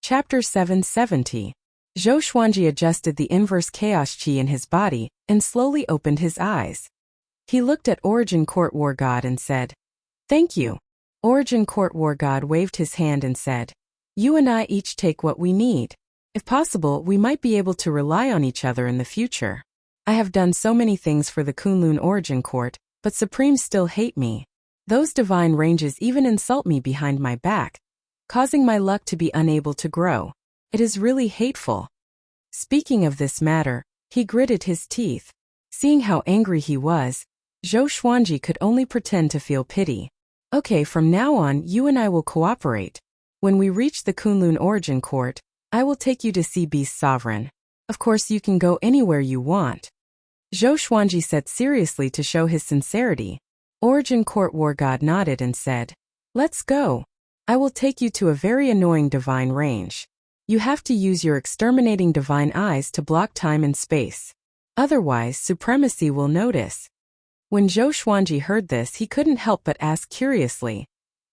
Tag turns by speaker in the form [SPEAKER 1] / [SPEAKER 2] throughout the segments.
[SPEAKER 1] Chapter 770. Zhou Xuanji adjusted the inverse chaos qi in his body and slowly opened his eyes. He looked at Origin Court War God and said, "Thank you." Origin Court War God waved his hand and said, "You and I each take what we need. If possible, we might be able to rely on each other in the future. I have done so many things for the Kunlun Origin Court, but Supremes still hate me. Those divine ranges even insult me behind my back, causing my luck to be unable to grow. It is really hateful." Speaking of this matter, he gritted his teeth. Seeing how angry he was, Zhou Xuanji could only pretend to feel pity. "Okay, from now on you and I will cooperate. When we reach the Kunlun Origin Court, I will take you to see Beast Sovereign. Of course you can go anywhere you want." Zhou Xuanji said seriously to show his sincerity. Origin Court War God nodded and said, "Let's go. I will take you to a very annoying divine range. You have to use your exterminating divine eyes to block time and space. Otherwise, supremacy will notice." When Zhou Xuanji heard this, he couldn't help but ask curiously,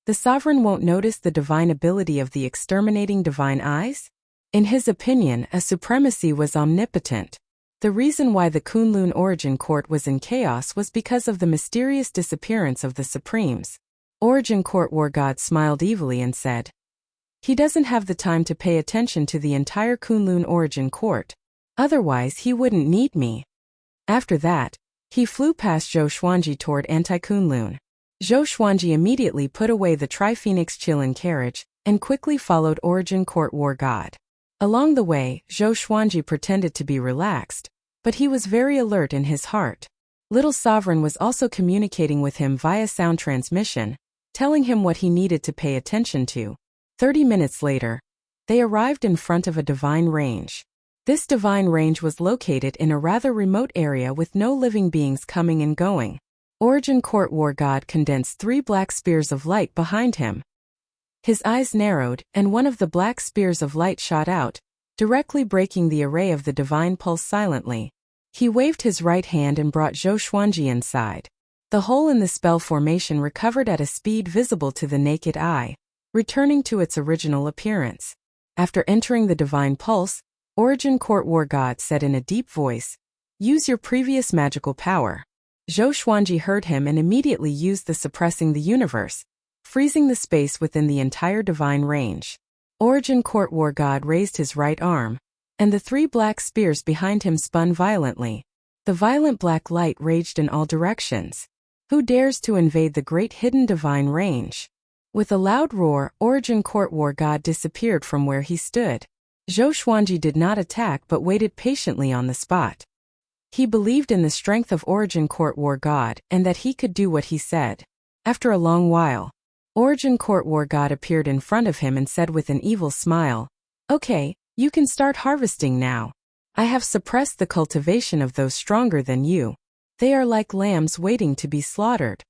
[SPEAKER 1] "The sovereign won't notice the divine ability of the exterminating divine eyes?" In his opinion, a supremacy was omnipotent. The reason why the Kunlun Origin Court was in chaos was because of the mysterious disappearance of the Supremes. Origin Court War God smiled evilly and said, "He doesn't have the time to pay attention to the entire Kunlun Origin Court. Otherwise, he wouldn't need me." After that, he flew past Zhou Xuanji toward Anti-Kunlun. Zhou Xuanji immediately put away the Tri-Phoenix Qilin carriage and quickly followed Origin Court War God. Along the way, Zhou Xuanji pretended to be relaxed, but he was very alert in his heart. Little Sovereign was also communicating with him via sound transmission, telling him what he needed to pay attention to. 30 minutes later, they arrived in front of a divine range. This divine range was located in a rather remote area with no living beings coming and going. Origin Court War God condensed 3 black spears of light behind him. His eyes narrowed, and one of the black spears of light shot out, directly breaking the array of the divine pulse silently. He waved his right hand and brought Zhou Xuanji inside. The hole in the spell formation recovered at a speed visible to the naked eye, returning to its original appearance. After entering the divine pulse, Origin Court War God said in a deep voice, "Use your previous magical power." Zhou Xuanji heard him and immediately used the suppressing the universe, freezing the space within the entire divine range. Origin Court War God raised his right arm, and the 3 black spears behind him spun violently. The violent black light raged in all directions. Who dares to invade the great hidden divine range? With a loud roar, Origin Court War God disappeared from where he stood. Zhou Xuanji did not attack but waited patiently on the spot. He believed in the strength of Origin Court War God and that he could do what he said. After a long while, Origin Court War God appeared in front of him and said with an evil smile, "Okay, you can start harvesting now. I have suppressed the cultivation of those stronger than you. They are like lambs waiting to be slaughtered."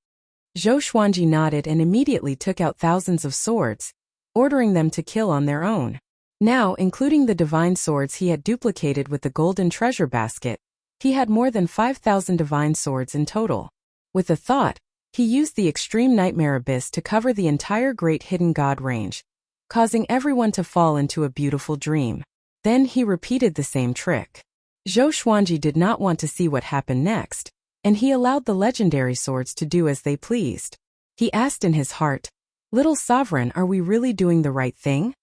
[SPEAKER 1] Zhou Xuanji nodded and immediately took out thousands of swords, ordering them to kill on their own. Now, including the divine swords he had duplicated with the golden treasure basket, he had more than 5,000 divine swords in total. With a thought, he used the extreme nightmare abyss to cover the entire great hidden god range, causing everyone to fall into a beautiful dream. Then he repeated the same trick. Zhou Xuanji did not want to see what happened next, and he allowed the legendary swords to do as they pleased. He asked in his heart, "Little Sovereign, are we really doing the right thing?"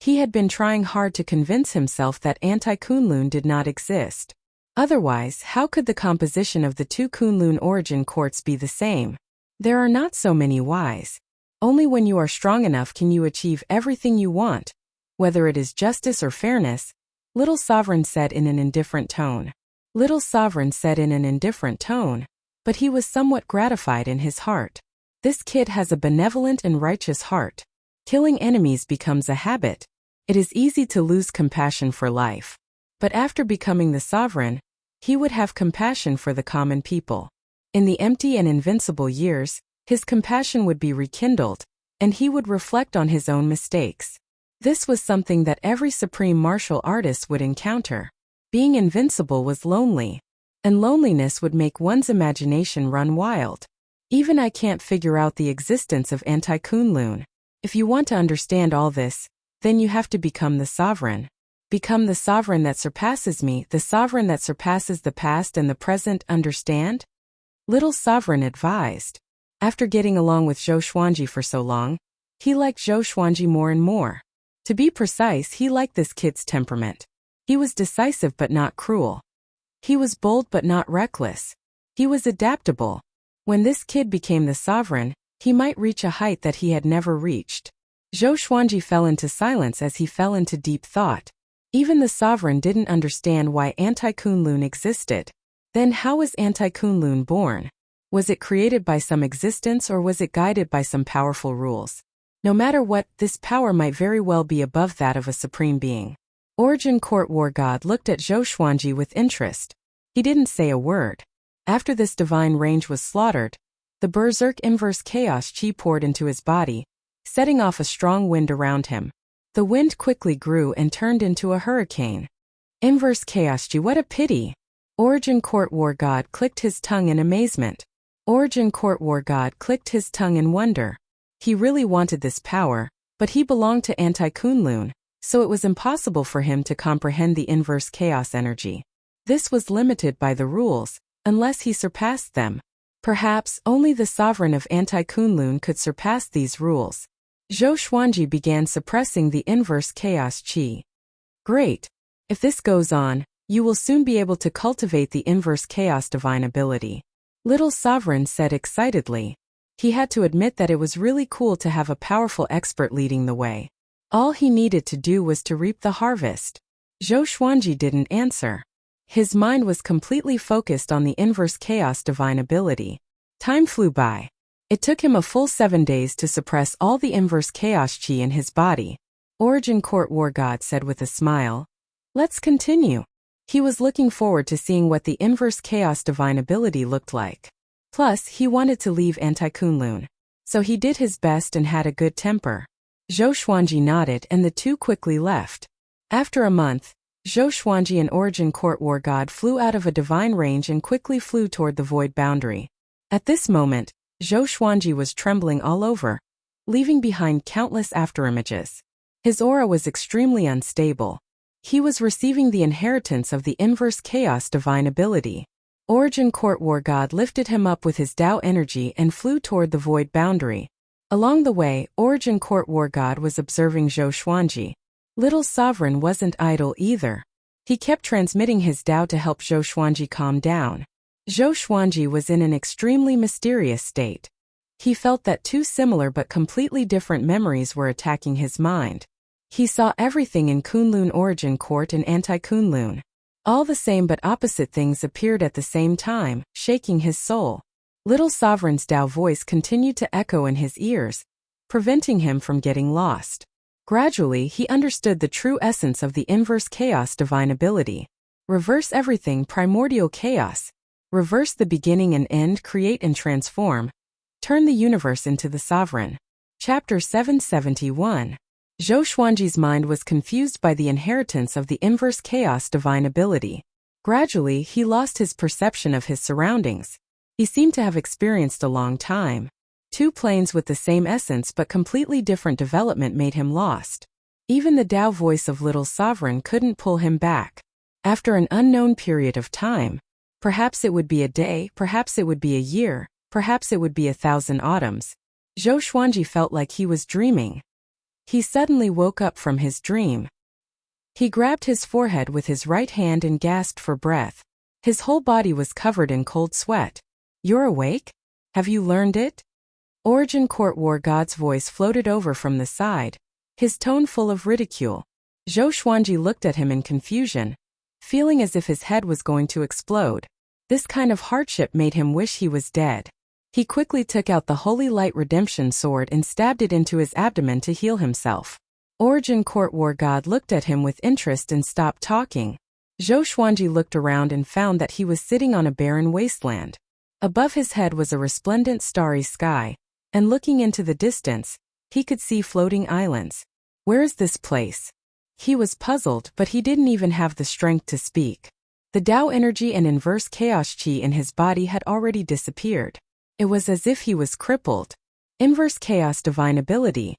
[SPEAKER 1] He had been trying hard to convince himself that Anti-Kunlun did not exist. Otherwise, how could the composition of the 2 Kunlun origin courts be the same? There are not so many whys. Only when you are strong enough can you achieve everything you want, whether it is justice or fairness, Little Sovereign said in an indifferent tone. Little Sovereign said in an indifferent tone, but he was somewhat gratified in his heart. This kid has a benevolent and righteous heart. Killing enemies becomes a habit. It is easy to lose compassion for life. But after becoming the sovereign, he would have compassion for the common people. In the empty and invincible years, his compassion would be rekindled, and he would reflect on his own mistakes. This was something that every supreme martial artist would encounter. Being invincible was lonely, and loneliness would make one's imagination run wild. Even I can't figure out the existence of Anti-Kunlun. If you want to understand all this, Then you have to become the sovereign. Become the sovereign that surpasses me, the sovereign that surpasses the past and the present, understand? Little Sovereign advised. After getting along with Zhou Xuanji for so long, he liked Zhou Xuanji more and more. To be precise, he liked this kid's temperament. He was decisive but not cruel. He was bold but not reckless. He was adaptable. When this kid became the sovereign, he might reach a height that he had never reached. Zhou Xuanji fell into silence as he fell into deep thought. Even the sovereign didn't understand why Anti-Kunlun existed. Then how was Anti-Kunlun born? Was it created by some existence or was it guided by some powerful rules? No matter what, this power might very well be above that of a supreme being. Origin Court War God looked at Zhou Xuanji with interest. He didn't say a word. After this divine range was slaughtered, the berserk inverse chaos chi poured into his body, setting off a strong wind around him. The wind quickly grew and turned into a hurricane. Inverse chaos chi, what a pity! Origin Court War God clicked his tongue in amazement. Origin Court War God clicked his tongue in wonder. He really wanted this power, but he belonged to Anti-Kunlun, so it was impossible for him to comprehend the inverse chaos energy. This was limited by the rules, unless he surpassed them. Perhaps only the sovereign of Anti-Kunlun could surpass these rules. Zhou Xuanji began suppressing the inverse chaos chi. Great! If this goes on, you will soon be able to cultivate the inverse chaos divine ability. Little Sovereign said excitedly. He had to admit that it was really cool to have a powerful expert leading the way. All he needed to do was to reap the harvest. Zhou Xuanji didn't answer. His mind was completely focused on the inverse chaos divine ability. Time flew by. It took him a full 7 days to suppress all the inverse chaos chi in his body. Origin Court War God said with a smile. Let's continue. He was looking forward to seeing what the inverse chaos divine ability looked like. Plus, he wanted to leave Anti-Kunlun. So he did his best and had a good temper. Zhou Xuanji nodded and the two quickly left. After a month, Zhou Xuanji and Origin Court War God flew out of a divine range and quickly flew toward the void boundary. At this moment, Zhou Xuanji was trembling all over, leaving behind countless afterimages. His aura was extremely unstable. He was receiving the inheritance of the inverse chaos divine ability. Origin Court War God lifted him up with his Tao energy and flew toward the void boundary. Along the way, Origin Court War God was observing Zhou Xuanji. Little Sovereign wasn't idle either. He kept transmitting his Tao to help Zhou Xuanji calm down. Zhou Xuanji was in an extremely mysterious state. He felt that two similar but completely different memories were attacking his mind. He saw everything in Kunlun Origin Court and Anti-Kunlun. All the same but opposite things appeared at the same time, shaking his soul. Little Sovereign's Tao voice continued to echo in his ears, preventing him from getting lost. Gradually, he understood the true essence of the inverse chaos divine ability. Reverse everything, primordial chaos. Reverse the beginning and end, create and transform. Turn the universe into the sovereign. Chapter 771. Zhou Xuanji's mind was confused by the inheritance of the inverse chaos divine ability. Gradually, he lost his perception of his surroundings. He seemed to have experienced a long time. Two planes with the same essence but completely different development made him lost. Even the Tao voice of Little Sovereign couldn't pull him back. After an unknown period of time, perhaps it would be a day, perhaps it would be a year, perhaps it would be 1,000 autumns, Zhou Xuanji felt like he was dreaming. He suddenly woke up from his dream. He grabbed his forehead with his right hand and gasped for breath. His whole body was covered in cold sweat. You're awake? Have you learned it? Origin Court War God's voice floated over from the side, his tone full of ridicule. Zhou Xuanji looked at him in confusion, feeling as if his head was going to explode. This kind of hardship made him wish he was dead. He quickly took out the Holy Light Redemption Sword and stabbed it into his abdomen to heal himself. Origin Court War God looked at him with interest and stopped talking. Zhou Xuanji looked around and found that he was sitting on a barren wasteland. Above his head was a resplendent starry sky, and looking into the distance, he could see floating islands. Where is this place? He was puzzled, but he didn't even have the strength to speak. The Tao energy and inverse chaos chi in his body had already disappeared. It was as if he was crippled. Inverse chaos divine ability.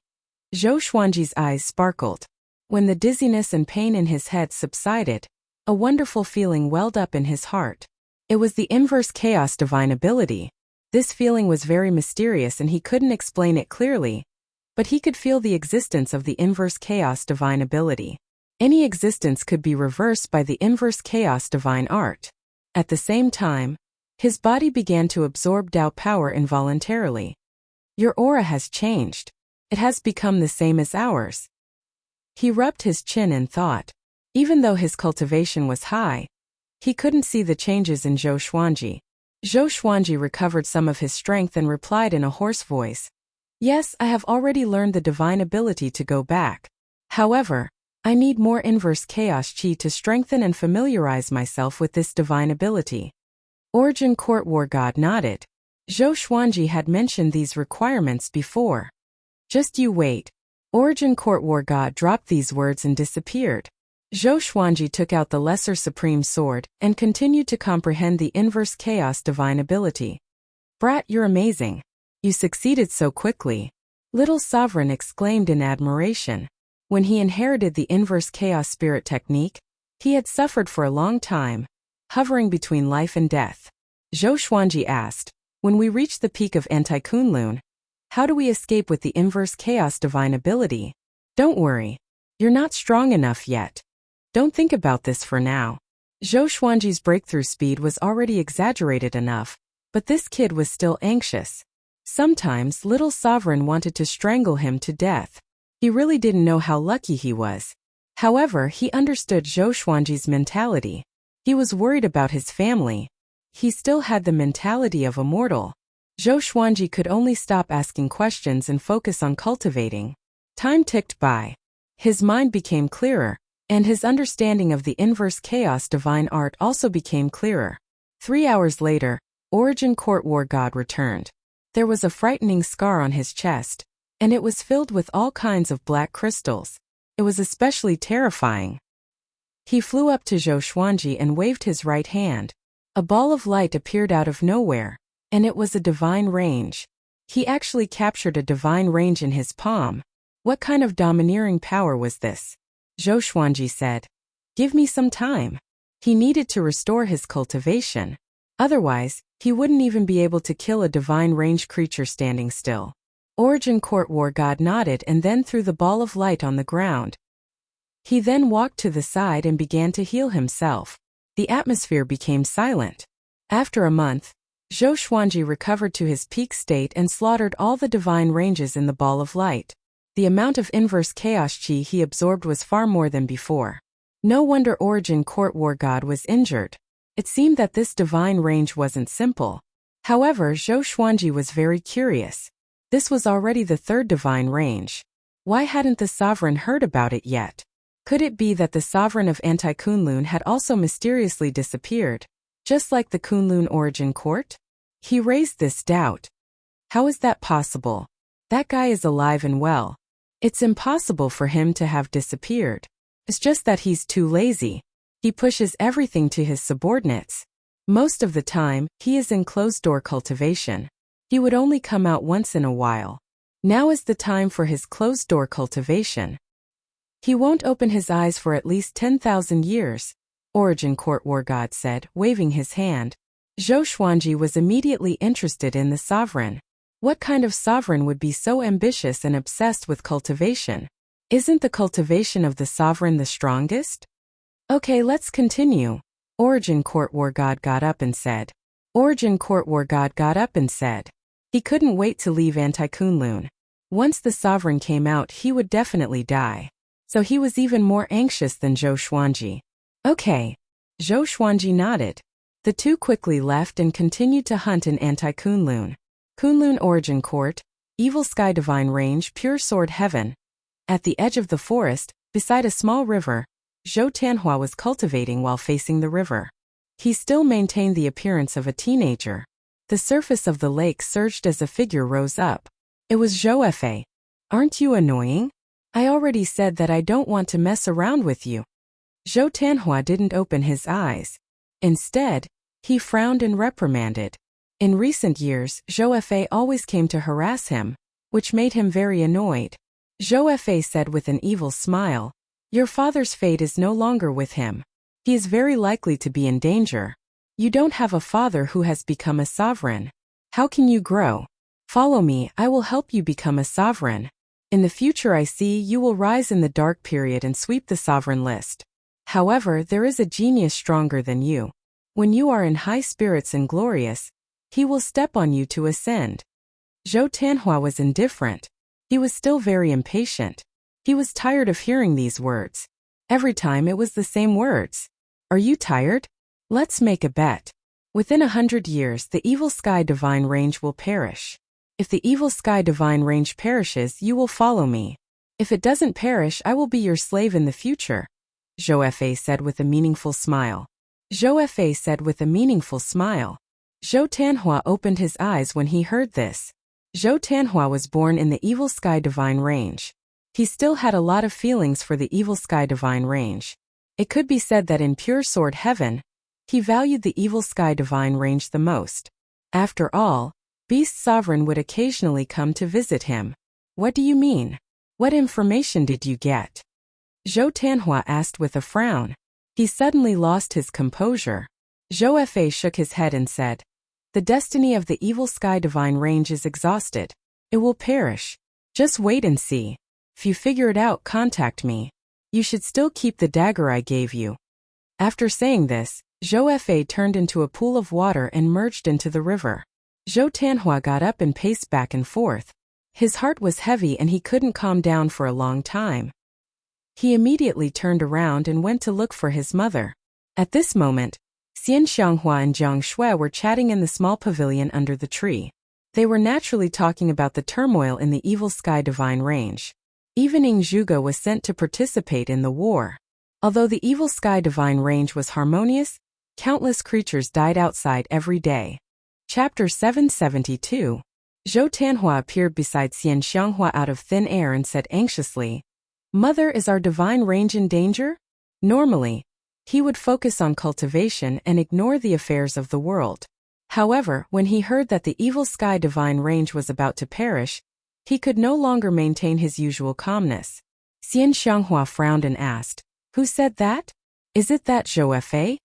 [SPEAKER 1] Zhou Xuanji's eyes sparkled. When the dizziness and pain in his head subsided, a wonderful feeling welled up in his heart. It was the inverse chaos divine ability. This feeling was very mysterious and he couldn't explain it clearly, but he could feel the existence of the inverse chaos divine ability. Any existence could be reversed by the inverse chaos divine art. At the same time, his body began to absorb Tao power involuntarily. Your aura has changed. It has become the same as ours. He rubbed his chin and thought. Even though his cultivation was high, he couldn't see the changes in Zhou Xuanji. Zhou Xuanji recovered some of his strength and replied in a hoarse voice. Yes, I have already learned the divine ability to go back. However, I need more inverse chaos qi to strengthen and familiarize myself with this divine ability. Origin Court War God nodded. Zhou Xuanji had mentioned these requirements before. Just you wait. Origin Court War God dropped these words and disappeared. Zhou Xuanji took out the Lesser Supreme Sword and continued to comprehend the inverse chaos divine ability. Brat, you're amazing. You succeeded so quickly. Little Sovereign exclaimed in admiration. When he inherited the inverse chaos spirit technique, he had suffered for a long time, hovering between life and death. Zhou Xuanji asked, when we reach the peak of Anti-Kunlun, how do we escape with the inverse chaos divine ability? Don't worry. You're not strong enough yet. Don't think about this for now. Zhou Xuanji's breakthrough speed was already exaggerated enough, but this kid was still anxious. Sometimes Little Sovereign wanted to strangle him to death. He really didn't know how lucky he was. However, he understood Zhou Xuanji's mentality. He was worried about his family. He still had the mentality of a mortal. Zhou Xuanji could only stop asking questions and focus on cultivating. Time ticked by. His mind became clearer, and his understanding of the inverse chaos divine art also became clearer. 3 hours later, Origin Court War God returned. There was a frightening scar on his chest, and it was filled with all kinds of black crystals. It was especially terrifying. He flew up to Zhou Xuanji and waved his right hand. A ball of light appeared out of nowhere, and it was a divine range. He actually captured a divine range in his palm. What kind of domineering power was this? Zhou Xuanji said. Give me some time. He needed to restore his cultivation. Otherwise, he wouldn't even be able to kill a divine range creature standing still. Origin Court War God nodded and then threw the ball of light on the ground. He then walked to the side and began to heal himself. The atmosphere became silent. After a month, Zhou Xuanji recovered to his peak state and slaughtered all the divine ranges in the ball of light. The amount of inverse chaos qi he absorbed was far more than before. No wonder Origin Court War God was injured. It seemed that this divine range wasn't simple. However, Zhou Xuanji was very curious. This was already the third divine range. Why hadn't the sovereign heard about it yet? Could it be that the sovereign of Anti-Kunlun had also mysteriously disappeared, just like the Kunlun Origin Court? He raised this doubt. How is that possible? That guy is alive and well. It's impossible for him to have disappeared. It's just that he's too lazy. He pushes everything to his subordinates. Most of the time, he is in closed-door cultivation. He would only come out once in a while. Now is the time for his closed-door cultivation. He won't open his eyes for at least 10,000 years, Origin Court War God said, waving his hand. Zhou Xuanji was immediately interested in the sovereign. What kind of sovereign would be so ambitious and obsessed with cultivation? Isn't the cultivation of the sovereign the strongest? Okay, let's continue. Origin Court War God got up and said. Origin Court War God got up and said. He couldn't wait to leave Anti-Kunlun. Once the sovereign came out, he would definitely die. So he was even more anxious than Zhou Xuanji. Okay. Zhou Xuanji nodded. The two quickly left and continued to hunt in Anti-Kunlun. Kunlun Origin Court, Evil Sky Divine Range, Pure Sword Heaven. At the edge of the forest, beside a small river, Zhou Tianhua was cultivating while facing the river. He still maintained the appearance of a teenager. The surface of the lake surged as a figure rose up. It was Zhou Fa. Aren't you annoying? I already said that I don't want to mess around with you. Zhou Tianhua didn't open his eyes. Instead, he frowned and reprimanded. In recent years, Zhou Fa always came to harass him, which made him very annoyed. Zhou Fa said with an evil smile, Your father's fate is no longer with him. He is very likely to be in danger. You don't have a father who has become a sovereign. How can you grow? Follow me, I will help you become a sovereign. In the future I see you will rise in the dark period and sweep the sovereign list. However, there is a genius stronger than you. When you are in high spirits and glorious, he will step on you to ascend. Zhou Tianhua was indifferent. He was still very impatient. He was tired of hearing these words. Every time it was the same words. Are you tired? Let's make a bet. Within 100 years, the evil sky divine range will perish. If the evil sky divine range perishes, you will follow me. If it doesn't perish, I will be your slave in the future. Zhou Fa said with a meaningful smile. Zhou Fa said with a meaningful smile. Zhou Tianhua opened his eyes when he heard this. Zhou Tianhua was born in the evil sky divine range. He still had a lot of feelings for the evil sky divine range. It could be said that in pure sword heaven, he valued the evil sky divine range the most. After all, Beast Sovereign would occasionally come to visit him. What do you mean? What information did you get? Zhou Tianhua asked with a frown. He suddenly lost his composure. Zhou Fa shook his head and said, the destiny of the evil sky divine range is exhausted. It will perish. Just wait and see. If you figure it out, contact me. You should still keep the dagger I gave you. After saying this, Zhou Fa turned into a pool of water and merged into the river. Zhou Tianhua got up and paced back and forth. His heart was heavy and he couldn't calm down for a long time. He immediately turned around and went to look for his mother. At this moment, Xian Xianghua and Jiang Shui were chatting in the small pavilion under the tree. They were naturally talking about the turmoil in the evil sky divine range. Even Ing Zhuge was sent to participate in the war. Although the evil sky divine range was harmonious, countless creatures died outside every day. Chapter 772. Zhou Tianhua appeared beside Xian Xianghua out of thin air and said anxiously, Mother, is our divine range in danger? Normally, he would focus on cultivation and ignore the affairs of the world. However, when he heard that the evil sky divine range was about to perish, he could no longer maintain his usual calmness. Xian Xianghua frowned and asked, who said that? Is it that Zhou Fa?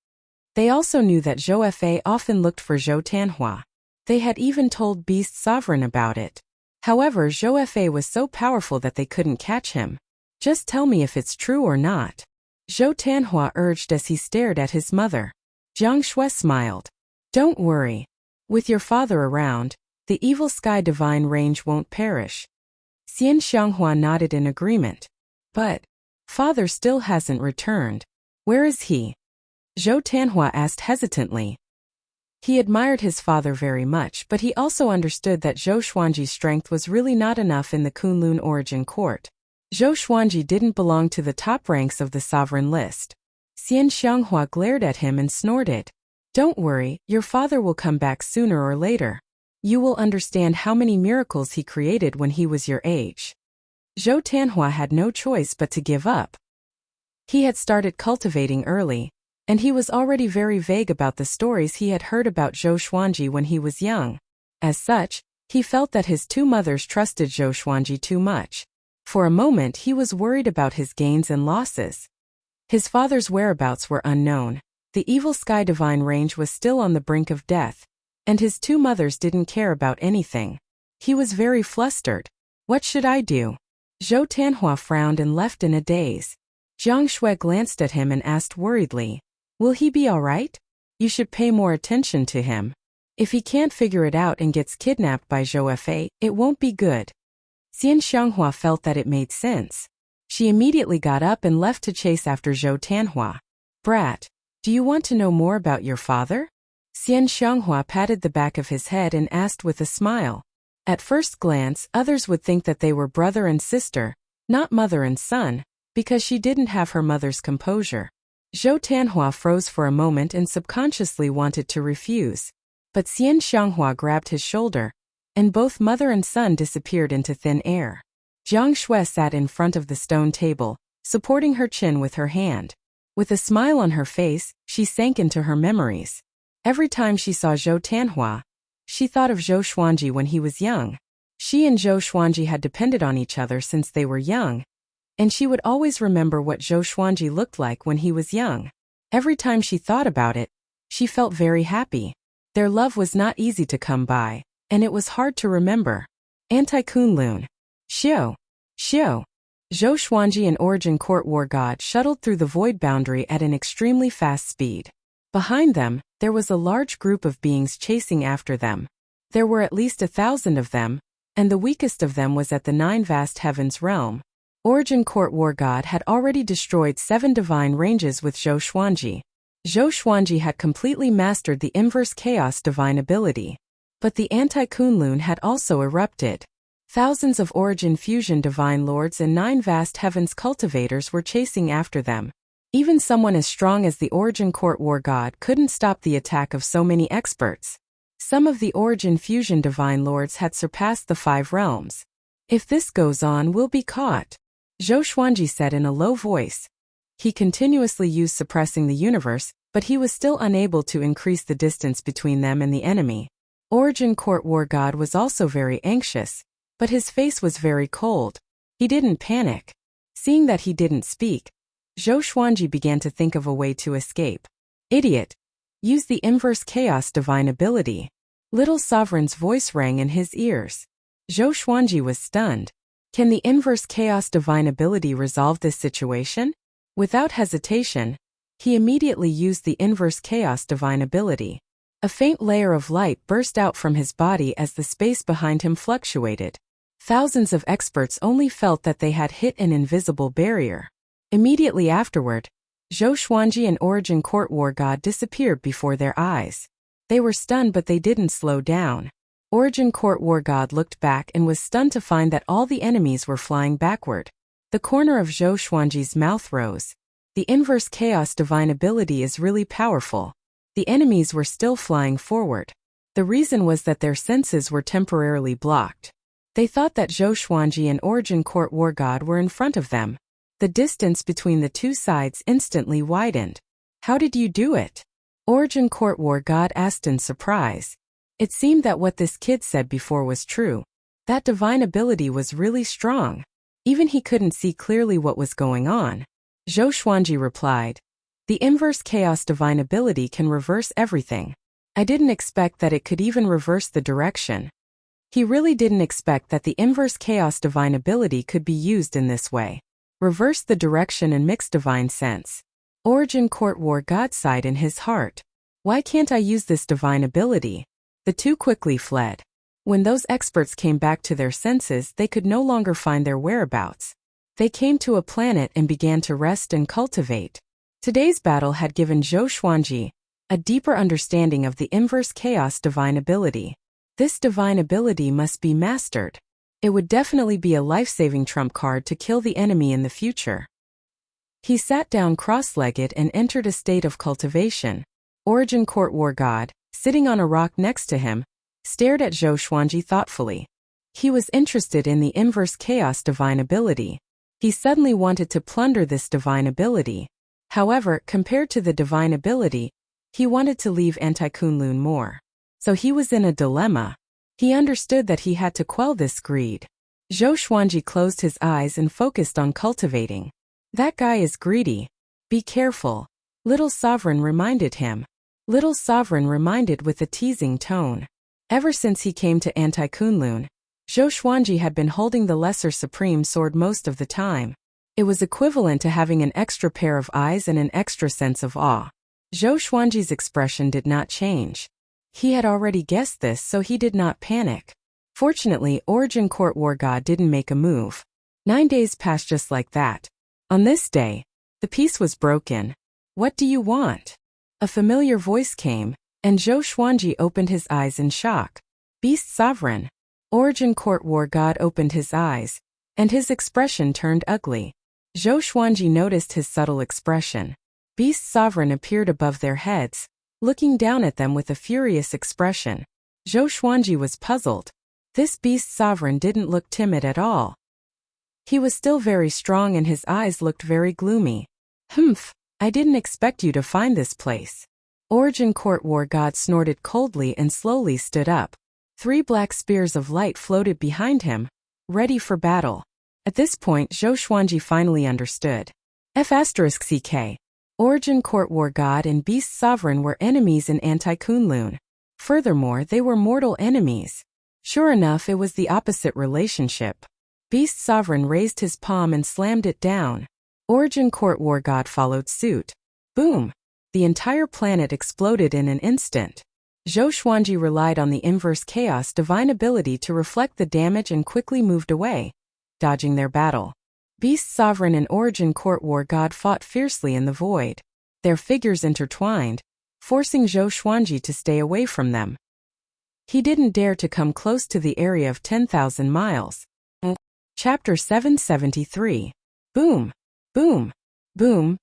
[SPEAKER 1] They also knew that Zhou Fa often looked for Zhou Tianhua. They had even told Beast Sovereign about it. However, Zhou Fa was so powerful that they couldn't catch him. Just tell me if it's true or not. Zhou Tianhua urged as he stared at his mother. Jiang Shui smiled. Don't worry. With your father around, the evil sky divine range won't perish. Xian Xianghua nodded in agreement. But father still hasn't returned. Where is he? Zhou Tianhua asked hesitantly. He admired his father very much, but he also understood that Zhou Xuanji's strength was really not enough in the Kunlun origin court. Zhou Xuanji didn't belong to the top ranks of the sovereign list. Xian Xianghua glared at him and snorted. Don't worry, your father will come back sooner or later. You will understand how many miracles he created when he was your age. Zhou Tianhua had no choice but to give up. He had started cultivating early, and he was already very vague about the stories he had heard about Zhou Xuanji when he was young. As such, he felt that his two mothers trusted Zhou Xuanji too much. For a moment he was worried about his gains and losses. His father's whereabouts were unknown. The evil sky divine range was still on the brink of death. And his two mothers didn't care about anything. He was very flustered. What should I do? Zhou Tianhua frowned and left in a daze. Jiang Shui glanced at him and asked worriedly, will he be all right? You should pay more attention to him. If he can't figure it out and gets kidnapped by Zhou Fa, it won't be good. Xian Xianghua felt that it made sense. She immediately got up and left to chase after Zhou Tianhua. Brat, do you want to know more about your father? Xian Xianghua patted the back of his head and asked with a smile. At first glance, others would think that they were brother and sister, not mother and son, because she didn't have her mother's composure. Zhou Tianhua froze for a moment and subconsciously wanted to refuse. But Xian Xianghua grabbed his shoulder, and both mother and son disappeared into thin air. Jiang Shui sat in front of the stone table, supporting her chin with her hand. With a smile on her face, she sank into her memories. Every time she saw Zhou Tianhua, she thought of Zhou Xuanji when he was young. She and Zhou Xuanji had depended on each other since they were young. and she would always remember what Zhou Xuanji looked like when he was young. Every time she thought about it, she felt very happy. Their love was not easy to come by, and it was hard to remember. Anti-Kunlun. Xiao. Xiao. Zhou Xuanji and Origin Court War God shuttled through the void boundary at an extremely fast speed. Behind them, there was a large group of beings chasing after them. There were at least 1,000 of them, and the weakest of them was at the 9 vast heavens realm. Origin Court War God had already destroyed 7 divine ranges with Zhou Xuanji. Zhou Xuanji had completely mastered the inverse chaos divine ability. But the anti-Kunlun had also erupted. Thousands of Origin Fusion Divine Lords and 9 vast heavens cultivators were chasing after them. Even someone as strong as the Origin Court War God couldn't stop the attack of so many experts. Some of the Origin Fusion Divine Lords had surpassed the 5 realms. If this goes on, we'll be caught, Zhou Xuanji said in a low voice. He continuously used suppressing the universe, but he was still unable to increase the distance between them and the enemy. Origin Court War God was also very anxious, but his face was very cold. He didn't panic. Seeing that he didn't speak, Zhou Xuanji began to think of a way to escape. Idiot! Use the inverse chaos divine ability. Little Sovereign's voice rang in his ears. Zhou Xuanji was stunned. Can the inverse chaos divine ability resolve this situation? Without hesitation, he immediately used the inverse chaos divine ability. A faint layer of light burst out from his body as the space behind him fluctuated. Thousands of experts only felt that they had hit an invisible barrier. Immediately afterward, Zhou Xuanji and Origin Court War God disappeared before their eyes. They were stunned, but they didn't slow down. Origin Court War God looked back and was stunned to find that all the enemies were flying backward. The corner of Zhou Xuanji's mouth rose. The inverse chaos divine ability is really powerful. The enemies were still flying forward. The reason was that their senses were temporarily blocked. They thought that Zhou Xuanji and Origin Court War God were in front of them. The distance between the two sides instantly widened. How did you do it? Origin Court War God asked in surprise. It seemed that what this kid said before was true. That divine ability was really strong. Even he couldn't see clearly what was going on. Zhou Xuanji replied, "The inverse chaos divine ability can reverse everything. I didn't expect that it could even reverse the direction." He really didn't expect that the inverse chaos divine ability could be used in this way. Reverse the direction and mix divine sense. Origin Court War God sighed in his heart. Why can't I use this divine ability? The two quickly fled. When those experts came back to their senses, they could no longer find their whereabouts. They came to a planet and began to rest and cultivate. Today's battle had given Zhou Xuanji a deeper understanding of the inverse chaos divine ability. This divine ability must be mastered. It would definitely be a life-saving trump card to kill the enemy in the future. He sat down cross-legged and entered a state of cultivation. Origin Court War God, sitting on a rock next to him, stared at Zhou Xuanji thoughtfully. He was interested in the inverse chaos divine ability. He suddenly wanted to plunder this divine ability. However, compared to the divine ability, he wanted to leave Anti-Kunlun more. So he was in a dilemma. He understood that he had to quell this greed. Zhou Xuanji closed his eyes and focused on cultivating. That guy is greedy. Be careful. Little Sovereign reminded him. Little Sovereign reminded with a teasing tone. Ever since he came to Anti-Kunlun, Zhou Xuanji had been holding the Lesser Supreme Sword most of the time. It was equivalent to having an extra pair of eyes and an extra sense of awe. Zhou Xuanji's expression did not change. He had already guessed this, so he did not panic. Fortunately, Origin Court War God didn't make a move. 9 days passed just like that. On this day, the peace was broken. What do you want? A familiar voice came, and Zhou Xuanji opened his eyes in shock. Beast Sovereign. Origin Court War God opened his eyes, and his expression turned ugly. Zhou Xuanji noticed his subtle expression. Beast Sovereign appeared above their heads, looking down at them with a furious expression. Zhou Xuanji was puzzled. This Beast Sovereign didn't look timid at all. He was still very strong and his eyes looked very gloomy. Humph, I didn't expect you to find this place. Origin Court War God snorted coldly and slowly stood up. 3 black spears of light floated behind him, ready for battle. At this point, Zhou Xuanji finally understood. F***ck. Origin Court War God and Beast Sovereign were enemies in Anti-Kunlun. Furthermore, they were mortal enemies. Sure enough, it was the opposite relationship. Beast Sovereign raised his palm and slammed it down. Origin Court War God followed suit. Boom! The entire planet exploded in an instant. Zhou Xuanji relied on the inverse chaos divine ability to reflect the damage and quickly moved away, dodging their battle. Beast Sovereign and Origin Court War God fought fiercely in the void. Their figures intertwined, forcing Zhou Xuanji to stay away from them. He didn't dare to come close to the area of 10,000 miles. Chapter 773. Boom! Boom! Boom!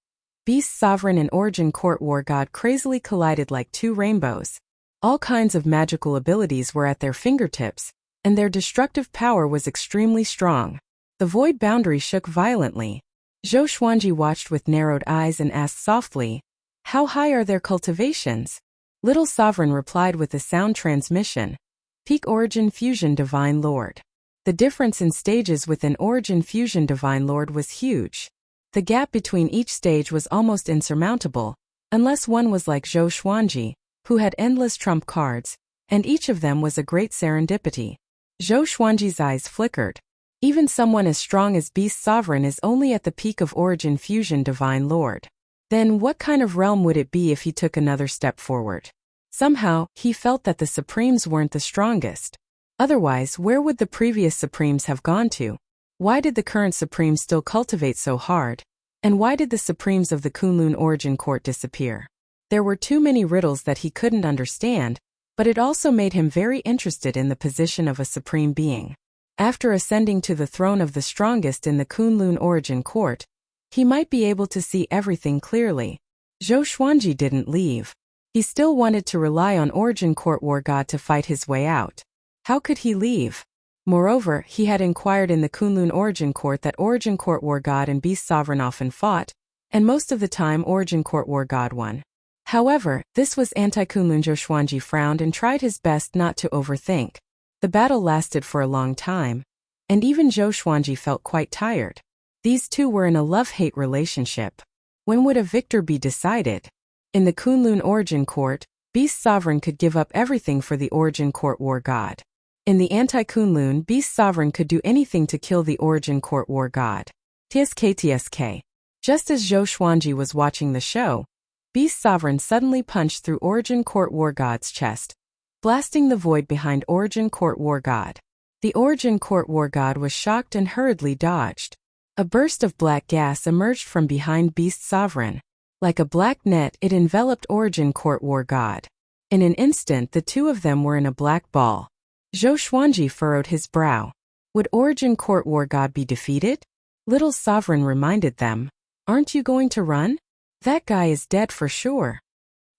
[SPEAKER 1] Beast Sovereign and Origin Court War God crazily collided like two rainbows. All kinds of magical abilities were at their fingertips, and their destructive power was extremely strong. The void boundary shook violently. Zhou Xuanji watched with narrowed eyes and asked softly, "How high are their cultivations?" Little Sovereign replied with a sound transmission. Peak Origin Fusion Divine Lord. The difference in stages within Origin Fusion Divine Lord was huge. The gap between each stage was almost insurmountable, unless one was like Zhou Xuanji, who had endless trump cards, and each of them was a great serendipity. Zhou Xuanji's eyes flickered. Even someone as strong as Beast Sovereign is only at the peak of Origin Fusion Divine Lord. Then what kind of realm would it be if he took another step forward? Somehow, he felt that the Supremes weren't the strongest. Otherwise, where would the previous Supremes have gone to? Why did the current Supreme still cultivate so hard? And why did the Supremes of the Kunlun Origin Court disappear? There were too many riddles that he couldn't understand, but it also made him very interested in the position of a Supreme Being. After ascending to the throne of the strongest in the Kunlun Origin Court, he might be able to see everything clearly. Zhou Xuanji didn't leave. He still wanted to rely on Origin Court War God to fight his way out. How could he leave? Moreover, he had inquired in the Kunlun Origin Court that Origin Court War God and Beast Sovereign often fought, and most of the time Origin Court War God won. However, this was anti-Kunlun. Zhou Xuanji frowned and tried his best not to overthink. The battle lasted for a long time, and even Zhou Xuanji felt quite tired. These two were in a love-hate relationship. When would a victor be decided? In the Kunlun Origin Court, Beast Sovereign could give up everything for the Origin Court War God. In the anti-Kunlun, Beast Sovereign could do anything to kill the Origin Court War God. TSK. Just as Zhou Xuanji was watching the show, Beast Sovereign suddenly punched through Origin Court War God's chest, blasting the void behind Origin Court War God. The Origin Court War God was shocked and hurriedly dodged. A burst of black gas emerged from behind Beast Sovereign. Like a black net, it enveloped Origin Court War God. In an instant, the two of them were in a black ball. Zhou Xuanji furrowed his brow. Would Origin Court War God be defeated? Little Sovereign reminded them. Aren't you going to run? That guy is dead for sure.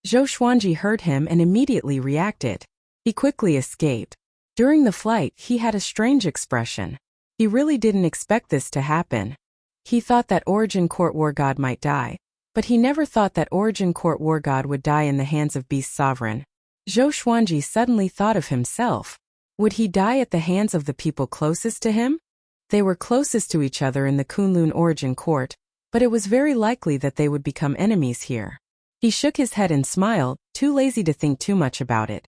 [SPEAKER 1] Zhou Xuanji heard him and immediately reacted. He quickly escaped. During the flight, he had a strange expression. He really didn't expect this to happen. He thought that Origin Court War God might die, but he never thought that Origin Court War God would die in the hands of Beast Sovereign. Zhou Xuanji suddenly thought of himself. Would he die at the hands of the people closest to him? They were closest to each other in the Kunlun Origin Court, but it was very likely that they would become enemies here. He shook his head and smiled, too lazy to think too much about it.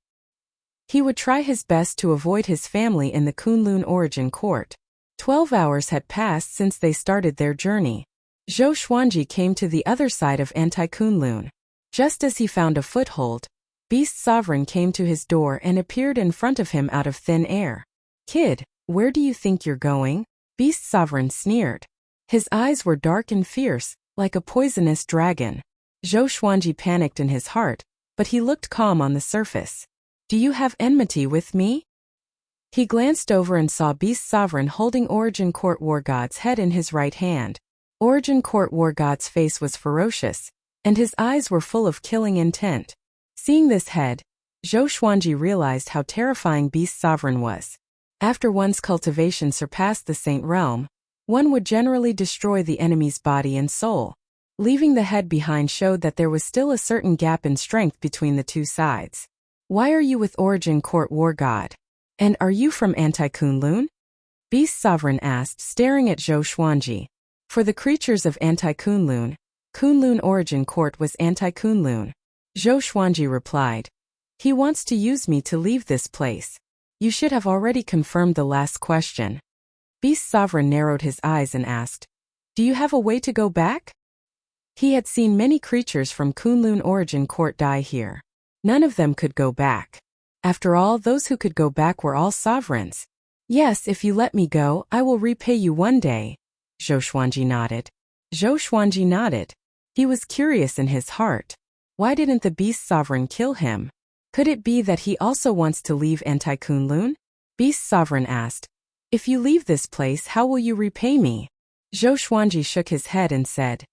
[SPEAKER 1] He would try his best to avoid his family in the Kunlun Origin Court. 12 hours had passed since they started their journey. Zhou Xuanji came to the other side of Anti-Kunlun. Just as he found a foothold, Beast Sovereign came to his door and appeared in front of him out of thin air. "Kid, where do you think you're going?" Beast Sovereign sneered. His eyes were dark and fierce, like a poisonous dragon. Zhou Xuanji panicked in his heart, but he looked calm on the surface. "Do you have enmity with me?" He glanced over and saw Beast Sovereign holding Origin Court War God's head in his right hand. Origin Court War God's face was ferocious, and his eyes were full of killing intent. Seeing this head, Zhou Xuanji realized how terrifying Beast Sovereign was. After one's cultivation surpassed the Saint Realm, one would generally destroy the enemy's body and soul. Leaving the head behind showed that there was still a certain gap in strength between the two sides. "Why are you with Origin Court War God? And are you from Anti-Kunlun?" Beast Sovereign asked, staring at Zhou Xuanji. For the creatures of Anti-Kunlun, Kunlun Origin Court was Anti-Kunlun. Zhou Xuanji replied. He wants to use me to leave this place. You should have already confirmed the last question. Beast Sovereign narrowed his eyes and asked, do you have a way to go back? He had seen many creatures from Kunlun Origin Court die here. None of them could go back. After all, those who could go back were all sovereigns. Yes, if you let me go, I will repay you one day. Zhou Xuanji nodded. Zhou Xuanji nodded. He was curious in his heart. Why didn't the Beast Sovereign kill him? Could it be that he also wants to leave Anti-Kunlun? Beast Sovereign asked. If you leave this place, how will you repay me? Zhou Xuanji shook his head and said,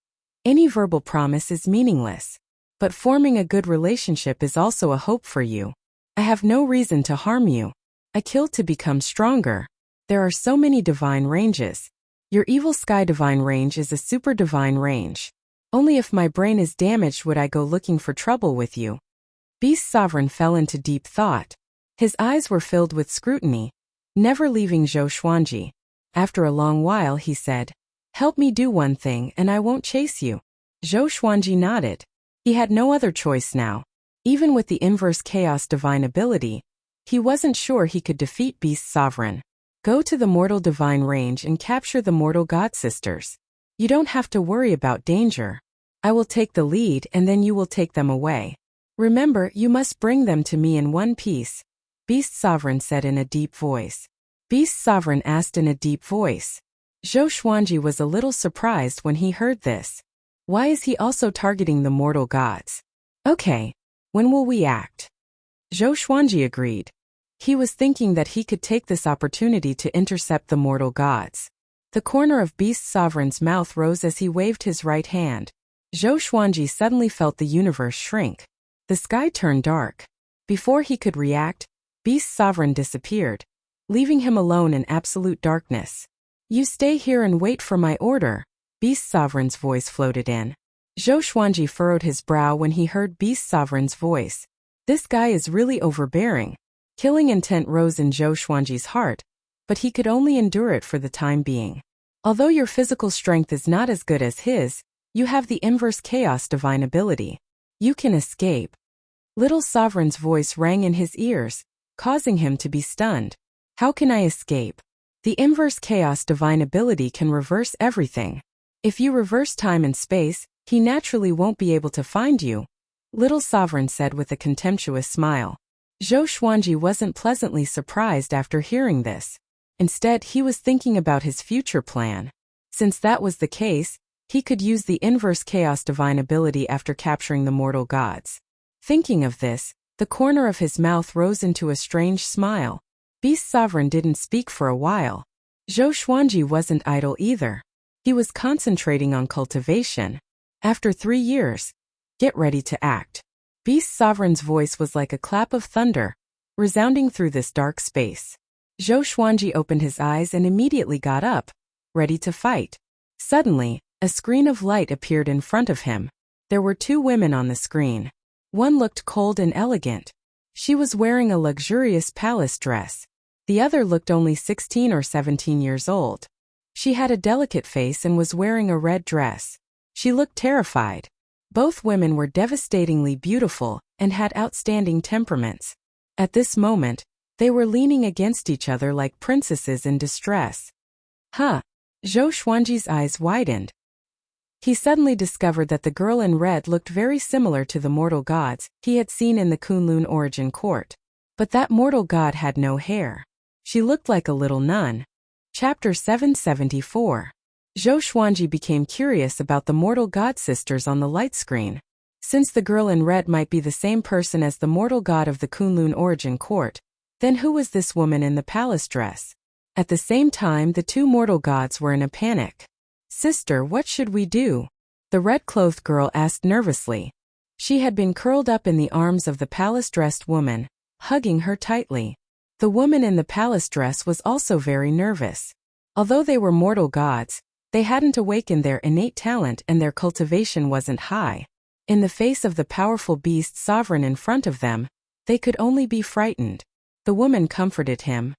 [SPEAKER 1] any verbal promise is meaningless. But forming a good relationship is also a hope for you. I have no reason to harm you. I killed to become stronger. There are so many divine ranges. Your evil sky divine range is a super divine range. Only if my brain is damaged would I go looking for trouble with you. Beast Sovereign fell into deep thought. His eyes were filled with scrutiny, never leaving Zhou Xuanji. After a long while he said, help me do one thing and I won't chase you. Zhou Xuanji nodded. He had no other choice now. Even with the inverse chaos divine ability, he wasn't sure he could defeat Beast Sovereign. Go to the mortal divine range and capture the mortal god sisters. You don't have to worry about danger. I will take the lead and then you will take them away. Remember, you must bring them to me in one piece. Beast Sovereign said in a deep voice. Beast Sovereign asked in a deep voice. Zhou Xuanji was a little surprised when he heard this. Why is he also targeting the mortal gods? Okay, when will we act? Zhou Xuanji agreed. He was thinking that he could take this opportunity to intercept the mortal gods. The corner of Beast Sovereign's mouth rose as he waved his right hand. Zhou Xuanji suddenly felt the universe shrink. The sky turned dark. Before he could react, Beast Sovereign disappeared, leaving him alone in absolute darkness. You stay here and wait for my order, Beast Sovereign's voice floated in. Zhou Xuanji furrowed his brow when he heard Beast Sovereign's voice. This guy is really overbearing. Killing intent rose in Zhou Xuanji's heart, but he could only endure it for the time being. Although your physical strength is not as good as his, you have the inverse chaos divine ability. You can escape. Little Sovereign's voice rang in his ears, causing him to be stunned. How can I escape? The inverse chaos divine ability can reverse everything. If you reverse time and space, he naturally won't be able to find you, Little Sovereign said with a contemptuous smile. Zhou Xuanji wasn't pleasantly surprised after hearing this. Instead, he was thinking about his future plan. Since that was the case, he could use the inverse chaos divine ability after capturing the mortal gods. Thinking of this, the corner of his mouth rose into a strange smile. Beast Sovereign didn't speak for a while. Zhou Xuanji wasn't idle either. He was concentrating on cultivation. After 3 years, get ready to act. Beast Sovereign's voice was like a clap of thunder, resounding through this dark space. Zhou Xuanji opened his eyes and immediately got up, ready to fight. Suddenly, a screen of light appeared in front of him. There were 2 women on the screen. One looked cold and elegant. She was wearing a luxurious palace dress. The other looked only 16 or 17 years old. She had a delicate face and was wearing a red dress. She looked terrified. Both women were devastatingly beautiful and had outstanding temperaments. At this moment, they were leaning against each other like princesses in distress. Huh! Zhou Xuanji's eyes widened. He suddenly discovered that the girl in red looked very similar to the mortal gods he had seen in the Kunlun Origin Court. But that mortal god had no hair. She looked like a little nun. Chapter 774. Zhou Xuanji became curious about the mortal god sisters on the light screen. Since the girl in red might be the same person as the mortal god of the Kunlun Origin Court, then who was this woman in the palace dress? At the same time, the 2 mortal gods were in a panic. Sister, what should we do? The red-clothed girl asked nervously. She had been curled up in the arms of the palace-dressed woman, hugging her tightly. The woman in the palace dress was also very nervous. Although they were mortal gods, they hadn't awakened their innate talent and their cultivation wasn't high. In the face of the powerful beast sovereign in front of them, they could only be frightened. The woman comforted him.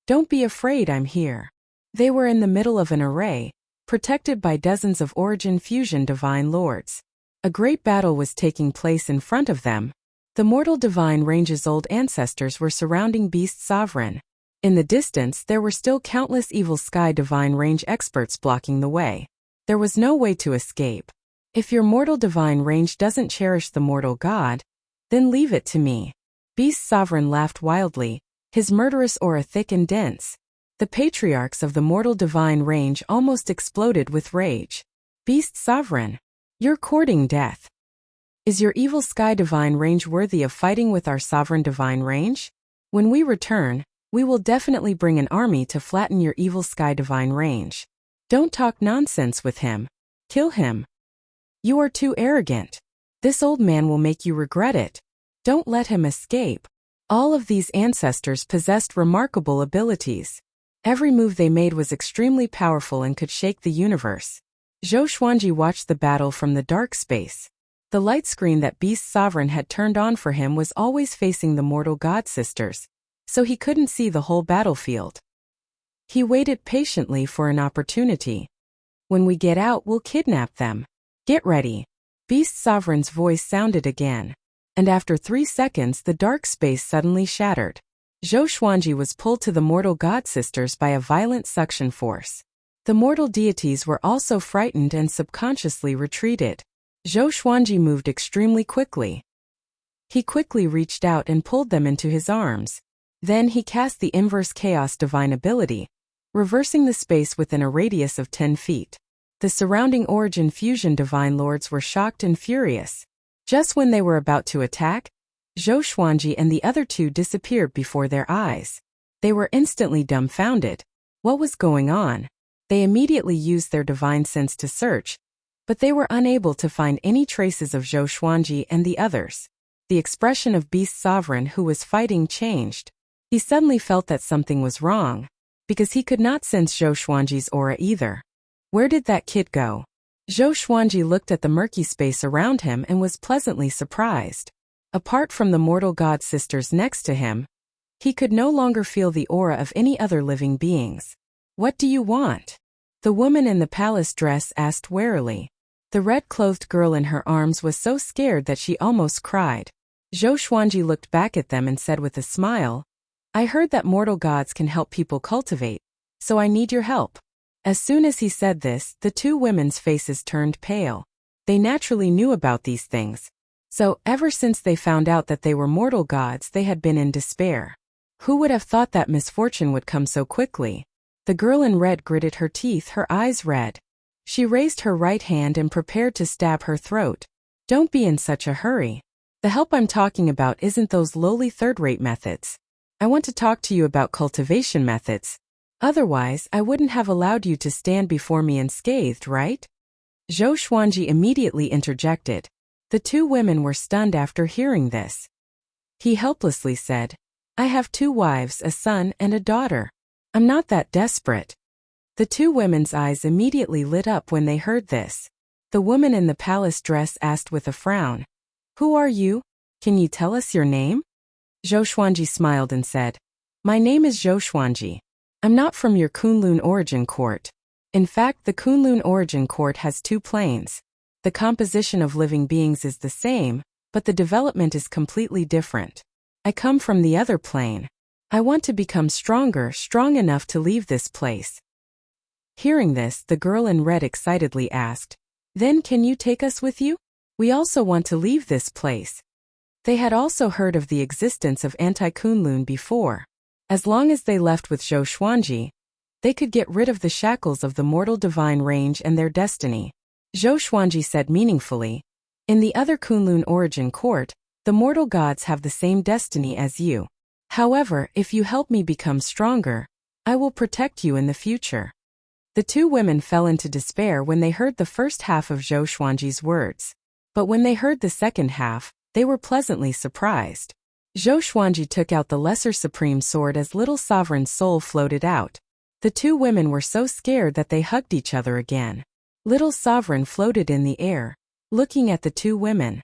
[SPEAKER 1] Don't be afraid, I'm here. They were in the middle of an array, protected by dozens of Origin Fusion Divine Lords. A great battle was taking place in front of them. The mortal Divine Range's old ancestors were surrounding Beast Sovereign. In the distance, there were still countless Evil Sky Divine Range experts blocking the way. There was no way to escape. If your mortal Divine Range doesn't cherish the mortal god, then leave it to me. Beast Sovereign laughed wildly, his murderous aura thick and dense. The patriarchs of the mortal Divine Range almost exploded with rage. Beast Sovereign, you're courting death. Is your Evil Sky Divine Range worthy of fighting with our Sovereign Divine Range? When we return, we will definitely bring an army to flatten your Evil Sky Divine Range. Don't talk nonsense with him. Kill him. You are too arrogant. This old man will make you regret it. Don't let him escape. All of these ancestors possessed remarkable abilities. Every move they made was extremely powerful and could shake the universe. Zhou Xuanji watched the battle from the dark space. The light screen that Beast Sovereign had turned on for him was always facing the mortal god sisters, so he couldn't see the whole battlefield. He waited patiently for an opportunity. When we get out, we'll kidnap them. Get ready. Beast Sovereign's voice sounded again. And after 3 seconds, the dark space suddenly shattered. Zhou Xuanji was pulled to the mortal god sisters by a violent suction force. The mortal deities were also frightened and subconsciously retreated. Zhou Xuanji moved extremely quickly. He quickly reached out and pulled them into his arms. Then he cast the Inverse Chaos Divine ability, reversing the space within a radius of 10 feet. The surrounding Origin Fusion Divine Lords were shocked and furious. Just when they were about to attack, Zhou Xuanji and the other two disappeared before their eyes. They were instantly dumbfounded. What was going on? They immediately used their divine sense to search, but they were unable to find any traces of Zhou Xuanji and the others. The expression of Beast Sovereign who was fighting changed. He suddenly felt that something was wrong, because he could not sense Zhou Xuanji's aura either. Where did that kid go? Zhou Xuanji looked at the murky space around him and was pleasantly surprised. Apart from the mortal god sisters next to him, he could no longer feel the aura of any other living beings. What do you want? The woman in the palace dress asked warily. The red-clothed girl in her arms was so scared that she almost cried. Zhou Xuanji looked back at them and said with a smile, I heard that mortal gods can help people cultivate, so I need your help. As soon as he said this, the two women's faces turned pale. They naturally knew about these things. So, ever since they found out that they were mortal gods, they had been in despair. Who would have thought that misfortune would come so quickly? The girl in red gritted her teeth, her eyes red. She raised her right hand and prepared to stab her throat. Don't be in such a hurry. The help I'm talking about isn't those lowly third-rate methods. I want to talk to you about cultivation methods. Otherwise, I wouldn't have allowed you to stand before me unscathed, right? Zhou Xuanji immediately interjected. The two women were stunned after hearing this. He helplessly said, I have 2 wives, a son and a daughter. I'm not that desperate. The two women's eyes immediately lit up when they heard this. The woman in the palace dress asked with a frown, Who are you? Can you tell us your name? Zhou Xuanji smiled and said, My name is Zhou Xuanji. I'm not from your Kunlun origin court. In fact, the Kunlun origin court has 2 planes. The composition of living beings is the same, but the development is completely different. I come from the other plane. I want to become stronger, strong enough to leave this place. Hearing this, the girl in red excitedly asked, Then can you take us with you? We also want to leave this place. They had also heard of the existence of anti-Kunlun before. As long as they left with Zhou Xuanji, they could get rid of the shackles of the mortal divine range and their destiny. Zhou Xuanji said meaningfully, In the other Kunlun origin court, the mortal gods have the same destiny as you. However, if you help me become stronger, I will protect you in the future. The two women fell into despair when they heard the first half of Zhou Xuanji's words. But when they heard the second half, they were pleasantly surprised. Zhou Xuanji took out the Lesser Supreme Sword as Little Sovereign's soul floated out. The two women were so scared that they hugged each other again. Little Sovereign floated in the air, looking at the two women.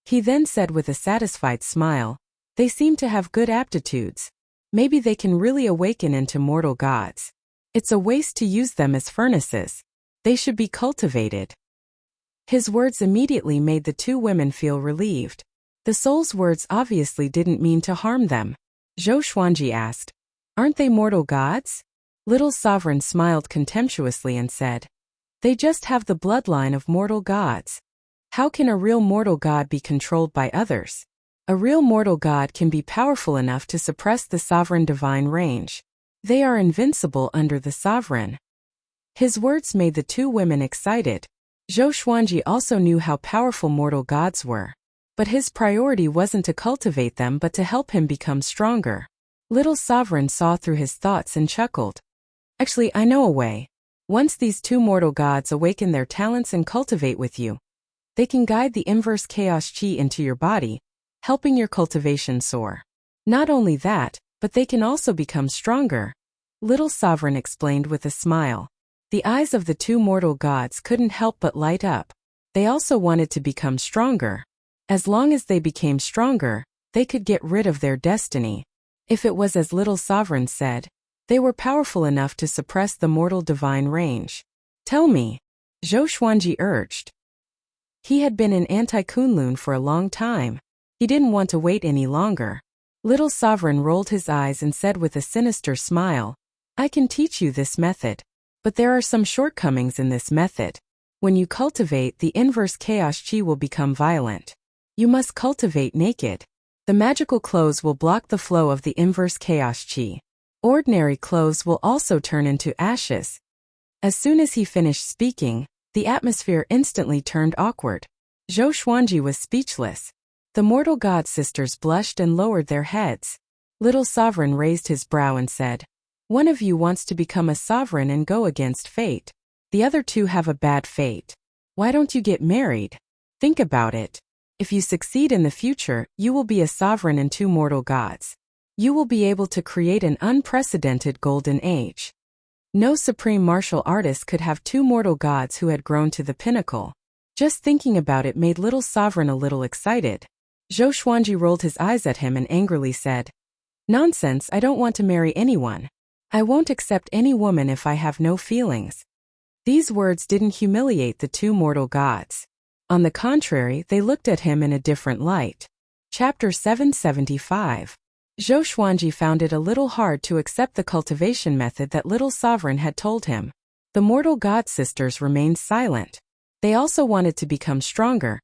[SPEAKER 1] He then said with a satisfied smile, They seem to have good aptitudes. Maybe they can really awaken into mortal gods. It's a waste to use them as furnaces. They should be cultivated. His words immediately made the two women feel relieved. The soul's words obviously didn't mean to harm them. Zhou Xuanji asked, "Aren't they mortal gods?" Little Sovereign smiled contemptuously and said, "They just have the bloodline of mortal gods. How can a real mortal god be controlled by others? A real mortal god can be powerful enough to suppress the sovereign divine range. They are invincible under the sovereign." His words made the two women excited. Zhou Xuanji also knew how powerful mortal gods were. But his priority wasn't to cultivate them but to help him become stronger. Little Sovereign saw through his thoughts and chuckled. "Actually, I know a way. Once these two mortal gods awaken their talents and cultivate with you, they can guide the inverse chaos chi into your body, helping your cultivation soar. Not only that, but they can also become stronger," Little Sovereign explained with a smile. The eyes of the two mortal gods couldn't help but light up. They also wanted to become stronger. As long as they became stronger, they could get rid of their destiny. If it was as Little Sovereign said, they were powerful enough to suppress the mortal divine range. "Tell me," Zhou Xuanji urged. He had been in Anti-Kunlun for a long time. He didn't want to wait any longer. Little Sovereign rolled his eyes and said with a sinister smile, "I can teach you this method. But there are some shortcomings in this method. When you cultivate, the inverse chaos chi will become violent. You must cultivate naked. The magical clothes will block the flow of the inverse chaos chi. Ordinary clothes will also turn into ashes." As soon as he finished speaking, the atmosphere instantly turned awkward. Zhou Xuanji was speechless. The mortal god sisters blushed and lowered their heads. Little Sovereign raised his brow and said, "One of you wants to become a sovereign and go against fate. The other two have a bad fate. Why don't you get married? Think about it. If you succeed in the future, you will be a sovereign and two mortal gods. You will be able to create an unprecedented golden age. No supreme martial artist could have two mortal gods who had grown to the pinnacle." Just thinking about it made Little Sovereign a little excited. Zhou Xuanji rolled his eyes at him and angrily said, "Nonsense, I don't want to marry anyone. I won't accept any woman if I have no feelings." These words didn't humiliate the two mortal gods. On the contrary, they looked at him in a different light. Chapter 775. Zhou Xuanji found it a little hard to accept the cultivation method that Little Sovereign had told him. The mortal god sisters remained silent. They also wanted to become stronger,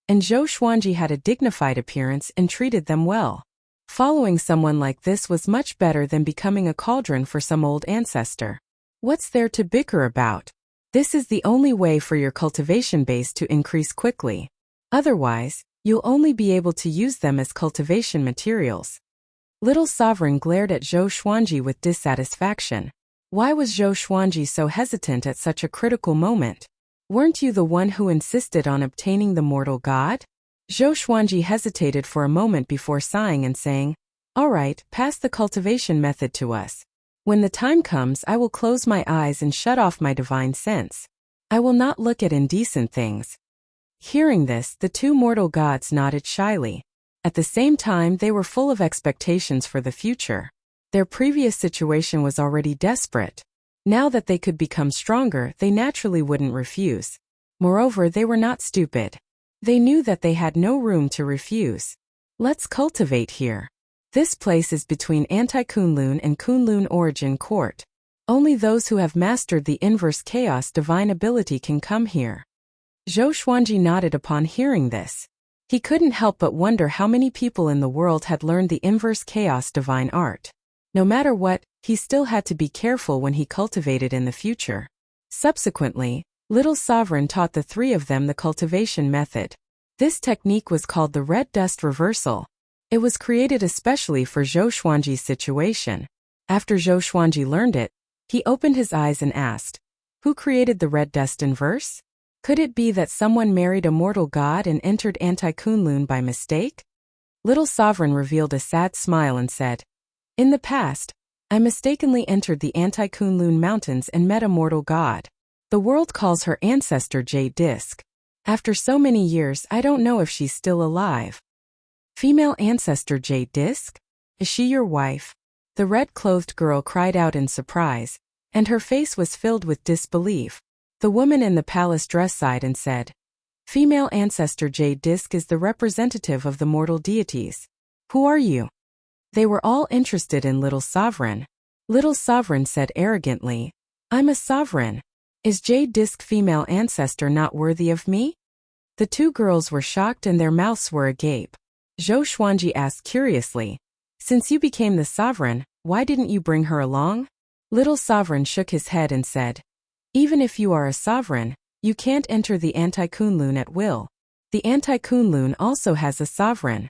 [SPEAKER 1] and Zhou Xuanji had a dignified appearance and treated them well. Following someone like this was much better than becoming a cauldron for some old ancestor. What's there to bicker about? This is the only way for your cultivation base to increase quickly. Otherwise, you'll only be able to use them as cultivation materials. Little Sovereign glared at Zhou Xuanji with dissatisfaction. Why was Zhou Xuanji so hesitant at such a critical moment? Weren't you the one who insisted on obtaining the mortal god? Zhou Xuanji hesitated for a moment before sighing and saying, "All right, pass the cultivation method to us. When the time comes, I will close my eyes and shut off my divine sense. I will not look at indecent things." Hearing this, the two mortal gods nodded shyly. At the same time, they were full of expectations for the future. Their previous situation was already desperate. Now that they could become stronger, they naturally wouldn't refuse. Moreover, they were not stupid. They knew that they had no room to refuse. "Let's cultivate here. This place is between Anti-Kunlun and Kunlun Origin Court. Only those who have mastered the inverse chaos divine ability can come here." Zhou Xuanji nodded upon hearing this. He couldn't help but wonder how many people in the world had learned the inverse chaos divine art. No matter what, he still had to be careful when he cultivated in the future. Subsequently, Little Sovereign taught the three of them the cultivation method. This technique was called the red dust reversal. It was created especially for Zhou Xuanji's situation. After Zhou Xuanji learned it, he opened his eyes and asked, "Who created the red dust inverse? Could it be that someone married a mortal god and entered Anti-Kunlun by mistake?" Little Sovereign revealed a sad smile and said, "In the past, I mistakenly entered the Anti-Kunlun mountains and met a mortal god. The world calls her ancestor Jade Disc. After so many years, I don't know if she's still alive." "Female ancestor Jade Disc? Is she your wife?" The red-clothed girl cried out in surprise. and her face was filled with disbelief. The woman in the palace dress sighed and said, "Female ancestor Jade Disc is the representative of the mortal deities. Who are you?" They were all interested in Little Sovereign. Little Sovereign said arrogantly, "I'm a sovereign. Is Jade Disc female ancestor not worthy of me?" The two girls were shocked and their mouths were agape. Zhou Xuanji asked curiously, "Since you became the sovereign, why didn't you bring her along?" Little Sovereign shook his head and said, "Even if you are a sovereign, you can't enter the Anti-Kunlun at will. The Anti-Kunlun also has a sovereign."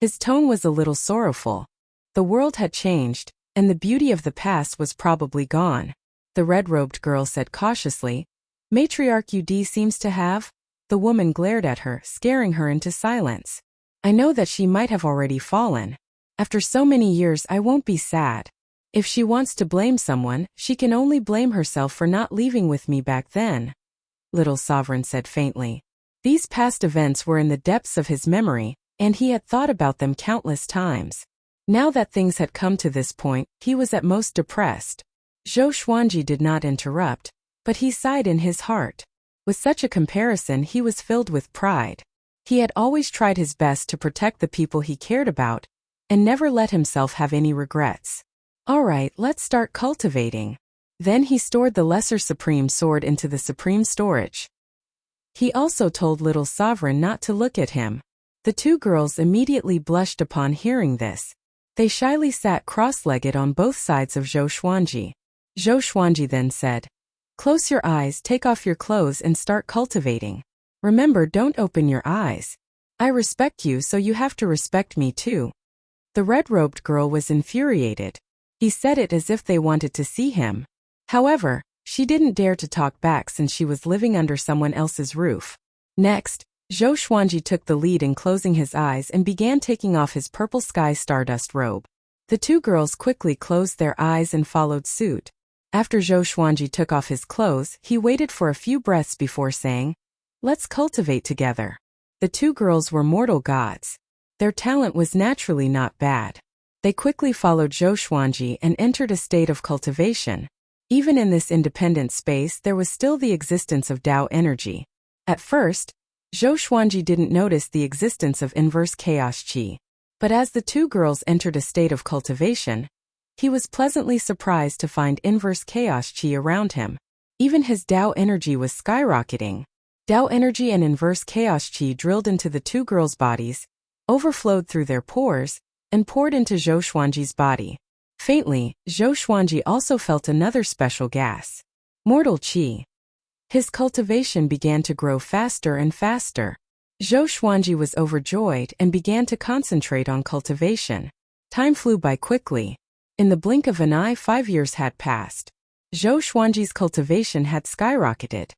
[SPEAKER 1] His tone was a little sorrowful. The world had changed, and the beauty of the past was probably gone. The red-robed girl said cautiously, "Matriarch Ud seems to have?" The woman glared at her, scaring her into silence. "I know that she might have already fallen. After so many years I won't be sad. If she wants to blame someone, she can only blame herself for not leaving with me back then," Little Sovereign said faintly. These past events were in the depths of his memory, and he had thought about them countless times. Now that things had come to this point, he was at most depressed. Zhou Xuanji did not interrupt, but he sighed in his heart. With such a comparison, he was filled with pride. He had always tried his best to protect the people he cared about, and never let himself have any regrets. "All right, let's start cultivating." Then he stored the Lesser Supreme Sword into the Supreme Storage. He also told Little Sovereign not to look at him. The two girls immediately blushed upon hearing this. They shyly sat cross-legged on both sides of Zhou Xuanji. Zhou Xuanji then said, "Close your eyes, take off your clothes and start cultivating. Remember, don't open your eyes. I respect you, so you have to respect me too." The red-robed girl was infuriated. He said it as if they wanted to see him. However, she didn't dare to talk back since she was living under someone else's roof. Next, Zhou Xuanji took the lead in closing his eyes and began taking off his purple sky stardust robe. The two girls quickly closed their eyes and followed suit. After Zhou Xuanji took off his clothes, he waited for a few breaths before saying, "Let's cultivate together." The two girls were mortal gods. Their talent was naturally not bad. They quickly followed Zhou Xuanji and entered a state of cultivation. Even in this independent space, there was still the existence of Tao energy. At first, Zhou Xuanji didn't notice the existence of inverse chaos qi. But as the two girls entered a state of cultivation, he was pleasantly surprised to find inverse chaos qi around him. Even his Tao energy was skyrocketing. Tao energy and inverse chaos qi drilled into the two girls' bodies, overflowed through their pores, and poured into Zhou Xuanji's body. Faintly, Zhou Xuanji also felt another special gas. Mortal qi. His cultivation began to grow faster and faster. Zhou Xuanji was overjoyed and began to concentrate on cultivation. Time flew by quickly. In the blink of an eye, 5 years had passed. Zhou Xuanji's cultivation had skyrocketed.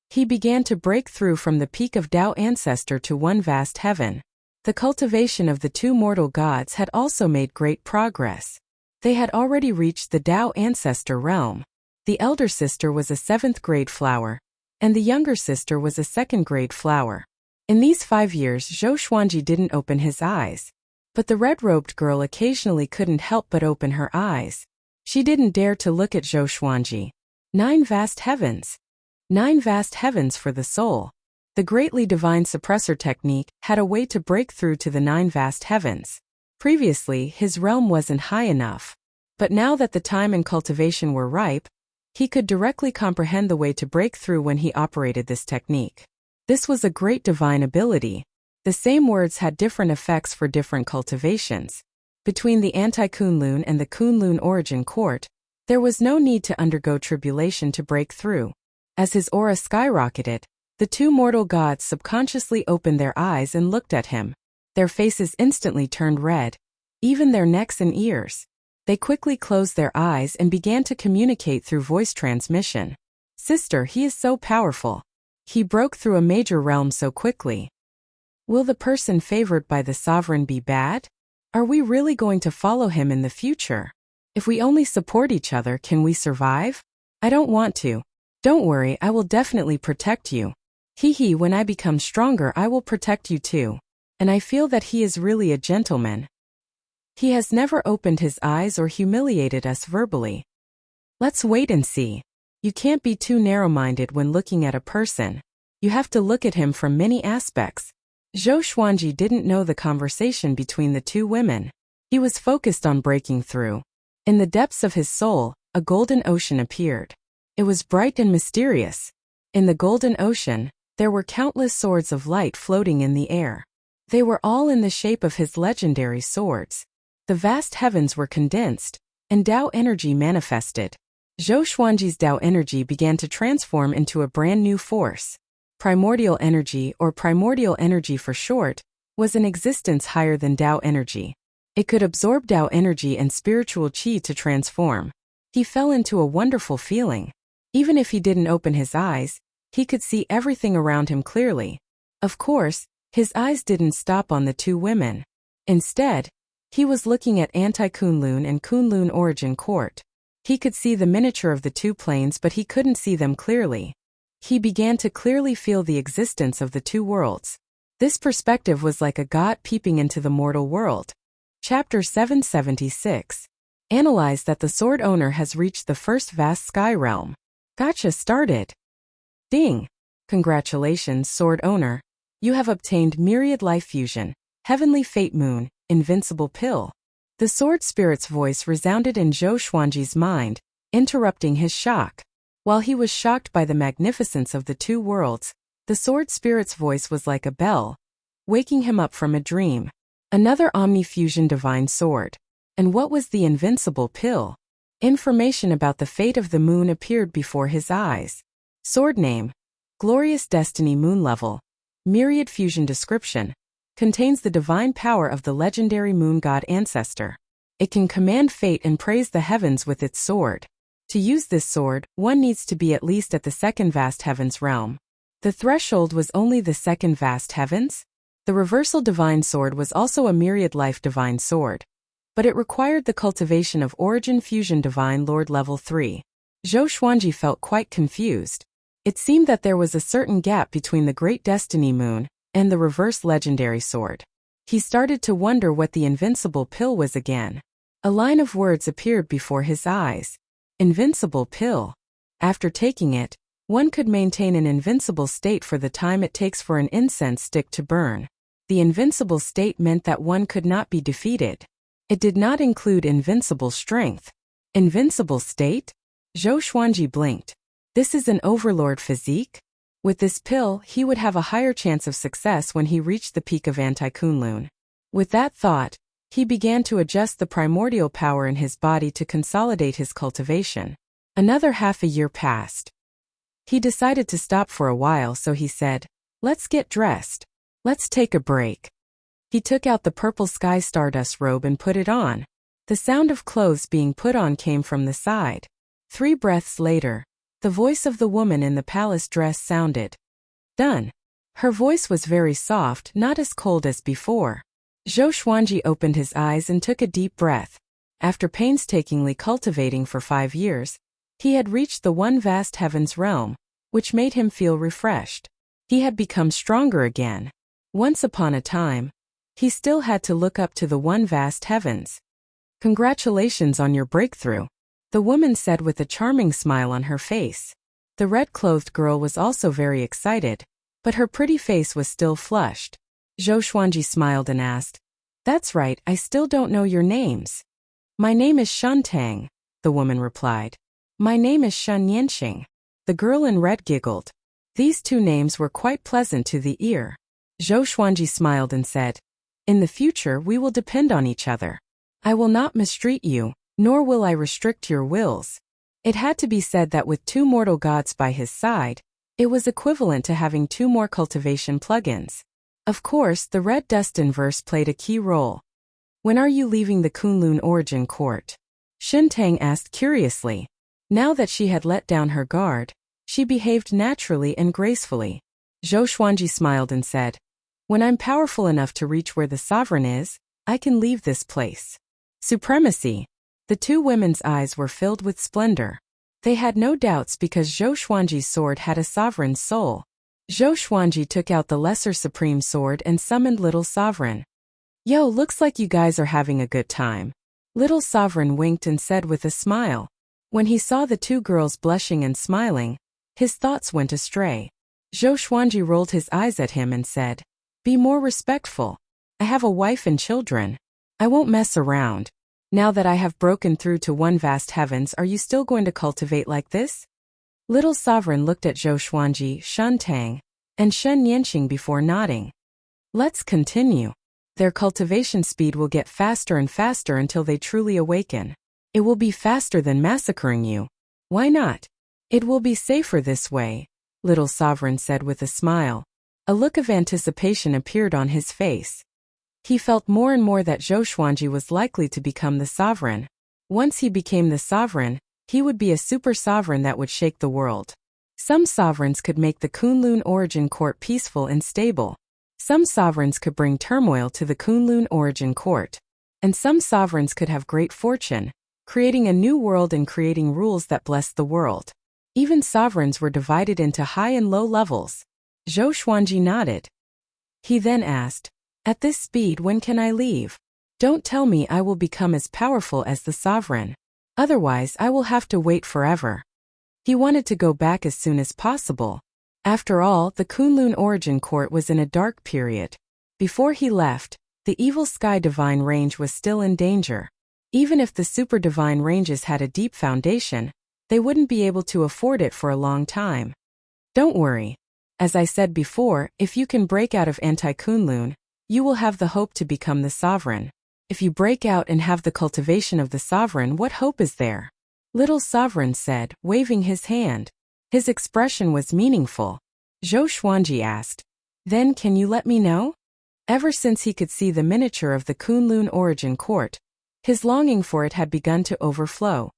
[SPEAKER 1] He began to break through from the peak of Tao ancestor to one vast heaven. The cultivation of the two mortal gods had also made great progress. They had already reached the Tao ancestor realm. The elder sister was a 7th-grade flower, and the younger sister was a 2nd-grade flower. In these 5 years, Zhou Xuanji didn't open his eyes. But the red-robed girl occasionally couldn't help but open her eyes. She didn't dare to look at Zhou Xuanji. 9 vast heavens. 9 vast heavens for the soul. The greatly divine suppressor technique had a way to break through to the 9 vast heavens. Previously, his realm wasn't high enough. But now that the time and cultivation were ripe, he could directly comprehend the way to break through when he operated this technique. This was a great divine ability. The same words had different effects for different cultivations. Between the Anti-Kunlun and the Kunlun origin court, there was no need to undergo tribulation to break through. As his aura skyrocketed, the two mortal gods subconsciously opened their eyes and looked at him. Their faces instantly turned red, even their necks and ears. They quickly closed their eyes and began to communicate through voice transmission. "Sister, he is so powerful. He broke through a major realm so quickly. Will the person favored by the sovereign be bad? Are we really going to follow him in the future? If we only support each other, can we survive? I don't want to. Don't worry, I will definitely protect you. Hee, when I become stronger, I will protect you too. And I feel that he is really a gentleman. He has never opened his eyes or humiliated us verbally. Let's wait and see. You can't be too narrow-minded when looking at a person. You have to look at him from many aspects. Zhou Xuanji didn't know the conversation between the two women. He was focused on breaking through. In the depths of his soul, a golden ocean appeared. It was bright and mysterious. In the golden ocean, there were countless swords of light floating in the air. They were all in the shape of his legendary swords. The vast heavens were condensed, and Tao energy manifested. Zhou Xuanji's Tao energy began to transform into a brand new force. Primordial energy, or primordial energy for short, was an existence higher than Tao energy. It could absorb Tao energy and spiritual qi to transform. He fell into a wonderful feeling. Even if he didn't open his eyes, he could see everything around him clearly. Of course, his eyes didn't stop on the two women. Instead, he was looking at Anti-Kunlun and Kunlun Origin Court. He could see the miniature of the two planes, but he couldn't see them clearly. He began to clearly feel the existence of the two worlds. This perspective was like a god peeping into the mortal world. Chapter 776. Analyze that the sword owner has reached the first vast sky realm. Gacha started. Ding! Congratulations, sword owner. You have obtained Myriad Life Fusion, Heavenly Fate Moon, Invincible Pill. The sword spirit's voice resounded in Zhou Xuanji's mind, interrupting his shock. While he was shocked by the magnificence of the two worlds, the sword spirit's voice was like a bell, waking him up from a dream. Another Omni-Fusion Divine Sword. And what was the Invincible Pill? Information about the fate of the moon appeared before his eyes. Sword name: Glorious Destiny Moon Level. Myriad Fusion Description: contains the divine power of the legendary moon god ancestor. It can command fate and praise the heavens with its sword. To use this sword, one needs to be at least at the second vast heavens realm. The threshold was only the second vast heavens? The Reversal Divine Sword was also a Myriad Life Divine Sword, but it required the cultivation of Origin Fusion Divine Lord Level 3. Zhou Xuanji felt quite confused. It seemed that there was a certain gap between the Great Destiny Moon and the Reverse Legendary Sword. He started to wonder what the Invincible Pill was again. A line of words appeared before his eyes. Invincible Pill. After taking it, one could maintain an invincible state for the time it takes for an incense stick to burn. The invincible state meant that one could not be defeated. It did not include invincible strength. Invincible state? Zhou Xuanji blinked. This is an overlord physique? With this pill, he would have a higher chance of success when he reached the peak of Anti-Kunlun. With that thought, he began to adjust the primordial power in his body to consolidate his cultivation. Another half a year passed. He decided to stop for a while, so he said, "Let's get dressed. Let's take a break." He took out the purple sky stardust robe and put it on. The sound of clothes being put on came from the side. 3 breaths later, the voice of the woman in the palace dress sounded. Done. Her voice was very soft, not as cold as before. Zhou Xuanji opened his eyes and took a deep breath. After painstakingly cultivating for 5 years, he had reached the one vast heavens realm, which made him feel refreshed. He had become stronger again. Once upon a time, he still had to look up to the one vast heavens. Congratulations on your breakthrough, the woman said with a charming smile on her face. The red-clothed girl was also very excited, but her pretty face was still flushed. Zhou Xuanji smiled and asked, "That's right, I still don't know your names." "My name is Shun Tang," the woman replied. "My name is Shun Yanxing." The girl in red giggled. These two names were quite pleasant to the ear. Zhou Xuanji smiled and said, "In the future we will depend on each other. I will not mistreat you, nor will I restrict your wills." It had to be said that with 2 mortal gods by his side, it was equivalent to having 2 more cultivation plugins. Of course, the red dust inverse played a key role. "When are you leaving the Kunlun Origin Court?" Shun Tang asked curiously. Now that she had let down her guard, she behaved naturally and gracefully. Zhou Xuanji smiled and said, "When I'm powerful enough to reach where the sovereign is, I can leave this place." Supremacy. The 2 women's eyes were filled with splendor. They had no doubts because Zhou Xuanji's sword had a sovereign's soul. Zhou Xuanji took out the lesser supreme sword and summoned Little Sovereign. "Yo, looks like you guys are having a good time." Little Sovereign winked and said with a smile, When he saw the two girls blushing and smiling, his thoughts went astray. Zhou Xuanji rolled his eyes at him and said, "Be more respectful. I have a wife and children. I won't mess around. Now that I have broken through to one vast heavens, are you still going to cultivate like this?" Little Sovereign looked at Zhou Xuanji, Shen Tang, and Shen Yanqing before nodding. Let's continue. Their cultivation speed will get faster and faster until they truly awaken. It will be faster than massacring you. Why not? It will be safer this way, Little Sovereign said with a smile. A look of anticipation appeared on his face. He felt more and more that Zhou Xuanji was likely to become the sovereign. Once he became the sovereign, he would be a super sovereign that would shake the world. Some sovereigns could make the Kunlun origin court peaceful and stable. Some sovereigns could bring turmoil to the Kunlun origin court. And some sovereigns could have great fortune, creating a new world and creating rules that blessed the world. Even sovereigns were divided into high and low levels. Zhou Xuanji nodded. He then asked, "At this speed, when can I leave? Don't tell me I will become as powerful as the sovereign. Otherwise, I will have to wait forever." He wanted to go back as soon as possible. After all, the Kunlun origin court was in a dark period. Before he left, the evil sky divine range was still in danger. Even if the super divine ranges had a deep foundation, they wouldn't be able to afford it for a long time. Don't worry. As I said before, if you can break out of anti-Kunlun, you will have the hope to become the sovereign. If you break out and have the cultivation of the sovereign, what hope is there? Little Sovereign said, waving his hand. His expression was meaningful. Zhou Xuanji asked, "Then can you let me know?" Ever since he could see the miniature of the Kunlun origin court, his longing for it had begun to overflow.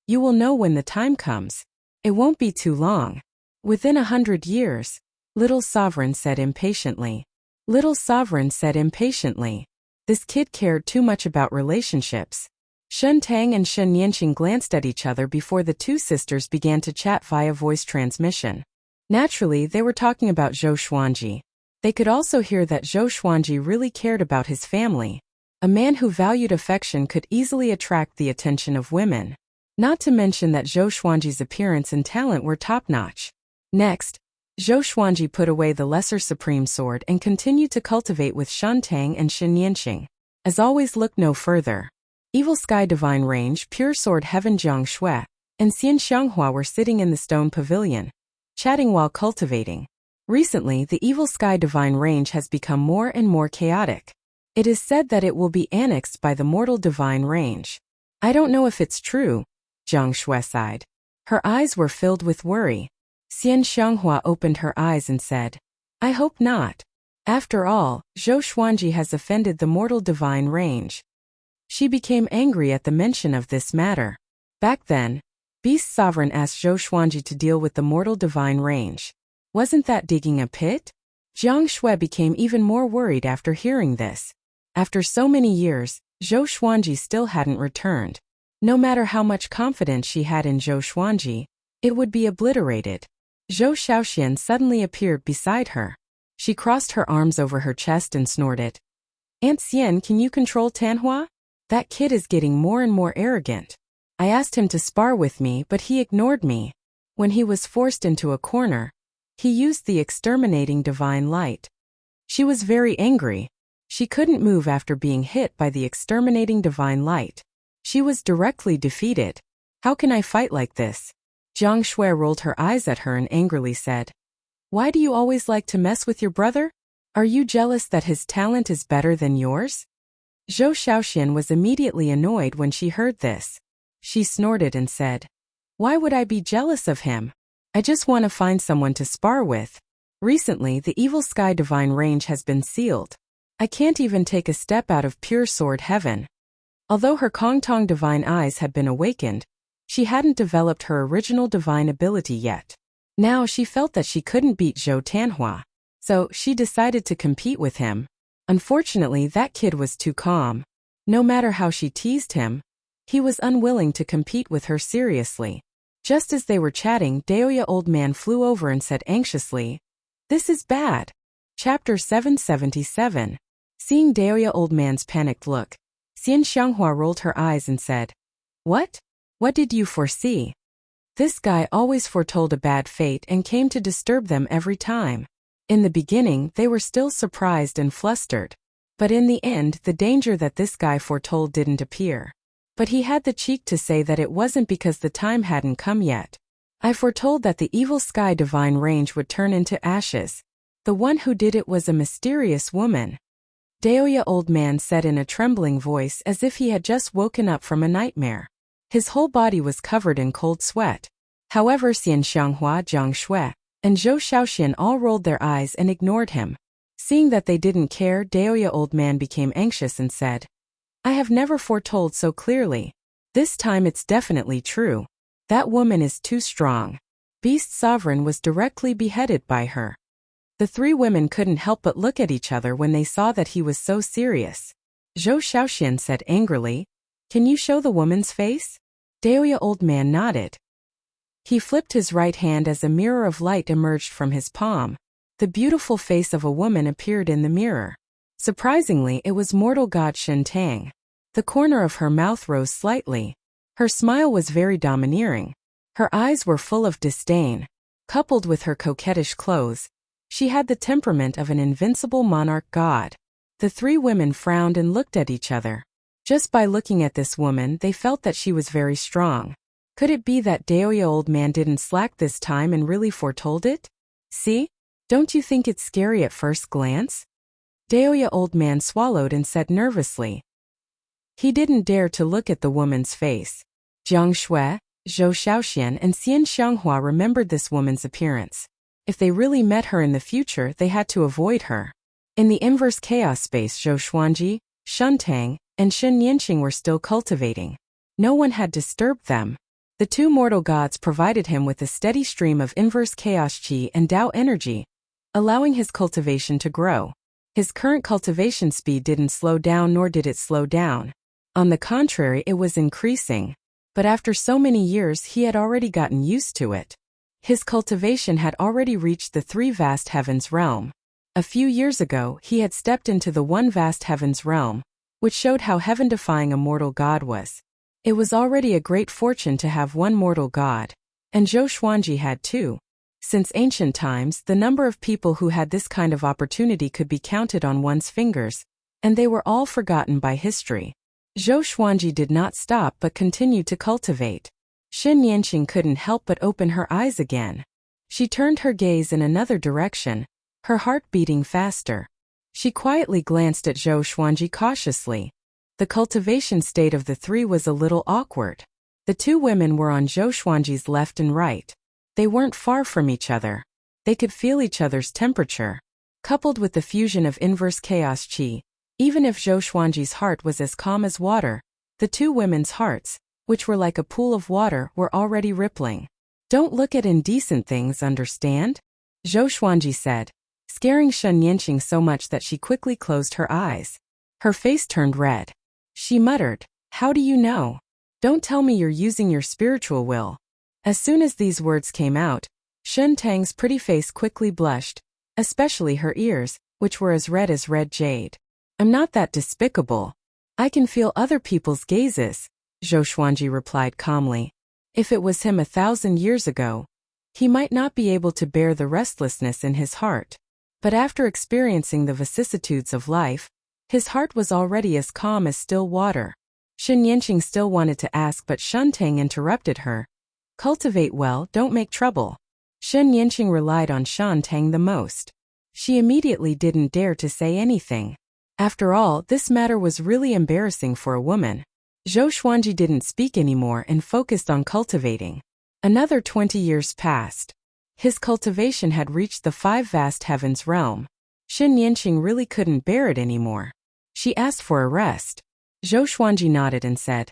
[SPEAKER 1] "You will know when the time comes. It won't be too long. Within 100 years, Little Sovereign said impatiently. Little Sovereign said impatiently. This kid cared too much about relationships. Shen Tang and Shen Yanqing glanced at each other before the two sisters began to chat via voice transmission. Naturally, they were talking about Zhou Xuanji. They could also hear that Zhou Xuanji really cared about his family. A man who valued affection could easily attract the attention of women. Not to mention that Zhou Xuanji's appearance and talent were top-notch. Next, Zhou Xuanji put away the Lesser Supreme Sword and continued to cultivate with Shen Tang and Shen Yanqing. As always, look no further. Evil Sky Divine Range, Pure Sword Heaven Jiang Shui, and Xian Xianghua were sitting in the stone pavilion, chatting while cultivating. Recently, the Evil Sky Divine Range has become more and more chaotic. It is said that it will be annexed by the Mortal Divine Range. I don't know if it's true, Jiang Shui sighed. Her eyes were filled with worry. Xian Xianghua opened her eyes and said, "I hope not. After all, Zhou Xuanji has offended the Mortal Divine Range." She became angry at the mention of this matter. Back then, Beast Sovereign asked Zhou Xuanji to deal with the Mortal Divine Range. Wasn't that digging a pit? Jiang Shui became even more worried after hearing this. After so many years, Zhou Xuanji still hadn't returned. No matter how much confidence she had in Zhou Xuanji, it would be obliterated. Zhou Xiaoxian suddenly appeared beside her. She crossed her arms over her chest and snorted. "Aunt Xian, can you control Tanhua? That kid is getting more and more arrogant. I asked him to spar with me, but he ignored me. When he was forced into a corner, he used the exterminating divine light." She was very angry. She couldn't move after being hit by the exterminating divine light. She was directly defeated. "How can I fight like this?" Jiang Shui rolled her eyes at her and angrily said, "Why do you always like to mess with your brother? Are you jealous that his talent is better than yours?" Zhou Xiaoxian was immediately annoyed when she heard this. She snorted and said, "Why would I be jealous of him? I just want to find someone to spar with. Recently, the Evil Sky Divine Range has been sealed. I can't even take a step out of Pure Sword Heaven." Although her Kongtong Divine Eyes had been awakened, she hadn't developed her original divine ability yet. Now she felt that she couldn't beat Zhou Tanhua, so she decided to compete with him. Unfortunately, that kid was too calm. No matter how she teased him, he was unwilling to compete with her seriously. Just as they were chatting, Daoya Old Man flew over and said anxiously, "This is bad." Chapter 777. Seeing Daoya Old Man's panicked look, Xian Xianghua rolled her eyes and said, What What did you foresee? This guy always foretold a bad fate and came to disturb them every time. In the beginning, they were still surprised and flustered. But in the end, the danger that this guy foretold didn't appear. But he had the cheek to say that it wasn't because the time hadn't come yet. I foretold that the evil sky divine range would turn into ashes. The one who did it was a mysterious woman. Daoya old man said in a trembling voice as if he had just woken up from a nightmare. His whole body was covered in cold sweat. However, Xian Xianghua, Jiang Shui, and Zhou Shaoxian all rolled their eyes and ignored him. Seeing that they didn't care, Daoya old man became anxious and said, I have never foretold so clearly. This time it's definitely true. That woman is too strong. Beast Sovereign was directly beheaded by her. The three women couldn't help but look at each other when they saw that he was so serious. Zhou Shaoxian said angrily, Can you show the woman's face? Daoya old man nodded. He flipped his right hand as a mirror of light emerged from his palm. The beautiful face of a woman appeared in the mirror. Surprisingly, it was mortal god Shen Tang. The corner of her mouth rose slightly. Her smile was very domineering. Her eyes were full of disdain. Coupled with her coquettish clothes, she had the temperament of an invincible monarch god. The three women frowned and looked at each other. Just by looking at this woman, they felt that she was very strong. Could it be that Daoya old man didn't slack this time and really foretold it? See? Don't you think it's scary at first glance? Daoya old man swallowed and said nervously. He didn't dare to look at the woman's face. Jiang Shui, Zhou Shaoxian, and Xian Xianghua remembered this woman's appearance. If they really met her in the future, they had to avoid her. In the inverse chaos space, Zhou Xuanji, Shen Tang, and Shen Yanqing were still cultivating. No one had disturbed them. The two mortal gods provided him with a steady stream of inverse chaos qi and Tao energy, allowing his cultivation to grow. His current cultivation speed didn't slow down, nor did it slow down. On the contrary, it was increasing. But after so many years, he had already gotten used to it. His cultivation had already reached the three vast heavens realm. A few years ago, he had stepped into the one vast heavens realm, which showed how heaven-defying a mortal god was. It was already a great fortune to have one mortal god. And Zhou Xuanji had two. Since ancient times, the number of people who had this kind of opportunity could be counted on one's fingers, and they were all forgotten by history. Zhou Xuanji did not stop but continued to cultivate. Shen Yanqing couldn't help but open her eyes again. She turned her gaze in another direction, her heart beating faster. She quietly glanced at Zhou Xuanji cautiously. The cultivation state of the three was a little awkward. The two women were on Zhou Xuanji's left and right. They weren't far from each other. They could feel each other's temperature. Coupled with the fusion of inverse chaos qi, even if Zhou Xuanji's heart was as calm as water, the two women's hearts, which were like a pool of water, were already rippling. Don't look at indecent things, understand? Zhou Xuanji said, scaring Shen Yanqing so much that she quickly closed her eyes. Her face turned red. She muttered, How do you know? Don't tell me you're using your spiritual will. As soon as these words came out, Shen Tang's pretty face quickly blushed, especially her ears, which were as red jade. I'm not that despicable. I can feel other people's gazes, Zhou Xuanji replied calmly. If it was him 1,000 years ago, he might not be able to bear the restlessness in his heart. But after experiencing the vicissitudes of life, his heart was already as calm as still water. Shen Yanqing still wanted to ask, but Shen Tang interrupted her. Cultivate well, don't make trouble. Shen Yanqing relied on Shen Tang the most. She immediately didn't dare to say anything. After all, this matter was really embarrassing for a woman. Zhou Xuanji didn't speak anymore and focused on cultivating. Another 20 years passed. His cultivation had reached the five vast heavens realm. Shen Yanqing really couldn't bear it anymore. She asked for a rest. Zhou Xuanji nodded and said,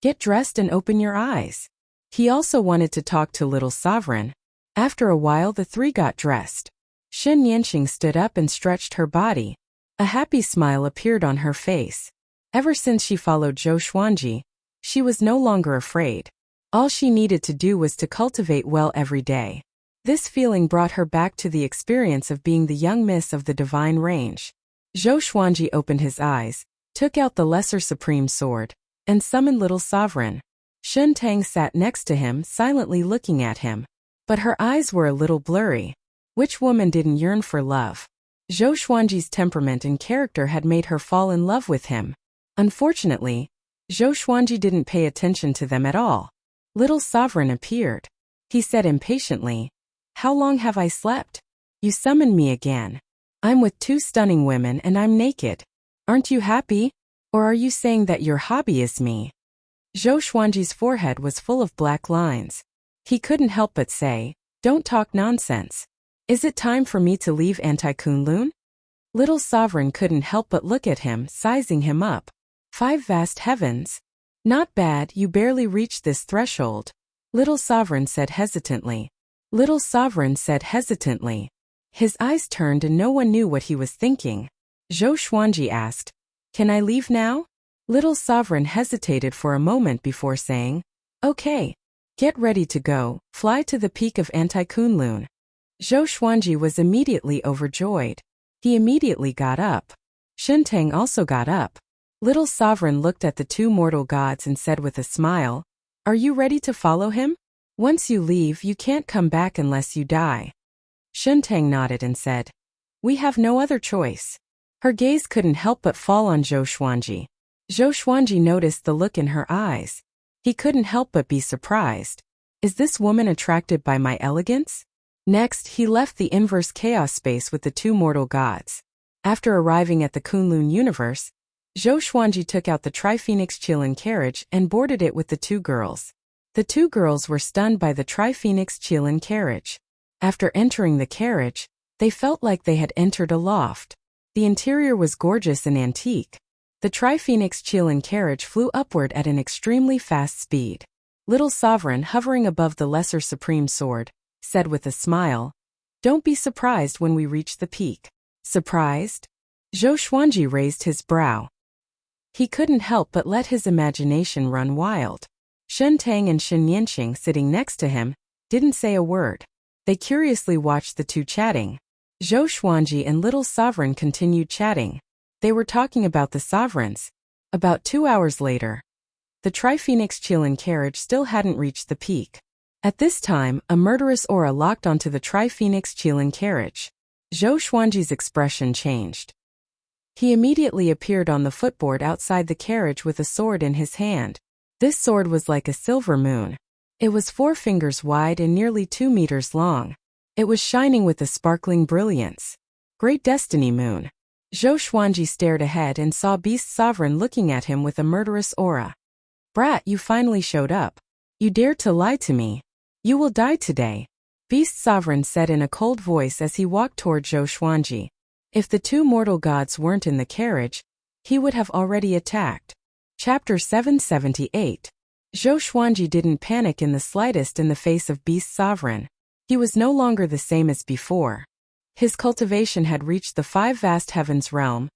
[SPEAKER 1] Get dressed and open your eyes. He also wanted to talk to Little Sovereign. After a while, the three got dressed. Shen Yanqing stood up and stretched her body. A happy smile appeared on her face. Ever since she followed Zhou Xuanji, she was no longer afraid. All she needed to do was to cultivate well every day. This feeling brought her back to the experience of being the young miss of the divine range. Zhou Xuanji opened his eyes, took out the Lesser Supreme Sword, and summoned Little Sovereign. Shun Tang sat next to him, silently looking at him. But her eyes were a little blurry. Which woman didn't yearn for love? Zhou Xuanji's temperament and character had made her fall in love with him. Unfortunately, Zhou Xuanji didn't pay attention to them at all. Little Sovereign appeared. He said impatiently, "How long have I slept? You summoned me again. I'm with 2 stunning women and I'm naked. Aren't you happy? Or are you saying that your hobby is me?" Zhou Xuanji's forehead was full of black lines. He couldn't help but say, "Don't talk nonsense. Is it time for me to leave Anti-Kunlun?" Little Sovereign couldn't help but look at him, sizing him up. 5 vast heavens. Not bad, you barely reached this threshold. Little Sovereign said hesitantly. Little Sovereign said hesitantly. His eyes turned and no one knew what he was thinking. Zhou Xuanji asked, "Can I leave now?" Little Sovereign hesitated for a moment before saying, "Okay. Get ready to go, fly to the peak of Anti-Kunlun." Zhou Xuanji was immediately overjoyed. He immediately got up. Shun Tang also got up. Little Sovereign looked at the 2 mortal gods and said with a smile, "Are you ready to follow him? Once you leave, you can't come back unless you die." Shun Tang nodded and said, "We have no other choice." Her gaze couldn't help but fall on Zhou Xuanji. Zhou Xuanji noticed the look in her eyes. He couldn't help but be surprised. Is this woman attracted by my elegance? Next, he left the inverse chaos space with the 2 mortal gods. After arriving at the Kunlun universe, Zhou Xuanji took out the Tri-Phoenix Qilin carriage and boarded it with the 2 girls. The 2 girls were stunned by the Tri-Phoenix Qilin carriage. After entering the carriage, they felt like they had entered a loft. The interior was gorgeous and antique. The Tri-Phoenix Qilin carriage flew upward at an extremely fast speed. Little Sovereign, hovering above the Lesser Supreme Sword, said with a smile, "Don't be surprised when we reach the peak." Surprised? Zhou Xuanji raised his brow. He couldn't help but let his imagination run wild. Shun Tang and Shen Yanqing, sitting next to him, didn't say a word. They curiously watched the 2 chatting. Zhou Xuanji and Little Sovereign continued chatting. They were talking about the sovereigns. About 2 hours later, the Tri-Phoenix Qilin carriage still hadn't reached the peak. At this time, a murderous aura locked onto the Tri-Phoenix Qilin carriage. Zhou Xuanji's expression changed. He immediately appeared on the footboard outside the carriage with a sword in his hand. This sword was like a silver moon. It was 4 fingers wide and nearly 2 meters long. It was shining with a sparkling brilliance. Great Destiny Moon. Zhou Xuanji stared ahead and saw Beast Sovereign looking at him with a murderous aura. "Brat, you finally showed up. You dared to lie to me. You will die today," Beast Sovereign said in a cold voice as he walked toward Zhou Xuanji. If the 2 mortal gods weren't in the carriage, he would have already attacked. Chapter 778. Zhou Xuanji didn't panic in the slightest in the face of Beast Sovereign. He was no longer the same as before. His cultivation had reached the 5 vast heavens realm,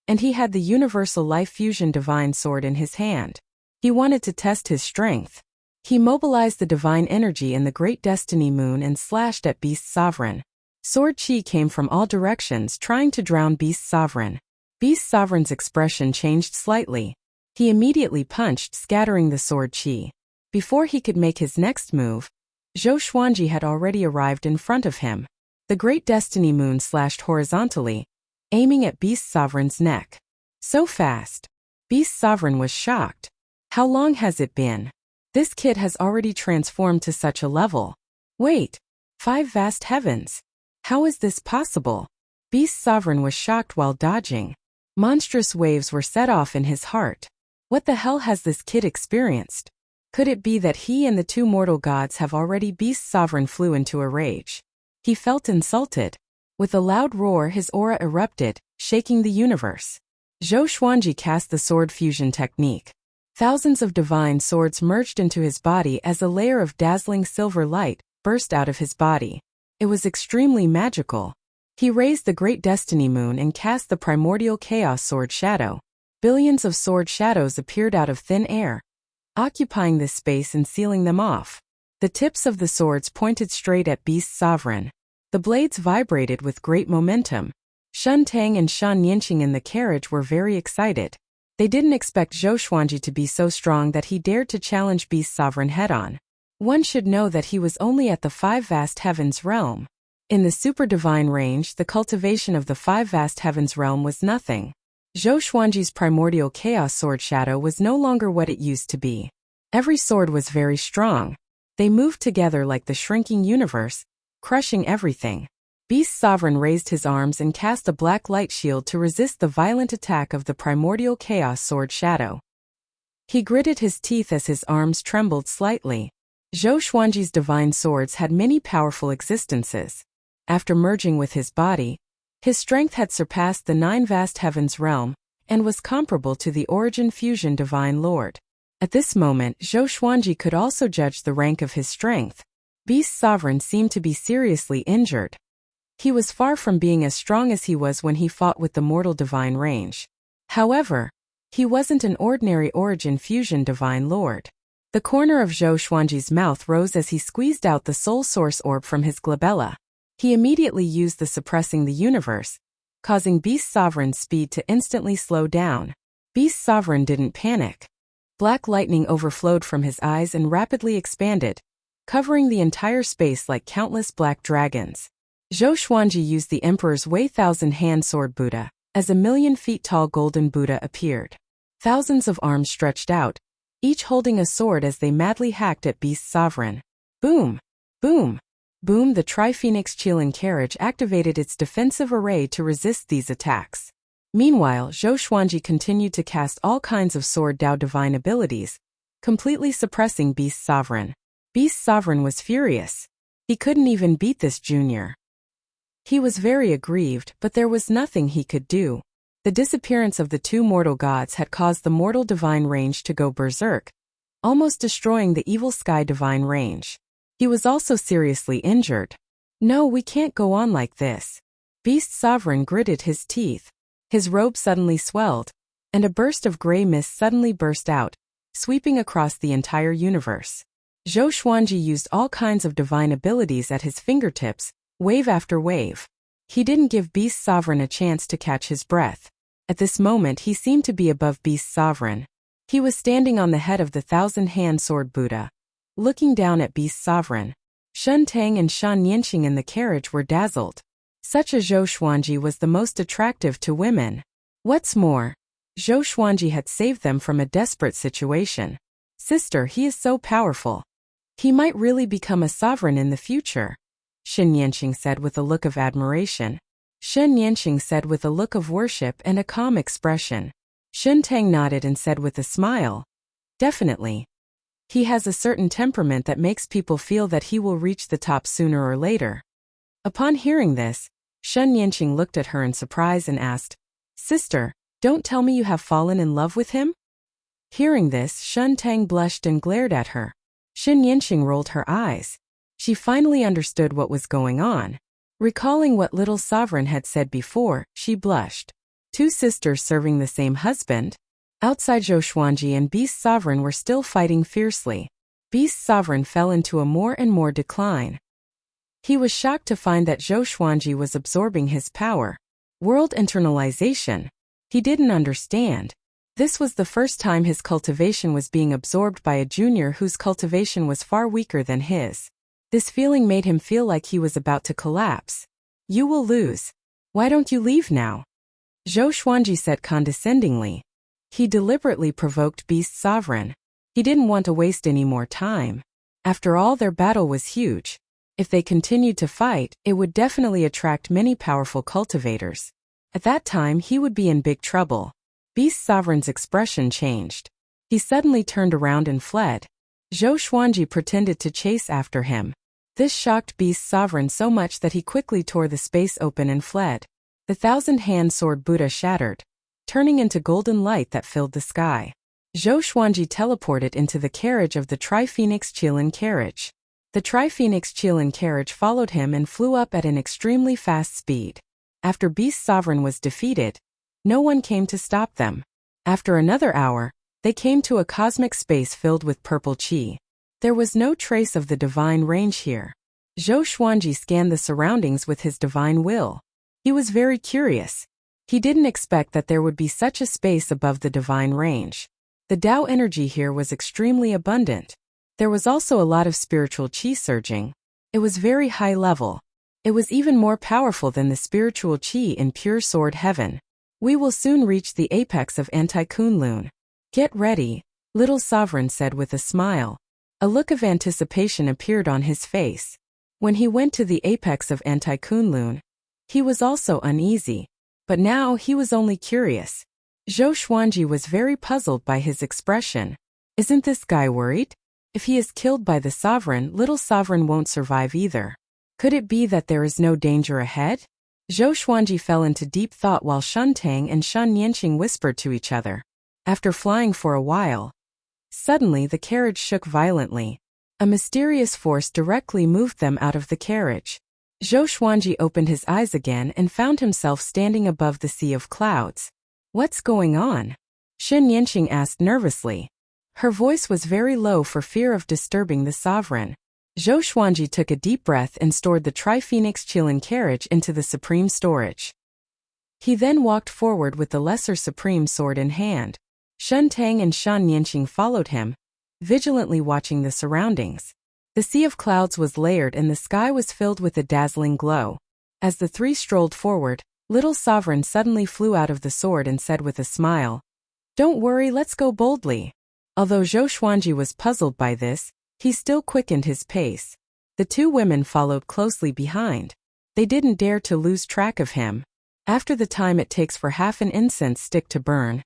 [SPEAKER 1] and he had the universal life fusion divine sword in his hand. He wanted to test his strength. He mobilized the divine energy in the Great Destiny Moon and slashed at Beast Sovereign. Sword chi came from all directions, trying to drown Beast Sovereign. Beast Sovereign's expression changed slightly. He immediately punched, scattering the sword chi. Before he could make his next move, Zhou Xuanji had already arrived in front of him. The Great Destiny Moon slashed horizontally, aiming at Beast Sovereign's neck. So fast. Beast Sovereign was shocked. How long has it been? This kid has already transformed to such a level. Wait. 5 vast heavens. How is this possible? Beast Sovereign was shocked while dodging. Monstrous waves were set off in his heart. What the hell has this kid experienced? Could it be that he and the 2 mortal gods have already? Beast Sovereign flew into a rage. He felt insulted. With a loud roar, his aura erupted, shaking the universe. Zhou Xuanji cast the sword fusion technique. Thousands of divine swords merged into his body as a layer of dazzling silver light burst out of his body. It was extremely magical. He raised the Great Destiny Moon and cast the primordial chaos sword shadow. Billions of sword shadows appeared out of thin air, occupying this space and sealing them off. The tips of the swords pointed straight at Beast Sovereign. The blades vibrated with great momentum. Shun Tang and Shen Yanqing in the carriage were very excited. They didn't expect Zhou Xuanji to be so strong that he dared to challenge Beast Sovereign head-on. One should know that he was only at the Five Vast Heavens realm. In the Super Divine range, the cultivation of the Five Vast Heavens realm was nothing. Zhou Xuanji's primordial chaos sword shadow was no longer what it used to be. Every sword was very strong. They moved together like the shrinking universe, crushing everything. Beast Sovereign raised his arms and cast a black light shield to resist the violent attack of the primordial chaos sword shadow. He gritted his teeth as his arms trembled slightly. Zhou Xuanji's divine swords had many powerful existences. After merging with his body, his strength had surpassed the Nine Vast Heavens realm and was comparable to the Origin Fusion Divine Lord. At this moment, Zhou Xuanji could also judge the rank of his strength. Beast Sovereign seemed to be seriously injured. He was far from being as strong as he was when he fought with the mortal divine range. However, he wasn't an ordinary Origin Fusion Divine Lord. The corner of Zhou Xuanji's mouth rose as he squeezed out the Soul Source Orb from his glabella. He immediately used the Suppressing the Universe, causing Beast Sovereign's speed to instantly slow down. Beast Sovereign didn't panic. Black lightning overflowed from his eyes and rapidly expanded, covering the entire space like countless black dragons. Zhou Xuanji used the Emperor's Way Thousand Hand Sword Buddha, as a 1,000,000-feet-tall golden Buddha appeared. Thousands of arms stretched out, each holding a sword as they madly hacked at Beast Sovereign. Boom! Boom! Boom! The Tri-Phoenix Qilin carriage activated its defensive array to resist these attacks. Meanwhile, Zhou Xuanji continued to cast all kinds of Sword Dao divine abilities, completely suppressing Beast Sovereign. Beast Sovereign was furious. He couldn't even beat this junior. He was very aggrieved, but there was nothing he could do. The disappearance of the two mortal gods had caused the mortal divine range to go berserk, almost destroying the evil sky divine range. He was also seriously injured. No, we can't go on like this. Beast Sovereign gritted his teeth. His robe suddenly swelled, and a burst of gray mist suddenly burst out, sweeping across the entire universe. Zhou Xuanji used all kinds of divine abilities at his fingertips, wave after wave. He didn't give Beast Sovereign a chance to catch his breath. At this moment he seemed to be above Beast Sovereign. He was standing on the head of the Thousand-Hand Sword Buddha, looking down at Beast Sovereign. Shen Tang and Shan Yanqing in the carriage were dazzled. Such a Zhou Xuanji was the most attractive to women. What's more, Zhou Xuanji had saved them from a desperate situation. Sister, he is so powerful. He might really become a sovereign in the future, Shen Yanqing said with a look of admiration. Shen Yanqing said with a look of worship and a calm expression. Shen Tang nodded and said with a smile, definitely. He has a certain temperament that makes people feel that he will reach the top sooner or later. Upon hearing this, Shen Yanqing looked at her in surprise and asked, Sister, don't tell me you have fallen in love with him? Hearing this, Shen Tang blushed and glared at her. Shen Yanqing rolled her eyes. She finally understood what was going on. Recalling what Little Sovereign had said before, she blushed. Two sisters serving the same husband? Outside, Zhou Xuanji and Beast Sovereign were still fighting fiercely. Beast Sovereign fell into a more and more decline. He was shocked to find that Zhou Xuanji was absorbing his power. World internalization. He didn't understand. This was the first time his cultivation was being absorbed by a junior whose cultivation was far weaker than his. This feeling made him feel like he was about to collapse. You will lose. Why don't you leave now? Zhou Xuanji said condescendingly. He deliberately provoked Beast Sovereign. He didn't want to waste any more time. After all, their battle was huge. If they continued to fight, it would definitely attract many powerful cultivators. At that time, he would be in big trouble. Beast Sovereign's expression changed. He suddenly turned around and fled. Zhou Xuanji pretended to chase after him. This shocked Beast Sovereign so much that he quickly tore the space open and fled. The Thousand-Hand Sword Buddha shattered, turning into golden light that filled the sky. Zhou Xuanji teleported into the carriage of the Tri-Phoenix Qilin carriage. The Tri-Phoenix Qilin carriage followed him and flew up at an extremely fast speed. After Beast Sovereign was defeated, no one came to stop them. After another hour, they came to a cosmic space filled with purple qi. There was no trace of the divine range here. Zhou Xuanji scanned the surroundings with his divine will. He was very curious. He didn't expect that there would be such a space above the divine range. The Tao energy here was extremely abundant. There was also a lot of spiritual qi surging. It was very high level. It was even more powerful than the spiritual qi in pure sword heaven. We will soon reach the apex of Anti-Kunlun. Get ready, little sovereign said with a smile. A look of anticipation appeared on his face. When he went to the apex of Anti-Kunlun, he was also uneasy. But now he was only curious. Zhou Xuanji was very puzzled by his expression. Isn't this guy worried? If he is killed by the sovereign, little sovereign won't survive either. Could it be that there is no danger ahead? Zhou Xuanji fell into deep thought while Shun Tang and Shun Yanqing whispered to each other. After flying for a while, suddenly the carriage shook violently. A mysterious force directly moved them out of the carriage. Zhou Xuanji opened his eyes again and found himself standing above the sea of clouds. What's going on? Shun Yanqing asked nervously. Her voice was very low for fear of disturbing the sovereign. Zhou Xuanji took a deep breath and stored the Tri-Phoenix Qilin carriage into the supreme storage. He then walked forward with the lesser supreme sword in hand. Shun Tang and Shun Yanqing followed him, vigilantly watching the surroundings. The sea of clouds was layered and the sky was filled with a dazzling glow. As the three strolled forward, little sovereign suddenly flew out of the sword and said with a smile, "Don't worry, let's go boldly." Although Zhou Xuanji was puzzled by this, he still quickened his pace. The two women followed closely behind. They didn't dare to lose track of him. After the time it takes for half an incense stick to burn,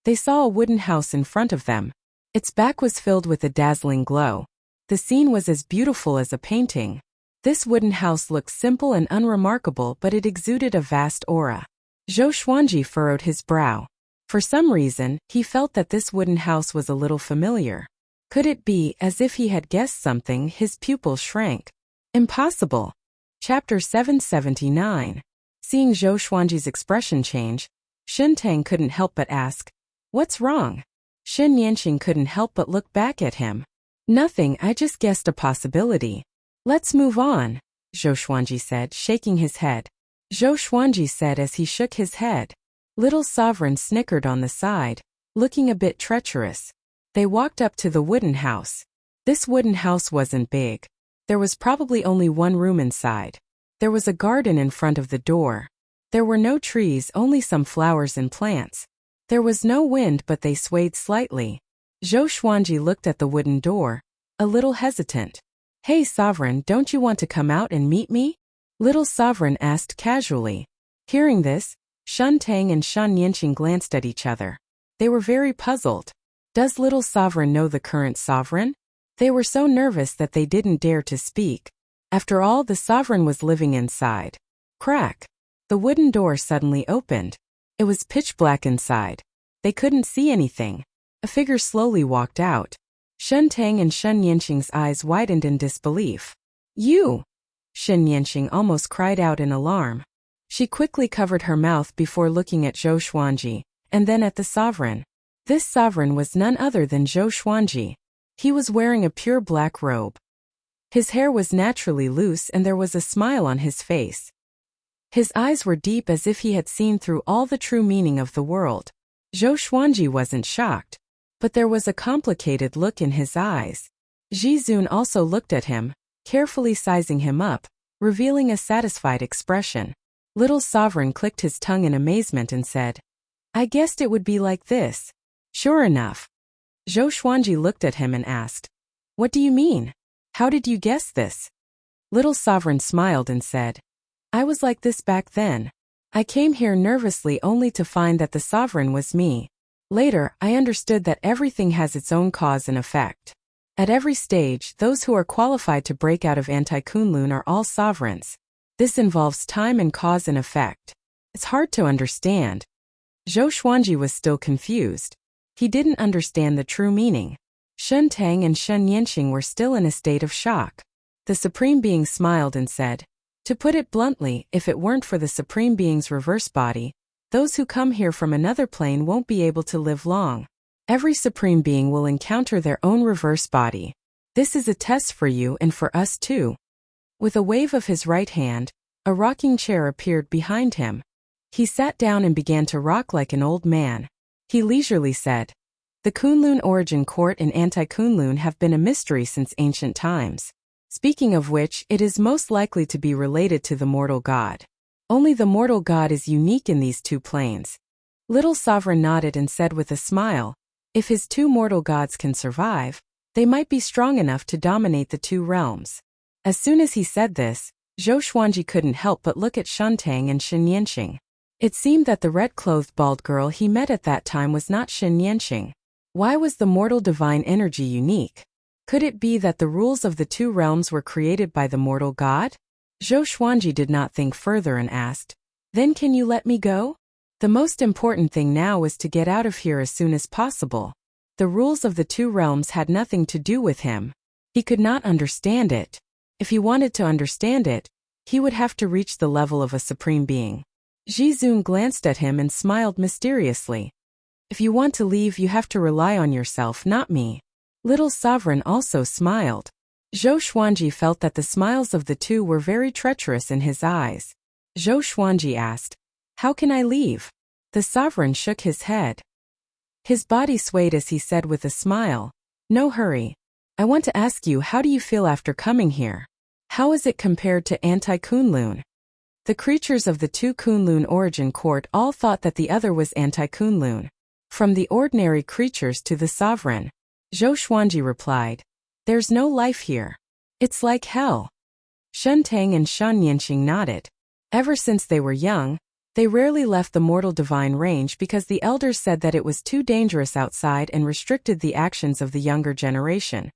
[SPEAKER 1] they saw a wooden house in front of them. Its back was filled with a dazzling glow. The scene was as beautiful as a painting. This wooden house looked simple and unremarkable, but it exuded a vast aura. Zhou Xuanji furrowed his brow. For some reason, he felt that this wooden house was a little familiar. Could it be, as if he had guessed something, his pupils shrank. Impossible. Chapter 779. Seeing Zhou Xuanji's expression change, Shun Tang couldn't help but ask, "What's wrong?" Shun Yanqing couldn't help but look back at him. "Nothing, I just guessed a possibility." "Let's move on," Zhou Xuanji said, shaking his head. Zhou Xuanji said as he shook his head. Little sovereign snickered on the side, looking a bit treacherous. They walked up to the wooden house. This wooden house wasn't big. There was probably only one room inside. There was a garden in front of the door. There were no trees, only some flowers and plants. There was no wind, but they swayed slightly. Zhou Xuanji looked at the wooden door, a little hesitant. "Hey sovereign, don't you want to come out and meet me?" Little sovereign asked casually. Hearing this, Shun Tang and Shun Yanqing glanced at each other. They were very puzzled. Does little sovereign know the current sovereign? They were so nervous that they didn't dare to speak. After all, the sovereign was living inside. Crack! The wooden door suddenly opened. It was pitch black inside. They couldn't see anything. A figure slowly walked out. Shun Tang and Shun Yanqing's eyes widened in disbelief. "You!" Shun Yanqing almost cried out in alarm. She quickly covered her mouth before looking at Zhou Xuanji, and then at the sovereign. This sovereign was none other than Zhou Xuanji. He was wearing a pure black robe. His hair was naturally loose and there was a smile on his face. His eyes were deep as if he had seen through all the true meaning of the world. Zhou Xuanji wasn't shocked, but there was a complicated look in his eyes. Ji Zun also looked at him, carefully sizing him up, revealing a satisfied expression. Little sovereign clicked his tongue in amazement and said, "I guessed it would be like this." "Sure enough." Zhou Xuanji looked at him and asked, "What do you mean? How did you guess this?" Little sovereign smiled and said, "I was like this back then. I came here nervously only to find that the sovereign was me. Later, I understood that everything has its own cause and effect. At every stage, those who are qualified to break out of Anti-Kunlun are all sovereigns. This involves time and cause and effect. It's hard to understand." Zhou Xuanji was still confused. He didn't understand the true meaning. Shun Tang and Shun Yanqing were still in a state of shock. The Supreme Being smiled and said, "To put it bluntly, if it weren't for the Supreme Being's reverse body, those who come here from another plane won't be able to live long. Every Supreme Being will encounter their own reverse body. This is a test for you and for us too." With a wave of his right hand, a rocking chair appeared behind him. He sat down and began to rock like an old man. He leisurely said, "The Kunlun origin court and anti-Kunlun have been a mystery since ancient times. Speaking of which, it is most likely to be related to the mortal god. Only the mortal god is unique in these two planes." Little Sovereign nodded and said with a smile, "If his two mortal gods can survive, they might be strong enough to dominate the two realms." As soon as he said this, Zhou Xuanji couldn't help but look at Shuntang and Shen Yanqing. It seemed that the red-clothed bald girl he met at that time was not Shen Yanqing. Why was the mortal divine energy unique? Could it be that the rules of the two realms were created by the mortal god? Zhou Xuanji did not think further and asked, "Then can you let me go?" The most important thing now was to get out of here as soon as possible. The rules of the two realms had nothing to do with him. He could not understand it. If he wanted to understand it, he would have to reach the level of a supreme being. Zhizun glanced at him and smiled mysteriously. "If you want to leave, you have to rely on yourself, not me." Little Sovereign also smiled. Zhou Xuanji felt that the smiles of the two were very treacherous in his eyes. Zhou Xuanji asked, "How can I leave?" The Sovereign shook his head. His body swayed as he said with a smile, "No hurry. I want to ask you, how do you feel after coming here? How is it compared to anti-Kunlun?" The creatures of the two Kunlun origin court all thought that the other was anti-Kunlun. From the ordinary creatures to the Sovereign, Zhou Xuanji replied, "There's no life here. It's like hell." Shuntang and Shen Yanqing nodded. Ever since they were young, they rarely left the mortal divine range because the elders said that it was too dangerous outside and restricted the actions of the younger generation.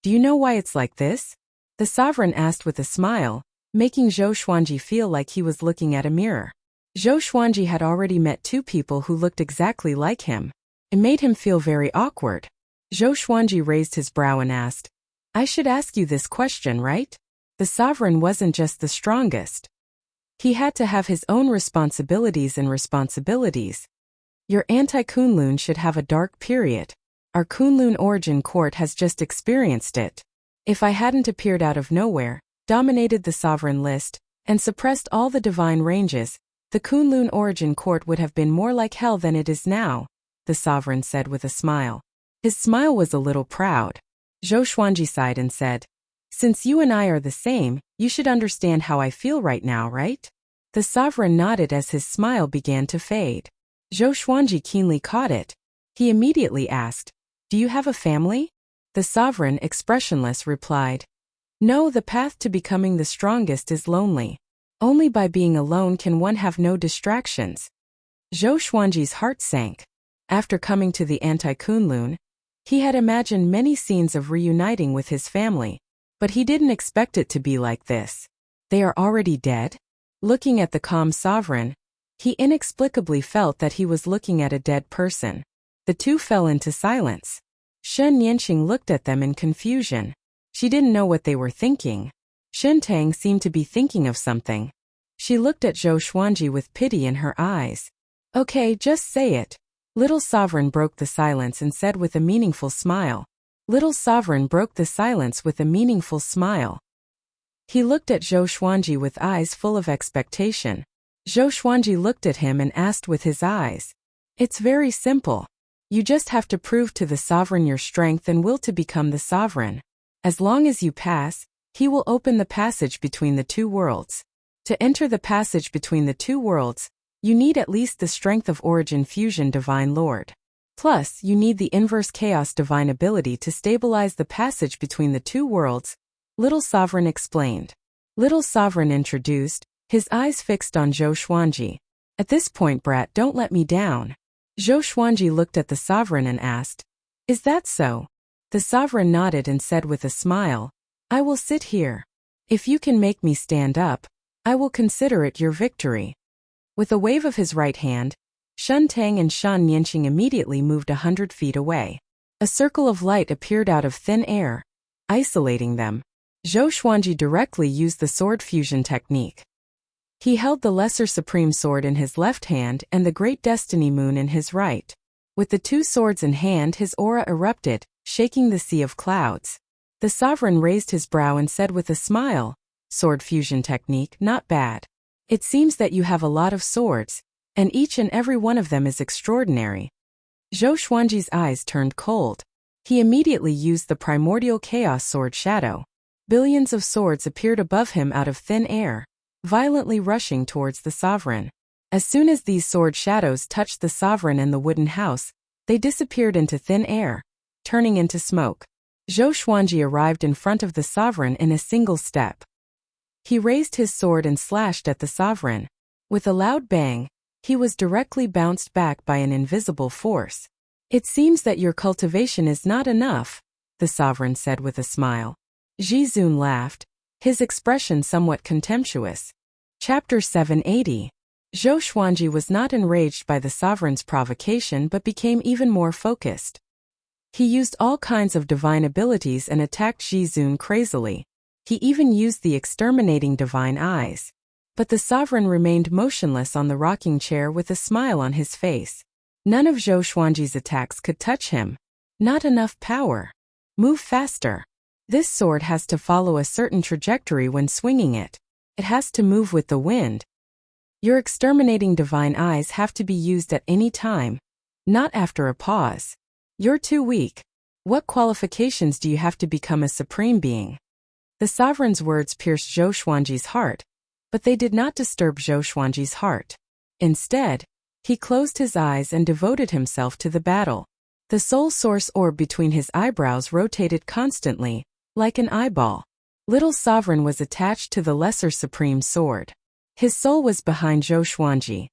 [SPEAKER 1] "Do you know why it's like this?" The Sovereign asked with a smile, making Zhou Xuanji feel like he was looking at a mirror. Zhou Xuanji had already met two people who looked exactly like him. It made him feel very awkward. Zhou Xuanji raised his brow and asked, "I should ask you this question, right?" The Sovereign wasn't just the strongest. He had to have his own responsibilities and responsibilities. "Your anti-Kunlun should have a dark period. Our Kunlun origin court has just experienced it. If I hadn't appeared out of nowhere, dominated the Sovereign list, and suppressed all the divine ranges, the Kunlun origin court would have been more like hell than it is now," the Sovereign said with a smile. His smile was a little proud. Zhou Xuanji sighed and said, "Since you and I are the same, you should understand how I feel right now, right?" The Sovereign nodded as his smile began to fade. Zhou Xuanji keenly caught it. He immediately asked, "Do you have a family?" The Sovereign, expressionless, replied, "No, the path to becoming the strongest is lonely. Only by being alone can one have no distractions." Zhou Xuanji's heart sank. After coming to the anti-Kunlun, he had imagined many scenes of reuniting with his family, but he didn't expect it to be like this. They are already dead? Looking at the calm Sovereign, he inexplicably felt that he was looking at a dead person. The two fell into silence. Shen Yanqing looked at them in confusion. She didn't know what they were thinking. Shuntang seemed to be thinking of something. She looked at Zhou Xuanji with pity in her eyes. "Okay, just say it." Little Sovereign broke the silence and said with a meaningful smile. Little Sovereign broke the silence with a meaningful smile. He looked at Zhou Xuanji with eyes full of expectation. Zhou Xuanji looked at him and asked with his eyes, "It's very simple. You just have to prove to the Sovereign your strength and will to become the Sovereign. As long as you pass, he will open the passage between the two worlds. To enter the passage between the two worlds, you need at least the strength of Origin Fusion Divine Lord. Plus, you need the Inverse Chaos Divine ability to stabilize the passage between the two worlds," Little Sovereign explained. Little Sovereign introduced, his eyes fixed on Zhou Xuanji. "At this point, brat, don't let me down." Zhou Xuanji looked at the Sovereign and asked, "Is that so?" The Sovereign nodded and said with a smile, "I will sit here. If you can make me stand up, I will consider it your victory." With a wave of his right hand, Shuntang and Shen Yanqing immediately moved 100 feet away. A circle of light appeared out of thin air, isolating them. Zhou Xuanji directly used the sword fusion technique. He held the Lesser Supreme Sword in his left hand and the Great Destiny Moon in his right. With the two swords in hand, his aura erupted, shaking the sea of clouds. The Sovereign raised his brow and said with a smile, "Sword fusion technique, not bad. It seems that you have a lot of swords. and each and every one of them is extraordinary. Zhou Xuanji's eyes turned cold. He immediately used the primordial chaos sword shadow. Billions of swords appeared above him out of thin air, violently rushing towards the sovereign. As soon as these sword shadows touched the sovereign and the wooden house, they disappeared into thin air, turning into smoke. Zhou Xuanji arrived in front of the sovereign in a single step. He raised his sword and slashed at the sovereign. With a loud bang, he was directly bounced back by an invisible force. "It seems that your cultivation is not enough," the sovereign said with a smile. Ji Zun laughed, his expression somewhat contemptuous. Chapter 780. Zhou Xuanji was not enraged by the sovereign's provocation but became even more focused. He used all kinds of divine abilities and attacked Ji Zun crazily. He even used the exterminating divine eyes. But the sovereign remained motionless on the rocking chair with a smile on his face. None of Zhou Xuanji's attacks could touch him. Not enough power. Move faster. This sword has to follow a certain trajectory when swinging it. It has to move with the wind. Your exterminating divine eyes have to be used at any time, not after a pause. You're too weak. What qualifications do you have to become a supreme being? The sovereign's words pierced Zhou Xuanji's heart, but they did not disturb Zhou Xuanji's heart. Instead, he closed his eyes and devoted himself to the battle. The soul source orb between his eyebrows rotated constantly, like an eyeball. Little Sovereign was attached to the lesser supreme sword. His soul was behind Zhou Xuanji.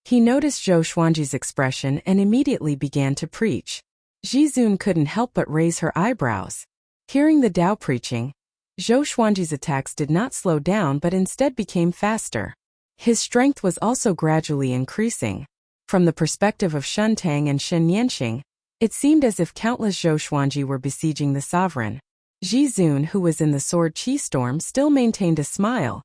[SPEAKER 1] He noticed Zhou Xuanji's expression and immediately began to preach. Ji Zun couldn't help but raise her eyebrows. Hearing the Tao preaching, Zhou Xuanji's attacks did not slow down but instead became faster. His strength was also gradually increasing. From the perspective of Shen Tang and Shen Yanqing, it seemed as if countless Zhou Xuanji were besieging the sovereign. Ji Zun, who was in the sword chi storm, still maintained a smile,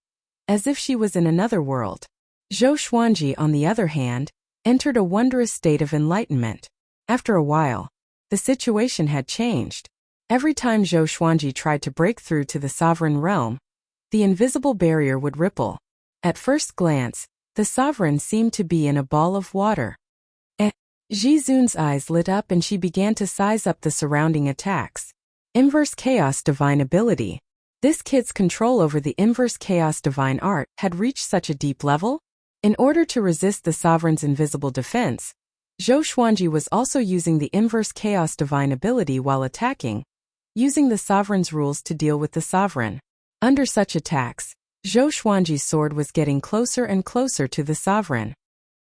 [SPEAKER 1] as if she was in another world. Zhou Xuanji, on the other hand, entered a wondrous state of enlightenment. After a while, the situation had changed. Every time Zhou Xuanji tried to break through to the sovereign realm, the invisible barrier would ripple. At first glance, the sovereign seemed to be in a ball of water. Ji Zun's eyes lit up and she began to size up the surrounding attacks. Inverse Chaos Divine Ability. This kid's control over the Inverse Chaos Divine Art had reached such a deep level? In order to resist the sovereign's invisible defense, Zhou Xuanji was also using the Inverse Chaos Divine Ability while attacking, using the sovereign's rules to deal with the sovereign. Under such attacks, Zhou Xuanji's sword was getting closer and closer to the sovereign.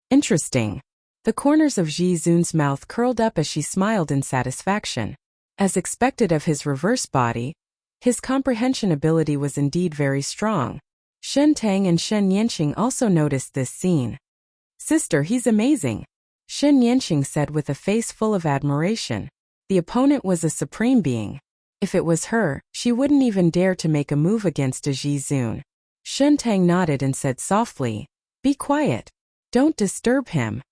[SPEAKER 1] Interesting. The corners of Ji Zun's mouth curled up as she smiled in satisfaction. As expected of his reverse body, his comprehension ability was indeed very strong. Shen Tang and Shen Yanqing also noticed this scene. "Sister, he's amazing," Shen Yanqing said with a face full of admiration. The opponent was a supreme being. If it was her, she wouldn't even dare to make a move against a Ji Zun. Shen Tang nodded and said softly, "Be quiet. Don't disturb him."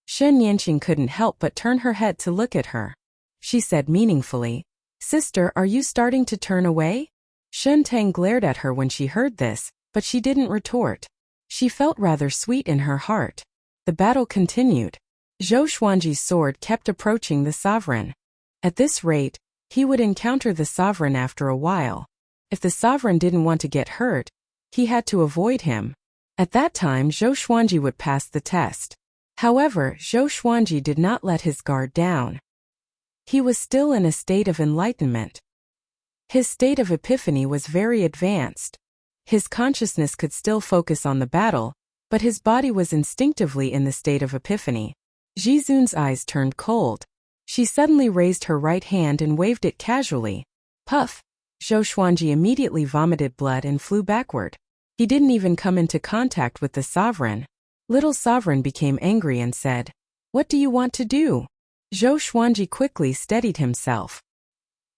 [SPEAKER 1] Shen Yanqing couldn't help but turn her head to look at her. She said meaningfully, "Sister, are you starting to turn away?" Shen Tang glared at her when she heard this, but she didn't retort. She felt rather sweet in her heart. The battle continued. Zhou Xuanji's sword kept approaching the sovereign. At this rate, he would encounter the sovereign after a while. If the sovereign didn't want to get hurt, he had to avoid him. At that time, Zhou Xuanji would pass the test. However, Zhou Xuanji did not let his guard down. He was still in a state of enlightenment. His state of epiphany was very advanced. His consciousness could still focus on the battle, but his body was instinctively in the state of epiphany. Ji Zun's eyes turned cold. She suddenly raised her right hand and waved it casually. Puff! Zhou Xuanji immediately vomited blood and flew backward. He didn't even come into contact with the sovereign. Little Sovereign became angry and said, "What do you want to do?" Zhou Xuanji quickly steadied himself.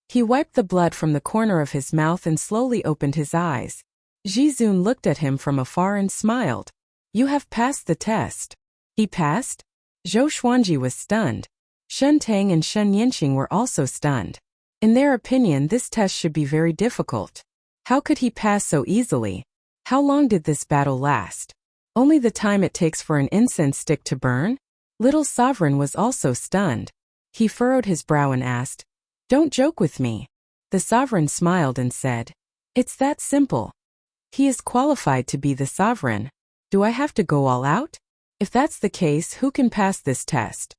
[SPEAKER 1] He wiped the blood from the corner of his mouth and slowly opened his eyes. Ji Zun looked at him from afar and smiled. "You have passed the test." He passed? Zhou Xuanji was stunned. Shen Tang and Shen Yanqing were also stunned. In their opinion, this test should be very difficult. How could he pass so easily? How long did this battle last? Only the time it takes for an incense stick to burn? Little Sovereign was also stunned. He furrowed his brow and asked, "Don't joke with me." The Sovereign smiled and said, "It's that simple. He is qualified to be the Sovereign. Do I have to go all out? If that's the case, who can pass this test?"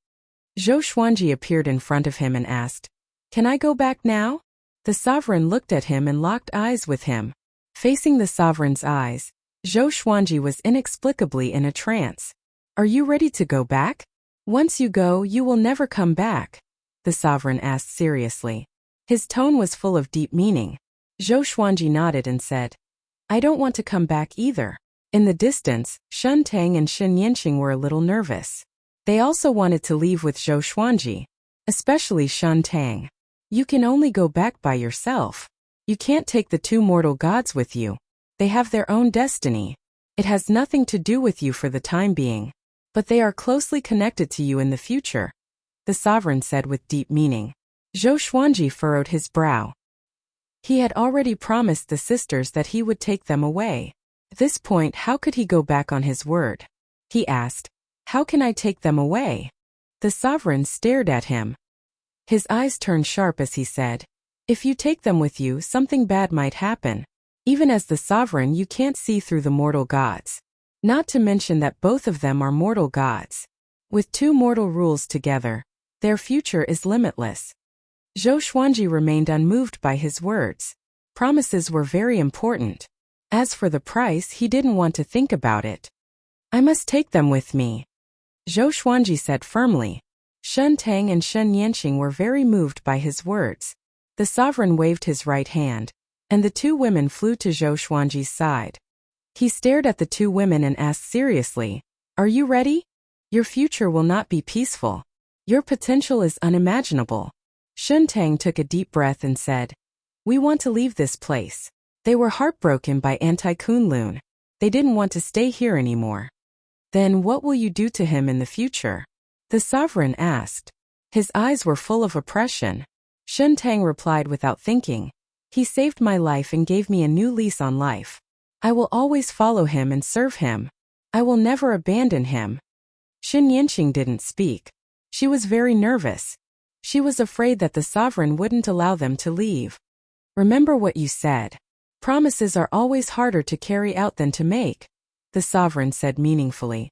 [SPEAKER 1] Zhou Xuanji appeared in front of him and asked, "Can I go back now?" The Sovereign looked at him and locked eyes with him. Facing the Sovereign's eyes, Zhou Xuanji was inexplicably in a trance. "Are you ready to go back? Once you go, you will never come back," the Sovereign asked seriously. His tone was full of deep meaning. Zhou Xuanji nodded and said, "I don't want to come back either." In the distance, Shen Tang and Shen Yanqing were a little nervous. They also wanted to leave with Zhou Xuanji, especially Shen Tang. "You can only go back by yourself. You can't take the two mortal gods with you. They have their own destiny. It has nothing to do with you for the time being. But they are closely connected to you in the future," the Sovereign said with deep meaning. Zhou Xuanji furrowed his brow. He had already promised the sisters that he would take them away. At this point, how could he go back on his word? He asked, "How can I take them away?" The Sovereign stared at him. His eyes turned sharp as he said, "If you take them with you, something bad might happen. Even as the Sovereign, you can't see through the mortal gods. Not to mention that both of them are mortal gods. With two mortal rules together, their future is limitless." Zhou Xuanji remained unmoved by his words. Promises were very important. As for the price, he didn't want to think about it. "I must take them with me," Zhou Xuanji said firmly. Shen Tang and Shen Yanqing were very moved by his words. The Sovereign waved his right hand, and the two women flew to Zhou Xuanji's side. He stared at the two women and asked seriously, "Are you ready? Your future will not be peaceful. Your potential is unimaginable." Shen Tang took a deep breath and said, "We want to leave this place." They were heartbroken by Anti-Kunlun. They didn't want to stay here anymore. "Then what will you do to him in the future?" the Sovereign asked. His eyes were full of oppression. Shen Tang replied without thinking, "He saved my life and gave me a new lease on life. I will always follow him and serve him. I will never abandon him." Shen Yanqing didn't speak. She was very nervous. She was afraid that the Sovereign wouldn't allow them to leave. "Remember what you said. Promises are always harder to carry out than to make," the Sovereign said meaningfully.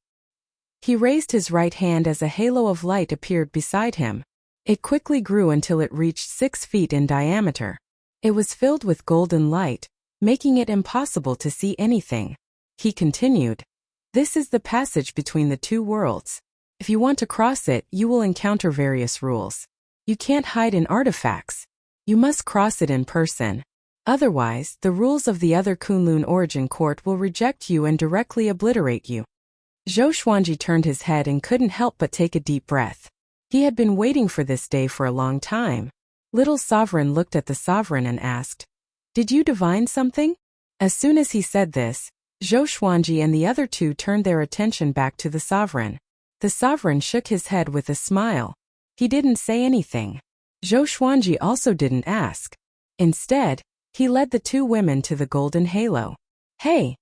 [SPEAKER 1] He raised his right hand as a halo of light appeared beside him. It quickly grew until it reached 6 feet in diameter. It was filled with golden light, making it impossible to see anything. He continued, "This is the passage between the two worlds. If you want to cross it, you will encounter various rules. You can't hide in artifacts. You must cross it in person. Otherwise, the rules of the other Kunlun origin court will reject you and directly obliterate you." Zhou Xuanji turned his head and couldn't help but take a deep breath. He had been waiting for this day for a long time. Little Sovereign looked at the Sovereign and asked, "Did you divine something?" As soon as he said this, Zhou Xuanji and the other two turned their attention back to the Sovereign. The Sovereign shook his head with a smile. He didn't say anything. Zhou Xuanji also didn't ask. Instead, he led the two women to the golden halo. "Hey,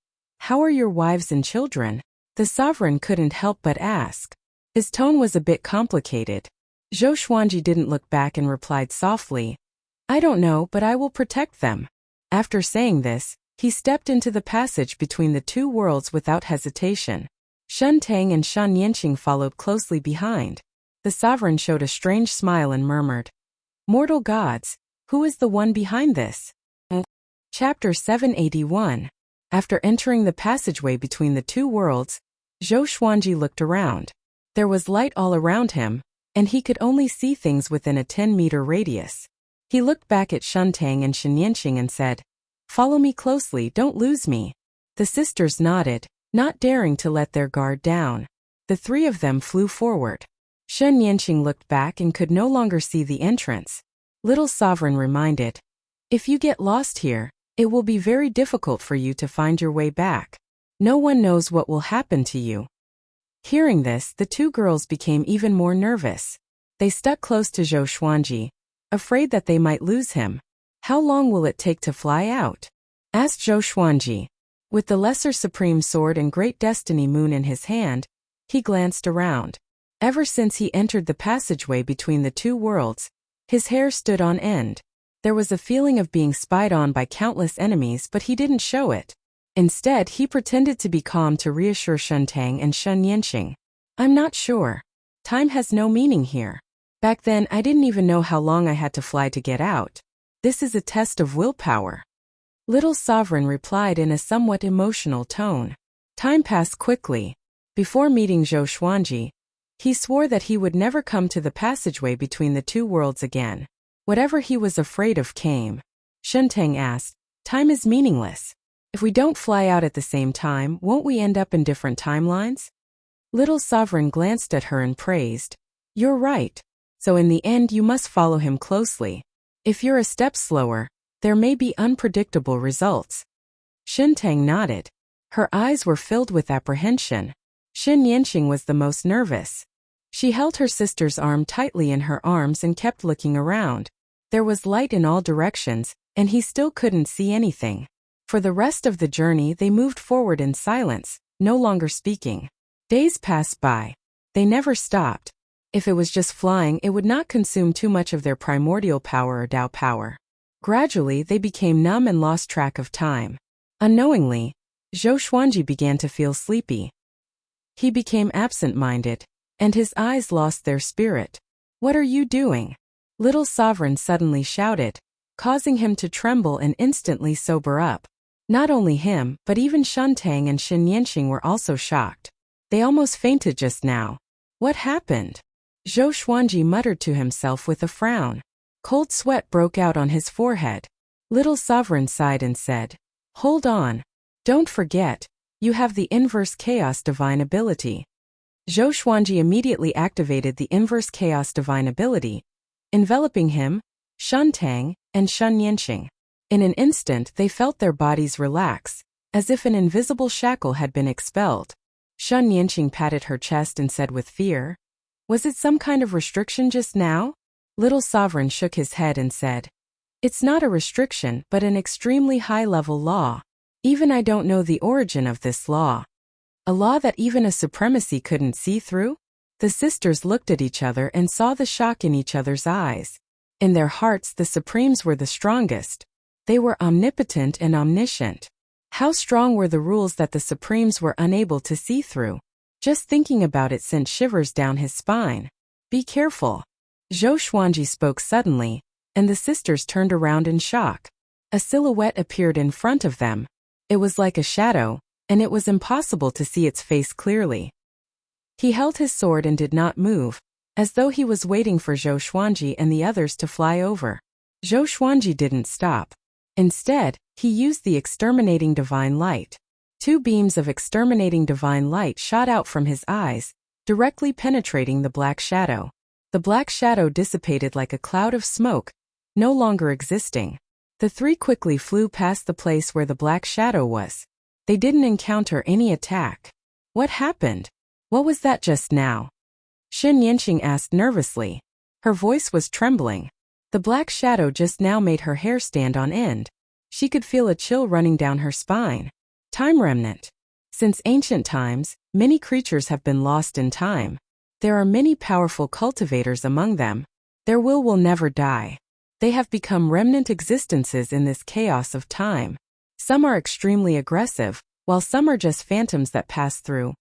[SPEAKER 1] how are your wives and children?" the Sovereign couldn't help but ask. His tone was a bit complicated. Zhou Xuanji didn't look back and replied softly, "I don't know, but I will protect them." After saying this, he stepped into the passage between the two worlds without hesitation. Shen Tang and Shen Yanqing followed closely behind. The Sovereign showed a strange smile and murmured, "Mortal gods, who is the one behind this?" Chapter 781. After entering the passageway between the two worlds, Zhou Xuanji looked around. There was light all around him, and he could only see things within a 10-meter radius. He looked back at Shen Tang and Shen Yanqing and said, "Follow me closely, don't lose me." The sisters nodded, not daring to let their guard down. The three of them flew forward. Shen Yanqing looked back and could no longer see the entrance. Little Sovereign reminded, "If you get lost here, it will be very difficult for you to find your way back. No one knows what will happen to you." Hearing this, the two girls became even more nervous. They stuck close to Zhou Xuanji, afraid that they might lose him. "How long will it take to fly out?" asked Zhou Xuanji. With the Lesser Supreme Sword and Great Destiny Moon in his hand, he glanced around. Ever since he entered the passageway between the two worlds, his hair stood on end. There was a feeling of being spied on by countless enemies, but he didn't show it. Instead, he pretended to be calm to reassure Shuntang and Shun Yanqing. I'm not sure. Time has no meaning here. Back then, I didn't even know how long I had to fly to get out. This is a test of willpower. Little Sovereign replied in a somewhat emotional tone. Time passed quickly. Before meeting Zhou Xuanji, he swore that he would never come to the passageway between the two worlds again. Whatever he was afraid of came. Shuntang asked, time is meaningless. If we don't fly out at the same time, won't we end up in different timelines? Little Sovereign glanced at her and praised. You're right. So in the end you must follow him closely. If you're a step slower, there may be unpredictable results. Shuntang nodded. Her eyes were filled with apprehension. Shun Yanqing was the most nervous. She held her sister's arm tightly in her arms and kept looking around. There was light in all directions, and he still couldn't see anything. For the rest of the journey they moved forward in silence, no longer speaking. Days passed by. They never stopped. If it was just flying, it would not consume too much of their primordial power or Tao power. Gradually, they became numb and lost track of time. Unknowingly, Zhou Xuanji began to feel sleepy. He became absent-minded, and his eyes lost their spirit. What are you doing? Little Sovereign suddenly shouted, causing him to tremble and instantly sober up. Not only him, but even Shuntang and Shun Yanqing were also shocked. They almost fainted just now. What happened? Zhou Xuanji muttered to himself with a frown. Cold sweat broke out on his forehead. Little Sovereign sighed and said, hold on. Don't forget, you have the Inverse Chaos Divine ability. Zhou Xuanji immediately activated the Inverse Chaos Divine ability, enveloping him, Shuntang, and Shun Yanqing. In an instant they felt their bodies relax, as if an invisible shackle had been expelled. Shun Yanqing patted her chest and said with fear, was it some kind of restriction just now? Little Sovereign shook his head and said, it's not a restriction but an extremely high-level law. Even I don't know the origin of this law. A law that even a supremacy couldn't see through? The sisters looked at each other and saw the shock in each other's eyes. In their hearts the Supremes were the strongest. They were omnipotent and omniscient. How strong were the rules that the Supremes were unable to see through? Just thinking about it sent shivers down his spine. Be careful. Zhou Xuanji spoke suddenly, and the sisters turned around in shock. A silhouette appeared in front of them. It was like a shadow, and it was impossible to see its face clearly. He held his sword and did not move, as though he was waiting for Zhou Xuanji and the others to fly over. Zhou Xuanji didn't stop. Instead, he used the Exterminating Divine Light. 2 beams of Exterminating Divine Light shot out from his eyes, directly penetrating the black shadow. The black shadow dissipated like a cloud of smoke, no longer existing. The 3 quickly flew past the place where the black shadow was. They didn't encounter any attack. What happened? What was that just now? Shun Yanqing asked nervously. Her voice was trembling. The black shadow just now made her hair stand on end. She could feel a chill running down her spine. Time remnant. Since ancient times, many creatures have been lost in time. There are many powerful cultivators among them. Their will never die. They have become remnant existences in this chaos of time. Some are extremely aggressive, while some are just phantoms that pass through.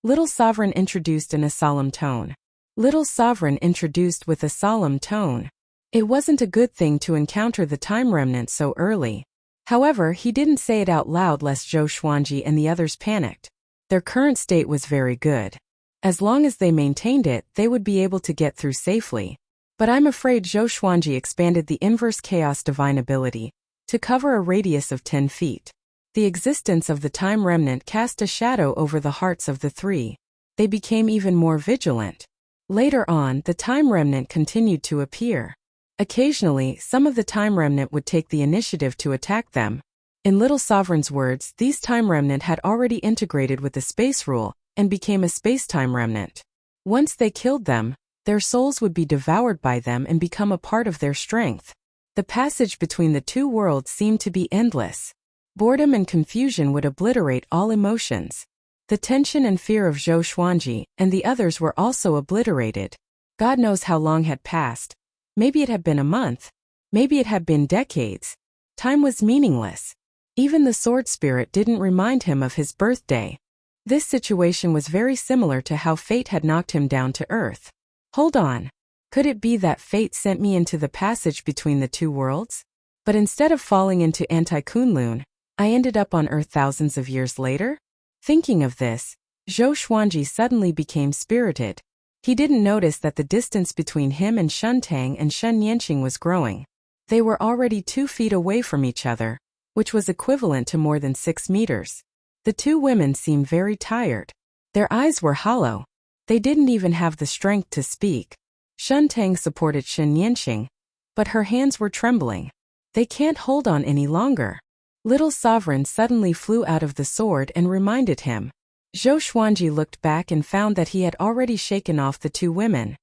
[SPEAKER 1] Little Sovereign introduced in a solemn tone. Little Sovereign introduced with a solemn tone. It wasn't a good thing to encounter the time remnant so early. However, he didn't say it out loud lest Zhou Xuanji and the others panicked. Their current state was very good. As long as they maintained it, they would be able to get through safely. But I'm afraid Zhou Xuanji expanded the Inverse Chaos Divine ability to cover a radius of 10 feet. The existence of the time remnant cast a shadow over the hearts of the 3. They became even more vigilant. Later on, the time remnant continued to appear. Occasionally, some of the time remnant would take the initiative to attack them. In Little Sovereign's words, these time remnant had already integrated with the space rule and became a space-time remnant. Once they killed them, their souls would be devoured by them and become a part of their strength. The passage between the 2 worlds seemed to be endless. Boredom and confusion would obliterate all emotions. The tension and fear of Zhou Xuanji and the others were also obliterated. God knows how long had passed. Maybe it had been a month. Maybe it had been decades. Time was meaningless. Even the sword spirit didn't remind him of his birthday. This situation was very similar to how fate had knocked him down to earth. Hold on. Could it be that fate sent me into the passage between the two worlds? But instead of falling into Anti-Kunlun, I ended up on Earth thousands of years later? Thinking of this, Zhou Xuanji suddenly became spirited. He didn't notice that the distance between him and Shuntang and Shen Yanqing was growing. They were already 2 feet away from each other, which was equivalent to more than 6 meters. The two women seemed very tired. Their eyes were hollow. They didn't even have the strength to speak. Shuntang supported Shen Yanqing, but her hands were trembling. They can't hold on any longer. Little Sovereign suddenly flew out of the sword and reminded him. Zhou Xuanji looked back and found that he had already shaken off the two women.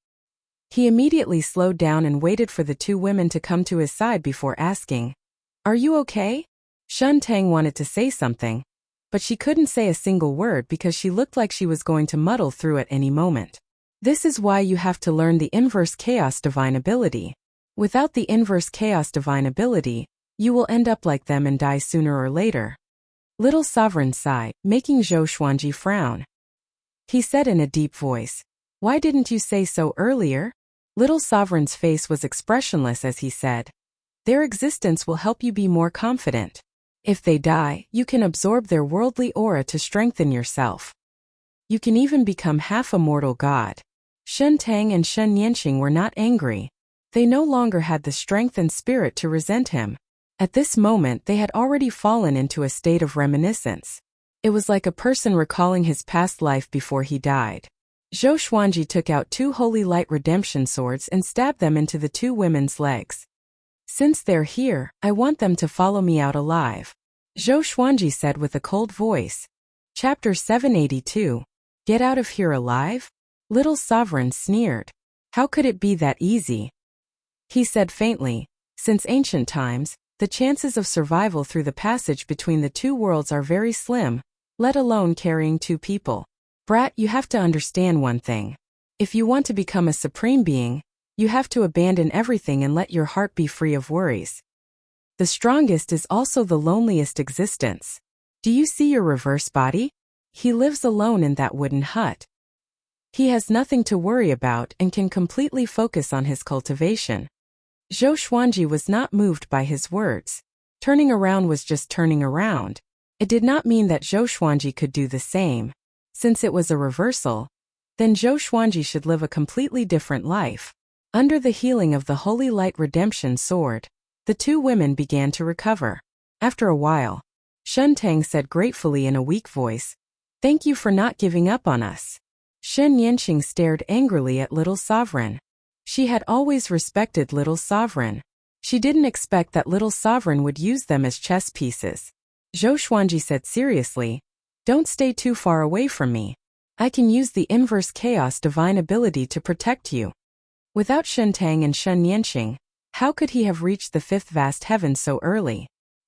[SPEAKER 1] He immediately slowed down and waited for the two women to come to his side before asking, "Are you okay?" Shuntang wanted to say something, but she couldn't say a single word because she looked like she was going to muddle through at any moment. This is why you have to learn the inverse chaos divine ability. Without the inverse chaos divine ability, you will end up like them and die sooner or later. Little Sovereign sighed, making Zhou Xuanji frown. He said in a deep voice, "Why didn't you say so earlier?" Little Sovereign's face was expressionless as he said, "Their existence will help you be more confident. If they die, you can absorb their worldly aura to strengthen yourself. You can even become half a mortal god." Shen Tang and Shen Yanqing were not angry. They no longer had the strength and spirit to resent him. At this moment they had already fallen into a state of reminiscence. It was like a person recalling his past life before he died. Zhou Xuanji took out 2 holy light redemption swords and stabbed them into the two women's legs. "Since they're here, I want them to follow me out alive," Zhou Xuanji said with a cold voice. Chapter 782. Get out of here alive? Little Sovereign sneered. How could it be that easy? He said faintly, "Since ancient times, the chances of survival through the passage between the two worlds are very slim, let alone carrying 2 people. Brat, you have to understand one thing. If you want to become a supreme being, you have to abandon everything and let your heart be free of worries. The strongest is also the loneliest existence. Do you see your reverse body? He lives alone in that wooden hut. He has nothing to worry about and can completely focus on his cultivation." Zhou Xuanji was not moved by his words. Turning around was just turning around. It did not mean that Zhou Xuanji could do the same. Since it was a reversal, then Zhou Xuanji should live a completely different life. Under the healing of the Holy Light Redemption Sword, the two women began to recover. After a while, Shuntang said gratefully in a weak voice, "Thank you for not giving up on us." Shen Yanqing stared angrily at Little Sovereign. She had always respected Little Sovereign. She didn't expect that Little Sovereign would use them as chess pieces. Zhou Xuanji said seriously, "Don't stay too far away from me. I can use the inverse chaos divine ability to protect you." Without Shuntang and Shen Yanqing, how could he have reached the 5th vast heaven so early?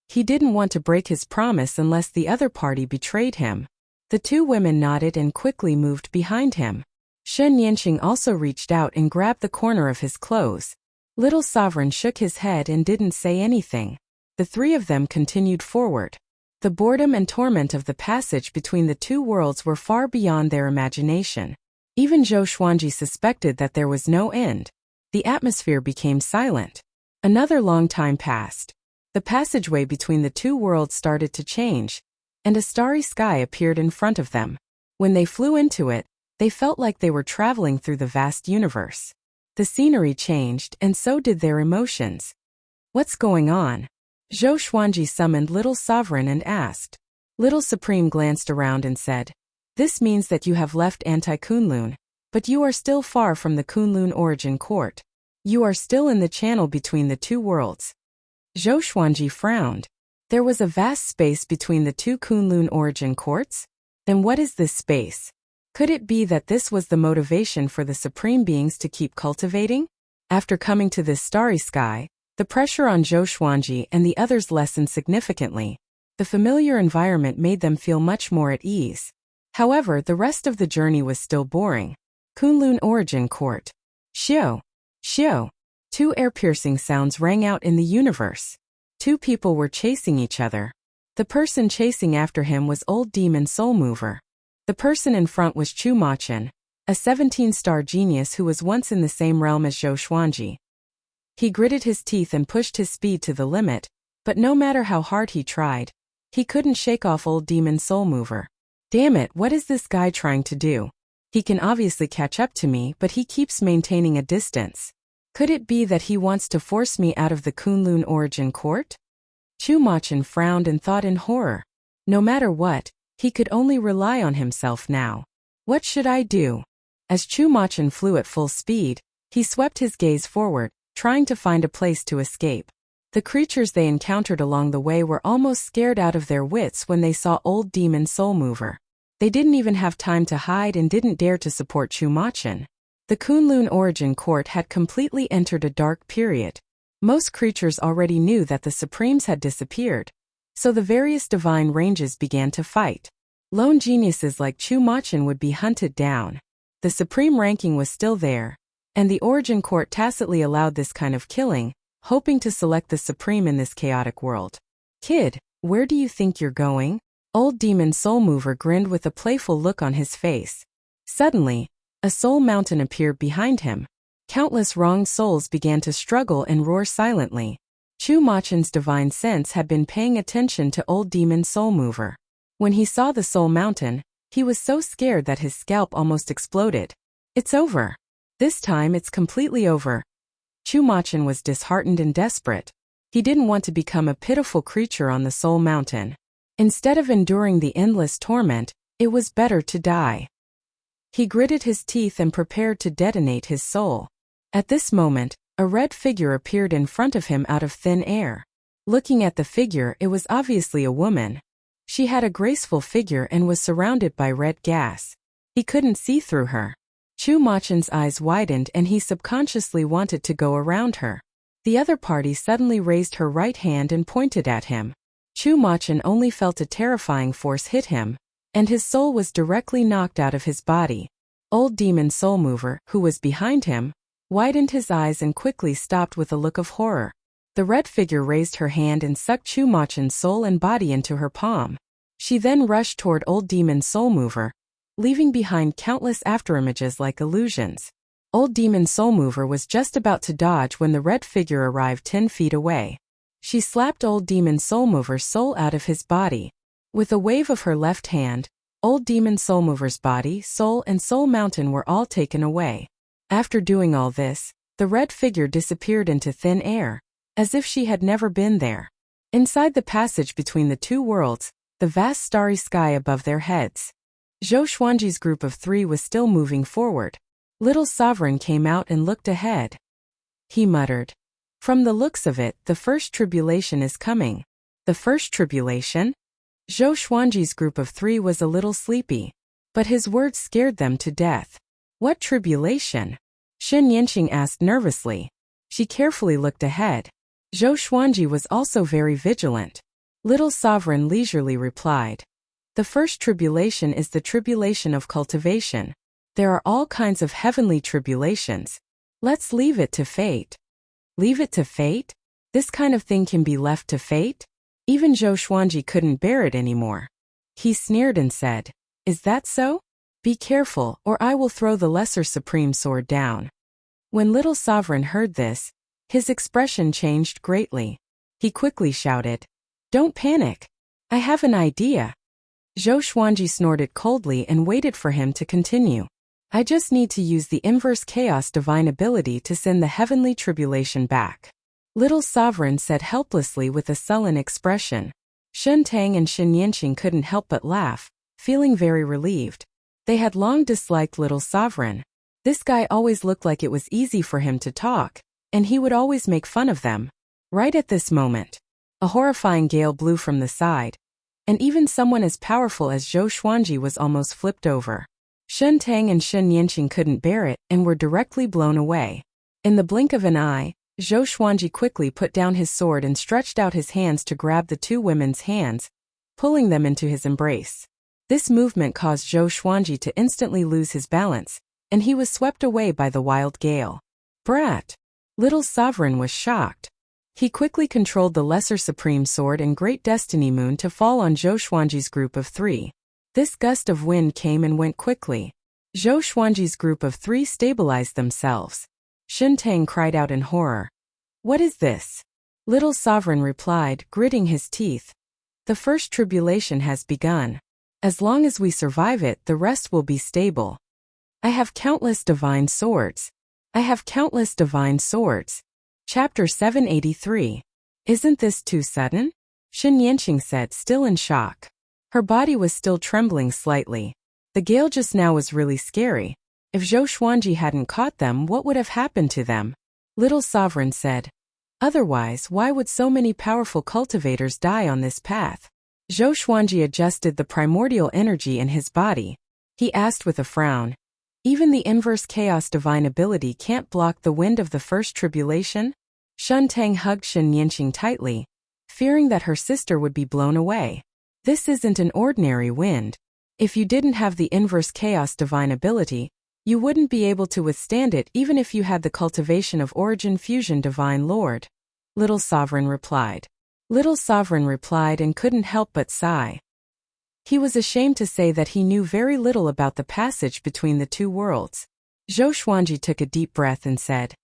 [SPEAKER 1] He didn't want to break his promise unless the other party betrayed him. The two women nodded and quickly moved behind him. Shen Yanqing also reached out and grabbed the corner of his clothes. Little Sovereign shook his head and didn't say anything. The 3 of them continued forward. The boredom and torment of the passage between the two worlds were far beyond their imagination. Even Zhou Xuanji suspected that there was no end. The atmosphere became silent. Another long time passed. The passageway between the two worlds started to change, and a starry sky appeared in front of them. When they flew into it, they felt like they were traveling through the vast universe. The scenery changed, and so did their emotions. "What's going on?" Zhou Xuanji summoned Little Sovereign and asked. Little Supreme glanced around and said, "This means that you have left Anti-Kunlun, but you are still far from the Kunlun origin court. You are still in the channel between the two worlds." Zhou Xuanji frowned. There was a vast space between the two Kunlun origin courts? Then what is this space? Could it be that this was the motivation for the supreme beings to keep cultivating? After coming to this starry sky, the pressure on Zhou Xuanji and the others lessened significantly. The familiar environment made them feel much more at ease. However, the rest of the journey was still boring. Kunlun Origin Court. Xiao. Xiao. Two ear-piercing sounds rang out in the universe. Two people were chasing each other. The person chasing after him was Old Demon Soul Mover. The person in front was Chu Machin, a 17-star genius who was once in the same realm as Zhou Xuanji. He gritted his teeth and pushed his speed to the limit, but no matter how hard he tried, he couldn't shake off Old Demon Soul Mover. Damn it, what is this guy trying to do? He can obviously catch up to me, but he keeps maintaining a distance. Could it be that he wants to force me out of the Kunlun Origin Court? Chu Machin frowned and thought in horror. No matter what, he could only rely on himself now. What should I do? As Chu Machin flew at full speed, he swept his gaze forward, trying to find a place to escape. The creatures they encountered along the way were almost scared out of their wits when they saw Old Demon Soul Mover. They didn't even have time to hide and didn't dare to support Chu Machin. The Kunlun Origin Court had completely entered a dark period. Most creatures already knew that the Supremes had disappeared, so the various divine ranges began to fight. Lone geniuses like Chu Machin would be hunted down. The Supreme ranking was still there, and the Origin Court tacitly allowed this kind of killing, hoping to select the Supreme in this chaotic world. Kid, where do you think you're going? Old Demon Soul Mover grinned with a playful look on his face. Suddenly, a soul mountain appeared behind him. Countless wronged souls began to struggle and roar silently. Chu Machin's divine sense had been paying attention to Old Demon Soul Mover. When he saw the soul mountain, he was so scared that his scalp almost exploded. It's over. This time it's completely over. Chu Machin was disheartened and desperate. He didn't want to become a pitiful creature on the soul mountain. Instead of enduring the endless torment, it was better to die. He gritted his teeth and prepared to detonate his soul. At this moment, a red figure appeared in front of him out of thin air. Looking at the figure, it was obviously a woman. She had a graceful figure and was surrounded by red gas. He couldn't see through her. Chu Machin's eyes widened and he subconsciously wanted to go around her. The other party suddenly raised her right hand and pointed at him. Chu Machin only felt a terrifying force hit him, and his soul was directly knocked out of his body. Old Demon Soul Mover, who was behind him, widened his eyes and quickly stopped with a look of horror. The red figure raised her hand and sucked Chu Machin's soul and body into her palm. She then rushed toward Old Demon Soul Mover, leaving behind countless afterimages like illusions. Old Demon Soul Mover was just about to dodge when the red figure arrived 10 feet away. She slapped Old Demon Soul Mover's soul out of his body. With a wave of her left hand, Old Demon Soul Mover's body, soul and soul mountain were all taken away. After doing all this, the red figure disappeared into thin air, as if she had never been there. Inside the passage between the two worlds, the vast starry sky above their heads. Zhou Xuanji's group of 3 was still moving forward. Little Sovereign came out and looked ahead. He muttered. From the looks of it, the first tribulation is coming. The first tribulation? Zhou Xuanji's group of 3 was a little sleepy, but his words scared them to death. What tribulation? Shen Yanqing asked nervously. She carefully looked ahead. Zhou Xuanji was also very vigilant. Little Sovereign leisurely replied. The first tribulation is the tribulation of cultivation. There are all kinds of heavenly tribulations. Let's leave it to fate. Leave it to fate? This kind of thing can be left to fate? Even Zhou Xuanji couldn't bear it anymore. He sneered and said, Is that so? Be careful, or I will throw the lesser supreme sword down. When Little Sovereign heard this, his expression changed greatly. He quickly shouted, Don't panic. I have an idea. Zhou Xuanji snorted coldly and waited for him to continue. I just need to use the inverse chaos divine ability to send the heavenly tribulation back. Little Sovereign said helplessly with a sullen expression. Shen Tang and Shen Yanqing couldn't help but laugh, feeling very relieved. They had long disliked Little Sovereign. This guy always looked like it was easy for him to talk, and he would always make fun of them. Right at this moment, a horrifying gale blew from the side, and even someone as powerful as Zhou Xuanji was almost flipped over. Shen Tang and Shen Yanqing couldn't bear it and were directly blown away. In the blink of an eye, Zhou Xuanji quickly put down his sword and stretched out his hands to grab the two women's hands, pulling them into his embrace. This movement caused Zhou Xuanji to instantly lose his balance, and he was swept away by the wild gale. Brat! Little Sovereign was shocked. He quickly controlled the Lesser Supreme Sword and Great Destiny Moon to fall on Zhou Xuanji's group of 3. This gust of wind came and went quickly. Zhou Xuanji's group of 3 stabilized themselves. Xuntang cried out in horror. What is this? Little Sovereign replied, gritting his teeth. The first tribulation has begun. As long as we survive it, the rest will be stable. I have countless divine swords. I have countless divine swords. Chapter 783. Isn't this too sudden? Shen Yanqing said, still in shock. Her body was still trembling slightly. The gale just now was really scary. If Zhou Xuanji hadn't caught them, what would have happened to them? Little Sovereign said. Otherwise, why would so many powerful cultivators die on this path? Zhou Xuanji adjusted the primordial energy in his body. He asked with a frown. Even the inverse chaos divine ability can't block the wind of the first tribulation? Xuntang hugged Shen Yanqing tightly, fearing that her sister would be blown away. This isn't an ordinary wind. If you didn't have the inverse chaos divine ability, you wouldn't be able to withstand it even if you had the cultivation of origin fusion divine lord. Little Sovereign replied. Little Sovereign replied and couldn't help but sigh. He was ashamed to say that he knew very little about the passage between the two worlds. Zhou Xuanji took a deep breath and said,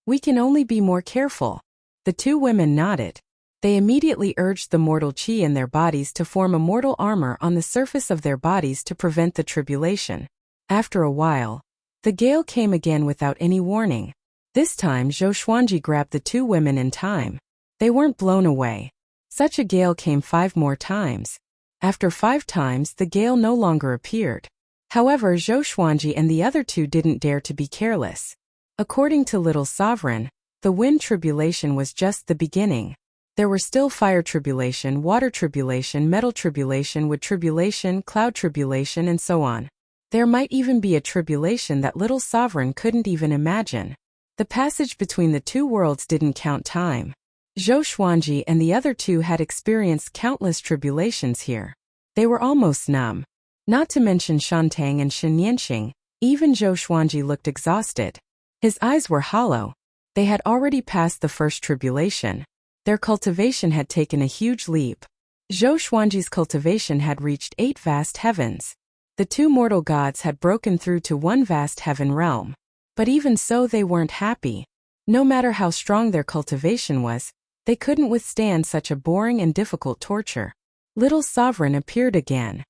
[SPEAKER 1] We can only be more careful. The 2 women nodded. They immediately urged the mortal chi in their bodies to form a mortal armor on the surface of their bodies to prevent the tribulation. After a while, the gale came again without any warning. This time Zhou Xuanji grabbed the 2 women in time. They weren't blown away. Such a gale came 5 more times. After 5 times, the gale no longer appeared. However, Zhou Xuanji and the other 2 didn't dare to be careless. According to Little Sovereign, the wind tribulation was just the beginning. There were still fire tribulation, water tribulation, metal tribulation, wood tribulation, cloud tribulation, and so on. There might even be a tribulation that Little Sovereign couldn't even imagine. The passage between the 2 worlds didn't count time. Zhou Xuanji and the other 2 had experienced countless tribulations here. They were almost numb. Not to mention Xuntang and Shen Yanqing, even Zhou Xuanji looked exhausted. His eyes were hollow. They had already passed the first tribulation. Their cultivation had taken a huge leap. Zhou Xuanji's cultivation had reached 8 vast heavens. The 2 mortal gods had broken through to 1 vast heaven realm. But even so, they weren't happy. No matter how strong their cultivation was, they couldn't withstand such a boring and difficult torture. Little Sovereign appeared again.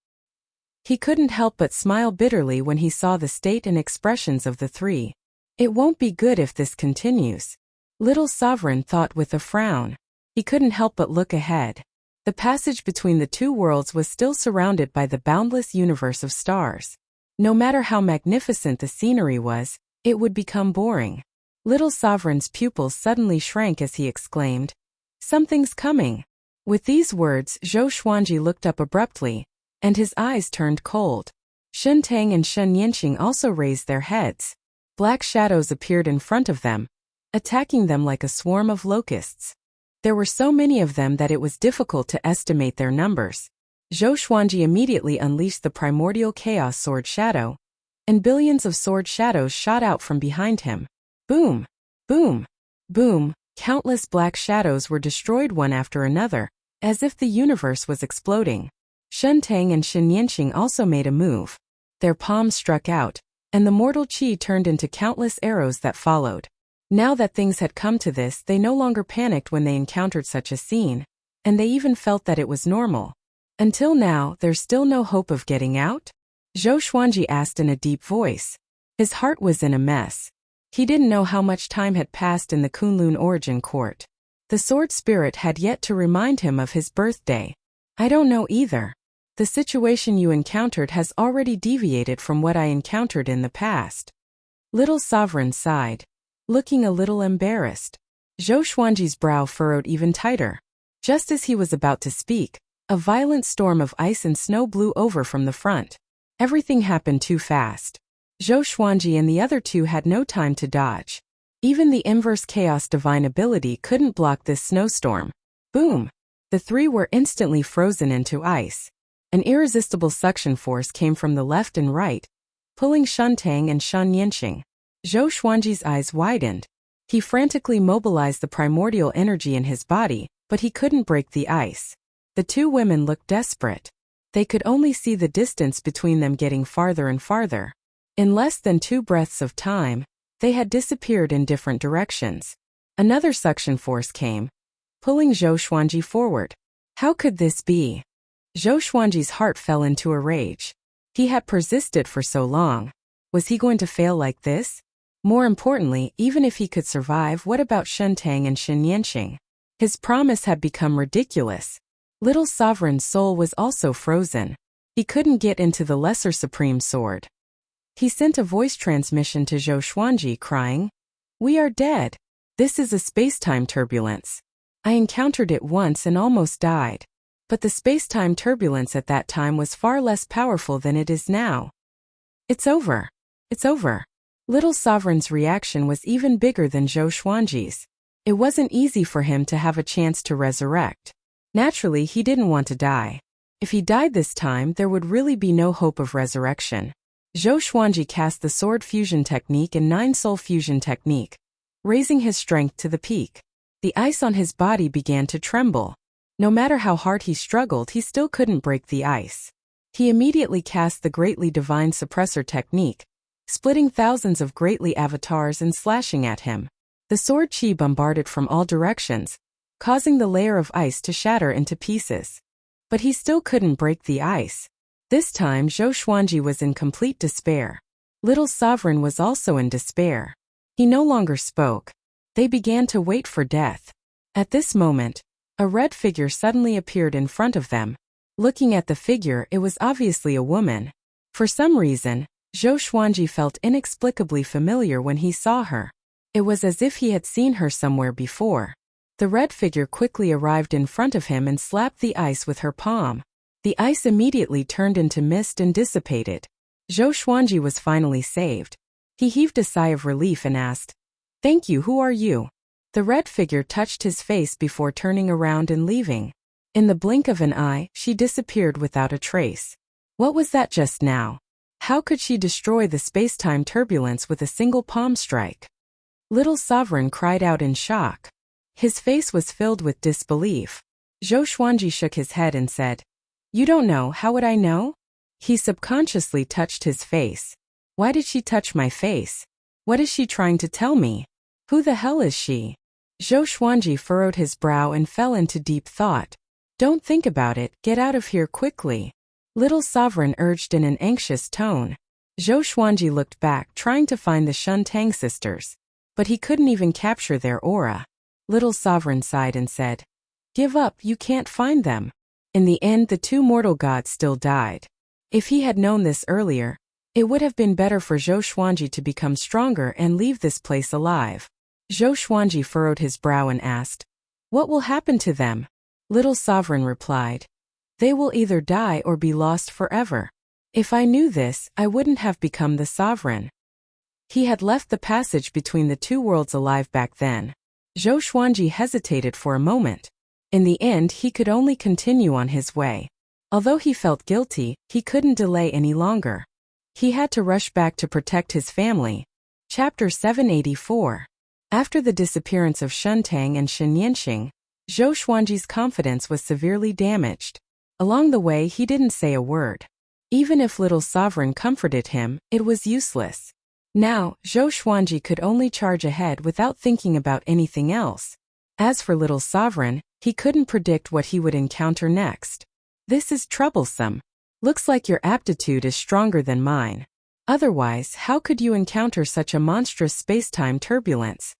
[SPEAKER 1] He couldn't help but smile bitterly when he saw the state and expressions of the 3. It won't be good if this continues. Little Sovereign thought with a frown. He couldn't help but look ahead. The passage between the 2 worlds was still surrounded by the boundless universe of stars. No matter how magnificent the scenery was, it would become boring. Little Sovereign's pupils suddenly shrank as he exclaimed, Something's coming. With these words, Zhou Xuanji looked up abruptly, and his eyes turned cold. Xuntang and Shen Yanqing also raised their heads. Black shadows appeared in front of them, attacking them like a swarm of locusts. There were so many of them that it was difficult to estimate their numbers. Zhou Xuanji immediately unleashed the primordial chaos sword shadow, and billions of sword shadows shot out from behind him. Boom! Boom! Boom! Countless black shadows were destroyed one after another, as if the universe was exploding. Xuntang and Shen Yanqing also made a move. Their palms struck out, and the mortal chi turned into countless arrows that followed. Now that things had come to this, they no longer panicked when they encountered such a scene, and they even felt that it was normal. Until now, there's still no hope of getting out? Zhou Xuanji asked in a deep voice. His heart was in a mess. He didn't know how much time had passed in the Kunlun origin court. The sword spirit had yet to remind him of his birthday. I don't know either. The situation you encountered has already deviated from what I encountered in the past. Little Sovereign sighed, looking a little embarrassed. Zhou Xuanji's brow furrowed even tighter. Just as he was about to speak, a violent storm of ice and snow blew over from the front. Everything happened too fast. Zhou Xuanji and the other 2 had no time to dodge. Even the inverse chaos divine ability couldn't block this snowstorm. Boom! The three were instantly frozen into ice. An irresistible suction force came from the left and right, pulling Shuntang and Shen Yanqing. Zhou Xuanji's eyes widened. He frantically mobilized the primordial energy in his body, but he couldn't break the ice. The two women looked desperate. They could only see the distance between them getting farther and farther. In less than 2 breaths of time, they had disappeared in different directions. Another suction force came, pulling Zhou Xuanji forward. How could this be? Zhou Xuanji's heart fell into a rage. He had persisted for so long. Was he going to fail like this? More importantly, even if he could survive, what about Shuntang and Shen Yanqing? His promise had become ridiculous. Little Sovereign's soul was also frozen. He couldn't get into the Lesser Supreme Sword. He sent a voice transmission to Zhou Xuanji crying, "We are dead. This is a space-time turbulence. I encountered it once and almost died. But the space-time turbulence at that time was far less powerful than it is now. It's over. It's over." Little Sovereign's reaction was even bigger than Zhou Xuanji's. It wasn't easy for him to have a chance to resurrect. Naturally, he didn't want to die. If he died this time, there would really be no hope of resurrection. Zhou Xuanji cast the Sword Fusion Technique and 9 Soul Fusion Technique, raising his strength to the peak. The ice on his body began to tremble. No matter how hard he struggled, he still couldn't break the ice. He immediately cast the Greatly Divine Suppressor Technique, splitting thousands of Greatly avatars and slashing at him. The sword chi bombarded from all directions, causing the layer of ice to shatter into pieces. But he still couldn't break the ice. This time Zhou Xuanji was in complete despair. Little Sovereign was also in despair. He no longer spoke. They began to wait for death. At this moment, a red figure suddenly appeared in front of them. Looking at the figure, it was obviously a woman. For some reason, Zhou Xuanji felt inexplicably familiar when he saw her. It was as if he had seen her somewhere before. The red figure quickly arrived in front of him and slapped the ice with her palm. The ice immediately turned into mist and dissipated. Zhou Xuanji was finally saved. He heaved a sigh of relief and asked, "Thank you, who are you?" The red figure touched his face before turning around and leaving. In the blink of an eye, she disappeared without a trace. What was that just now? How could she destroy the space-time turbulence with a single palm strike? Little Sovereign cried out in shock. His face was filled with disbelief. Zhou Xuanji shook his head and said, "You don't know, how would I know?" He subconsciously touched his face. Why did she touch my face? What is she trying to tell me? Who the hell is she? Zhou Xuanji furrowed his brow and fell into deep thought. Don't think about it, get out of here quickly. Little Sovereign urged in an anxious tone. Zhou Xuanji looked back, trying to find the Shuntang sisters. But he couldn't even capture their aura. Little Sovereign sighed and said, "Give up, you can't find them." In the end, the 2 mortal gods still died. If he had known this earlier, it would have been better for Zhou Xuanji to become stronger and leave this place alive. Zhou Xuanji furrowed his brow and asked, "What will happen to them?" Little Sovereign replied, "They will either die or be lost forever. If I knew this, I wouldn't have become the sovereign." He had left the passage between the 2 worlds alive back then. Zhou Xuanji hesitated for a moment. In the end, he could only continue on his way. Although he felt guilty, he couldn't delay any longer. He had to rush back to protect his family. Chapter 784. After the disappearance of Shuntang and Shen Yanqing, Zhou Xuanji's confidence was severely damaged. Along the way, he didn't say a word. Even if Little Sovereign comforted him, it was useless. Now, Zhou Xuanji could only charge ahead without thinking about anything else. As for Little Sovereign, he couldn't predict what he would encounter next. "This is troublesome. Looks like your aptitude is stronger than mine. Otherwise, how could you encounter such a monstrous space-time turbulence?"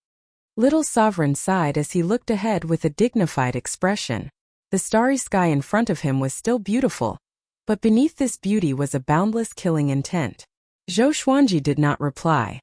[SPEAKER 1] Little Sovereign sighed as he looked ahead with a dignified expression. The starry sky in front of him was still beautiful, but beneath this beauty was a boundless killing intent. Zhou Xuanji did not reply.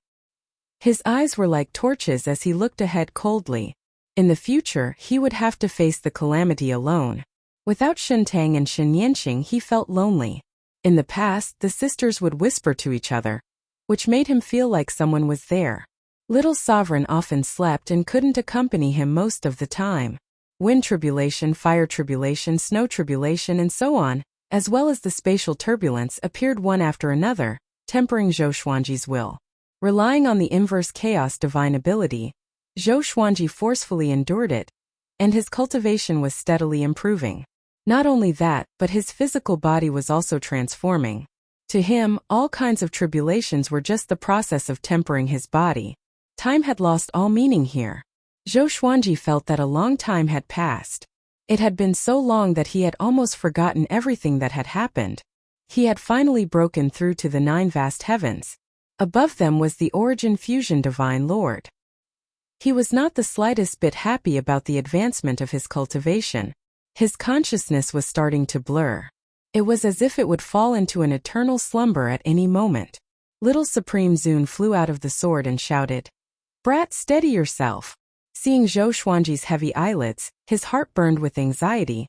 [SPEAKER 1] His eyes were like torches as he looked ahead coldly. In the future, he would have to face the calamity alone. Without Shuntang and Shen Yanqing, he felt lonely. In the past, the sisters would whisper to each other, which made him feel like someone was there. Little Sovereign often slept and couldn't accompany him most of the time. wind tribulation, fire tribulation, snow tribulation, and so on, as well as the spatial turbulence, appeared one after another, tempering Zhou Xuanji's will. Relying on the inverse chaos divine ability, Zhou Xuanji forcefully endured it, and his cultivation was steadily improving. Not only that, but his physical body was also transforming. To him, all kinds of tribulations were just the process of tempering his body. Time had lost all meaning here. Zhou Xuanji felt that a long time had passed. It had been so long that he had almost forgotten everything that had happened. He had finally broken through to the 9 vast heavens. Above them was the Origin Fusion Divine Lord. He was not the slightest bit happy about the advancement of his cultivation. His consciousness was starting to blur. It was as if it would fall into an eternal slumber at any moment. Little Supreme Zun flew out of the sword and shouted, "Brat, steady yourself." Seeing Zhou Xuanji's heavy eyelids, his heart burned with anxiety.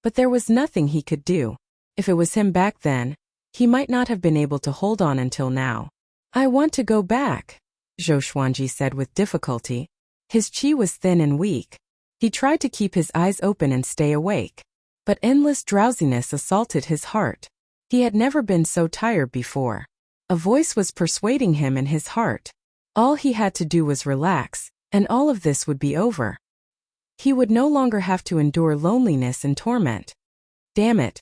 [SPEAKER 1] But there was nothing he could do. If it was him back then, he might not have been able to hold on until now. "I want to go back," Zhou Xuanji said with difficulty. His qi was thin and weak. He tried to keep his eyes open and stay awake. But endless drowsiness assaulted his heart. He had never been so tired before. A voice was persuading him in his heart. All he had to do was relax, and all of this would be over. He would no longer have to endure loneliness and torment. Damn it!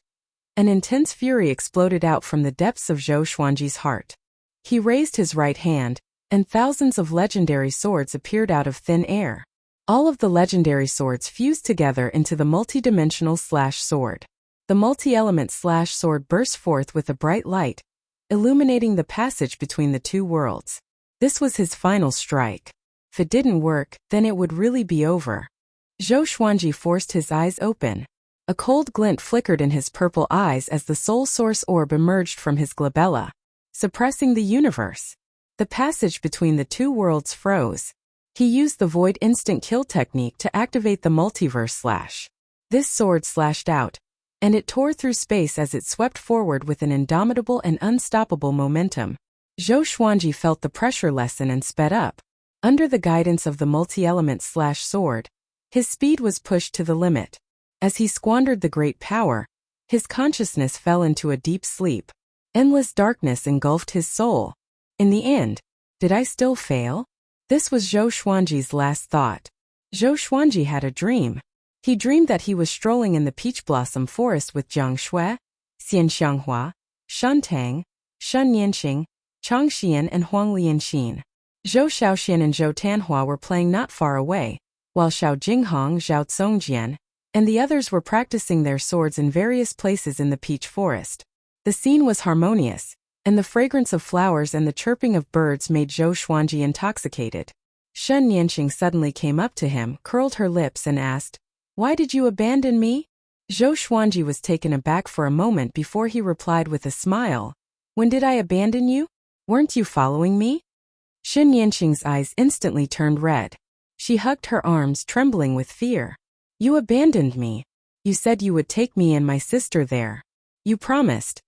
[SPEAKER 1] An intense fury exploded out from the depths of Zhou Xuanji's heart. He raised his right hand, and thousands of legendary swords appeared out of thin air. All of the legendary swords fused together into the multi-dimensional slash sword. The multi-element slash sword burst forth with a bright light, illuminating the passage between the two worlds. This was his final strike. If it didn't work, then it would really be over. Zhou Xuanji forced his eyes open. A cold glint flickered in his purple eyes as the soul source orb emerged from his glabella, suppressing the universe. The passage between the two worlds froze. He used the Void Instant Kill technique to activate the multiverse slash. This sword slashed out, and it tore through space as it swept forward with an indomitable and unstoppable momentum. Zhou Xuanji felt the pressure lessen and sped up. Under the guidance of the multi-element slash sword, his speed was pushed to the limit. As he squandered the great power, his consciousness fell into a deep sleep. Endless darkness engulfed his soul. In the end, did I still fail? This was Zhou Xuanji's last thought. Zhou Xuanji had a dream. He dreamed that he was strolling in the peach blossom forest with Jiang Shui, Xian Xianghua, Shan Tang, Shen Yanqing, Chang Xian and Huang Lianxin. Zhou Shaoxian and Zhou Tanhua were playing not far away, while Xiao Jinghong, Zhao Congjian, and the others were practicing their swords in various places in the peach forest. The scene was harmonious, and the fragrance of flowers and the chirping of birds made Zhou Xuanji intoxicated. Shen Yanqing suddenly came up to him, curled her lips and asked, "Why did you abandon me?" Zhou Xuanji was taken aback for a moment before he replied with a smile, "When did I abandon you? Weren't you following me?" Shen Yanqing's eyes instantly turned red. She hugged her arms, trembling with fear. "You abandoned me. You said you would take me and my sister there. You promised."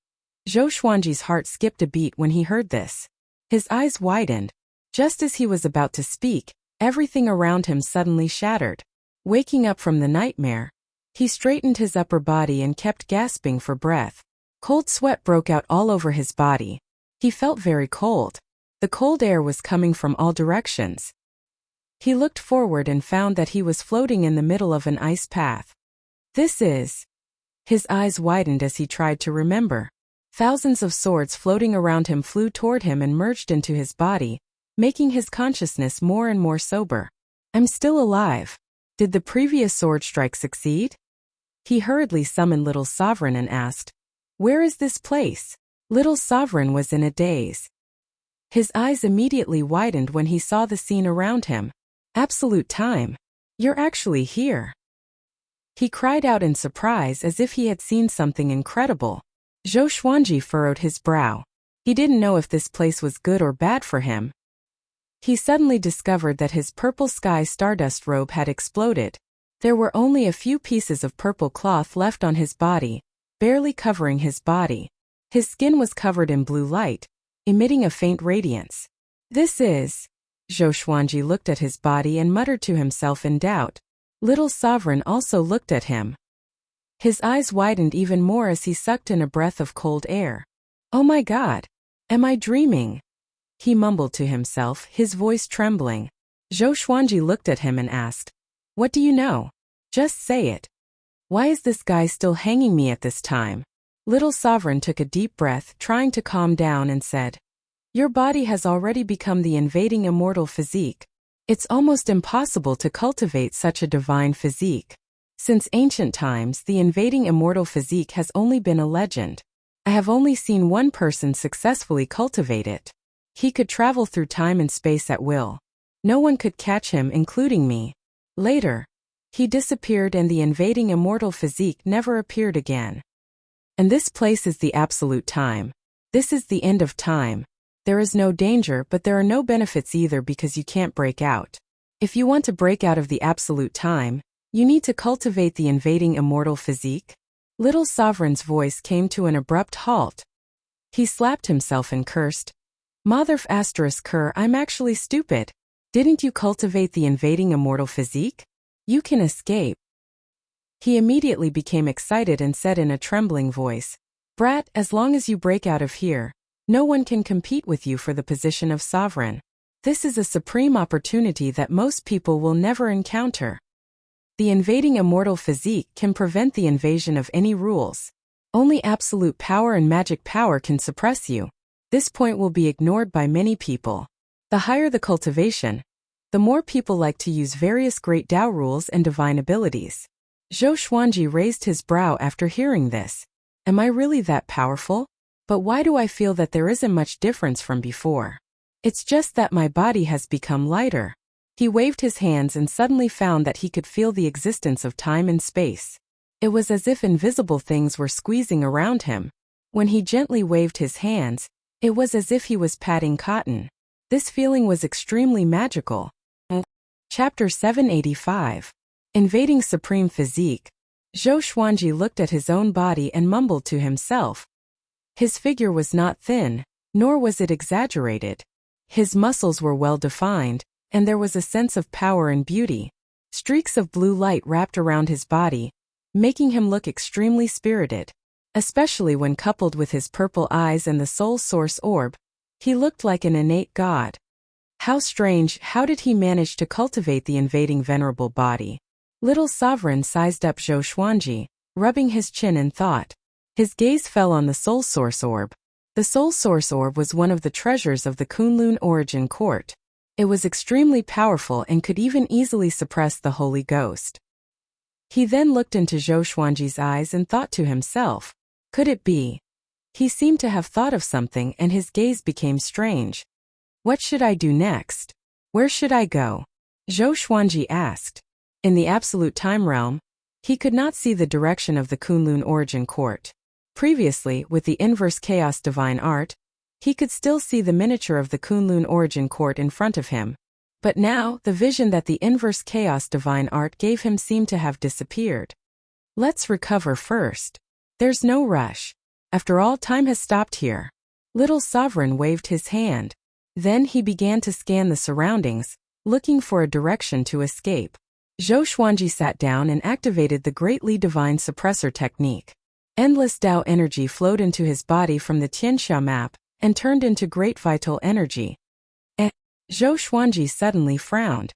[SPEAKER 1] Zhou Xuanji's heart skipped a beat when he heard this. His eyes widened. Just as he was about to speak, everything around him suddenly shattered. Waking up from the nightmare, he straightened his upper body and kept gasping for breath. Cold sweat broke out all over his body. He felt very cold. The cold air was coming from all directions. He looked forward and found that he was floating in the middle of an ice path. This is... His eyes widened as he tried to remember. Thousands of swords floating around him flew toward him and merged into his body, making his consciousness more and more sober. "I'm still alive. Did the previous sword strike succeed?" He hurriedly summoned Little Sovereign and asked, "Where is this place?" Little Sovereign was in a daze. His eyes immediately widened when he saw the scene around him. "Absolute time. You're actually here." He cried out in surprise as if he had seen something incredible. Zhou Xuanji furrowed his brow. He didn't know if this place was good or bad for him. He suddenly discovered that his purple sky stardust robe had exploded. There were only a few pieces of purple cloth left on his body, barely covering his body. His skin was covered in blue light, emitting a faint radiance. "This is..." Zhou Xuanji looked at his body and muttered to himself in doubt. Little Sovereign also looked at him. His eyes widened even more as he sucked in a breath of cold air. "Oh my God! Am I dreaming?" he mumbled to himself, his voice trembling. Zhou Xuanji looked at him and asked, "What do you know? Just say it. Why is this guy still hanging me at this time?" Little Sovereign took a deep breath, trying to calm down, and said, "Your body has already become the invading immortal physique. It's almost impossible to cultivate such a divine physique. Since ancient times, the invading immortal physique has only been a legend. I have only seen one person successfully cultivate it. He could travel through time and space at will. No one could catch him, including me. Later, he disappeared and the invading immortal physique never appeared again. And this place is the absolute time. This is the end of time. There is no danger, but there are no benefits either because you can't break out. If you want to break out of the absolute time, you need to cultivate the invading immortal physique." Little Sovereign's voice came to an abrupt halt. He slapped himself and cursed, "Motherf asterisk cur, I'm actually stupid. Didn't you cultivate the invading immortal physique? You can escape." He immediately became excited and said in a trembling voice, "Brat, as long as you break out of here, no one can compete with you for the position of sovereign. This is a supreme opportunity that most people will never encounter. The invading immortal physique can prevent the invasion of any rules. Only absolute power and magic power can suppress you. This point will be ignored by many people. The higher the cultivation, the more people like to use various great Tao rules and divine abilities." Zhou Xuanji raised his brow after hearing this. "Am I really that powerful? But why do I feel that there isn't much difference from before? It's just that my body has become lighter." He waved his hands and suddenly found that he could feel the existence of time and space. It was as if invisible things were squeezing around him. When he gently waved his hands, it was as if he was patting cotton. This feeling was extremely magical. Chapter 785. Invading Supreme Physique. Zhou Xuanji looked at his own body and mumbled to himself. His figure was not thin, nor was it exaggerated. His muscles were well defined, and there was a sense of power and beauty. Streaks of blue light wrapped around his body, making him look extremely spirited. Especially when coupled with his purple eyes and the soul source orb, he looked like an innate god. How strange, how did he manage to cultivate the invading venerable body? Little Sovereign sized up Zhou Xuanji, rubbing his chin in thought. His gaze fell on the soul source orb. The soul source orb was one of the treasures of the Kunlun origin court. It was extremely powerful and could even easily suppress the Holy Ghost. He then looked into Zhou Xuanji's eyes and thought to himself, could it be? He seemed to have thought of something and his gaze became strange. What should I do next? Where should I go? Zhou Xuanji asked. In the absolute time realm, he could not see the direction of the Kunlun origin court. Previously, with the inverse chaos divine art, he could still see the miniature of the Kunlun origin court in front of him. But now, the vision that the inverse chaos divine art gave him seemed to have disappeared. Let's recover first. There's no rush. After all, time has stopped here. Little Sovereign waved his hand. Then he began to scan the surroundings, looking for a direction to escape. Zhou Xuanji sat down and activated the greatly divine suppressor technique. Endless Tao energy flowed into his body from the Tianxia map and turned into great vital energy. Zhou Xuanji suddenly frowned.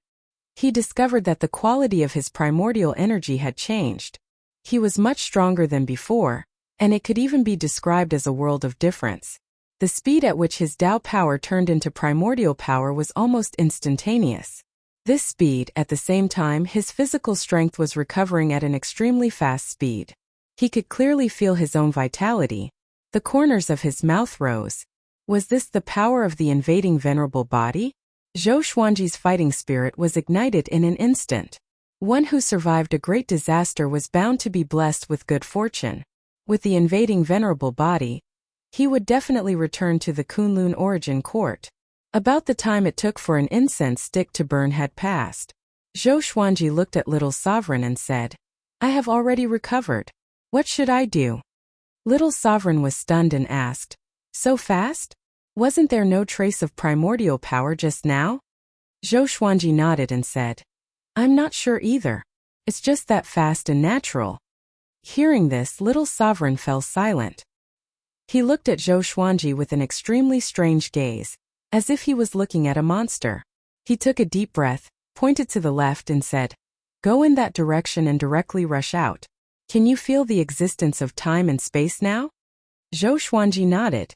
[SPEAKER 1] He discovered that the quality of his primordial energy had changed. He was much stronger than before, and it could even be described as a world of difference. The speed at which his Tao power turned into primordial power was almost instantaneous. This speed, at the same time, his physical strength was recovering at an extremely fast speed. He could clearly feel his own vitality. The corners of his mouth rose. Was this the power of the invading venerable body? Zhou Xuanji's fighting spirit was ignited in an instant. One who survived a great disaster was bound to be blessed with good fortune. With the invading venerable body, he would definitely return to the Kunlun origin court. About the time it took for an incense stick to burn had passed. Zhou Xuanji looked at Little Sovereign and said, I have already recovered. What should I do? Little Sovereign was stunned and asked, so fast? Wasn't there no trace of primordial power just now? Zhou Xuanji nodded and said, I'm not sure either. It's just that fast and natural. Hearing this, little sovereign fell silent. He looked at Zhou Xuanji with an extremely strange gaze, as if he was looking at a monster. He took a deep breath, pointed to the left and said, "Go in that direction and directly rush out. Can you feel the existence of time and space now?" Zhou Xuanji nodded.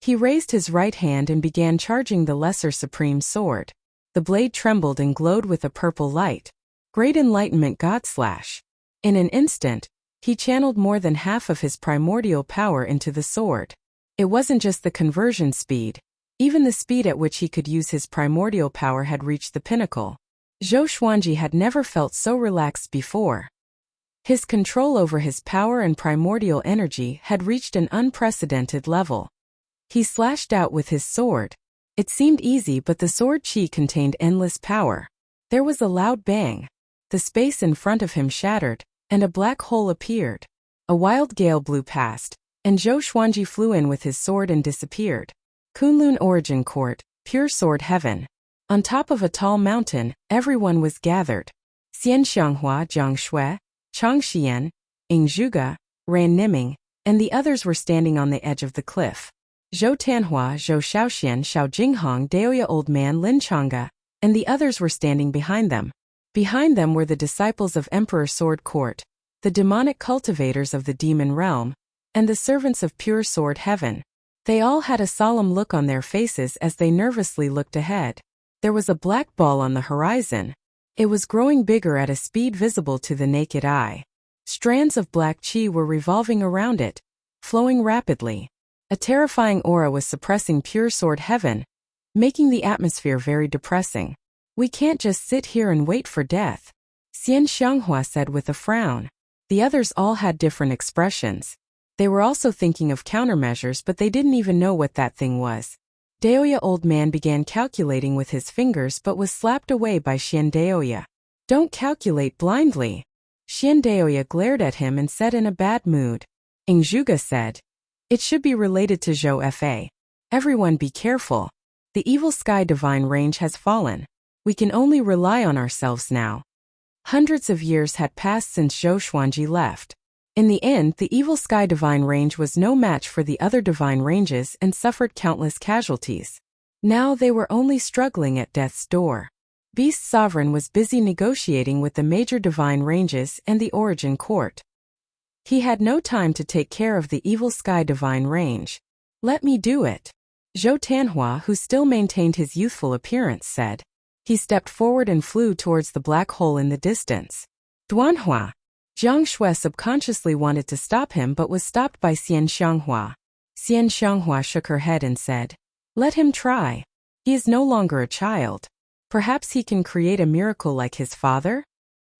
[SPEAKER 1] He raised his right hand and began charging the Lesser Supreme Sword. The blade trembled and glowed with a purple light. Great Enlightenment God/. In an instant, he channeled more than half of his primordial power into the sword. It wasn't just the conversion speed. Even the speed at which he could use his primordial power had reached the pinnacle. Zhou Xuanji had never felt so relaxed before. His control over his power and primordial energy had reached an unprecedented level. He slashed out with his sword. It seemed easy, but the sword chi contained endless power. There was a loud bang. The space in front of him shattered, and a black hole appeared. A wild gale blew past, and Zhou Xuanji flew in with his sword and disappeared. Kunlun Origin Court, Pure Sword Heaven. On top of a tall mountain, everyone was gathered. Xian Xianghua, Jiang Shui, Chang Xian, Ing Zhuge, Ran Niming, and the others were standing on the edge of the cliff. Zhou Tianhua, Zhou Shaoxian, Xiao Jinghong, Daoya Old Man Lin Changge, and the others were standing behind them. Behind them were the disciples of Emperor Sword Court, the demonic cultivators of the demon realm, and the servants of Pure Sword Heaven. They all had a solemn look on their faces as they nervously looked ahead. There was a black ball on the horizon. It was growing bigger at a speed visible to the naked eye. Strands of black chi were revolving around it, flowing rapidly. A terrifying aura was suppressing Pure Sword Heaven, making the atmosphere very depressing. "We can't just sit here and wait for death," Xian Xianghua said with a frown. The others all had different expressions. They were also thinking of countermeasures, but they didn't even know what that thing was. Daoya Old Man began calculating with his fingers but was slapped away by Xian Daoya. "Don't calculate blindly." Xian Daoya glared at him and said in a bad mood. Ing Zhuge said, "It should be related to Zhou Fa. Everyone be careful. The evil sky divine range has fallen. We can only rely on ourselves now." Hundreds of years had passed since Zhou Xuanji left. In the end, the evil sky divine range was no match for the other divine ranges and suffered countless casualties. Now they were only struggling at death's door. Beast Sovereign was busy negotiating with the major divine ranges and the Origin Court. He had no time to take care of the evil sky divine range. "Let me do it," Zhou Tianhua, who still maintained his youthful appearance, said. He stepped forward and flew towards the black hole in the distance. "Duanhua!" Jiang Shui subconsciously wanted to stop him but was stopped by Xian Xianghua. Xian Xianghua shook her head and said, "Let him try. He is no longer a child. Perhaps he can create a miracle like his father?"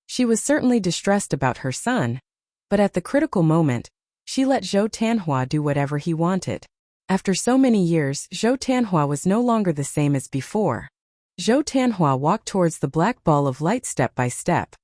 [SPEAKER 1] She was certainly distressed about her son, but at the critical moment, she let Zhou Tianhua do whatever he wanted. After so many years, Zhou Tianhua was no longer the same as before. Zhou Tianhua walked towards the black ball of light step by step.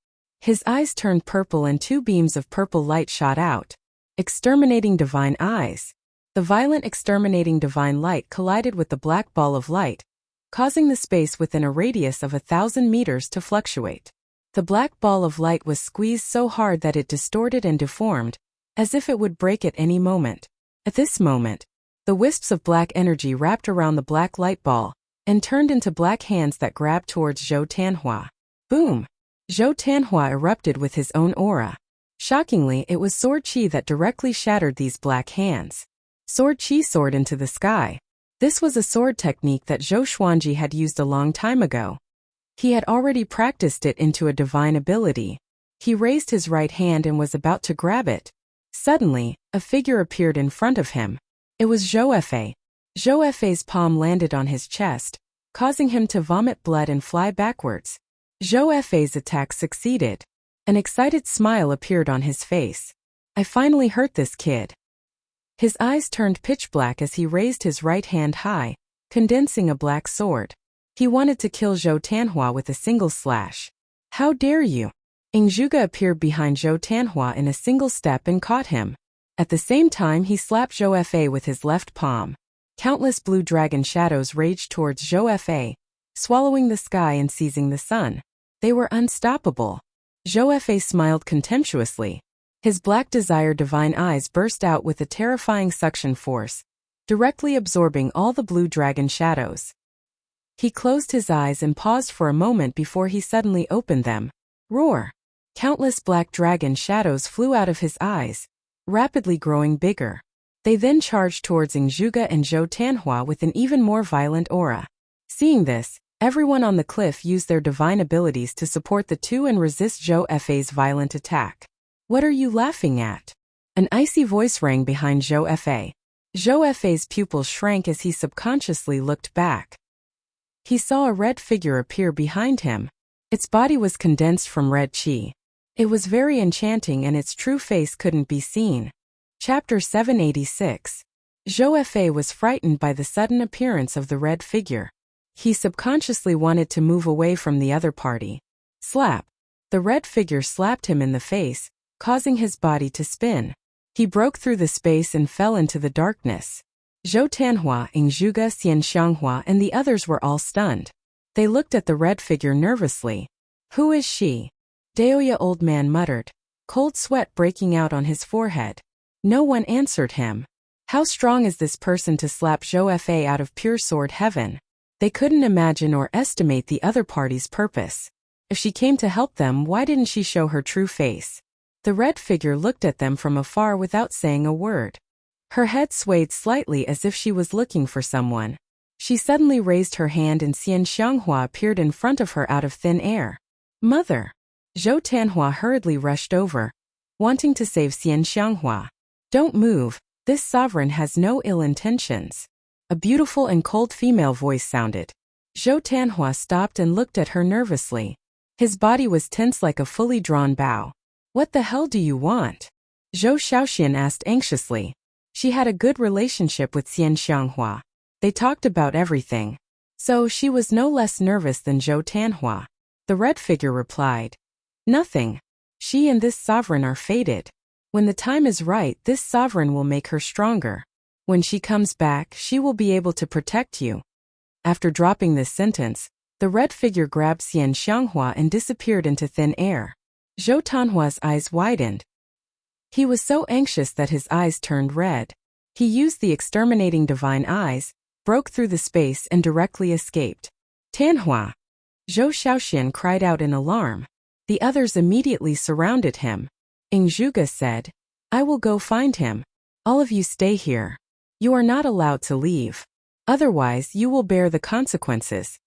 [SPEAKER 1] His eyes turned purple and two beams of purple light shot out. Exterminating divine eyes. The violent exterminating divine light collided with the black ball of light, causing the space within a radius of 1,000 meters to fluctuate. The black ball of light was squeezed so hard that it distorted and deformed, as if it would break at any moment. At this moment, the wisps of black energy wrapped around the black light ball and turned into black hands that grabbed towards Zhou Tianhua. Boom! Zhou Tianhua erupted with his own aura. Shockingly, it was sword chi that directly shattered these black hands. Sword chi soared into the sky. This was a sword technique that Zhou Xuanji had used a long time ago. He had already practiced it into a divine ability. He raised his right hand and was about to grab it. Suddenly, a figure appeared in front of him. It was Zhou Fa. Zhou Fa's palm landed on his chest, causing him to vomit blood and fly backwards. Zhou Fa's attack succeeded. An excited smile appeared on his face. "I finally hurt this kid." His eyes turned pitch black as he raised his right hand high, condensing a black sword. He wanted to kill Zhou Tianhua with a single slash. "How dare you!" Ing Zhuge appeared behind Zhou Tianhua in a single step and caught him. At the same time, he slapped Zhou Fa with his left palm. Countless blue dragon shadows raged towards Zhou Fa, swallowing the sky and seizing the sun. They were unstoppable. Zhou Fei smiled contemptuously. His black desire divine eyes burst out with a terrifying suction force, directly absorbing all the blue dragon shadows. He closed his eyes and paused for a moment before he suddenly opened them. Roar! Countless black dragon shadows flew out of his eyes, rapidly growing bigger. They then charged towards Zhuge and Zhou Tanhua with an even more violent aura. Seeing this, everyone on the cliff used their divine abilities to support the two and resist Zhou Fei's violent attack. What are you laughing at? An icy voice rang behind Zhou Fei. Zhou Fei's pupils shrank as he subconsciously looked back. He saw a red figure appear behind him. Its body was condensed from red qi. It was very enchanting and its true face couldn't be seen. Chapter 786. Zhou Fei was frightened by the sudden appearance of the red figure. He subconsciously wanted to move away from the other party. Slap! The red figure slapped him in the face, causing his body to spin. He broke through the space and fell into the darkness. Zhou Tanhua, Zhuge, Xian Xianghua and the others were all stunned. They looked at the red figure nervously. Who is she? Daoya old man muttered, cold sweat breaking out on his forehead. No one answered him. How strong is this person to slap Zhou Fei out of pure sword heaven? They couldn't imagine or estimate the other party's purpose. If she came to help them, why didn't she show her true face? The red figure looked at them from afar without saying a word. Her head swayed slightly as if she was looking for someone. She suddenly raised her hand and Xian Xianghua appeared in front of her out of thin air. Mother! Zhou Tanhua hurriedly rushed over, wanting to save Xian Xianghua. Don't move, this sovereign has no ill intentions. A beautiful and cold female voice sounded. Zhou Tanhua stopped and looked at her nervously. His body was tense like a fully drawn bow. What the hell do you want? Zhou Shaoxian asked anxiously. She had a good relationship with Xian Xianghua. They talked about everything. So she was no less nervous than Zhou Tanhua. The red figure replied. Nothing. She and this sovereign are fated. When the time is right, this sovereign will make her stronger. When she comes back, she will be able to protect you. After dropping this sentence, the red figure grabbed Xian Xianghua and disappeared into thin air. Zhou Tanhua's eyes widened. He was so anxious that his eyes turned red. He used the exterminating divine eyes, broke through the space and directly escaped. Tanhua! Zhou Shaoxian cried out in alarm. The others immediately surrounded him. Zhuge said, I will go find him. All of you stay here. You are not allowed to leave. Otherwise you will bear the consequences.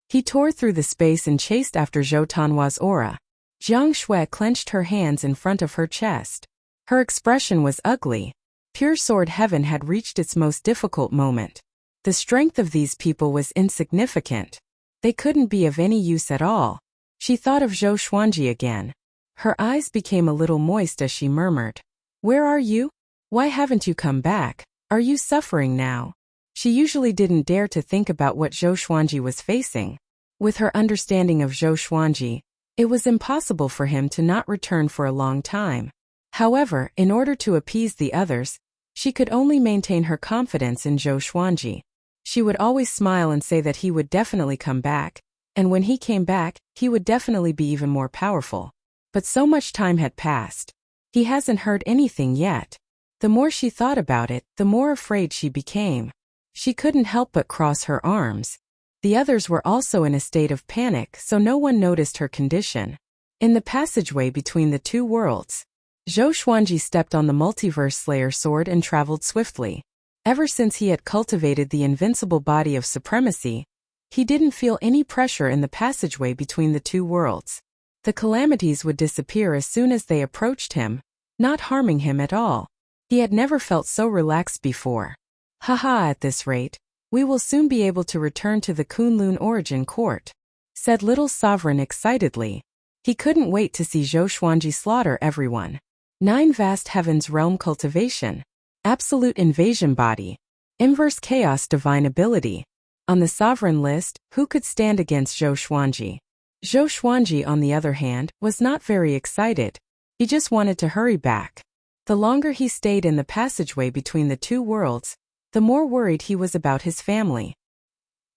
[SPEAKER 1] He tore through the space and chased after Zhou Tanhua's aura. Jiang Shui clenched her hands in front of her chest. Her expression was ugly. Pure sword heaven had reached its most difficult moment. The strength of these people was insignificant. They couldn't be of any use at all. She thought of Zhou Xuanji again. Her eyes became a little moist as she murmured. Where are you? Why haven't you come back? Are you suffering now? She usually didn't dare to think about what Zhou Xuanji was facing. With her understanding of Zhou Xuanji, it was impossible for him to not return for a long time. However, in order to appease the others, she could only maintain her confidence in Zhou Xuanji. She would always smile and say that he would definitely come back, and when he came back, he would definitely be even more powerful. But so much time had passed. He hasn't heard anything yet. The more she thought about it, the more afraid she became. She couldn't help but cross her arms. The others were also in a state of panic, so no one noticed her condition. In the passageway between the two worlds, Zhou Xuanji stepped on the multiverse slayer sword and traveled swiftly. Ever since he had cultivated the invincible body of supremacy, he didn't feel any pressure in the passageway between the two worlds. The calamities would disappear as soon as they approached him, not harming him at all. He had never felt so relaxed before. Haha, at this rate, we will soon be able to return to the Kunlun origin court, said little sovereign excitedly. He couldn't wait to see Zhou Xuanji slaughter everyone. 9 vast heavens realm cultivation. Absolute invasion body. Inverse chaos divine ability. On the sovereign list, who could stand against Zhou Xuanji? Zhou Xuanji, on the other hand, was not very excited. He just wanted to hurry back. The longer he stayed in the passageway between the two worlds, the more worried he was about his family.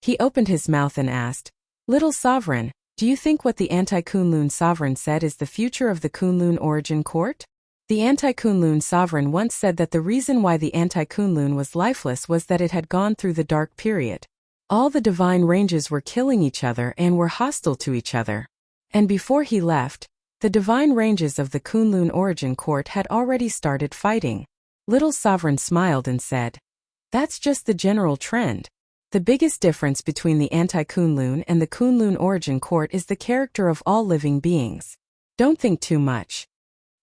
[SPEAKER 1] He opened his mouth and asked, Little sovereign, Do you think what the anti-Kunlun sovereign said is the future of the Kunlun origin court? The anti-Kunlun sovereign once said that the reason why the anti-Kunlun was lifeless was that it had gone through the dark period. All the divine ranges were killing each other and were hostile to each other. And before he left, the divine ranges of the Kunlun origin court had already started fighting. Little Sovereign smiled and said, "That's just the general trend. The biggest difference between the anti-Kunlun and the Kunlun origin court is the character of all living beings. Don't think too much."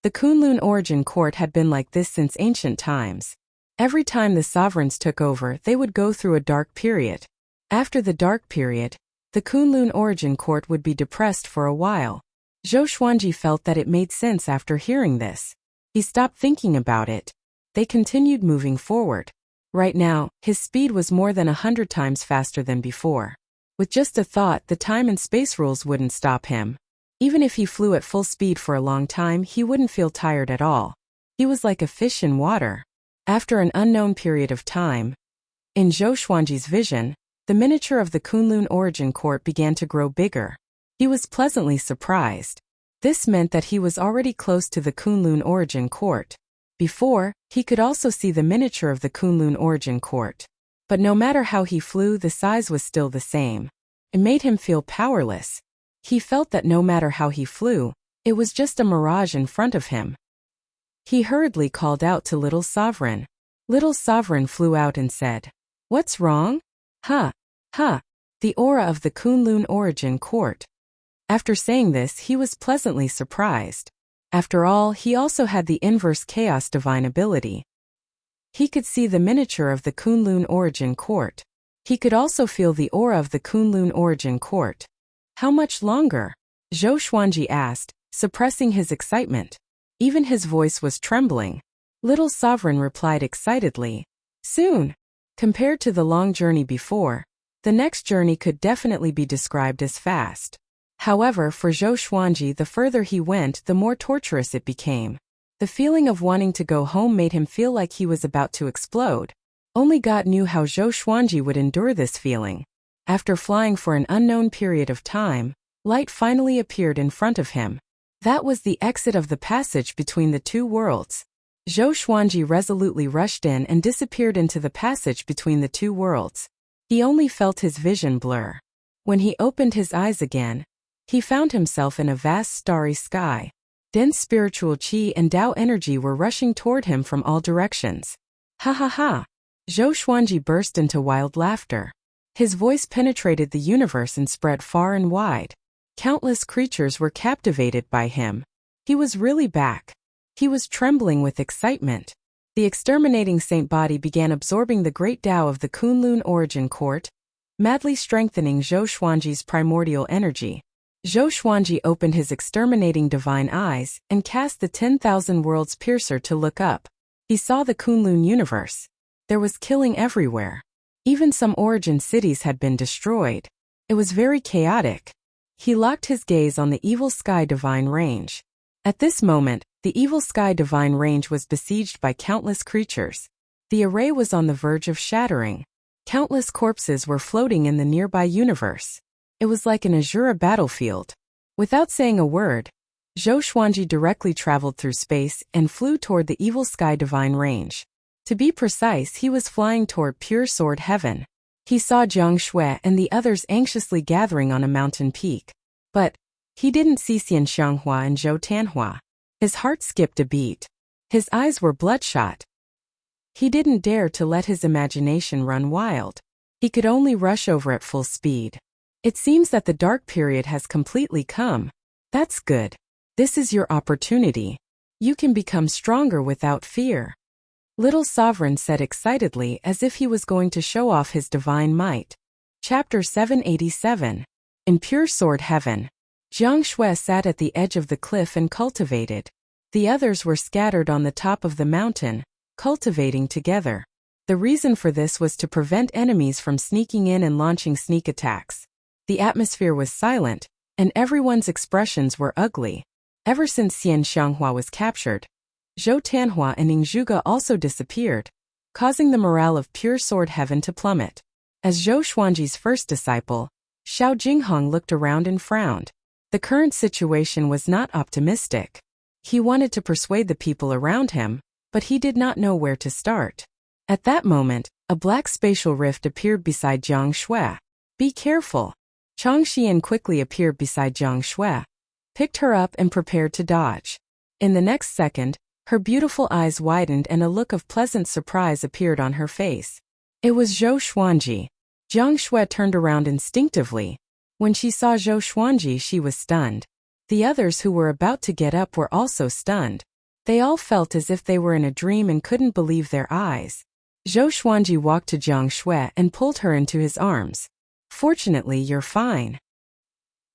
[SPEAKER 1] The Kunlun origin court had been like this since ancient times. Every time the sovereigns took over, they would go through a dark period. After the dark period, the Kunlun origin court would be depressed for a while. Zhou Xuanji felt that it made sense after hearing this. He stopped thinking about it. They continued moving forward. Right now, his speed was more than 100 times faster than before. With just a thought, the time and space rules wouldn't stop him. Even if he flew at full speed for a long time, he wouldn't feel tired at all. He was like a fish in water. After an unknown period of time, in Zhou Xuanji's vision, the miniature of the Kunlun origin court began to grow bigger. He was pleasantly surprised. This meant that he was already close to the Kunlun origin court. Before, he could also see the miniature of the Kunlun origin court. But no matter how he flew, the size was still the same. It made him feel powerless. He felt that no matter how he flew, it was just a mirage in front of him. He hurriedly called out to Little Sovereign. Little Sovereign flew out and said, "What's wrong?" "Huh. The aura of the Kunlun origin court." After saying this, he was pleasantly surprised. After all, he also had the inverse chaos divine ability. He could see the miniature of the Kunlun origin court. He could also feel the aura of the Kunlun origin court. How much longer? Zhou Xuanji asked, suppressing his excitement. Even his voice was trembling. Little Sovereign replied excitedly, "Soon." Compared to the long journey before, the next journey could definitely be described as fast. However, for Zhou Xuanji, the further he went, the more torturous it became. The feeling of wanting to go home made him feel like he was about to explode. Only God knew how Zhou Xuanji would endure this feeling. After flying for an unknown period of time, light finally appeared in front of him. That was the exit of the passage between the two worlds. Zhou Xuanji resolutely rushed in and disappeared into the passage between the two worlds. He only felt his vision blur. When he opened his eyes again, he found himself in a vast starry sky. Dense spiritual qi and Tao energy were rushing toward him from all directions. Ha ha ha! Zhou Xuanji burst into wild laughter. His voice penetrated the universe and spread far and wide. Countless creatures were captivated by him. He was really back. He was trembling with excitement. The exterminating saint body began absorbing the great Tao of the Kunlun origin court, madly strengthening Zhou Xuanji's primordial energy. Zhou Xuanji opened his exterminating divine eyes and cast the 10,000 worlds piercer to look up. He saw the Kunlun universe. There was killing everywhere. Even some origin cities had been destroyed. It was very chaotic. He locked his gaze on the evil sky divine range. At this moment, the evil sky divine range was besieged by countless creatures. The array was on the verge of shattering. Countless corpses were floating in the nearby universe. It was like an Azura battlefield. Without saying a word, Zhou Xuanji directly traveled through space and flew toward the evil sky divine range. To be precise, he was flying toward pure sword heaven. He saw Jiang Shui and the others anxiously gathering on a mountain peak. But he didn't see Xian Xianghua and Zhou Tianhua. His heart skipped a beat. His eyes were bloodshot. He didn't dare to let his imagination run wild. He could only rush over at full speed. It seems that the dark period has completely come. That's good. This is your opportunity. You can become stronger without fear. Little Sovereign said excitedly, as if he was going to show off his divine might. Chapter 787. In pure sword heaven. Jiang Shui sat at the edge of the cliff and cultivated. The others were scattered on the top of the mountain, cultivating together. The reason for this was to prevent enemies from sneaking in and launching sneak attacks. The atmosphere was silent, and everyone's expressions were ugly. Ever since Xian Xianghua was captured, Zhou Tianhua and Ning Zhuge also disappeared, causing the morale of pure sword heaven to plummet. As Zhou Xuanji's first disciple, Xiao Jinghong looked around and frowned. The current situation was not optimistic. He wanted to persuade the people around him, but he did not know where to start. At that moment, a black spatial rift appeared beside Jiang Shui. Be careful. Chang Xian quickly appeared beside Jiang Shui, picked her up and prepared to dodge. In the next second, her beautiful eyes widened and a look of pleasant surprise appeared on her face. It was Zhou Xuanji. Jiang Shui turned around instinctively. When she saw Zhou Xuanji, she was stunned. The others who were about to get up were also stunned. They all felt as if they were in a dream and couldn't believe their eyes. Zhou Xuanji walked to Jiang Shui and pulled her into his arms. Fortunately, you're fine,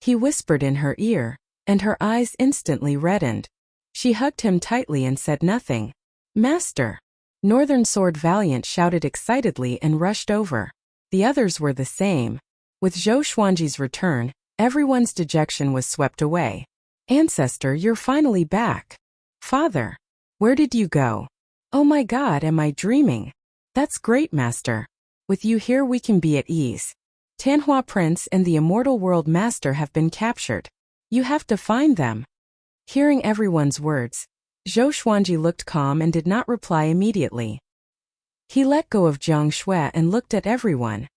[SPEAKER 1] he whispered in her ear, and her eyes instantly reddened. She hugged him tightly and said nothing. Master! Northern Sword Valiant shouted excitedly and rushed over. The others were the same. With Zhou Xuanji's return, everyone's dejection was swept away. Ancestor, you're finally back. Father! Where did you go? Oh my God, am I dreaming? That's great, Master. With you here we can be at ease. Tanhua Prince and the Immortal World Master have been captured. You have to find them. Hearing everyone's words, Zhou Xuanji looked calm and did not reply immediately. He let go of Jiang Shui and looked at everyone.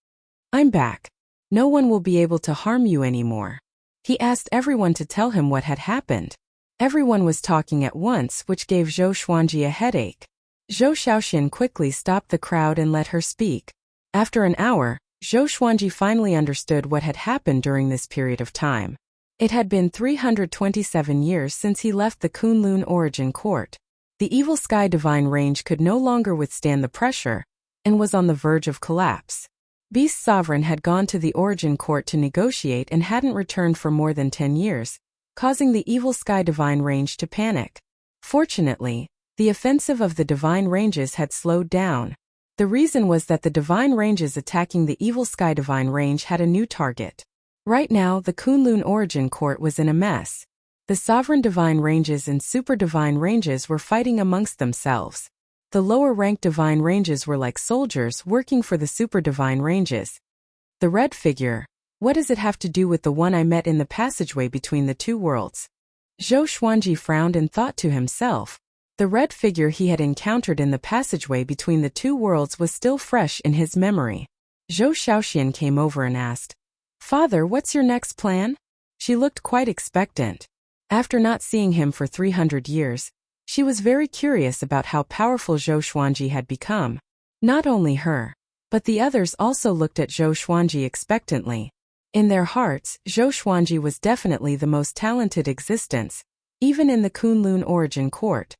[SPEAKER 1] I'm back. No one will be able to harm you anymore. He asked everyone to tell him what had happened. Everyone was talking at once, which gave Zhou Xuanji a headache. Zhou Xiaoxian quickly stopped the crowd and let her speak. After an hour, Zhou Xuanji finally understood what had happened during this period of time. It had been 327 years since he left the Kunlun Origin Court. The Evil Sky Divine Range could no longer withstand the pressure, and was on the verge of collapse. Beast Sovereign had gone to the Origin Court to negotiate and hadn't returned for more than 10 years, causing the Evil Sky Divine Range to panic. Fortunately, the offensive of the Divine Ranges had slowed down. The reason was that the Divine Ranges attacking the Evil Sky Divine Range had a new target. Right now, the Kunlun Origin Court was in a mess. The Sovereign Divine Ranges and Super Divine Ranges were fighting amongst themselves. The lower-ranked Divine Ranges were like soldiers working for the Super Divine Ranges. The red figure, what does it have to do with the one I met in the passageway between the two worlds? Zhou Xuanji frowned and thought to himself. The red figure he had encountered in the passageway between the two worlds was still fresh in his memory. Zhou Xiaoxian came over and asked, Father, what's your next plan? She looked quite expectant. After not seeing him for 300 years, she was very curious about how powerful Zhou Xuanji had become. Not only her, but the others also looked at Zhou Xuanji expectantly. In their hearts, Zhou Xuanji was definitely the most talented existence, even in the Kunlun Origin Court.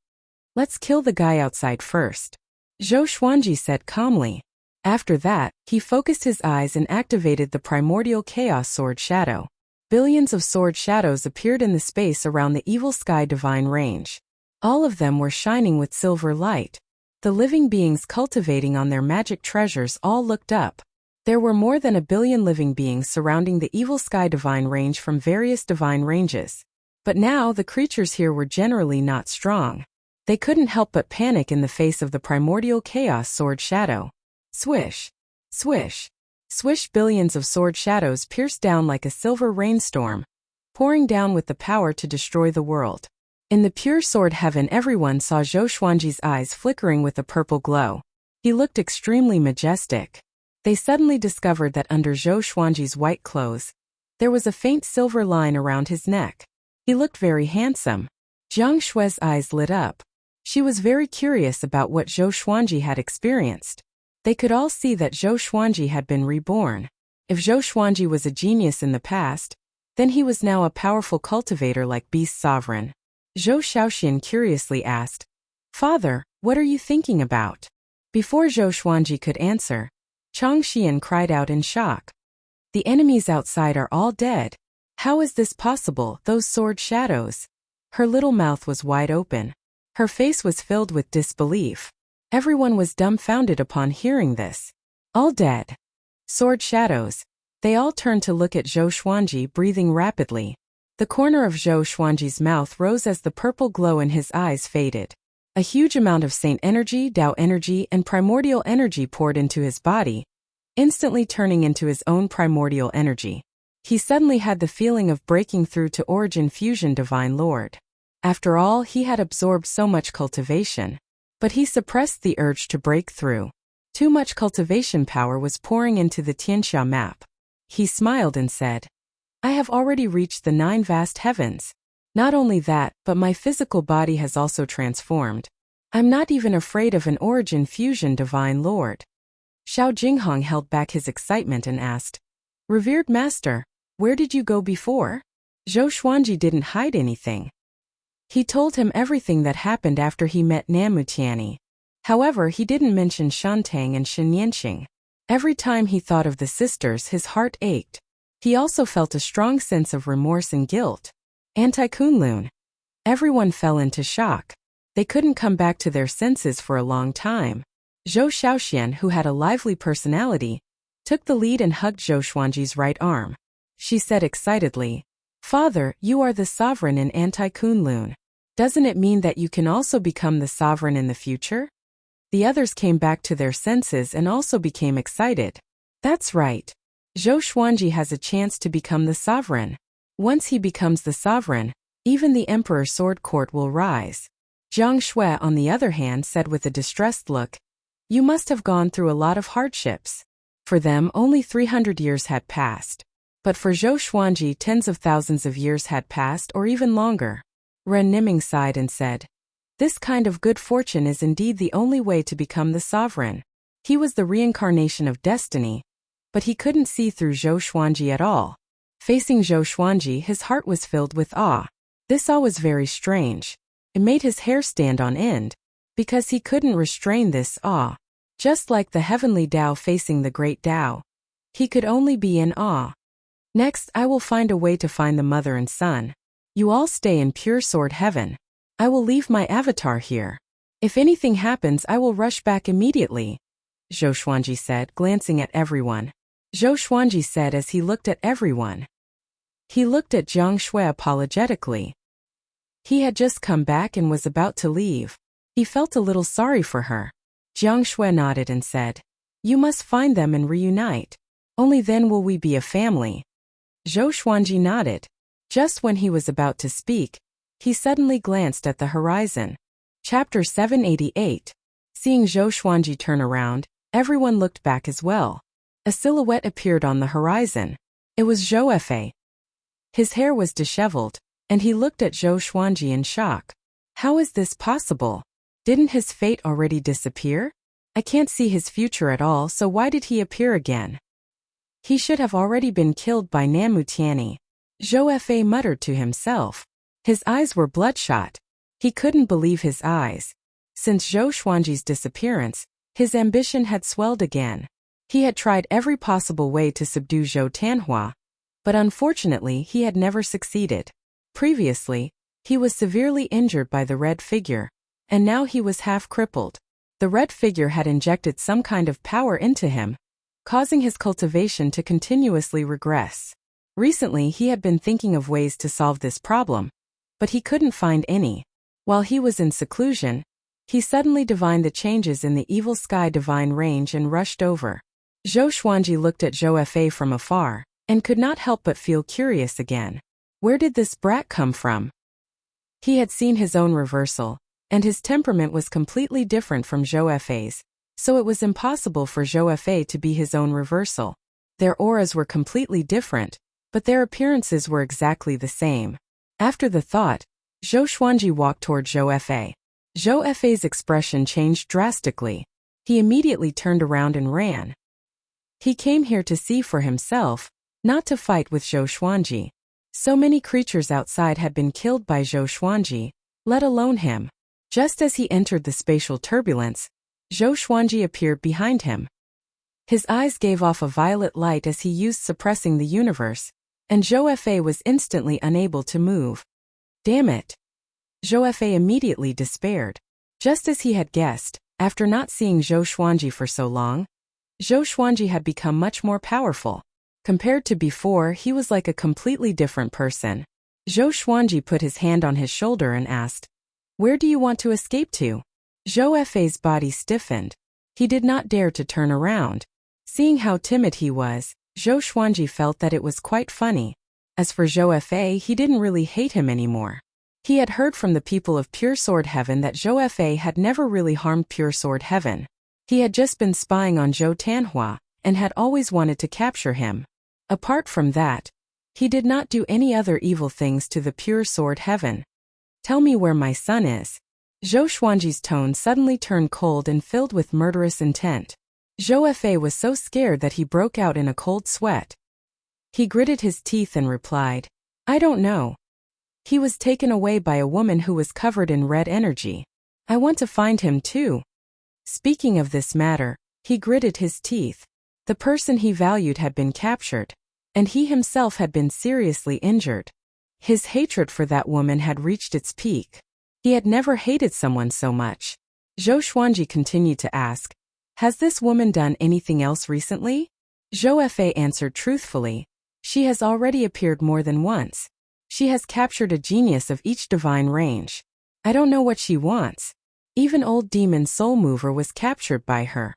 [SPEAKER 1] Let's kill the guy outside first, Zhou Xuanji said calmly. After that, he focused his eyes and activated the primordial chaos sword shadow. Billions of sword shadows appeared in the space around the Evil Sky Divine Range. All of them were shining with silver light. The living beings cultivating on their magic treasures all looked up. There were more than 1 billion living beings surrounding the Evil Sky Divine Range from various divine ranges. But now the creatures here were generally not strong. They couldn't help but panic in the face of the primordial chaos sword shadow. Swish! Swish! Swish! Billions of sword shadows pierced down like a silver rainstorm, pouring down with the power to destroy the world. In the pure sword heaven, everyone saw Zhou Xuanji's eyes flickering with a purple glow. He looked extremely majestic. They suddenly discovered that under Zhou Xuanji's white clothes, there was a faint silver line around his neck. He looked very handsome. Jiang Shui's eyes lit up. She was very curious about what Zhou Xuanji had experienced. They could all see that Zhou Xuanji had been reborn. If Zhou Xuanji was a genius in the past, then he was now a powerful cultivator like Beast Sovereign. Zhou Xiaoxian curiously asked, Father, what are you thinking about? Before Zhou Xuanji could answer, Chang Xian cried out in shock. The enemies outside are all dead. How is this possible, those sword shadows? Her little mouth was wide open. Her face was filled with disbelief. Everyone was dumbfounded upon hearing this. All dead. Sword shadows. They all turned to look at Zhou Xuanji breathing rapidly. The corner of Zhou Xuanji's mouth rose as the purple glow in his eyes faded. A huge amount of Saint energy, Tao energy, and primordial energy poured into his body, instantly turning into his own primordial energy. He suddenly had the feeling of breaking through to Origin Fusion Divine Lord. After all, he had absorbed so much cultivation. But he suppressed the urge to break through. Too much cultivation power was pouring into the Tianxia map. He smiled and said, I have already reached the 9 vast heavens. Not only that, but my physical body has also transformed. I'm not even afraid of an Origin Fusion Divine Lord. Xiao Jinghong held back his excitement and asked, Revered Master, where did you go before? Zhou Xuanji didn't hide anything. He told him everything that happened after he met Namutiani. However, he didn't mention Shantang and Shen Yanqing. Every time he thought of the sisters, his heart ached. He also felt a strong sense of remorse and guilt. Anti-Kunlun. Everyone fell into shock. They couldn't come back to their senses for a long time. Zhou Xiaoxian, who had a lively personality, took the lead and hugged Zhou Xuanji's right arm. She said excitedly, Father, you are the sovereign in Anti-Kunlun. Doesn't it mean that you can also become the sovereign in the future? The others came back to their senses and also became excited. That's right. Zhou Xuanji has a chance to become the sovereign. Once he becomes the sovereign, even the Emperor's sword court will rise. Jiang Shui, on the other hand, said with a distressed look, You must have gone through a lot of hardships. For them, only 300 years had passed. But for Zhou Xuanji, tens of thousands of years had passed or even longer. Ren Niming sighed and said, This kind of good fortune is indeed the only way to become the sovereign. He was the reincarnation of destiny, but he couldn't see through Zhou Xuanji at all. Facing Zhou Xuanji, his heart was filled with awe. This awe was very strange. It made his hair stand on end, because he couldn't restrain this awe. Just like the heavenly Tao facing the great Tao. He could only be in awe. Next, I will find a way to find the mother and son. You all stay in pure sword heaven. I will leave my avatar here. If anything happens, I will rush back immediately, Zhou Xuanji said, glancing at everyone. Zhou Xuanji said as he looked at everyone. He looked at Jiang Shui apologetically. He had just come back and was about to leave. He felt a little sorry for her. Jiang Shui nodded and said, You must find them and reunite. Only then will we be a family. Zhou Xuanji nodded. Just when he was about to speak, he suddenly glanced at the horizon. Chapter 788. Seeing Zhou Xuanji turn around, everyone looked back as well. A silhouette appeared on the horizon. It was Zhou Fei. His hair was disheveled, and he looked at Zhou Xuanji in shock. How is this possible? Didn't his fate already disappear? I can't see his future at all, so why did he appear again? He should have already been killed by Namutiani. Zhou Fei muttered to himself. His eyes were bloodshot. He couldn't believe his eyes. Since Zhou Xuanji's disappearance, his ambition had swelled again. He had tried every possible way to subdue Zhou Tianhua, but unfortunately he had never succeeded. Previously, he was severely injured by the red figure, and now he was half crippled. The red figure had injected some kind of power into him, causing his cultivation to continuously regress. Recently he had been thinking of ways to solve this problem, but he couldn't find any. While he was in seclusion, he suddenly divined the changes in the Evil Sky Divine Range and rushed over. Zhou Xuanji looked at Zhou Fei from afar, and could not help but feel curious again. Where did this brat come from? He had seen his own reversal, and his temperament was completely different from Zhou Fei's, so it was impossible for Zhou Fei to be his own reversal. Their auras were completely different, but their appearances were exactly the same. After the thought, Zhou Xuanji walked toward Zhou Fei. Zhou Fei's expression changed drastically. He immediately turned around and ran. He came here to see for himself, not to fight with Zhou Xuanji. So many creatures outside had been killed by Zhou Xuanji, let alone him. Just as he entered the spatial turbulence, Zhou Xuanji appeared behind him. His eyes gave off a violet light as he used suppressing the universe, and Zhou Fei was instantly unable to move. Damn it! Zhou Fei immediately despaired. Just as he had guessed, after not seeing Zhou Xuanji for so long, Zhou Xuanji had become much more powerful. Compared to before, he was like a completely different person. Zhou Xuanji put his hand on his shoulder and asked, Where do you want to escape to? Zhou Fei's body stiffened. He did not dare to turn around. Seeing how timid he was, Zhou Xuanji felt that it was quite funny. As for Zhou Fa, he didn't really hate him anymore. He had heard from the people of Pure Sword Heaven that Zhou Fa had never really harmed Pure Sword Heaven. He had just been spying on Zhou Tanhua, and had always wanted to capture him. Apart from that, he did not do any other evil things to the Pure Sword Heaven. Tell me where my son is. Zhou Xuanji's tone suddenly turned cold and filled with murderous intent. Zhou Fa was so scared that he broke out in a cold sweat. He gritted his teeth and replied, I don't know. He was taken away by a woman who was covered in red energy. I want to find him too. Speaking of this matter, he gritted his teeth. The person he valued had been captured, and he himself had been seriously injured. His hatred for that woman had reached its peak. He had never hated someone so much. Zhou Xuanji continued to ask, Has this woman done anything else recently? Zhou Fa answered truthfully, She has already appeared more than once. She has captured a genius of each divine range. I don't know what she wants. Even old demon Soul Mover was captured by her.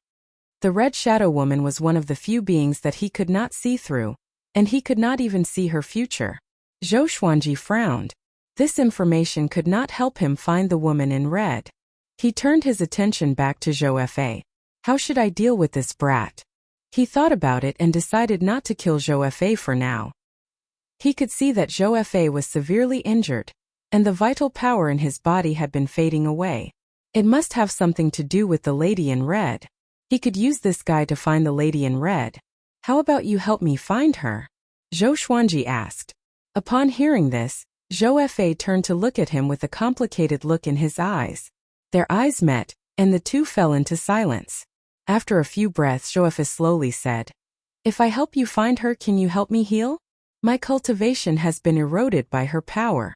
[SPEAKER 1] The Red Shadow Woman was one of the few beings that he could not see through, and he could not even see her future. Zhou Xuanji frowned. This information could not help him find the woman in red. He turned his attention back to Zhou Fa. How should I deal with this brat? He thought about it and decided not to kill Zhou Fa for now. He could see that Zhou Fa was severely injured, and the vital power in his body had been fading away. It must have something to do with the lady in red. He could use this guy to find the lady in red. How about you help me find her? Zhou Xuanji asked. Upon hearing this, Zhou Fa turned to look at him with a complicated look in his eyes. Their eyes met, and the two fell into silence. After a few breaths, Zhou Fa slowly said, If I help you find her, can you help me heal? My cultivation has been eroded by her power.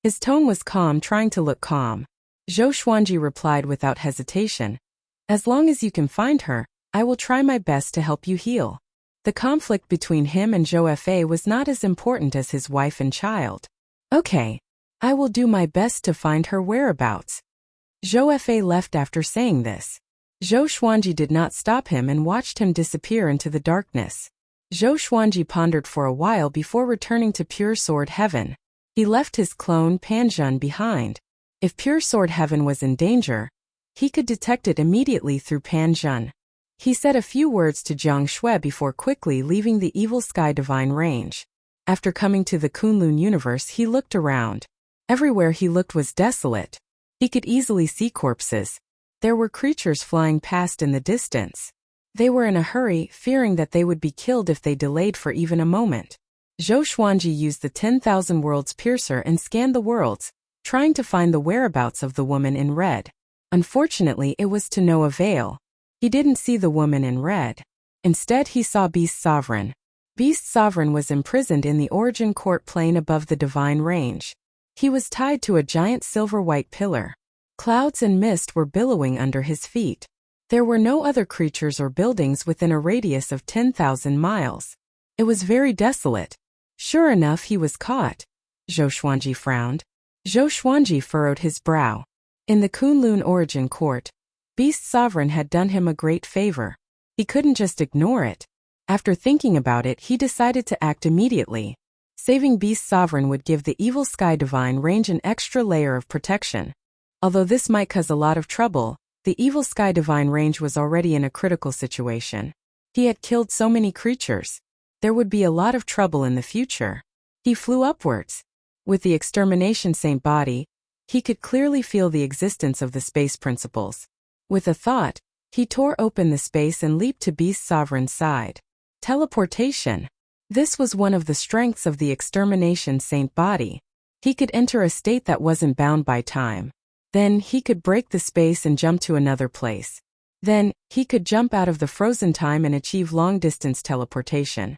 [SPEAKER 1] His tone was calm, trying to look calm. Zhou Xuanji replied without hesitation, As long as you can find her, I will try my best to help you heal. The conflict between him and Zhou Fa was not as important as his wife and child. Okay. I will do my best to find her whereabouts. Zhou Fa left after saying this. Zhou Xuanji did not stop him and watched him disappear into the darkness. Zhou Xuanji pondered for a while before returning to Pure Sword Heaven. He left his clone Panjun behind. If Pure Sword Heaven was in danger, he could detect it immediately through Panjun. He said a few words to Jiang Shui before quickly leaving the Evil Sky Divine Range. After coming to the Kunlun universe, he looked around. Everywhere he looked was desolate. He could easily see corpses. There were creatures flying past in the distance. They were in a hurry, fearing that they would be killed if they delayed for even a moment. Zhou Xuanji used the 10,000 Worlds Piercer and scanned the worlds, trying to find the whereabouts of the woman in red. Unfortunately, it was to no avail. He didn't see the woman in red. Instead, he saw Beast Sovereign. Beast Sovereign was imprisoned in the Origin Court plane above the Divine Range. He was tied to a giant silver-white pillar. Clouds and mist were billowing under his feet. There were no other creatures or buildings within a radius of 10,000 miles. It was very desolate. Sure enough, he was caught. Zhou Xuanji frowned. Zhou Xuanji furrowed his brow. In the Kunlun Origin Court, Beast Sovereign had done him a great favor. He couldn't just ignore it. After thinking about it, he decided to act immediately. Saving Beast Sovereign would give the Evil Sky Divine Range an extra layer of protection. Although this might cause a lot of trouble, the Evil Sky Divine Range was already in a critical situation. He had killed so many creatures. There would be a lot of trouble in the future. He flew upwards. With the Extermination Saint body, he could clearly feel the existence of the space principles. With a thought, he tore open the space and leaped to Beast Sovereign's side. Teleportation. This was one of the strengths of the Extermination Saint body. He could enter a state that wasn't bound by time. Then, he could break the space and jump to another place. Then, he could jump out of the frozen time and achieve long-distance teleportation.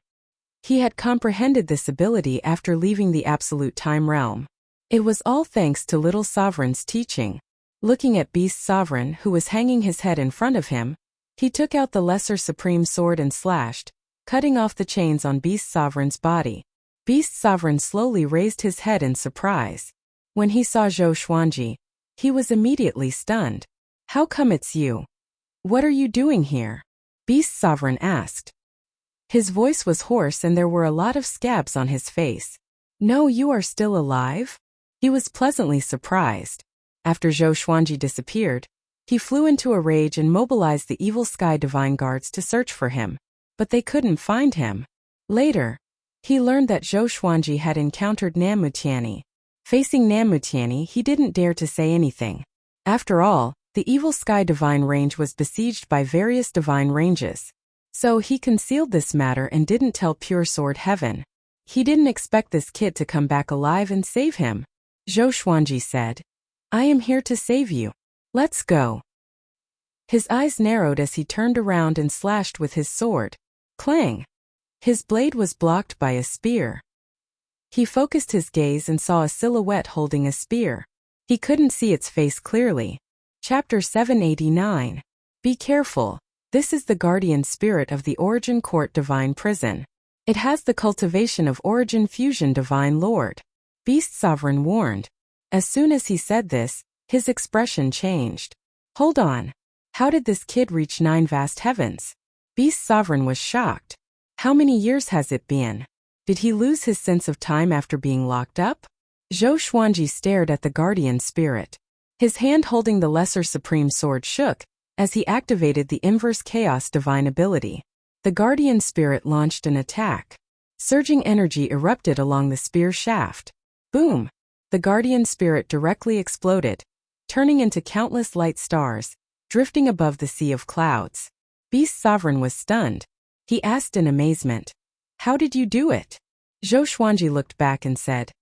[SPEAKER 1] He had comprehended this ability after leaving the Absolute Time realm. It was all thanks to Little Sovereign's teaching. Looking at Beast Sovereign, who was hanging his head in front of him, he took out the Lesser Supreme Sword and slashed, cutting off the chains on Beast Sovereign's body. Beast Sovereign slowly raised his head in surprise. When he saw Zhou Xuanji, he was immediately stunned. How come it's you? What are you doing here? Beast Sovereign asked. His voice was hoarse and there were a lot of scabs on his face. No, you are still alive? He was pleasantly surprised. After Zhou Xuanji disappeared, he flew into a rage and mobilized the evil sky divine guards to search for him, but they couldn't find him. Later, he learned that Zhou Xuanji had encountered Nanmutiani. Facing Nanmutiani, he didn't dare to say anything. After all, the evil sky divine range was besieged by various divine ranges. So he concealed this matter and didn't tell Pure Sword Heaven. He didn't expect this kid to come back alive and save him. Zhou Xuanji said, I am here to save you. Let's go. His eyes narrowed as he turned around and slashed with his sword. Clang! His blade was blocked by a spear. He focused his gaze and saw a silhouette holding a spear. He couldn't see its face clearly. Chapter 789. Be careful. This is the guardian spirit of the Origin Court Divine Prison. It has the cultivation of Origin Fusion Divine Lord. Beast Sovereign warned. As soon as he said this, his expression changed. Hold on. How did this kid reach 9 vast heavens? Beast Sovereign was shocked. How many years has it been? Did he lose his sense of time after being locked up? Zhou Xuanji stared at the guardian spirit. His hand holding the Lesser Supreme Sword shook as he activated the Inverse Chaos Divine ability. The guardian spirit launched an attack. Surging energy erupted along the spear shaft. Boom! The guardian spirit directly exploded, turning into countless light stars, drifting above the sea of clouds. Beast Sovereign was stunned. He asked in amazement, How did you do it? Zhou Xuanji looked back and said,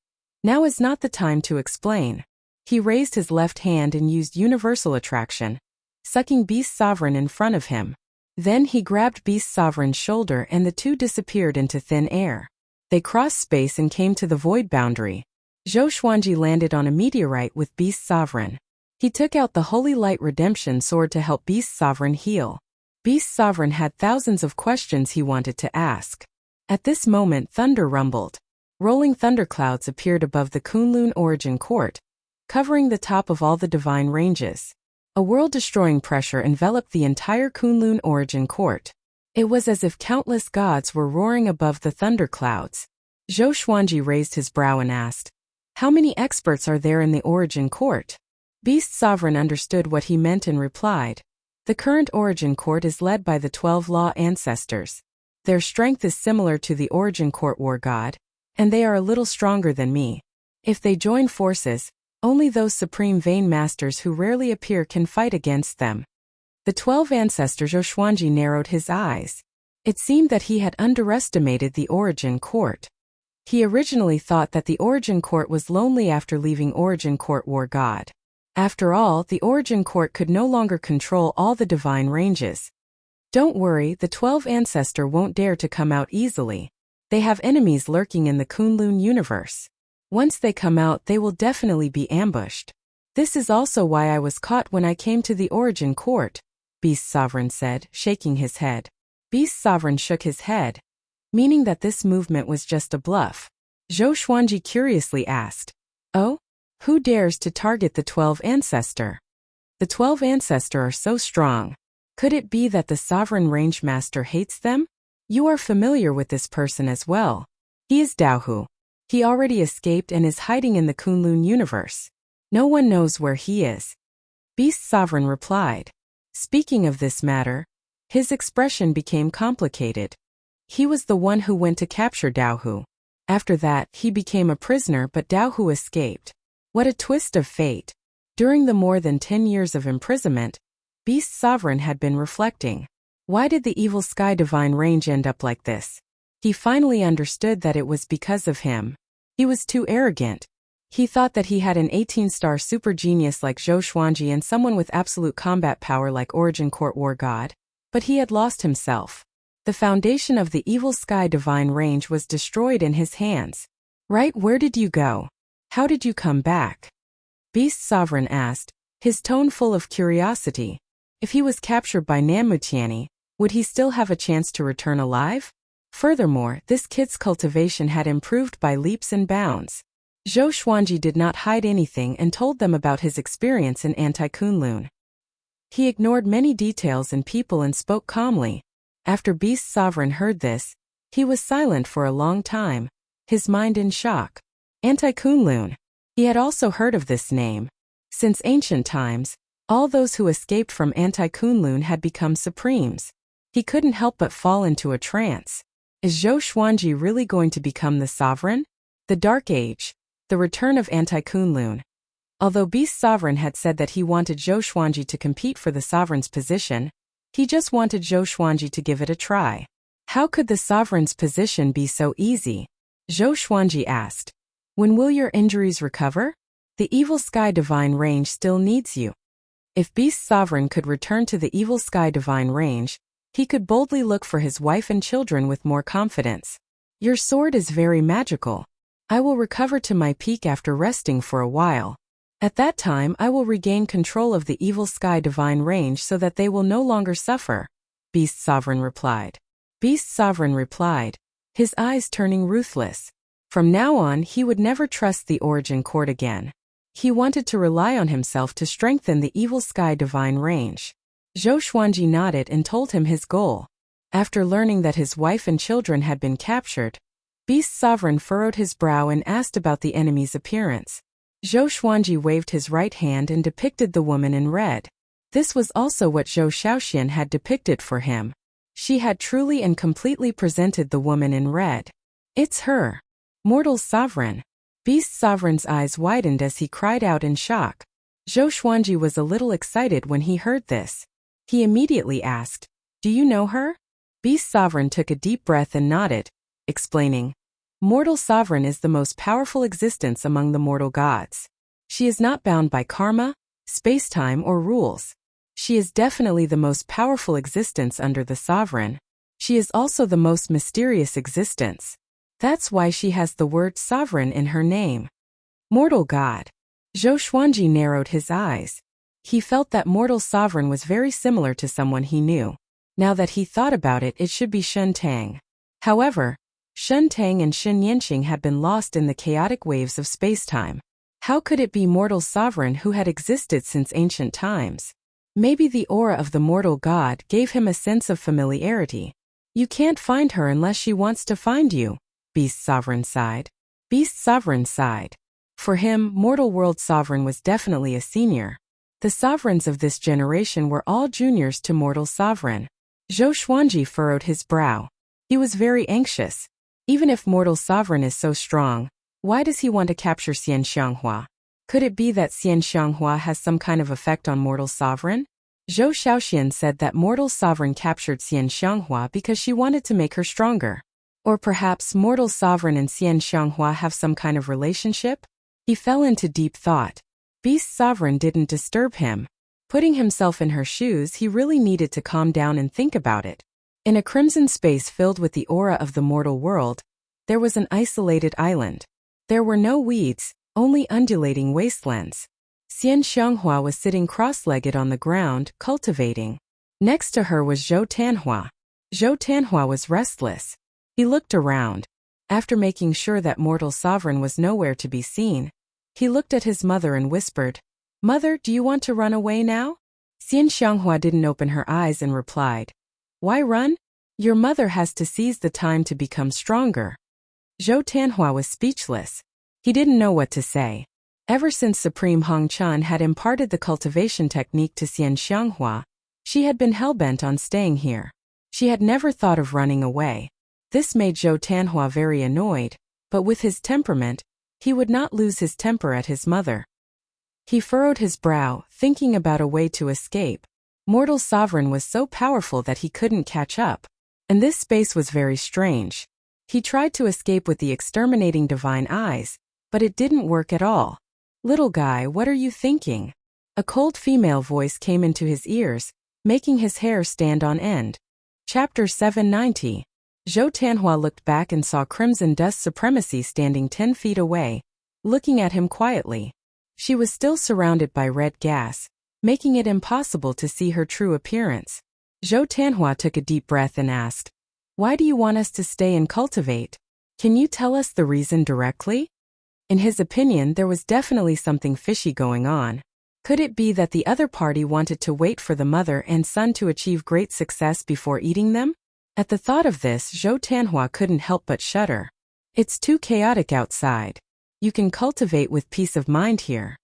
[SPEAKER 1] Now is not the time to explain. He raised his left hand and used universal attraction, sucking Beast Sovereign in front of him. Then he grabbed Beast Sovereign's shoulder and the two disappeared into thin air. They crossed space and came to the void boundary. Zhou Xuanji landed on a meteorite with Beast Sovereign. He took out the Holy Light Redemption Sword to help Beast Sovereign heal. Beast Sovereign had thousands of questions he wanted to ask. At this moment, thunder rumbled. Rolling thunderclouds appeared above the Kunlun Origin Court, covering the top of all the divine ranges. A world-destroying pressure enveloped the entire Kunlun Origin Court. It was as if countless gods were roaring above the thunderclouds. Zhou Xuanji raised his brow and asked, How many experts are there in the Origin Court? Beast Sovereign understood what he meant and replied, The current Origin Court is led by the 12 Law Ancestors. Their strength is similar to the Origin Court War God, and they are a little stronger than me. If they join forces, only those supreme Vein Masters who rarely appear can fight against them. The 12 Ancestors. Zhou Xuanji narrowed his eyes. It seemed that he had underestimated the Origin Court. He originally thought that the Origin Court was lonely after leaving Origin Court War God. After all, the Origin Court could no longer control all the divine ranges. Don't worry, the 12 Ancestor won't dare to come out easily. They have enemies lurking in the Kunlun universe. Once they come out, they will definitely be ambushed. This is also why I was caught when I came to the Origin Court, Beast Sovereign said, shaking his head. Beast Sovereign shook his head, meaning that this movement was just a bluff. Zhou Xuanji curiously asked, Oh? Who dares to target the 12 Ancestor? The 12 Ancestor are so strong. Could it be that the Sovereign Range Master hates them? You are familiar with this person as well. He is Daohu. He already escaped and is hiding in the Kunlun universe. No one knows where he is. Beast Sovereign replied. Speaking of this matter, his expression became complicated. He was the one who went to capture Daohu. After that, he became a prisoner, but Daohu escaped. What a twist of fate. During the more than 10 years of imprisonment, Beast Sovereign had been reflecting. Why did the evil sky divine range end up like this? He finally understood that it was because of him. He was too arrogant. He thought that he had an 18-star super genius like Zhou Xuanji and someone with absolute combat power like Origin Court War God. But he had lost himself. The foundation of the evil sky divine range was destroyed in his hands. Right, where did you go? How did you come back? Beast Sovereign asked, his tone full of curiosity. If he was captured by Nanmutiani, would he still have a chance to return alive? Furthermore, this kid's cultivation had improved by leaps and bounds. Zhou Xuanji did not hide anything and told them about his experience in Anti-Kunlun. He ignored many details and people and spoke calmly. After Beast Sovereign heard this, He was silent for a long time, his mind in shock. Anti-Kunlun. He had also heard of this name. Since ancient times, all those who escaped from Anti-Kunlun had become supremes. He couldn't help but fall into a trance. Is Zhou Xuanji really going to become the sovereign? The Dark Age. The return of Anti-Kunlun. Although Beast Sovereign had said that he wanted Zhou Xuanji to compete for the sovereign's position, he just wanted Zhou Xuanji to give it a try. How could the sovereign's position be so easy? Zhou Xuanji asked. When will your injuries recover? The Evil Sky Divine Range still needs you. If Beast Sovereign could return to the Evil Sky Divine Range, he could boldly look for his wife and children with more confidence. Your sword is very magical. I will recover to my peak after resting for a while. At that time I will regain control of the Evil Sky Divine Range so that they will no longer suffer, Beast Sovereign replied. Beast Sovereign replied, his eyes turning ruthless. From now on he would never trust the Origin Court again. He wanted to rely on himself to strengthen the Evil Sky Divine Range. Zhou Xuanji nodded and told him his goal. After learning that his wife and children had been captured, Beast Sovereign furrowed his brow and asked about the enemy's appearance. Zhou Xuanji waved his right hand and depicted the woman in red. This was also what Zhou Shaoxian had depicted for him. She had truly and completely presented the woman in red. It's her. Mortal Sovereign. Beast Sovereign's eyes widened as he cried out in shock. Zhou Xuanji was a little excited when he heard this. He immediately asked, do you know her? Beast Sovereign took a deep breath and nodded, explaining, Mortal Sovereign is the most powerful existence among the mortal gods. She is not bound by karma, space-time or rules. She is definitely the most powerful existence under the Sovereign. She is also the most mysterious existence. That's why she has the word sovereign in her name. Mortal God. Zhou Xuanji narrowed his eyes. He felt that Mortal Sovereign was very similar to someone he knew. Now that he thought about it, it should be Shen Tang. However, Shen Tang and Shen Yanqing had been lost in the chaotic waves of space-time. How could it be Mortal Sovereign who had existed since ancient times? Maybe the aura of the mortal god gave him a sense of familiarity. You can't find her unless she wants to find you, Beast Sovereign sighed. Beast Sovereign sighed. For him, Mortal World Sovereign was definitely a senior. The sovereigns of this generation were all juniors to Mortal Sovereign. Zhou Xuanji furrowed his brow. He was very anxious. Even if Mortal Sovereign is so strong, why does he want to capture Xian Xianghua? Could it be that Xian Xianghua has some kind of effect on Mortal Sovereign? Zhou Shaoxian said that Mortal Sovereign captured Xian Xianghua because she wanted to make her stronger. Or perhaps Mortal Sovereign and Xian Xianghua have some kind of relationship? He fell into deep thought. Beast Sovereign didn't disturb him. Putting himself in her shoes, he really needed to calm down and think about it. In a crimson space filled with the aura of the mortal world, there was an isolated island. There were no weeds, only undulating wastelands. Xian Xianghua was sitting cross-legged on the ground, cultivating. Next to her was Zhou Tanhua. Zhou Tanhua was restless. He looked around. After making sure that Mortal Sovereign was nowhere to be seen, he looked at his mother and whispered, Mother, do you want to run away now? Xian Xianghua didn't open her eyes and replied, Why run? Your mother has to seize the time to become stronger. Zhou Tanhua was speechless. He didn't know what to say. Ever since Supreme Hong Chun had imparted the cultivation technique to Xian Xianghua, she had been hell-bent on staying here. She had never thought of running away. This made Zhou Tanhua very annoyed, but with his temperament, he would not lose his temper at his mother. He furrowed his brow, thinking about a way to escape. Mortal Sovereign was so powerful that he couldn't catch up. And this space was very strange. He tried to escape with the exterminating divine eyes, but it didn't work at all. Little guy, what are you thinking? A cold female voice came into his ears, making his hair stand on end. Chapter 790. Zhou Tanhua looked back and saw Crimson Dust Supremacy standing 10 feet away, looking at him quietly. She was still surrounded by red gas, making it impossible to see her true appearance. Zhou Tanhua took a deep breath and asked, Why do you want us to stay and cultivate? Can you tell us the reason directly? In his opinion, there was definitely something fishy going on. Could it be that the other party wanted to wait for the mother and son to achieve great success before eating them? At the thought of this, Zhou Tianhua couldn't help but shudder. It's too chaotic outside. You can cultivate with peace of mind here.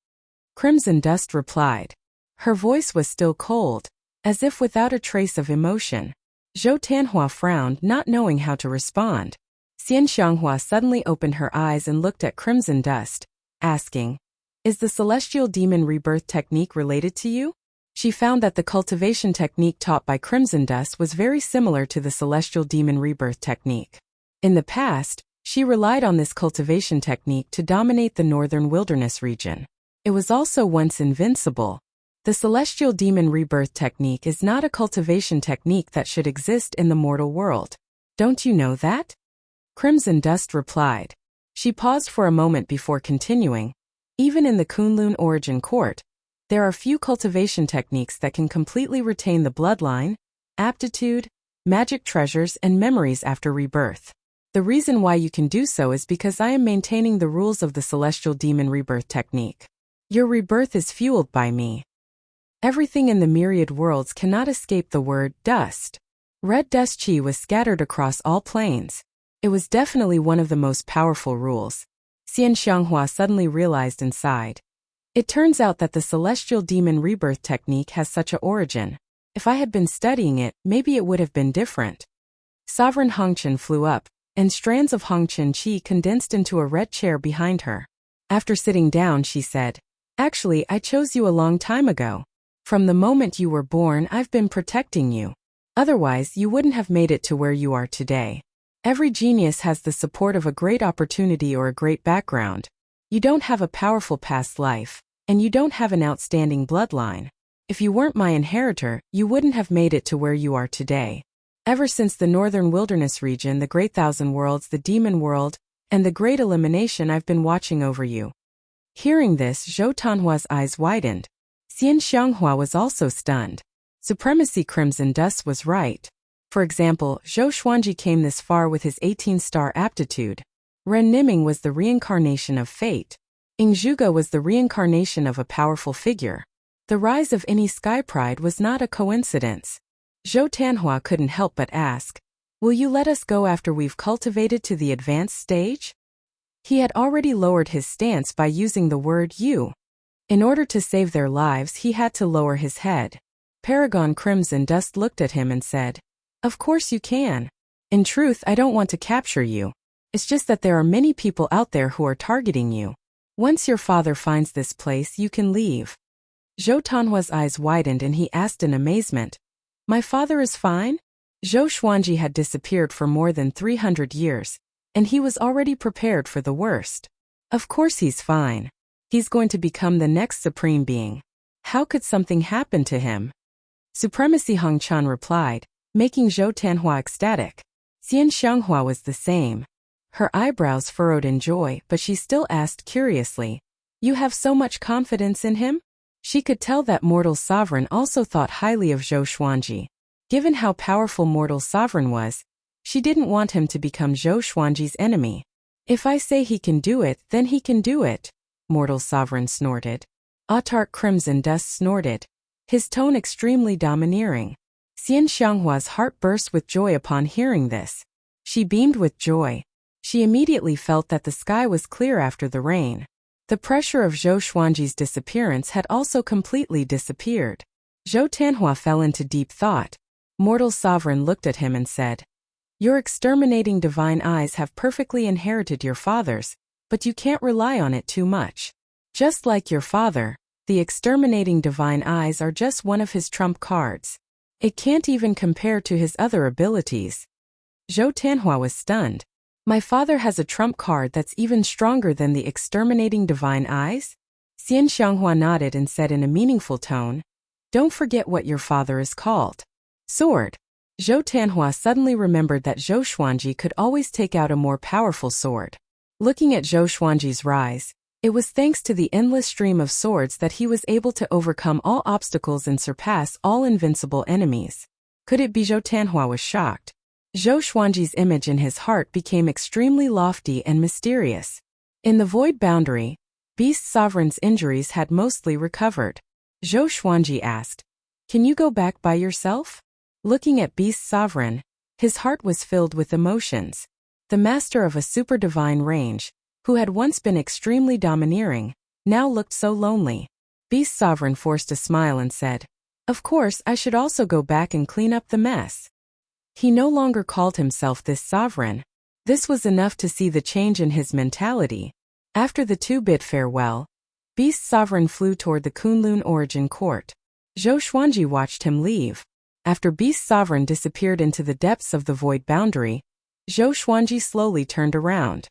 [SPEAKER 1] Crimson Dust replied. Her voice was still cold, as if without a trace of emotion. Zhou Tianhua frowned, not knowing how to respond. Xian Xianghua suddenly opened her eyes and looked at Crimson Dust, asking, "Is the celestial demon rebirth technique related to you?" She found that the cultivation technique taught by Crimson Dust was very similar to the celestial demon rebirth technique. In the past, she relied on this cultivation technique to dominate the northern wilderness region. It was also once invincible. The celestial demon rebirth technique is not a cultivation technique that should exist in the mortal world. Don't you know that? Crimson Dust replied. She paused for a moment before continuing. Even in the Kunlun origin court, there are few cultivation techniques that can completely retain the bloodline, aptitude, magic treasures, and memories after rebirth. The reason why you can do so is because I am maintaining the rules of the celestial demon rebirth technique. Your rebirth is fueled by me. Everything in the myriad worlds cannot escape the word dust. Red dust chi was scattered across all planes. It was definitely one of the most powerful rules. Xian Xianghua suddenly realized and sighed. It turns out that the celestial demon rebirth technique has such a origin. If I had been studying it, maybe it would have been different. Sovereign Hongqian flew up, and strands of Hongqian chi condensed into a red chair behind her. After sitting down, she said, "Actually, I chose you a long time ago. From the moment you were born, I've been protecting you. Otherwise, you wouldn't have made it to where you are today. Every genius has the support of a great opportunity or a great background. You don't have a powerful past life, and you don't have an outstanding bloodline. If you weren't my inheritor, you wouldn't have made it to where you are today. Ever since the northern wilderness region, the Great Thousand Worlds, the Demon World, and the Great Elimination, I've been watching over you." Hearing this, Zhou Tianhua's eyes widened. Xian Xianghua was also stunned. Supremacy Crimson Dust was right. For example, Zhou Xuanji came this far with his 18-star aptitude. Ren Niming was the reincarnation of fate. Ing Zhuge was the reincarnation of a powerful figure. The rise of any sky pride was not a coincidence. Zhou Tianhua couldn't help but ask, "Will you let us go after we've cultivated to the advanced stage?" He had already lowered his stance by using the word you. In order to save their lives, he had to lower his head. Paragon Crimson Dust looked at him and said, "Of course you can. In truth, I don't want to capture you. It's just that there are many people out there who are targeting you. Once your father finds this place, you can leave." Zhou Tianhua's eyes widened and he asked in amazement, "My father is fine?" Zhou Xuanji had disappeared for more than 300 years, and he was already prepared for the worst. Of course he's fine. He's going to become the next supreme being. How could something happen to him? Supremacy Hongqian replied, making Zhou Tianhua ecstatic. Xian Xianghua was the same. Her eyebrows furrowed in joy, but she still asked curiously, "You have so much confidence in him?" She could tell that Mortal Sovereign also thought highly of Zhou Xuanji. Given how powerful Mortal Sovereign was, she didn't want him to become Zhou Xuanji's enemy. "If I say he can do it, then he can do it," Mortal Sovereign snorted. Autarch Crimson Dust snorted, his tone extremely domineering. Xian Xianghua's heart burst with joy upon hearing this. She beamed with joy. She immediately felt that the sky was clear after the rain. The pressure of Zhou Xuanji's disappearance had also completely disappeared. Zhou Tianhua fell into deep thought. Mortal Sovereign looked at him and said, "Your exterminating divine eyes have perfectly inherited your father's, but you can't rely on it too much. Just like your father, the exterminating divine eyes are just one of his trump cards. It can't even compare to his other abilities." Zhou Tianhua was stunned. "My father has a trump card that's even stronger than the exterminating divine eyes?" Xian Xianghua nodded and said in a meaningful tone, "Don't forget what your father is called. Sword." Zhou Tianhua suddenly remembered that Zhou Xuanji could always take out a more powerful sword. Looking at Zhou Xuanji's rise, it was thanks to the endless stream of swords that he was able to overcome all obstacles and surpass all invincible enemies. Could it be? Zhou Tianhua was shocked. Zhou Xuanji's image in his heart became extremely lofty and mysterious. In the void boundary, Beast Sovereign's injuries had mostly recovered. Zhou Xuanji asked, "Can you go back by yourself?" Looking at Beast Sovereign, His heart was filled with emotions. The master of a super divine range, who had once been extremely domineering, now looked so lonely. Beast Sovereign forced a smile and said, "Of course, I should also go back and clean up the mess." He no longer called himself this sovereign. This was enough to see the change in his mentality. After the two bid farewell, Beast Sovereign flew toward the Kunlun Origin Court. Zhou Xuanji watched him leave. After Beast Sovereign disappeared into the depths of the void boundary, Zhou Xuanji slowly turned around.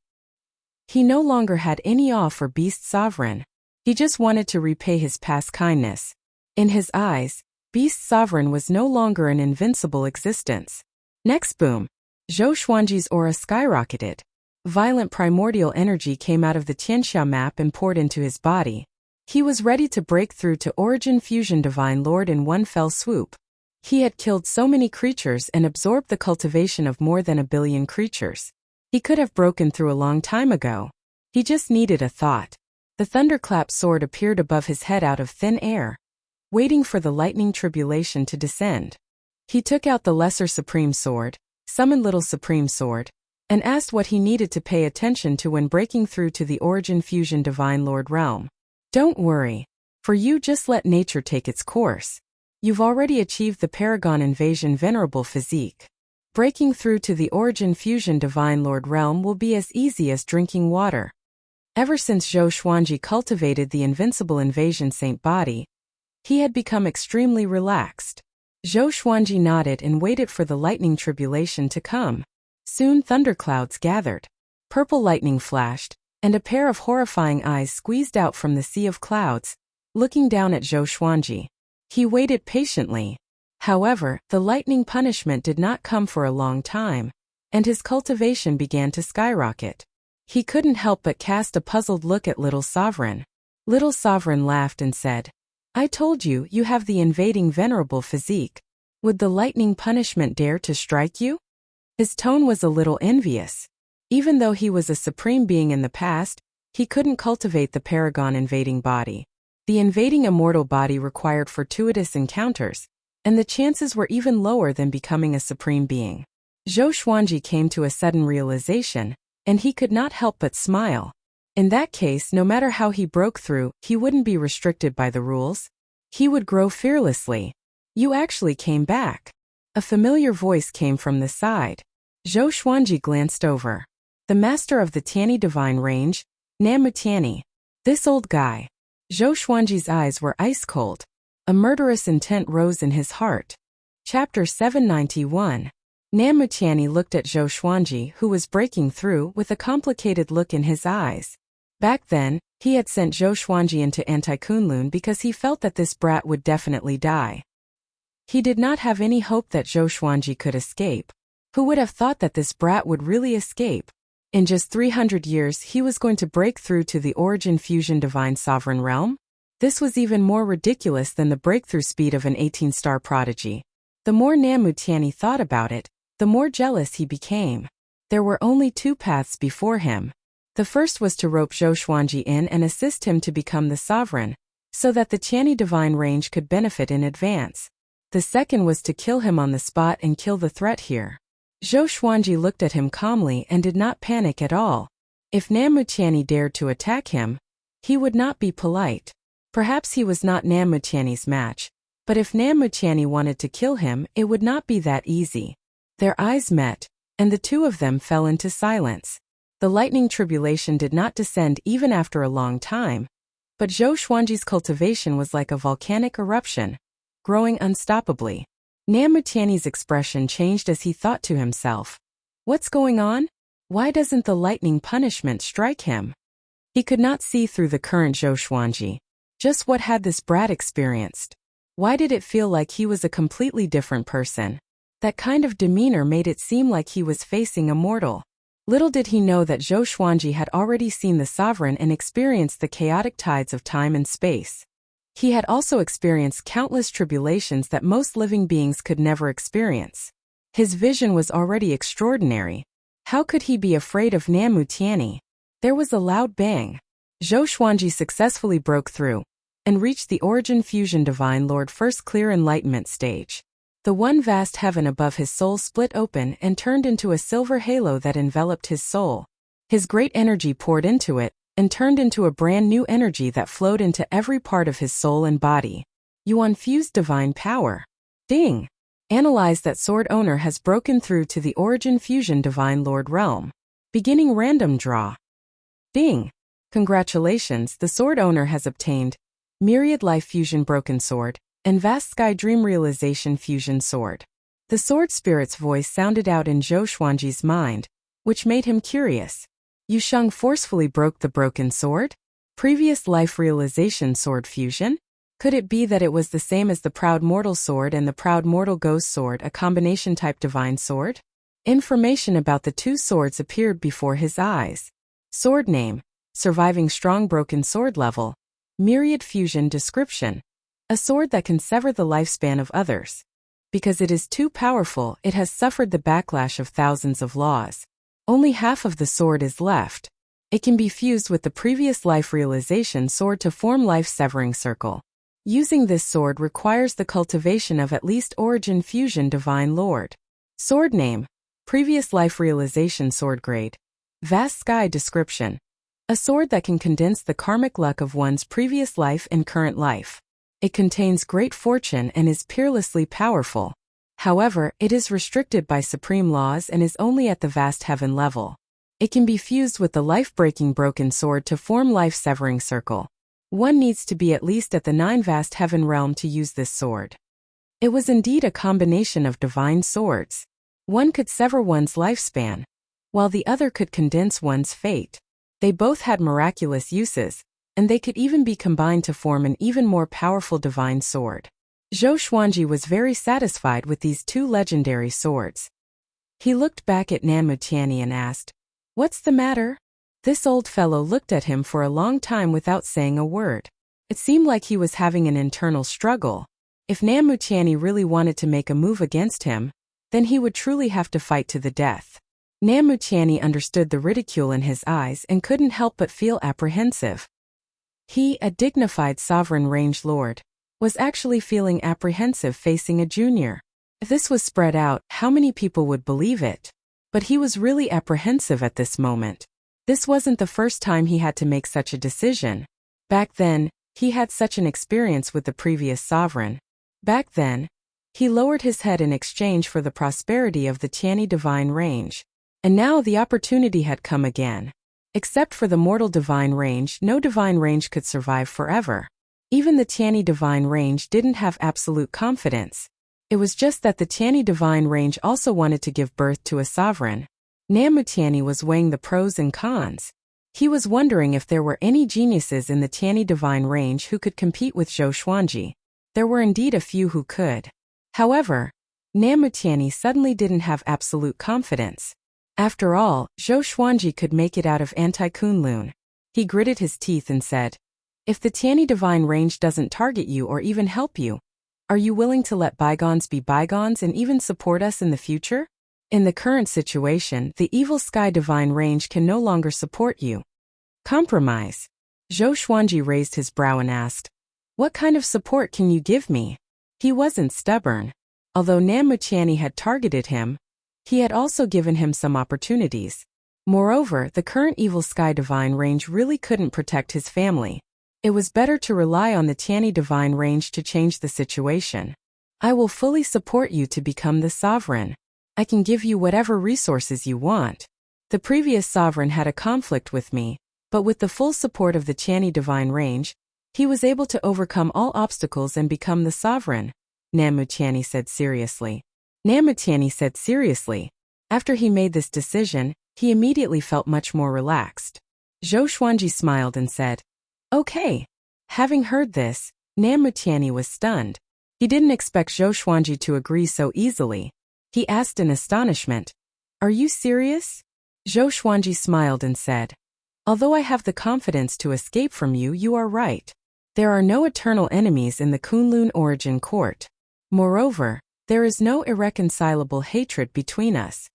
[SPEAKER 1] He no longer had any awe for Beast Sovereign. He just wanted to repay his past kindness. In his eyes, Beast Sovereign was no longer an invincible existence. Next boom, Zhou Xuanji's aura skyrocketed. Violent primordial energy came out of the Tianxia map and poured into his body. He was ready to break through to Origin Fusion Divine Lord in one fell swoop. He had killed so many creatures and absorbed the cultivation of more than 1 billion creatures. He could have broken through a long time ago. He just needed a thought. The thunderclap sword appeared above his head out of thin air, waiting for the lightning tribulation to descend. He took out the lesser supreme sword, summoned little supreme sword, and asked what he needed to pay attention to when breaking through to the Origin Fusion Divine Lord realm. "Don't worry. For you, just let nature take its course. You've already achieved the Paragon Invasion Venerable Physique. Breaking through to the Origin Fusion Divine Lord realm will be as easy as drinking water." Ever since Zhou Xuanji cultivated the Invincible Invasion Saint body, he had become extremely relaxed. Zhou Xuanji nodded and waited for the lightning tribulation to come. Soon thunderclouds gathered. Purple lightning flashed, and a pair of horrifying eyes squeezed out from the sea of clouds, looking down at Zhou Xuanji. He waited patiently. However, the lightning punishment did not come for a long time, and his cultivation began to skyrocket. He couldn't help but cast a puzzled look at Little Sovereign. Little Sovereign laughed and said, "I told you, you have the invading venerable physique. Would the lightning punishment dare to strike you?" His tone was a little envious. Even though he was a supreme being in the past, he couldn't cultivate the Paragon invading body. The invading immortal body required fortuitous encounters, and the chances were even lower than becoming a supreme being. Zhou Xuanji came to a sudden realization, and he could not help but smile. In that case, no matter how he broke through, he wouldn't be restricted by the rules. He would grow fearlessly. "You actually came back." A familiar voice came from the side. Zhou Xuanji glanced over. The master of the Tianyi divine range, Namu Tianyi. This old guy. Zhou Xuanji's eyes were ice cold. A murderous intent rose in his heart. Chapter 791. Namu Tianyi looked at Zhou Xuanji, who was breaking through, with a complicated look in his eyes. Back then, he had sent Zhou Xuanji into Anti-Kunlun because he felt that this brat would definitely die. He did not have any hope that Zhou Xuanji could escape. Who would have thought that this brat would really escape? In just 300 years, he was going to break through to the Origin Fusion Divine Sovereign Realm? This was even more ridiculous than the breakthrough speed of an 18-star prodigy. The more Namu Tianyi thought about it, the more jealous he became. There were only two paths before him. The first was to rope Zhou Xuanji in and assist him to become the sovereign, so that the Tianyi divine range could benefit in advance. The second was to kill him on the spot and kill the threat here. Zhou Xuanji looked at him calmly and did not panic at all. If Namu Tianyi dared to attack him, he would not be polite. Perhaps he was not Namu Tianyi's match, but if Namu Tianyi wanted to kill him, it would not be that easy. Their eyes met, and the two of them fell into silence. The lightning tribulation did not descend even after a long time, but Zhou Xuanji's cultivation was like a volcanic eruption, growing unstoppably. Namu Tianyi's expression changed as he thought to himself, "What's going on? Why doesn't the lightning punishment strike him?" He could not see through the current Zhou Xuanji. Just what had this brat experienced? Why did it feel like he was a completely different person? That kind of demeanor made it seem like he was facing a mortal. Little did he know that Zhou Xuanji had already seen the sovereign and experienced the chaotic tides of time and space. He had also experienced countless tribulations that most living beings could never experience. His vision was already extraordinary. How could he be afraid of Namu Tianyi? There was a loud bang. Zhou Xuanji successfully broke through and reached the Origin Fusion Divine Lord First Clear Enlightenment stage. The one vast heaven above his soul split open and turned into a silver halo that enveloped his soul. His great energy poured into it, and turned into a brand new energy that flowed into every part of his soul and body. You unfused divine power. Ding! Analyze that sword owner has broken through to the origin fusion divine lord realm. Beginning random draw. Ding! Congratulations, the sword owner has obtained Myriad Life Fusion Broken Sword and Vast Sky Dream Realization Fusion Sword. The sword spirit's voice sounded out in Zhou Xuanji's mind, which made him curious. Yu Sheng forcefully broke the broken sword? Previous life realization sword fusion? Could it be that it was the same as the Proud Mortal Sword and the Proud Mortal Ghost Sword, a combination type divine sword? Information about the two swords appeared before his eyes. Sword name, surviving strong broken sword level. Myriad fusion description. A sword that can sever the lifespan of others. Because it is too powerful, it has suffered the backlash of thousands of laws. Only half of the sword is left. It can be fused with the previous life realization sword to form life-severing circle. Using this sword requires the cultivation of at least origin fusion divine lord. Sword name, previous life realization sword grade. Vast sky description. A sword that can condense the karmic luck of one's previous life and current life. It contains great fortune and is peerlessly powerful. However, it is restricted by supreme laws and is only at the vast heaven level. It can be fused with the life-breaking broken sword to form life-severing circle. One needs to be at least at the 9 vast heaven realm to use this sword. It was indeed a combination of divine swords. One could sever one's lifespan, while the other could condense one's fate. They both had miraculous uses, and they could even be combined to form an even more powerful divine sword. Zhou Xuanji was very satisfied with these two legendary swords. He looked back at Nanmu Tianyi and asked, "What's the matter?" This old fellow looked at him for a long time without saying a word. It seemed like he was having an internal struggle. If Nanmu Tianyi really wanted to make a move against him, then he would truly have to fight to the death. Nanmu Tianyi understood the ridicule in his eyes and couldn't help but feel apprehensive. He, a dignified sovereign range lord, was actually feeling apprehensive facing a junior. If this was spread out, how many people would believe it? But he was really apprehensive at this moment. This wasn't the first time he had to make such a decision. Back then, he had such an experience with the previous sovereign. Back then, he lowered his head in exchange for the prosperity of the Tianyi divine range. And now the opportunity had come again. Except for the mortal divine range, no divine range could survive forever. Even the Tianyi divine range didn't have absolute confidence. It was just that the Tianyi divine range also wanted to give birth to a sovereign. Nanmu Tianyi was weighing the pros and cons. He was wondering if there were any geniuses in the Tianyi divine range who could compete with Zhou Xuanji. There were indeed a few who could. However, Nanmu Tianyi suddenly didn't have absolute confidence. After all, Zhou Xuanji could make it out of anti-Kunlun. He gritted his teeth and said, "If the Tianyi divine range doesn't target you or even help you, are you willing to let bygones be bygones and even support us in the future? In the current situation, the evil sky divine range can no longer support you. Compromise." Zhou Xuanji raised his brow and asked, "What kind of support can you give me?" He wasn't stubborn. Although Nanmu Tianyi had targeted him, he had also given him some opportunities. Moreover, the current evil sky divine range really couldn't protect his family. It was better to rely on the Tianyi divine range to change the situation. "I will fully support you to become the sovereign. I can give you whatever resources you want. The previous sovereign had a conflict with me, but with the full support of the Tianyi divine range, he was able to overcome all obstacles and become the sovereign," Nanmu Tianyi said seriously. Nanmu Tianyi said seriously. After he made this decision, he immediately felt much more relaxed. Zhou Xuanji smiled and said, "Okay." Having heard this, Nanmu Tianyi was stunned. He didn't expect Zhou Xuanji to agree so easily. He asked in astonishment, "Are you serious?" Zhou Xuanji smiled and said, "Although I have the confidence to escape from you, you are right. There are no eternal enemies in the Kunlun origin court. Moreover, there is no irreconcilable hatred between us."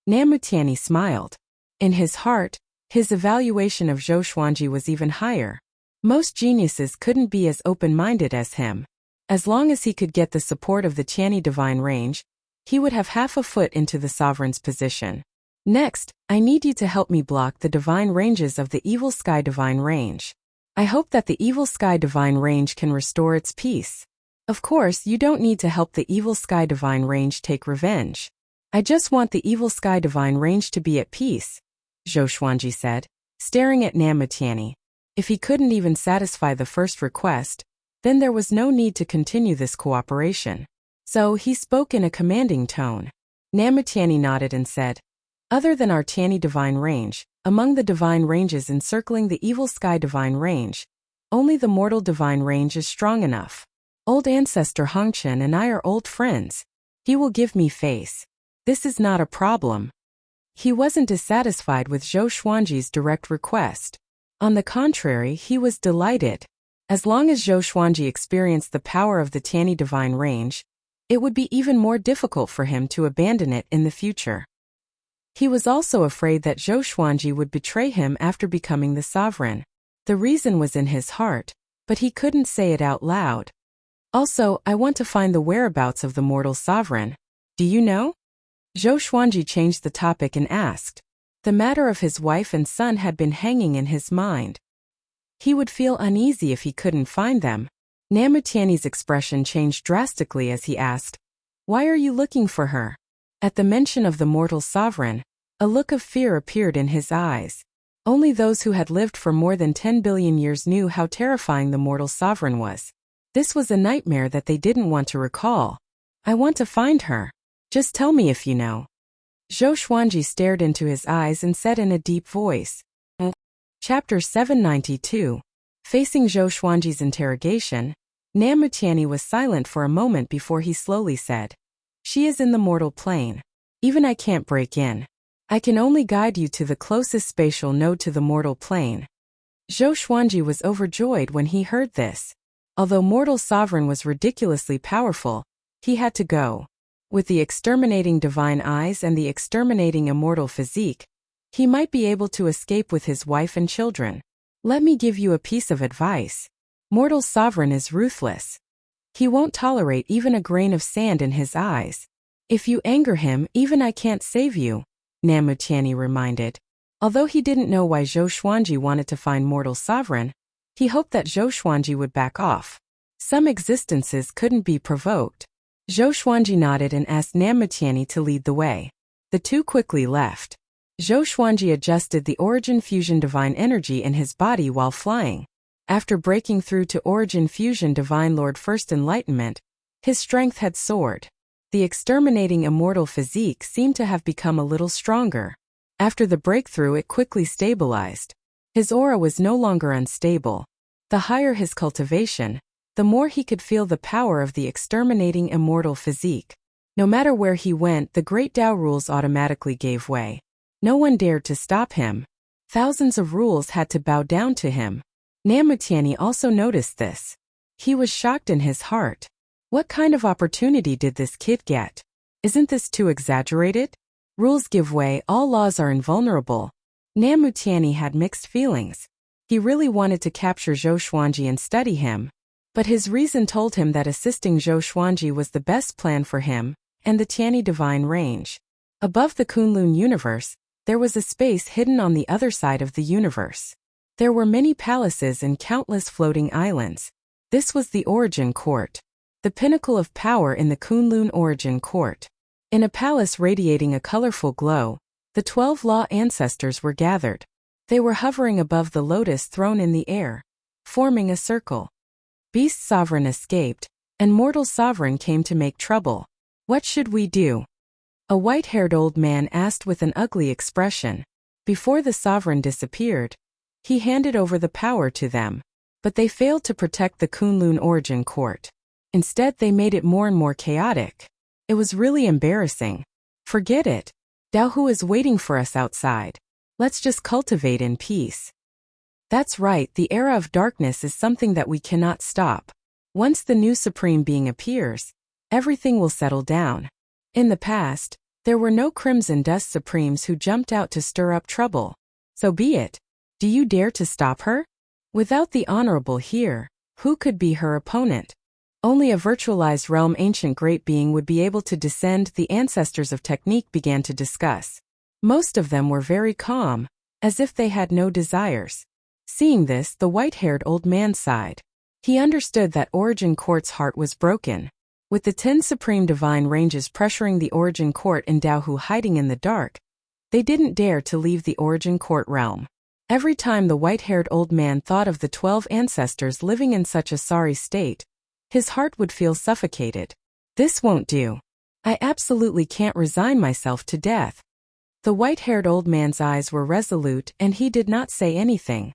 [SPEAKER 1] Nanmu Tianyi smiled. In his heart, his evaluation of Zhou Xuanji was even higher. Most geniuses couldn't be as open-minded as him. As long as he could get the support of the Tiani divine range, he would have half a foot into the sovereign's position. Next, I need you to help me block the divine ranges of the evil sky divine range. I hope that the evil sky divine range can restore its peace. Of course, you don't need to help the evil sky divine range take revenge. I just want the evil sky divine range to be at peace, Zhou Xuanji said, staring at Namutiani. If he couldn't even satisfy the first request, then there was no need to continue this cooperation. So he spoke in a commanding tone. Namutiani nodded and said, other than our Tiani divine range, among the divine ranges encircling the evil sky divine range, only the mortal divine range is strong enough. Old ancestor Hongchen and I are old friends. He will give me face. This is not a problem. He wasn't dissatisfied with Zhou Xuanji's direct request. On the contrary, he was delighted. As long as Zhou Xuanji experienced the power of the Tiani divine range, it would be even more difficult for him to abandon it in the future. He was also afraid that Zhou Xuanji would betray him after becoming the sovereign. The reason was in his heart, but he couldn't say it out loud. Also, I want to find the whereabouts of the mortal sovereign. Do you know? Zhou Xuanji changed the topic and asked. The matter of his wife and son had been hanging in his mind. He would feel uneasy if he couldn't find them. Namutiani's expression changed drastically as he asked, why are you looking for her? At the mention of the mortal sovereign, a look of fear appeared in his eyes. Only those who had lived for more than 10 billion years knew how terrifying the mortal sovereign was. This was a nightmare that they didn't want to recall. I want to find her. Just tell me if you know. Zhou Xuanji stared into his eyes and said in a deep voice. Chapter 792. Facing Zhou Xuanji's interrogation, Namutiani was silent for a moment before he slowly said, she is in the mortal plane. Even I can't break in. I can only guide you to the closest spatial node to the mortal plane. Zhou Xuanji was overjoyed when he heard this. Although mortal sovereign was ridiculously powerful, he had to go. With the exterminating divine eyes and the exterminating immortal physique, he might be able to escape with his wife and children. Let me give you a piece of advice. Mortal sovereign is ruthless. He won't tolerate even a grain of sand in his eyes. If you anger him, even I can't save you, Namutiani reminded. Although he didn't know why Zhou Xuanji wanted to find mortal sovereign, he hoped that Zhou Xuanji would back off. Some existences couldn't be provoked. Zhou Xuanji nodded and asked Namutiani to lead the way. The two quickly left. Zhou Xuanji adjusted the origin fusion divine energy in his body while flying. After breaking through to origin fusion divine Lord First Enlightenment, his strength had soared. The exterminating immortal physique seemed to have become a little stronger. After the breakthrough, it quickly stabilized. His aura was no longer unstable. The higher his cultivation, the more he could feel the power of the exterminating immortal physique. No matter where he went, the great Tao rules automatically gave way. No one dared to stop him. Thousands of rules had to bow down to him. Namutiani also noticed this. He was shocked in his heart. What kind of opportunity did this kid get? Isn't this too exaggerated? Rules give way, all laws are invulnerable. Namutiani had mixed feelings. He really wanted to capture Zhou Xuanji and study him. But his reason told him that assisting Zhou Xuanji was the best plan for him and the Tiani divine range. Above the Kunlun universe, there was a space hidden on the other side of the universe. There were many palaces and countless floating islands. This was the Origin Court, the pinnacle of power in the Kunlun Origin Court. In a palace radiating a colorful glow, the 12 law ancestors were gathered. They were hovering above the lotus throne in the air, forming a circle. Beast Sovereign escaped, and Mortal Sovereign came to make trouble. What should we do? A white-haired old man asked with an ugly expression. Before the sovereign disappeared, he handed over the power to them. But they failed to protect the Kunlun Origin Court. Instead, they made it more and more chaotic. It was really embarrassing. Forget it. Daohu is waiting for us outside. Let's just cultivate in peace. That's right, the era of darkness is something that we cannot stop. Once the new Supreme Being appears, everything will settle down. In the past, there were no Crimson Dust Supremes who jumped out to stir up trouble. So be it. Do you dare to stop her? Without the Honorable here, who could be her opponent? Only a virtualized realm ancient great being would be able to descend. The ancestors of technique began to discuss. Most of them were very calm, as if they had no desires. Seeing this, the white-haired old man sighed. He understood that Origin Court's heart was broken. With the 10 supreme divine ranges pressuring the Origin Court and Daohu hiding in the dark, they didn't dare to leave the Origin Court realm. Every time the white-haired old man thought of the 12 ancestors living in such a sorry state, his heart would feel suffocated. This won't do. I absolutely can't resign myself to death. The white-haired old man's eyes were resolute and he did not say anything.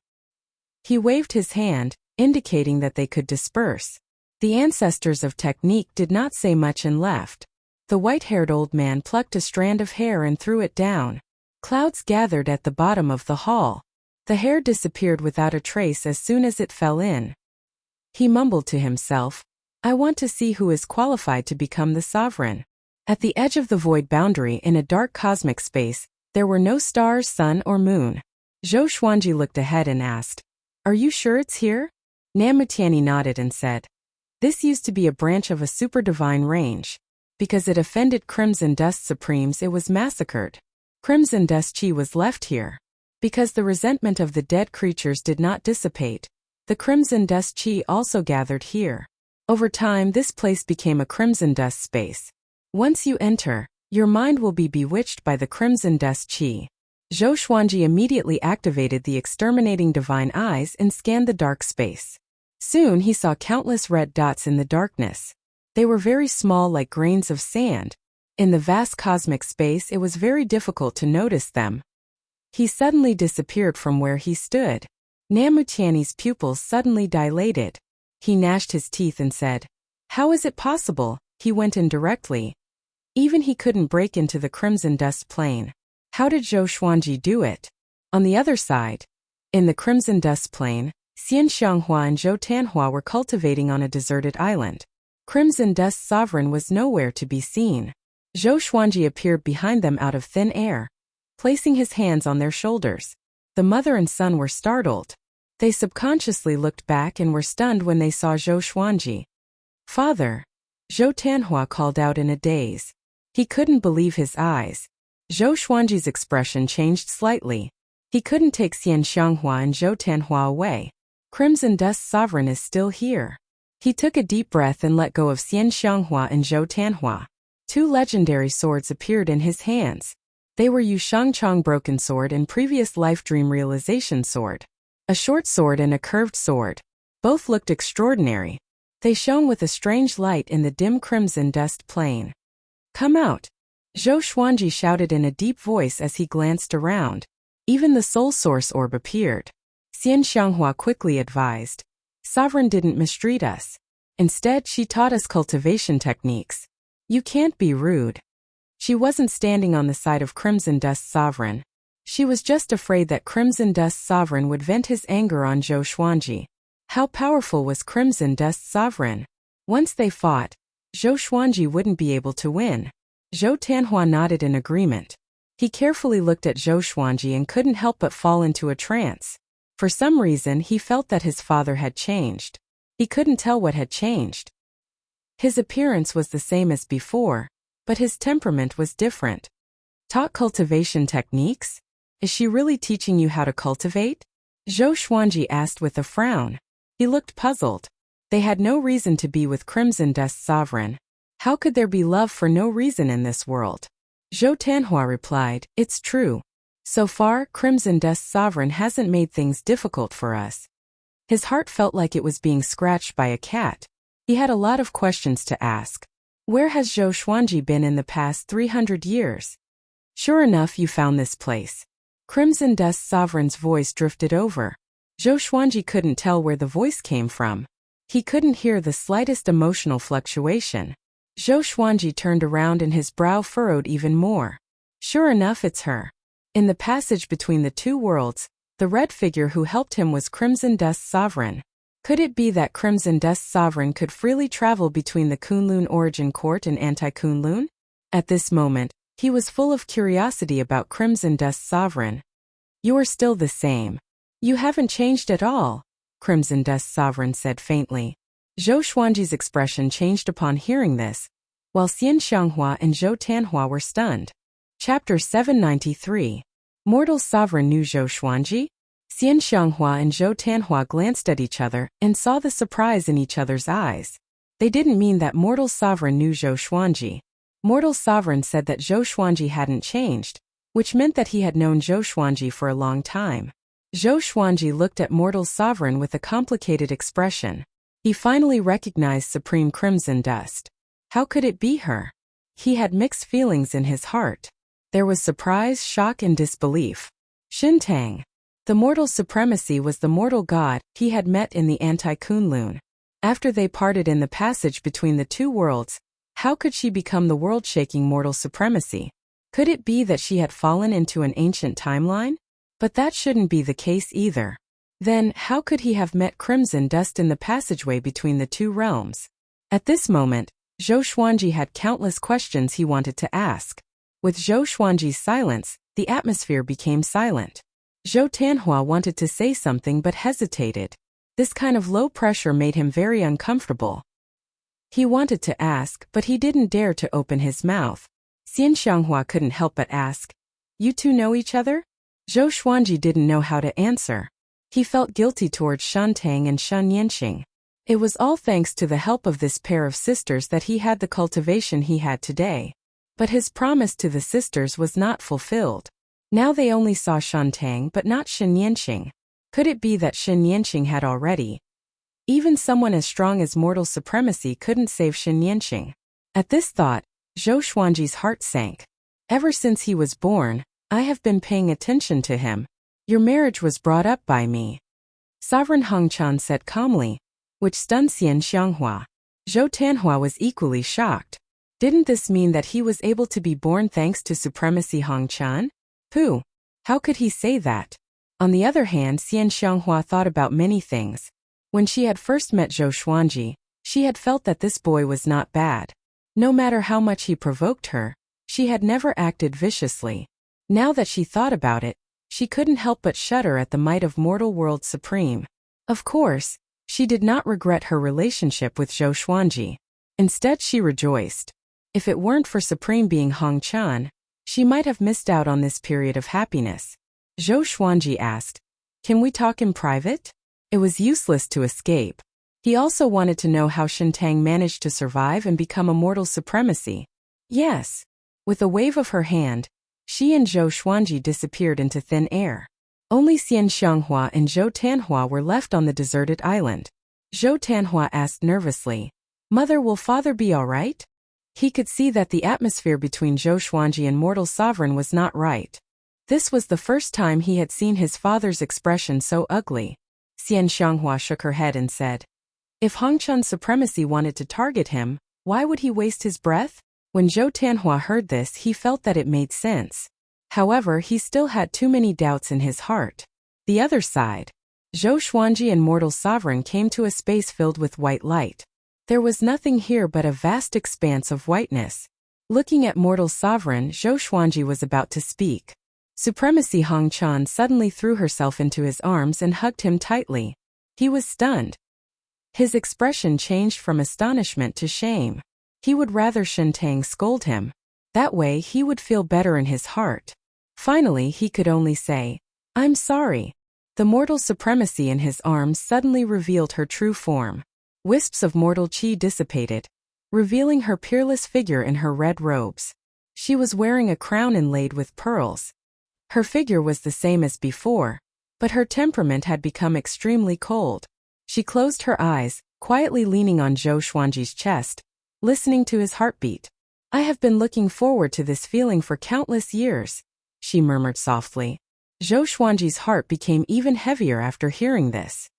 [SPEAKER 1] He waved his hand, indicating that they could disperse. The ancestors of technique did not say much and left. The white-haired old man plucked a strand of hair and threw it down. Clouds gathered at the bottom of the hall. The hair disappeared without a trace as soon as it fell in. He mumbled to himself, I want to see who is qualified to become the sovereign. At the edge of the void boundary in a dark cosmic space, there were no stars, sun, or moon. Zhou Xuanji looked ahead and asked, Are you sure it's here? Namutiani nodded and said, This used to be a branch of a super divine range. Because it offended Crimson Dust Supremes, it was massacred. Crimson Dust Chi was left here. Because the resentment of the dead creatures did not dissipate, the Crimson Dust Chi also gathered here. Over time, this place became a Crimson Dust space. Once you enter, your mind will be bewitched by the Crimson Dust Chi. Zhou Xuanji immediately activated the exterminating divine eyes and scanned the dark space. Soon he saw countless red dots in the darkness. They were very small, like grains of sand. In the vast cosmic space, it was very difficult to notice them. He suddenly disappeared from where he stood. Namutiani's pupils suddenly dilated. He gnashed his teeth and said, How is it possible? He went in directly. Even he couldn't break into the Crimson Dust Plane. How did Zhou Xuanji do it? On the other side, in the Crimson Dust Plane, Xian Xianghua and Zhou Tanhua were cultivating on a deserted island. Crimson Dust Sovereign was nowhere to be seen. Zhou Xuanji appeared behind them out of thin air, placing his hands on their shoulders. The mother and son were startled. They subconsciously looked back and were stunned when they saw Zhou Xuanji. Father! Zhou Tanhua called out in a daze. He couldn't believe his eyes. Zhou Xuanji's expression changed slightly. He couldn't take Xian Xianghua and Zhou Tanhua away. Crimson Dust Sovereign is still here. He took a deep breath and let go of Xian Xianghua and Zhou Tanhua. 2 legendary swords appeared in his hands. They were Yu Shangchong Broken Sword and Previous Life Dream Realization Sword. A short sword and a curved sword. Both looked extraordinary. They shone with a strange light in the dim Crimson Dust Plane. Come out! Zhou Xuanji shouted in a deep voice as he glanced around. Even the Soul Source Orb appeared. Xian Xianghua quickly advised. Sovereign didn't mistreat us. Instead, she taught us cultivation techniques. You can't be rude. She wasn't standing on the side of Crimson Dust Sovereign. She was just afraid that Crimson Dust Sovereign would vent his anger on Zhou Xuanji. How powerful was Crimson Dust Sovereign? Once they fought, Zhou Xuanji wouldn't be able to win. Zhou Tanhua nodded in agreement. He carefully looked at Zhou Xuanji and couldn't help but fall into a trance. For some reason, he felt that his father had changed. He couldn't tell what had changed. His appearance was the same as before, but his temperament was different. Taught cultivation techniques? Is she really teaching you how to cultivate? Zhou Xuanji asked with a frown. He looked puzzled. They had no reason to be with Crimson Dust Sovereign. How could there be love for no reason in this world? Zhou Tanhua replied, It's true. So far, Crimson Dust Sovereign hasn't made things difficult for us. His heart felt like it was being scratched by a cat. He had a lot of questions to ask. Where has Zhou Xuanji been in the past 300 years? Sure enough, you found this place. Crimson Dust Sovereign's voice drifted over. Zhou Xuanji couldn't tell where the voice came from. He couldn't hear the slightest emotional fluctuation. Zhou Xuanji turned around and his brow furrowed even more. Sure enough, it's her. In the passage between the 2 worlds, the red figure who helped him was Crimson Dust Sovereign. Could it be that Crimson Dust Sovereign could freely travel between the Kunlun Origin Court and Anti-Kunlun? At this moment, he was full of curiosity about Crimson Dust Sovereign. You are still the same. You haven't changed at all, Crimson Dust Sovereign said faintly. Zhou Xuanji's expression changed upon hearing this, while Xian Xianghua and Zhou Tianhua were stunned. Chapter 793. Mortal Sovereign knew Zhou Xuanji? Xian Xianghua and Zhou Tianhua glanced at each other and saw the surprise in each other's eyes. They didn't mean that Mortal Sovereign knew Zhou Xuanji. Mortal Sovereign said that Zhou Xuanji hadn't changed, which meant that he had known Zhou Xuanji for a long time. Zhou Xuanji looked at Mortal Sovereign with a complicated expression. He finally recognized Supreme Crimson Dust. How could it be her? He had mixed feelings in his heart. There was surprise, shock, and disbelief. Shintang. The mortal supremacy was the mortal god he had met in the Anti-Kunlun. After they parted in the passage between the two worlds, how could she become the world-shaking mortal supremacy? Could it be that she had fallen into an ancient timeline? But that shouldn't be the case either. Then, how could he have met Crimson Dust in the passageway between the two realms? At this moment, Zhou Xuanji had countless questions he wanted to ask. With Zhou Xuanji's silence, the atmosphere became silent. Zhou Tianhua wanted to say something but hesitated. This kind of low pressure made him very uncomfortable. He wanted to ask, but he didn't dare to open his mouth. Xian Xianghua couldn't help but ask, "You two know each other?" Zhou Xuanji didn't know how to answer. He felt guilty towards Shantang and Shen Yanqing. It was all thanks to the help of this pair of sisters that he had the cultivation he had today. But his promise to the sisters was not fulfilled. Now they only saw Shantang but not Shen Yanqing. Could it be that Shen Yanqing had already? Even someone as strong as mortal supremacy couldn't save Shen Yanqing. At this thought, Zhou Xuanji's heart sank. Ever since he was born, I have been paying attention to him. Your marriage was brought up by me. Sovereign Hong Chan said calmly, which stunned Xian Xianghua. Zhou Tianhua was equally shocked. Didn't this mean that he was able to be born thanks to supremacy Hong Chan? Pooh! How could he say that? On the other hand, Xian Xianghua thought about many things. When she had first met Zhou Xuanji, she had felt that this boy was not bad. No matter how much he provoked her, she had never acted viciously. Now that she thought about it, she couldn't help but shudder at the might of mortal world supreme. Of course, she did not regret her relationship with Zhou Xuanji. Instead, she rejoiced. If it weren't for Supreme being Hong Chan, she might have missed out on this period of happiness. Zhou Xuanji asked, "Can we talk in private?" It was useless to escape. He also wanted to know how Shintang managed to survive and become a mortal supremacy. Yes. With a wave of her hand, she and Zhou Xuanji disappeared into thin air. Only Xian Xianghua and Zhou Tianhua were left on the deserted island. Zhou Tianhua asked nervously, "Mother, will father be all right?" He could see that the atmosphere between Zhou Xuanji and Mortal Sovereign was not right. This was the first time he had seen his father's expression so ugly. Xian Xianghua shook her head and said, "If Hong Chan's supremacy wanted to target him, why would he waste his breath?" When Zhou Tianhua heard this, he felt that it made sense. However, he still had too many doubts in his heart. The other side. Zhou Xuanji and Mortal Sovereign came to a space filled with white light. There was nothing here but a vast expanse of whiteness. Looking at Mortal Sovereign, Zhou Xuanji was about to speak. Supremacy Hong Chan suddenly threw herself into his arms and hugged him tightly. He was stunned. His expression changed from astonishment to shame. He would rather Shintang scold him. That way he would feel better in his heart. Finally, he could only say, "I'm sorry." The mortal supremacy in his arms suddenly revealed her true form. Wisps of mortal chi dissipated, revealing her peerless figure in her red robes. She was wearing a crown inlaid with pearls. Her figure was the same as before, but her temperament had become extremely cold. She closed her eyes, quietly leaning on Zhou Xuanji's chest, listening to his heartbeat. "I have been looking forward to this feeling for countless years," she murmured softly. Zhou Xuanji's heart became even heavier after hearing this.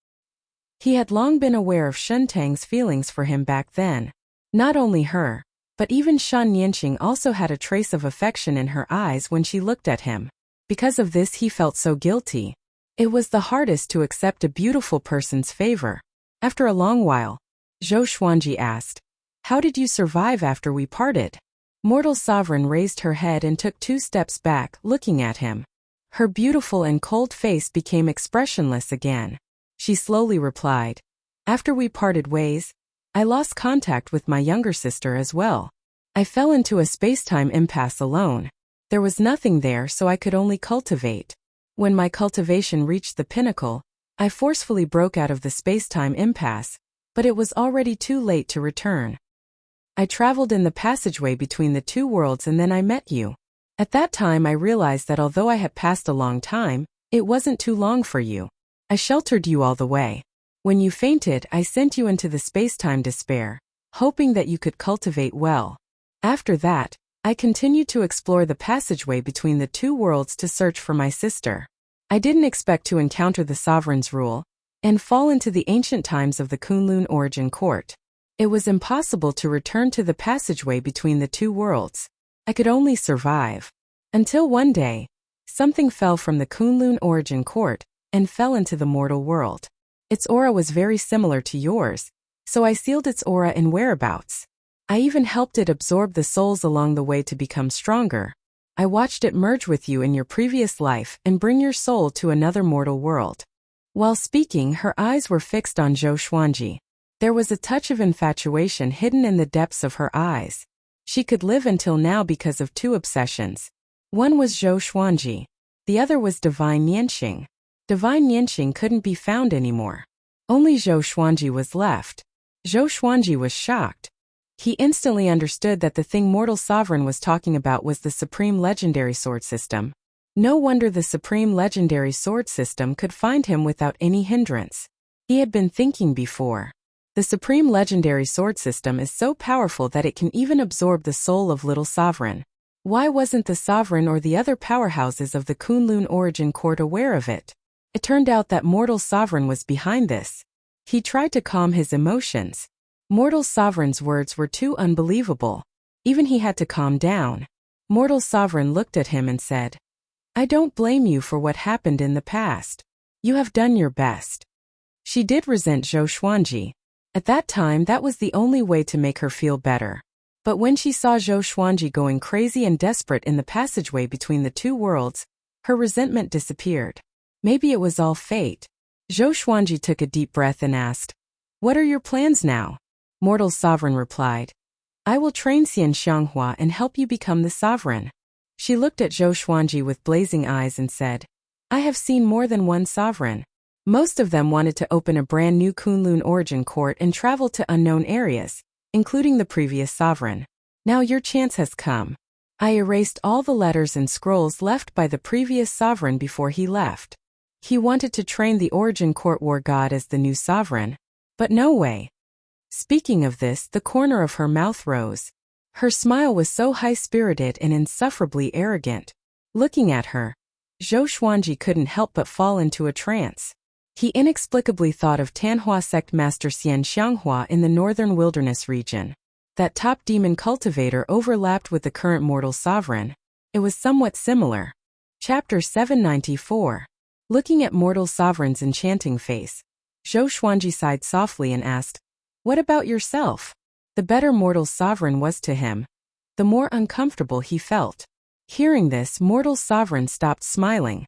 [SPEAKER 1] He had long been aware of Shentang's feelings for him back then. Not only her, but even Shen Yanqing also had a trace of affection in her eyes when she looked at him. Because of this, he felt so guilty. It was the hardest to accept a beautiful person's favor. After a long while, Zhou Xuanji asked, "How did you survive after we parted?" Mortal Sovereign raised her head and took 2 steps back, looking at him. Her beautiful and cold face became expressionless again. She slowly replied, "After we parted ways, I lost contact with my younger sister as well. I fell into a space-time impasse alone. There was nothing there, so I could only cultivate. When my cultivation reached the pinnacle, I forcefully broke out of the space-time impasse, but it was already too late to return. I traveled in the passageway between the two worlds and then I met you. At that time I realized that although I had passed a long time, it wasn't too long for you. I sheltered you all the way. When you fainted, I sent you into the space-time despair, hoping that you could cultivate well. After that, I continued to explore the passageway between the two worlds to search for my sister. I didn't expect to encounter the sovereign's rule and fall into the ancient times of the Kunlun origin court. It was impossible to return to the passageway between the two worlds. I could only survive. Until one day, something fell from the Kunlun origin court and fell into the mortal world. Its aura was very similar to yours, so I sealed its aura and whereabouts. I even helped it absorb the souls along the way to become stronger. I watched it merge with you in your previous life and bring your soul to another mortal world. While speaking, her eyes were fixed on Zhou Xuanji. There was a touch of infatuation hidden in the depths of her eyes. She could live until now because of two obsessions. One was Zhou Xuanji. The other was Divine Yanxing. Divine Yanxing couldn't be found anymore. Only Zhou Xuanji was left. Zhou Xuanji was shocked. He instantly understood that the thing Mortal Sovereign was talking about was the Supreme Legendary Sword System. No wonder the Supreme Legendary Sword System could find him without any hindrance. He had been thinking before. The Supreme Legendary Sword System is so powerful that it can even absorb the soul of Little Sovereign. Why wasn't the Sovereign or the other powerhouses of the Kunlun origin court aware of it? It turned out that Mortal Sovereign was behind this. He tried to calm his emotions. Mortal Sovereign's words were too unbelievable. Even he had to calm down. Mortal Sovereign looked at him and said, I don't blame you for what happened in the past. You have done your best. She did resent Zhou Xuanji. At that time, that was the only way to make her feel better. But when she saw Zhou Xuanji going crazy and desperate in the passageway between the two worlds, her resentment disappeared. Maybe it was all fate. Zhou Xuanji took a deep breath and asked, What are your plans now? Mortal Sovereign replied, I will train Xian Xianghua and help you become the sovereign. She looked at Zhou Xuanji with blazing eyes and said, I have seen more than one sovereign. Most of them wanted to open a brand new Kunlun origin court and travel to unknown areas, including the previous sovereign. Now your chance has come. I erased all the letters and scrolls left by the previous sovereign before he left. He wanted to train the origin court war god as the new sovereign, but no way. Speaking of this, the corner of her mouth rose. Her smile was so high-spirited and insufferably arrogant. Looking at her, Zhou Xuanji couldn't help but fall into a trance. He inexplicably thought of Tanhua sect master Xian Xianghua in the northern wilderness region. That top demon cultivator overlapped with the current mortal sovereign. It was somewhat similar. Chapter 794. Looking at mortal sovereign's enchanting face, Zhou Xuanji sighed softly and asked, What about yourself? The better mortal sovereign was to him, the more uncomfortable he felt. Hearing this, mortal sovereign stopped smiling.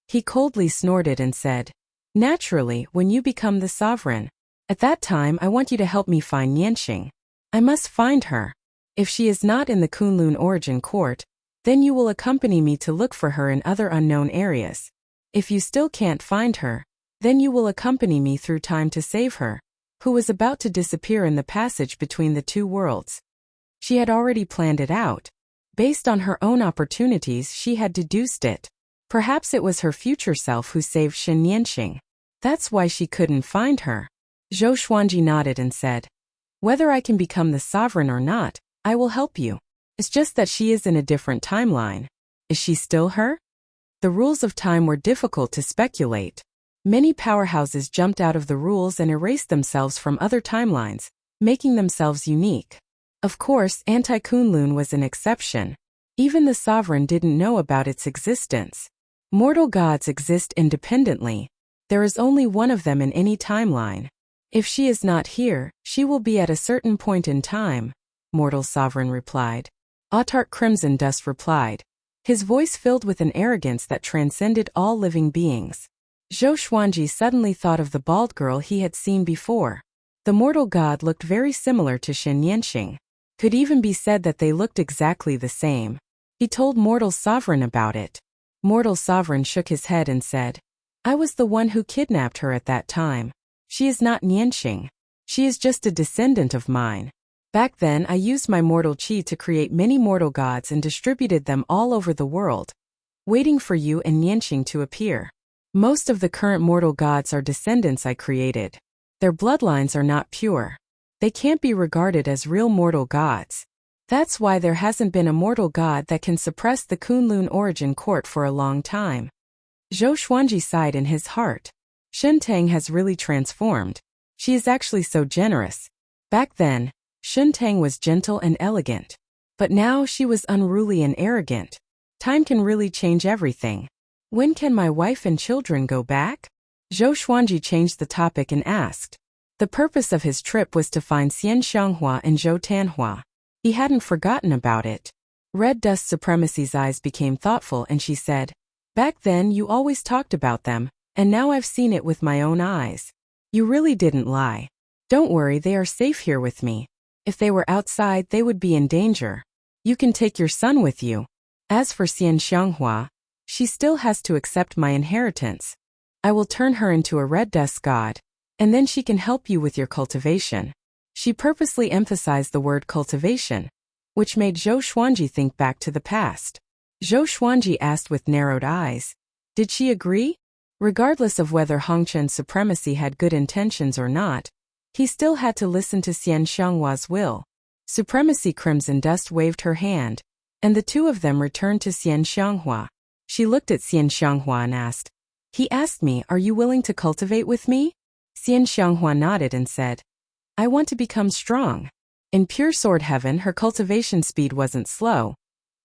[SPEAKER 1] He coldly snorted and said, Naturally, when you become the sovereign. At that time, I want you to help me find Yanxing. I must find her. If she is not in the Kunlun origin court, then you will accompany me to look for her in other unknown areas. If you still can't find her, then you will accompany me through time to save her, who was about to disappear in the passage between the two worlds. She had already planned it out. Based on her own opportunities, she had deduced it. Perhaps it was her future self who saved Shen Yanxing. That's why she couldn't find her. Zhou Xuanji nodded and said, Whether I can become the sovereign or not, I will help you. It's just that she is in a different timeline. Is she still her? The rules of time were difficult to speculate. Many powerhouses jumped out of the rules and erased themselves from other timelines, making themselves unique. Of course, Anti-Kunlun was an exception. Even the sovereign didn't know about its existence. Mortal gods exist independently. There is only one of them in any timeline. If she is not here, she will be at a certain point in time, Mortal Sovereign replied. Autarch Crimson Dust replied, his voice filled with an arrogance that transcended all living beings. Zhou Xuanji suddenly thought of the bald girl he had seen before. The mortal god looked very similar to Xin Yanxing. Could even be said that they looked exactly the same. He told Mortal Sovereign about it. Mortal Sovereign shook his head and said, I was the one who kidnapped her at that time. She is not Nianxing. She is just a descendant of mine. Back then I used my mortal chi to create many mortal gods and distributed them all over the world, waiting for you and Nianxing to appear. Most of the current mortal gods are descendants I created. Their bloodlines are not pure. They can't be regarded as real mortal gods. That's why there hasn't been a mortal god that can suppress the Kunlun origin court for a long time. Zhou Xuanji sighed in his heart. Shen Tang has really transformed. She is actually so generous. Back then, Shen Tang was gentle and elegant. But now she was unruly and arrogant. Time can really change everything. When can my wife and children go back? Zhou Xuanji changed the topic and asked. The purpose of his trip was to find Xian Xianghua and Zhou Tanhua. He hadn't forgotten about it. Red Dust Supremacy's eyes became thoughtful and she said, Back then you always talked about them, and now I've seen it with my own eyes. You really didn't lie. Don't worry, they are safe here with me. If they were outside, they would be in danger. You can take your son with you. As for Xian Xianghua, she still has to accept my inheritance. I will turn her into a red dust god, and then she can help you with your cultivation. She purposely emphasized the word cultivation, which made Zhou Xuanji think back to the past. Zhou Xuanji asked with narrowed eyes, Did she agree? Regardless of whether Hongchen's supremacy had good intentions or not, he still had to listen to Xian Xianghua's will. Supremacy Crimson Dust waved her hand, and the two of them returned to Xian Xianghua. She looked at Xian Xianghua and asked, He asked me, Are you willing to cultivate with me? Xian Xianghua nodded and said, I want to become strong. In pure sword heaven her cultivation speed wasn't slow,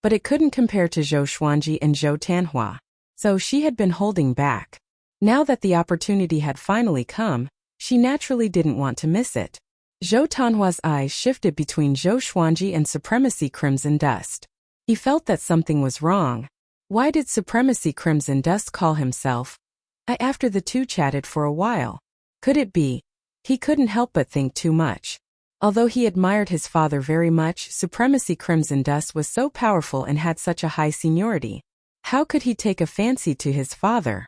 [SPEAKER 1] but it couldn't compare to Zhou Xuanji and Zhou Tanhua, so she had been holding back. Now that the opportunity had finally come, she naturally didn't want to miss it. Zhou Tanhua's eyes shifted between Zhou Xuanji and Supremacy Crimson Dust. He felt that something was wrong. Why did Supremacy Crimson Dust call himself I after the two chatted for a while? Could it be? He couldn't help but think too much. Although he admired his father very much, Supremacy Crimson Dust was so powerful and had such a high seniority. How could he take a fancy to his father?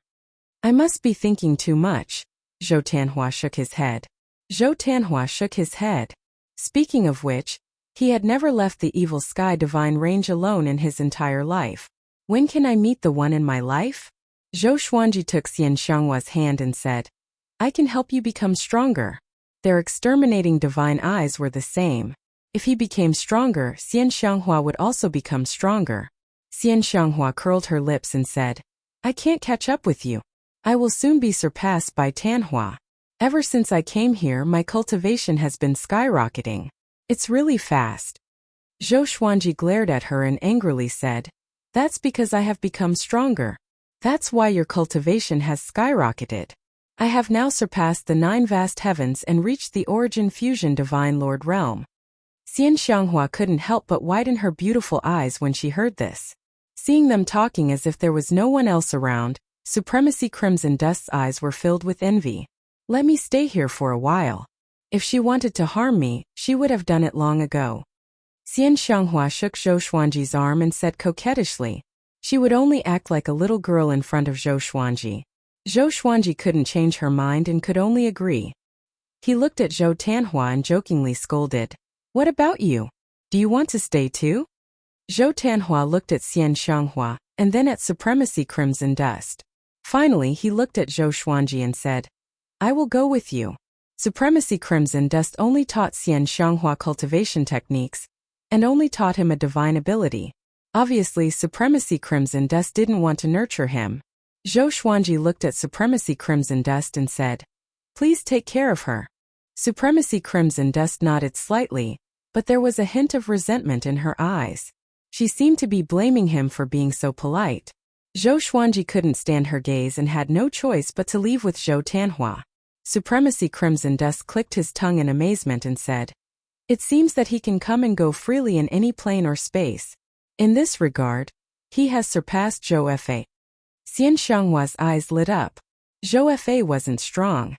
[SPEAKER 1] I must be thinking too much. Zhou Tanhua shook his head. Zhou Tanhua shook his head. Speaking of which, he had never left the Evil Sky Divine range alone in his entire life. When can I meet the one in my life? Zhou Xuanji took Xian Xianghua's hand and said, I can help you become stronger. Their exterminating divine eyes were the same. If he became stronger, Xian Xianghua would also become stronger. Xian Xianghua curled her lips and said, I can't catch up with you. I will soon be surpassed by Tanhua. Ever since I came here, my cultivation has been skyrocketing. It's really fast. Zhou Xuanji glared at her and angrily said, That's because I have become stronger. That's why your cultivation has skyrocketed. I have now surpassed the 9 vast heavens and reached the Origin Fusion Divine Lord realm. Xian Xianghua couldn't help but widen her beautiful eyes when she heard this. Seeing them talking as if there was no one else around, Supremacy Crimson Dust's eyes were filled with envy. Let me stay here for a while. If she wanted to harm me, she would have done it long ago. Xian Xianghua shook Zhou Xuanji's arm and said coquettishly, She would only act like a little girl in front of Zhou Xuanji. Zhou Xuanji couldn't change her mind and could only agree. He looked at Zhou Tanhua and jokingly scolded, What about you? Do you want to stay too? Zhou Tanhua looked at Xian Xianghua, and then at Supremacy Crimson Dust. Finally he looked at Zhou Xuanji and said, I will go with you. Supremacy Crimson Dust only taught Xian Xianghua cultivation techniques, and only taught him a divine ability. Obviously Supremacy Crimson Dust didn't want to nurture him. Zhou Xuanji looked at Supremacy Crimson Dust and said, Please take care of her. Supremacy Crimson Dust nodded slightly, but there was a hint of resentment in her eyes. She seemed to be blaming him for being so polite. Zhou Xuanji couldn't stand her gaze and had no choice but to leave with Zhou Tanhua. Supremacy Crimson Dust clicked his tongue in amazement and said, It seems that he can come and go freely in any plane or space. In this regard, he has surpassed Zhou Fa. Xian Xianghua's eyes lit up. Zhou Fa wasn't strong.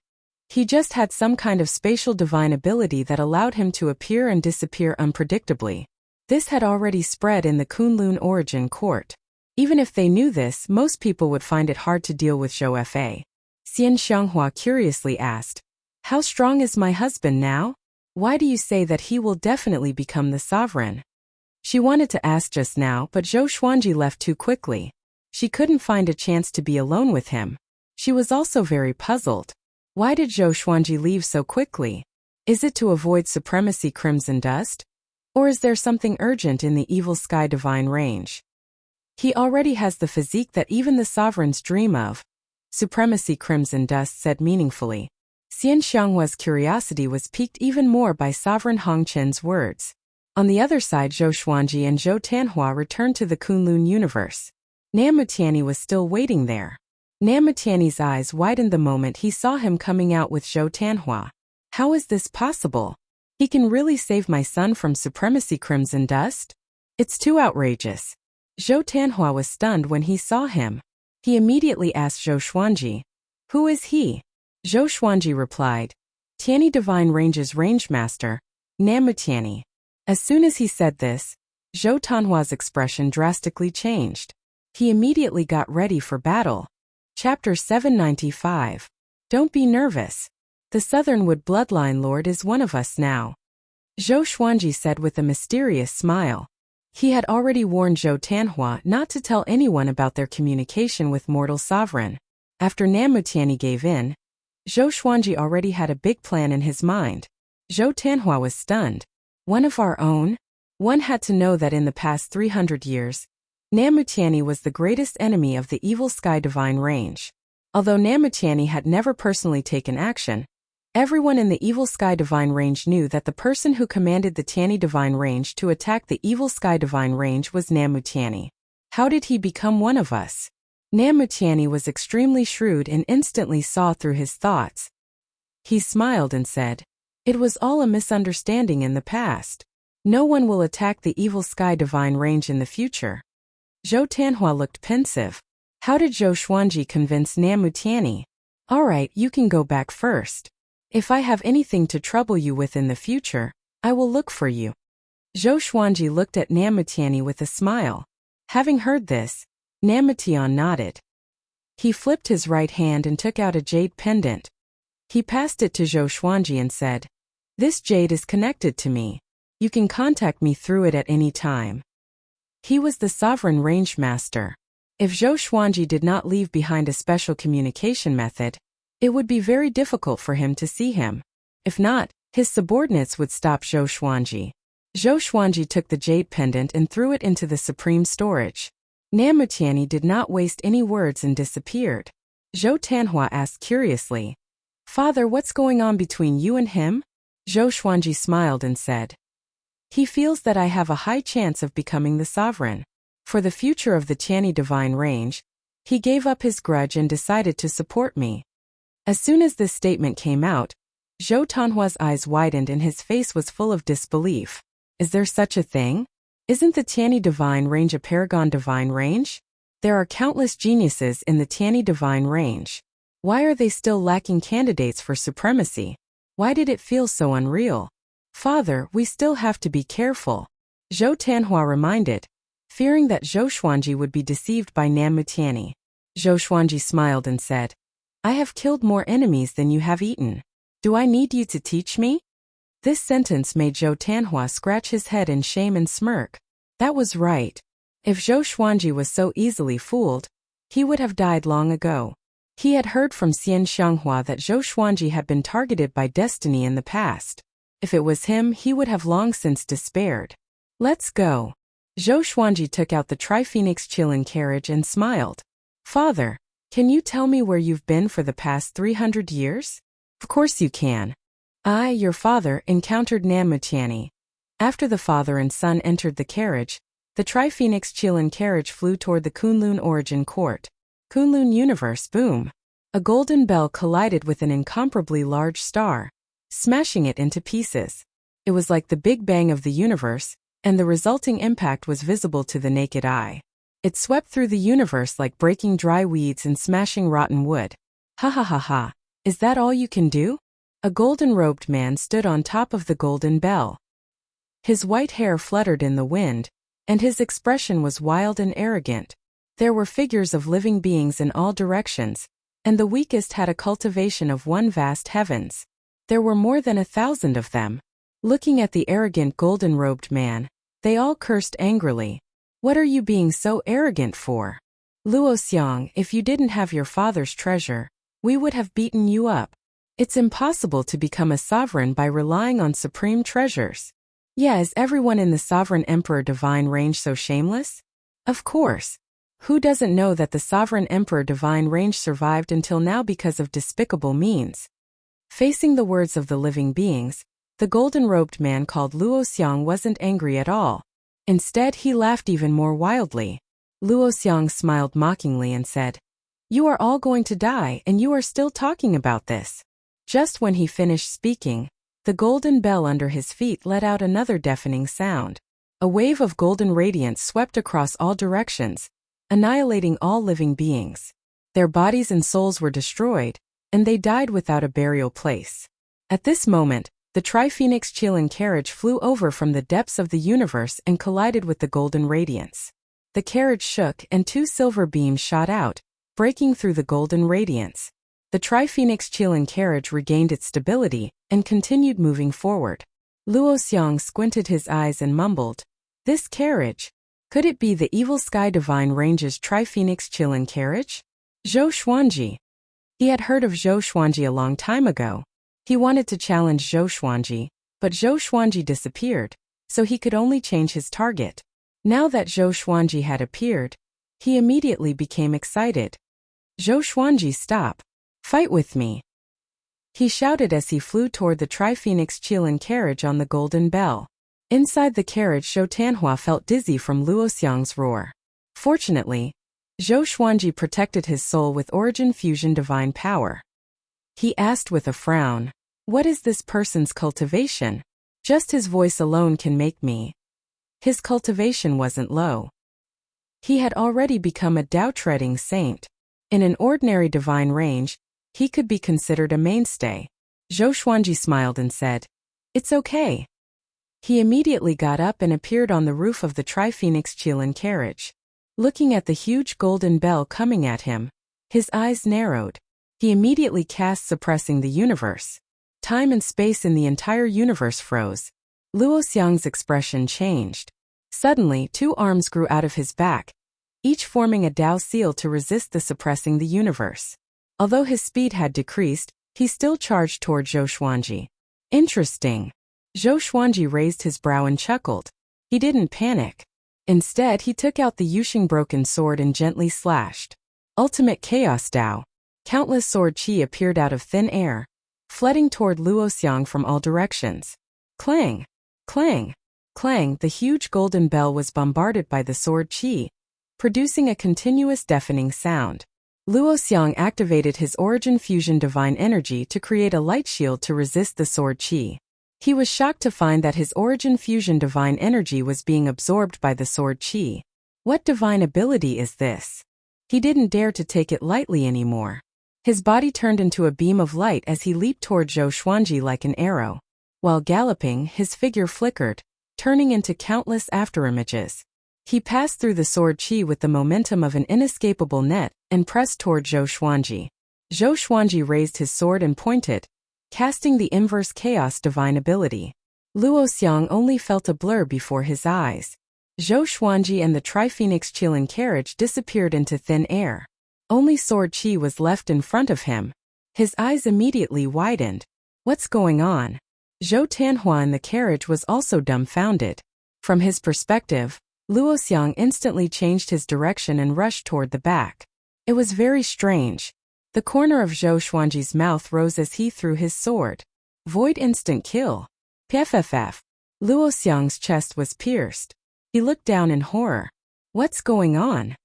[SPEAKER 1] He just had some kind of spatial divine ability that allowed him to appear and disappear unpredictably. This had already spread in the Kunlun origin court. Even if they knew this, most people would find it hard to deal with Zhou Fa. Xian Xianghua curiously asked, "How strong is my husband now? Why do you say that he will definitely become the sovereign?" She wanted to ask just now, but Zhou Xuanji left too quickly. She couldn't find a chance to be alone with him. She was also very puzzled. Why did Zhou Xuanji leave so quickly? Is it to avoid supremacy Crimson Dust? Or is there something urgent in the evil sky divine range? He already has the physique that even the sovereigns dream of. Supremacy Crimson Dust said meaningfully. Xian Xianghua's curiosity was piqued even more by Sovereign Hong Chen's words. On the other side, Zhou Xuanji and Zhou Tianhua returned to the Kunlun universe. Namutiani was still waiting there. Namutiani's eyes widened the moment he saw him coming out with Zhou Tianhua. How is this possible? He can really save my son from supremacy Crimson Dust? It's too outrageous. Zhou Tianhua was stunned when he saw him. He immediately asked Zhou Xuanji, "Who is he?" Zhou Xuanji replied, "Tiani Divine Range's Range Master, Namutiani." As soon as he said this, Zhou Tianhua's expression drastically changed. He immediately got ready for battle. Chapter 795. Don't be nervous. The Southernwood Bloodline Lord is one of us now. Zhou Xuanji said with a mysterious smile. He had already warned Zhou Tianhua not to tell anyone about their communication with Mortal Sovereign. After Namutiani gave in, Zhou Xuanji already had a big plan in his mind. Zhou Tianhua was stunned. One of our own? One had to know that in the past 300 years, Namutiani was the greatest enemy of the evil sky divine range. Although Namutiani had never personally taken action, everyone in the evil sky divine range knew that the person who commanded the Tiani divine range to attack the evil sky divine range was Namutiani. How did he become one of us? Namutiani was extremely shrewd and instantly saw through his thoughts. He smiled and said, "It was all a misunderstanding in the past. No one will attack the evil sky divine range in the future." Zhou Tianhua looked pensive. How did Zhou Xuanji convince Namutiani? "All right, you can go back first. If I have anything to trouble you with in the future, I will look for you." Zhou Xuanji looked at Namutiani with a smile. Having heard this, Namutian nodded. He flipped his right hand and took out a jade pendant. He passed it to Zhou Xuanji and said, "This jade is connected to me. You can contact me through it at any time." He was the sovereign range master. If Zhou Xuanji did not leave behind a special communication method, it would be very difficult for him to see him. If not, his subordinates would stop Zhou Xuanji. Zhou Xuanji took the jade pendant and threw it into the supreme storage. Namutiani did not waste any words and disappeared. Zhou Tianhua asked curiously, "Father, what's going on between you and him?" Zhou Xuanji smiled and said, "He feels that I have a high chance of becoming the sovereign. For the future of the Tiani divine range, he gave up his grudge and decided to support me." As soon as this statement came out, Zhou Tianhua's eyes widened and his face was full of disbelief. Is there such a thing? Isn't the Tiani divine range a paragon divine range? There are countless geniuses in the Tiani divine range. Why are they still lacking candidates for supremacy? Why did it feel so unreal? "Father, we still have to be careful," Zhou Tianhua reminded, fearing that Zhou Xuanji would be deceived by Namutiani. Zhou Xuanji smiled and said, "I have killed more enemies than you have eaten. Do I need you to teach me?" This sentence made Zhou Tianhua scratch his head in shame and smirk. That was right. If Zhou Xuanji was so easily fooled, he would have died long ago. He had heard from Xian Xianghua that Zhou Xuanji had been targeted by destiny in the past. If it was him, he would have long since despaired. "Let's go." Zhou Xuanji took out the Tri-Phoenix Qilin carriage and smiled. "Father, can you tell me where you've been for the past 300 years? Of course you can. I, your father, encountered Namutiani. After the father and son entered the carriage, the Tri-Phoenix Qilin carriage flew toward the Kunlun origin court. Kunlun universe, boom. A golden bell collided with an incomparably large star, smashing it into pieces. It was like the Big Bang of the universe, and the resulting impact was visible to the naked eye. It swept through the universe like breaking dry weeds and smashing rotten wood. Ha ha ha ha. Is that all you can do? A golden-robed man stood on top of the golden bell. His white hair fluttered in the wind, and his expression was wild and arrogant. There were figures of living beings in all directions, and the weakest had a cultivation of one vast heavens. There were more than 1,000 of them. Looking at the arrogant golden-robed man, they all cursed angrily. What are you being so arrogant for? Luo Xiang, if you didn't have your father's treasure, we would have beaten you up. It's impossible to become a sovereign by relying on supreme treasures. Yeah, is everyone in the sovereign emperor divine range so shameless? Of course. Who doesn't know that the sovereign emperor divine range survived until now because of despicable means? Facing the words of the living beings, the golden-robed man called Luo Xiang wasn't angry at all. Instead, he laughed even more wildly. Luo Xiang smiled mockingly and said, "You are all going to die, and you are still talking about this." Just when he finished speaking, the golden bell under his feet let out another deafening sound. A wave of golden radiance swept across all directions, annihilating all living beings. Their bodies and souls were destroyed, and they died without a burial place. At this moment, the Tri-Phoenix Qilin carriage flew over from the depths of the universe and collided with the golden radiance. The carriage shook and 2 silver beams shot out, breaking through the golden radiance. The Tri-Phoenix Qilin carriage regained its stability and continued moving forward. Luo Xiang squinted his eyes and mumbled, "This carriage? Could it be the evil Sky Divine Range's Tri-Phoenix Qilin carriage?" Zhou Xuanji. He had heard of Zhou Xuanji a long time ago. He wanted to challenge Zhou Xuanji, but Zhou Xuanji disappeared, so he could only change his target. Now that Zhou Xuanji had appeared, he immediately became excited. "Zhou Xuanji, stop. Fight with me," he shouted as he flew toward the Tri-Phoenix Qilin carriage on the golden bell. Inside the carriage, Zhou Tanhua felt dizzy from Luo Xiang's roar. Fortunately, Zhou Xuanji protected his soul with Origin Fusion Divine Power. He asked with a frown, "What is this person's cultivation? Just his voice alone can make me." His cultivation wasn't low. He had already become a Tao-treading saint. In an ordinary divine range, he could be considered a mainstay. Zhou Xuanji smiled and said, "It's okay." He immediately got up and appeared on the roof of the Tri-Phoenix Qilin carriage. Looking at the huge golden bell coming at him, his eyes narrowed. He immediately cast Suppressing the Universe. Time and space in the entire universe froze. Luo Xiang's expression changed. Suddenly, 2 arms grew out of his back, each forming a Tao seal to resist the Suppressing the Universe. Although his speed had decreased, he still charged toward Zhou Xuanji. Interesting. Zhou Xuanji raised his brow and chuckled. He didn't panic. Instead, he took out the Yuxing broken sword and gently slashed. Ultimate Chaos Tao. Countless sword chi appeared out of thin air, flooding toward Luo Xiang from all directions. Clang! Clang! Clang! The huge golden bell was bombarded by the sword chi, producing a continuous deafening sound. Luo Xiang activated his Origin Fusion Divine Energy to create a light shield to resist the sword chi. He was shocked to find that his Origin Fusion Divine Energy was being absorbed by the sword chi. What divine ability is this? He didn't dare to take it lightly anymore. His body turned into a beam of light as he leaped toward Zhou Xuanji like an arrow. While galloping, his figure flickered, turning into countless afterimages. He passed through the sword chi with the momentum of an inescapable net and pressed toward Zhou Xuanji. Zhou Xuanji raised his sword and pointed, casting the inverse chaos divine ability. Luo Xiang only felt a blur before his eyes. Zhou Xuanji and the Tri-Phoenix Qilin carriage disappeared into thin air. Only sword chi was left in front of him. His eyes immediately widened. What's going on? Zhou Tanhua in the carriage was also dumbfounded. From his perspective, Luo Xiang instantly changed his direction and rushed toward the back. It was very strange. The corner of Zhou Xuanji's mouth rose as he threw his sword. Void instant kill. PFFF. Luo Xiang's chest was pierced. He looked down in horror. What's going on?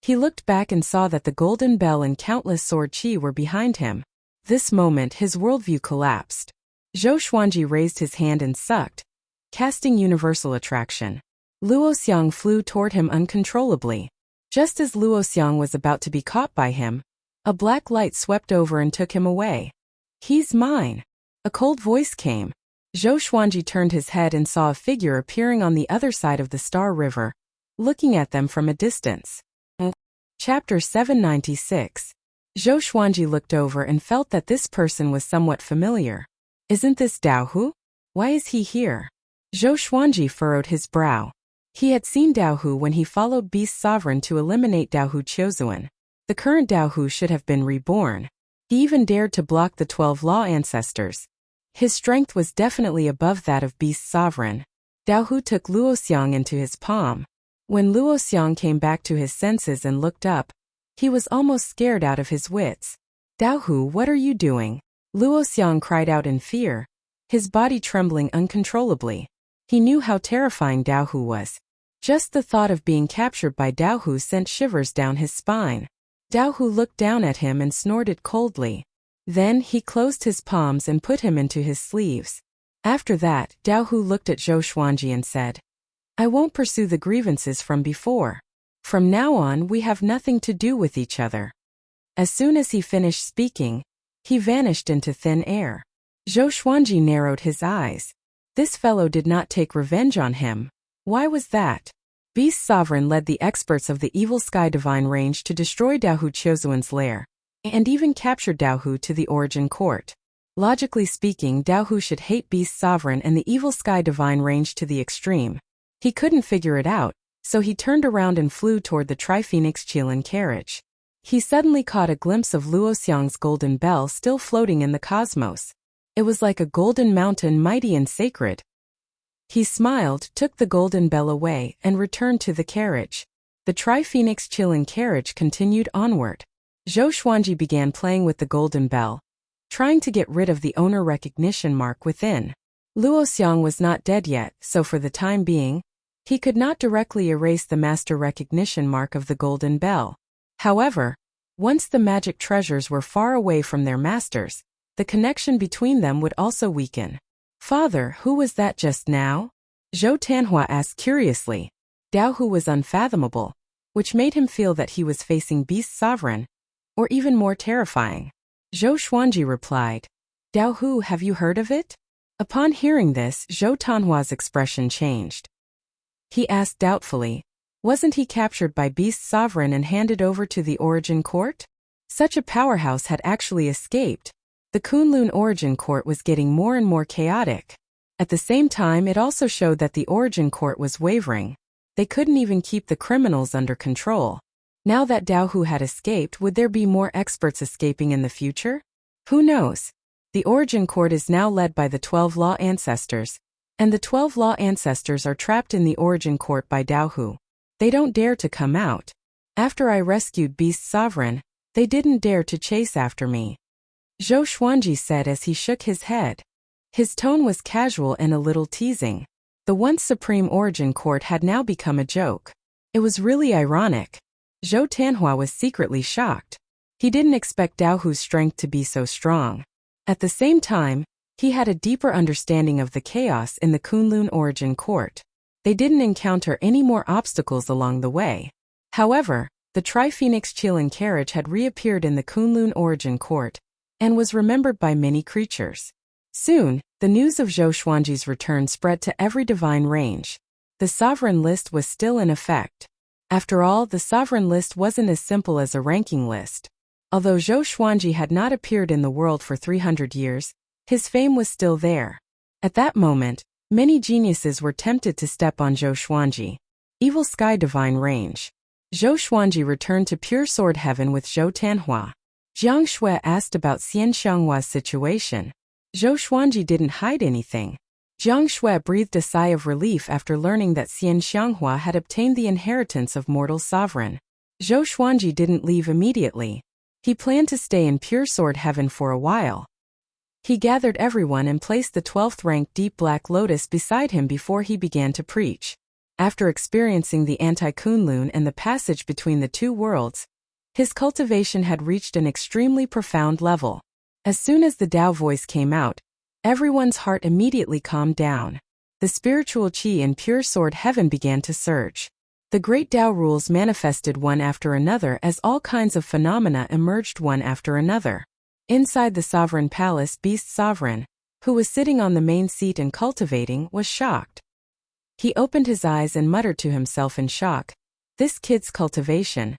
[SPEAKER 1] He looked back and saw that the golden bell and countless sword chi were behind him. This moment his worldview collapsed. Zhou Xuanji raised his hand and sucked, casting universal attraction. Luo Xiang flew toward him uncontrollably. Just as Luo Xiang was about to be caught by him, A black light swept over and took him away. He's mine. A cold voice came. Zhou Xuanji turned his head and saw a figure appearing on the other side of the Star River, looking at them from a distance. Chapter 796. Zhou Xuanji looked over and felt that this person was somewhat familiar. Isn't this Dao Hu? Why is he here? Zhou Xuanji furrowed his brow. He had seen Dao Hu when he followed Beast Sovereign to eliminate Dao Hu Qiuzuan. The current Dao Hu should have been reborn. He even dared to block the 12 Law Ancestors. His strength was definitely above that of Beast Sovereign. Dao Hu took Luoxiang into his palm. When Luoxiang came back to his senses and looked up, he was almost scared out of his wits. Dao Hu, what are you doing? Luoxiang cried out in fear, his body trembling uncontrollably. He knew how terrifying Dao Hu was. Just the thought of being captured by Dao Hu sent shivers down his spine. Dao Hu looked down at him and snorted coldly. Then he closed his palms and put him into his sleeves. After that, Dao Hu looked at Zhou Xuanji and said, I won't pursue the grievances from before. From now on we have nothing to do with each other. As soon as he finished speaking, he vanished into thin air. Zhou Xuanji narrowed his eyes. This fellow did not take revenge on him. Why was that? Beast Sovereign led the experts of the Evil Sky Divine Range to destroy Dao Hu Qiuzuan's lair, and even captured Dao Hu to the Origin Court. Logically speaking, Dao Hu should hate Beast Sovereign and the Evil Sky Divine Range to the extreme. He couldn't figure it out, so he turned around and flew toward the Tri-Phoenix Qilin carriage. He suddenly caught a glimpse of Luoxiang's golden bell still floating in the cosmos. It was like a golden mountain, mighty and sacred. He smiled, took the golden bell away, and returned to the carriage. The Tri-Phoenix Qilin carriage continued onward. Zhou Xuanji began playing with the golden bell, trying to get rid of the owner recognition mark within. Luoxiang was not dead yet, so for the time being, he could not directly erase the master recognition mark of the golden bell. However, once the magic treasures were far away from their masters, the connection between them would also weaken. Father, who was that just now? Zhou Tanhua asked curiously. Dao Hu was unfathomable, which made him feel that he was facing Beast Sovereign, or even more terrifying. Zhou Xuanji replied, Dao Hu, have you heard of it? Upon hearing this, Zhou Tanhua's expression changed. He asked doubtfully, wasn't he captured by Beast Sovereign and handed over to the Origin Court? Such a powerhouse had actually escaped. The Kunlun Origin Court was getting more and more chaotic. At the same time, it also showed that the Origin Court was wavering. They couldn't even keep the criminals under control. Now that Dao Hu had escaped, would there be more experts escaping in the future? Who knows? The Origin Court is now led by the 12 Law Ancestors, and the 12 Law Ancestors are trapped in the Origin Court by Dao Hu. They don't dare to come out. After I rescued Beast Sovereign, they didn't dare to chase after me. Zhou Xuanji said as he shook his head. His tone was casual and a little teasing. The once supreme Origin Court had now become a joke. It was really ironic. Zhou Tanhua was secretly shocked. He didn't expect Dao Hu's strength to be so strong. At the same time, he had a deeper understanding of the chaos in the Kunlun Origin Court. They didn't encounter any more obstacles along the way. However, the Tri-Phoenix Qilin carriage had reappeared in the Kunlun Origin Court, and was remembered by many creatures. Soon, the news of Zhou Xuanji's return spread to every divine range. The sovereign list was still in effect. After all, the sovereign list wasn't as simple as a ranking list. Although Zhou Xuanji had not appeared in the world for 300 years, his fame was still there. At that moment, many geniuses were tempted to step on Zhou Xuanji. Evil Sky Divine Range. Zhou Xuanji returned to Pure Sword Heaven with Zhou Tanhua. Jiang Shui asked about Xian Xianghua's situation. Zhou Xuanji didn't hide anything. Jiang Shui breathed a sigh of relief after learning that Xian Xianghua had obtained the inheritance of mortal sovereign. Zhou Xuanji didn't leave immediately. He planned to stay in Pure Sword Heaven for a while. He gathered everyone and placed the 12th rank Deep Black Lotus beside him before he began to preach. After experiencing the Anti-Kunlun and the passage between the two worlds, his cultivation had reached an extremely profound level. As soon as the Tao voice came out, everyone's heart immediately calmed down. The spiritual qi in Pure Sword Heaven began to surge. The great Tao rules manifested one after another as all kinds of phenomena emerged one after another. Inside the sovereign palace, Beast Sovereign, who was sitting on the main seat and cultivating, was shocked. He opened his eyes and muttered to himself in shock, "This kid's cultivation."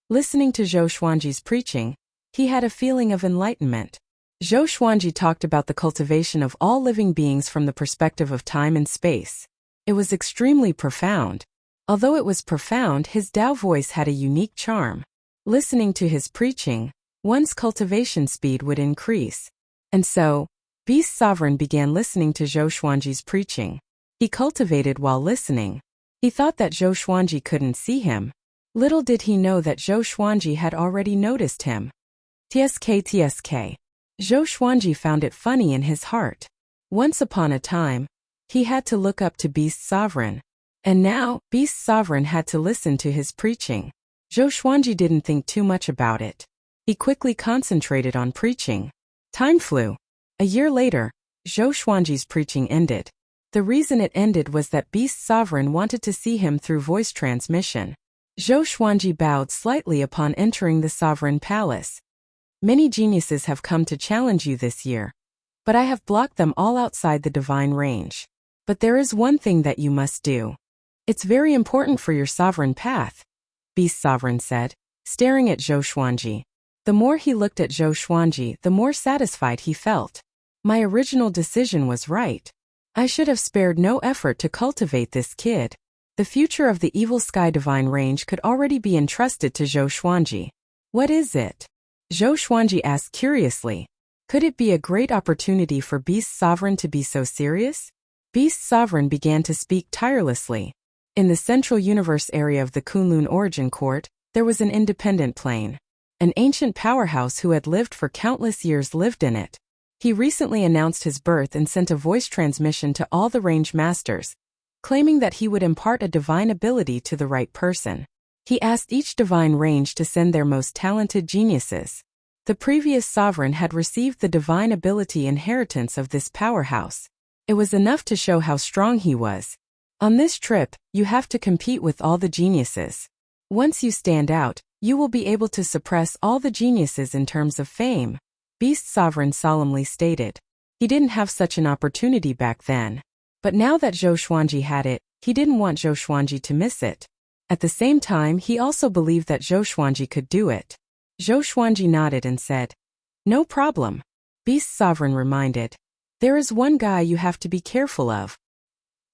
[SPEAKER 1] Listening to Zhou Xuanji's preaching, he had a feeling of enlightenment. Zhou Xuanji talked about the cultivation of all living beings from the perspective of time and space. It was extremely profound. Although it was profound, his Tao voice had a unique charm. Listening to his preaching, one's cultivation speed would increase. And so, Beast Sovereign began listening to Zhou Xuanji's preaching. He cultivated while listening. He thought that Zhou Xuanji couldn't see him. Little did he know that Zhou Xuanji had already noticed him. Tsk. Zhou Xuanji found it funny in his heart. Once upon a time, he had to look up to Beast Sovereign. And now, Beast Sovereign had to listen to his preaching. Zhou Xuanji didn't think too much about it. He quickly concentrated on preaching. Time flew. A year later, Zhou Xuanji's preaching ended. The reason it ended was that Beast Sovereign wanted to see him through voice transmission. Zhou Xuanji bowed slightly upon entering the sovereign palace. Many geniuses have come to challenge you this year, but I have blocked them all outside the divine range. But there is one thing that you must do. It's very important for your sovereign path, Beast Sovereign said, staring at Zhou Xuanji. The more he looked at Zhou Xuanji, the more satisfied he felt. My original decision was right. I should have spared no effort to cultivate this kid. The future of the Evil Sky Divine Range could already be entrusted to Zhou Xuanji. What is it? Zhou Xuanji asked curiously. Could it be a great opportunity for Beast Sovereign to be so serious? Beast Sovereign began to speak tirelessly. In the central universe area of the Kunlun Origin Court, there was an independent plane. An ancient powerhouse who had lived for countless years lived in it. He recently announced his birth and sent a voice transmission to all the range masters, claiming that he would impart a divine ability to the right person. He asked each divine range to send their most talented geniuses. The previous sovereign had received the divine ability inheritance of this powerhouse. It was enough to show how strong he was. On this trip, you have to compete with all the geniuses. Once you stand out, you will be able to suppress all the geniuses in terms of fame, Beast Sovereign solemnly stated. He didn't have such an opportunity back then. But now that Zhou Xuanji had it, he didn't want Zhou Xuanji to miss it. At the same time, he also believed that Zhou Xuanji could do it. Zhou Xuanji nodded and said, "No problem." Beast Sovereign reminded, "There is one guy you have to be careful of.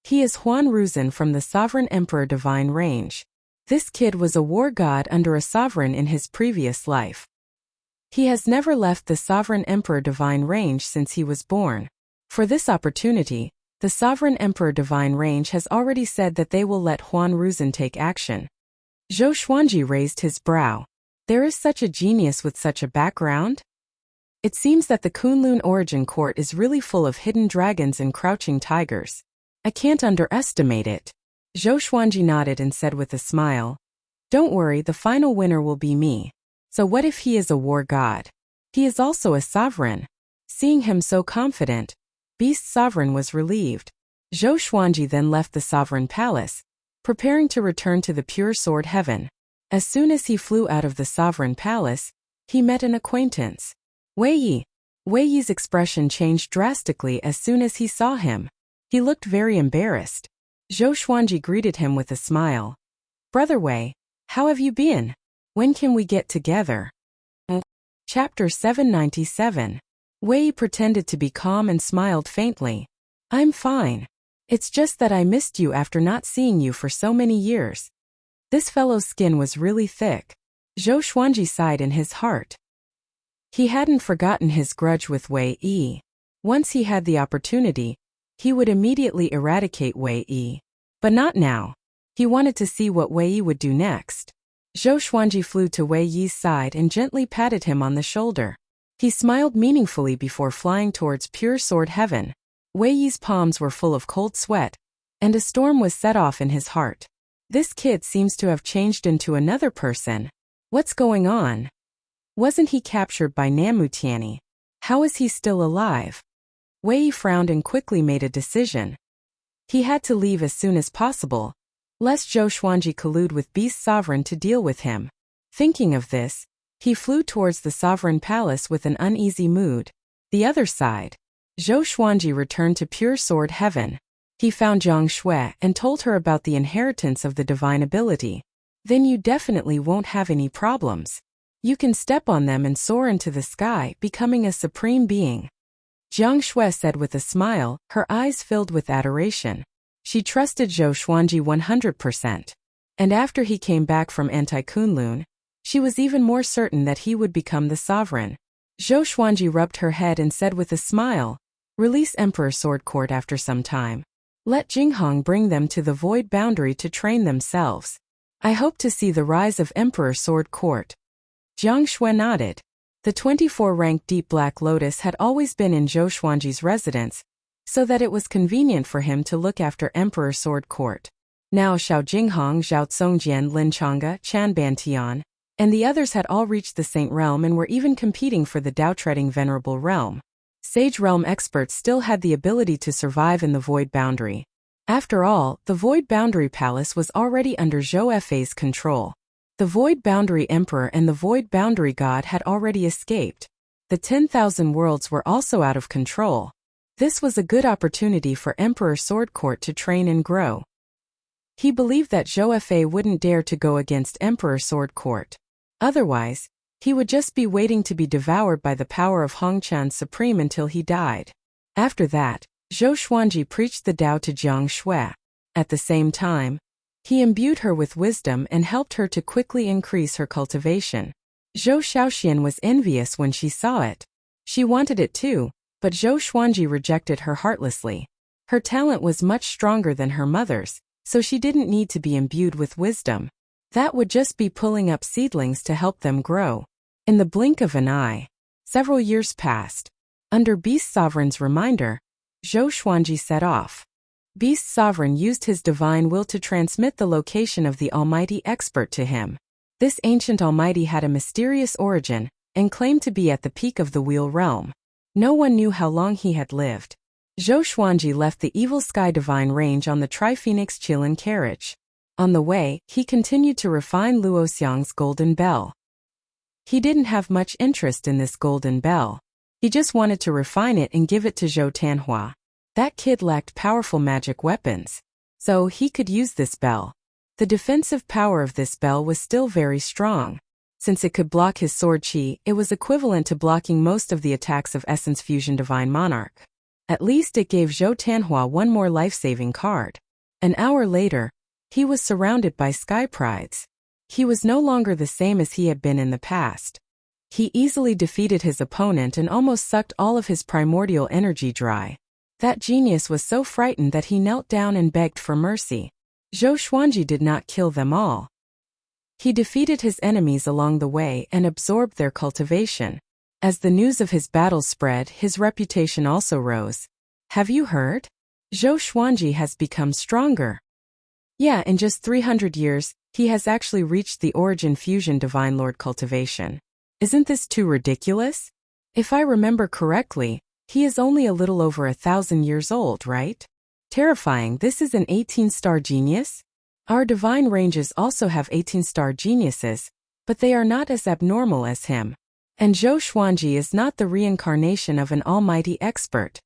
[SPEAKER 1] He is Huan Ruzhen from the Sovereign Emperor Divine Range. This kid was a war god under a sovereign in his previous life. He has never left the Sovereign Emperor Divine Range since he was born. For this opportunity, the Sovereign Emperor Divine Range has already said that they will let Huan Ruzhen take action." Zhou Xuanji raised his brow. There is such a genius with such a background? It seems that the Kunlun Origin Court is really full of hidden dragons and crouching tigers. I can't underestimate it. Zhou Xuanji nodded and said with a smile, "Don't worry, the final winner will be me. So what if he is a war god? He is also a sovereign." Seeing him so confident, Beast Sovereign was relieved. Zhou Xuanji then left the sovereign palace, preparing to return to the pure sword heaven. As soon as he flew out of the sovereign palace, he met an acquaintance. Wei Yi. Wei Yi's expression changed drastically as soon as he saw him. He looked very embarrassed. Zhou Xuanji greeted him with a smile. "Brother Wei, how have you been? When can we get together?" Chapter 797. Wei Yi pretended to be calm and smiled faintly. "I'm fine. It's just that I missed you after not seeing you for so many years." This fellow's skin was really thick. Zhou Xuanji sighed in his heart. He hadn't forgotten his grudge with Wei Yi. Once he had the opportunity, he would immediately eradicate Wei Yi. But not now. He wanted to see what Wei Yi would do next. Zhou Xuanji flew to Wei Yi's side and gently patted him on the shoulder. He smiled meaningfully before flying towards pure sword heaven. Wei Yi's palms were full of cold sweat, and a storm was set off in his heart. This kid seems to have changed into another person. What's going on? Wasn't he captured by Namutiani? How is he still alive? Wei Yi frowned and quickly made a decision. He had to leave as soon as possible. lest Zhou Xuanji collude with Beast Sovereign to deal with him. Thinking of this, he flew towards the sovereign palace with an uneasy mood. The other side. Zhou Xuanji returned to pure sword heaven. He found Jiang Shui and told her about the inheritance of the divine ability. Then you definitely won't have any problems. You can step on them and soar into the sky, becoming a supreme being. Jiang Shui said with a smile, her eyes filled with adoration. She trusted Zhou Xuanji 100%. And after he came back from Anti-Kunlun, she was even more certain that he would become the sovereign. Zhou Xuanji rubbed her head and said with a smile, release Emperor Sword Court after some time. Let Jinghong bring them to the void boundary to train themselves. I hope to see the rise of Emperor Sword Court. Jiang Shui nodded. The 24-rank Deep Black Lotus had always been in Zhou Xuanji's residence, so that it was convenient for him to look after Emperor Sword Court. Now Xiao Jinghong, Zhao Tsongjian, Lin Changge, Chan Bantian, and the others had all reached the Saint Realm and were even competing for the Dao-treading Venerable Realm. Sage Realm experts still had the ability to survive in the Void Boundary. After all, the Void Boundary Palace was already under Zhou Fei's control. The Void Boundary Emperor and the Void Boundary God had already escaped. The 10,000 worlds were also out of control. This was a good opportunity for Emperor Sword Court to train and grow. He believed that Zhou Fei wouldn't dare to go against Emperor Sword Court. Otherwise, he would just be waiting to be devoured by the power of Hongqian Supreme until he died. After that, Zhou Xuanji preached the Tao to Jiang Shui. At the same time, he imbued her with wisdom and helped her to quickly increase her cultivation. Zhou Shaoxian was envious when she saw it. She wanted it too, but Zhou Xuanji rejected her heartlessly. Her talent was much stronger than her mother's, so she didn't need to be imbued with wisdom. That would just be pulling up seedlings to help them grow. In the blink of an eye, several years passed. Under Beast Sovereign's reminder, Zhou Xuanji set off. Beast Sovereign used his divine will to transmit the location of the Almighty Expert to him. This ancient Almighty had a mysterious origin, and claimed to be at the peak of the Wheel Realm. No one knew how long he had lived. Zhou Xuanji left the Evil Sky Divine Range on the Tri-Phoenix Qilin carriage. On the way, he continued to refine Luo Xiang's golden bell. He didn't have much interest in this golden bell. He just wanted to refine it and give it to Zhou Tanhua. That kid lacked powerful magic weapons, so he could use this bell. The defensive power of this bell was still very strong. Since it could block his sword chi, it was equivalent to blocking most of the attacks of Essence Fusion Divine Monarch. At least it gave Zhou Tanhua one more life-saving card. An hour later, he was surrounded by Sky Prides. He was no longer the same as he had been in the past. He easily defeated his opponent and almost sucked all of his primordial energy dry. That genius was so frightened that he knelt down and begged for mercy. Zhou Xuanji did not kill them all. He defeated his enemies along the way and absorbed their cultivation. As the news of his battles spread, his reputation also rose. Have you heard? Zhou Xuanji has become stronger. Yeah, in just 300 years, he has actually reached the Origin Fusion Divine Lord cultivation. Isn't this too ridiculous? If I remember correctly, he is only a little over 1,000 years old, right? Terrifying, this is an 18-star genius? Our divine ranges also have 18-star geniuses, but they are not as abnormal as him. And Zhou Xuanji is not the reincarnation of an almighty expert.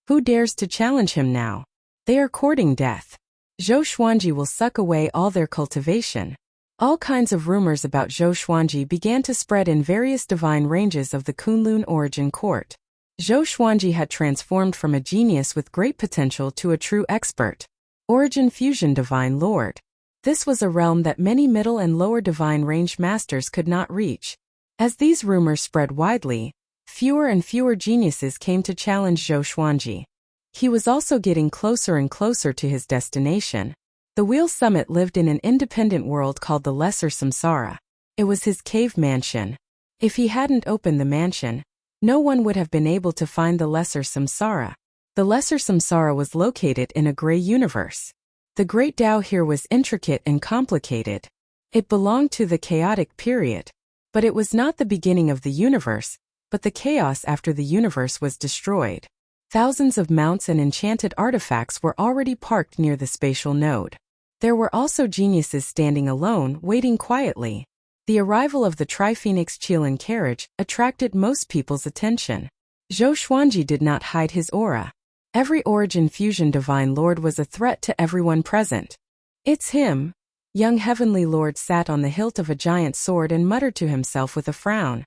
[SPEAKER 1] Who dares to challenge him now? They are courting death. Zhou Xuanji will suck away all their cultivation. All kinds of rumors about Zhou Xuanji began to spread in various divine ranges of the Kunlun Origin Court. Zhou Xuanji had transformed from a genius with great potential to a true expert. Origin Fusion Divine Lord. This was a realm that many middle and lower divine range masters could not reach. As these rumors spread widely, fewer and fewer geniuses came to challenge Zhou Xuanji. He was also getting closer and closer to his destination. The Wheel Summit lived in an independent world called the Lesser Samsara. It was his cave mansion. If he hadn't opened the mansion, no one would have been able to find the Lesser Samsara. The Lesser Samsara was located in a gray universe. The Great Tao here was intricate and complicated. It belonged to the chaotic period. But it was not the beginning of the universe, but the chaos after the universe was destroyed. Thousands of mounts and enchanted artifacts were already parked near the spatial node. There were also geniuses standing alone, waiting quietly. The arrival of the Tri-Phoenix Qilin carriage attracted most people's attention. Zhou Xuanji did not hide his aura. Every Origin Fusion Divine Lord was a threat to everyone present. "It's him." Young Heavenly Lord sat on the hilt of a giant sword and muttered to himself with a frown.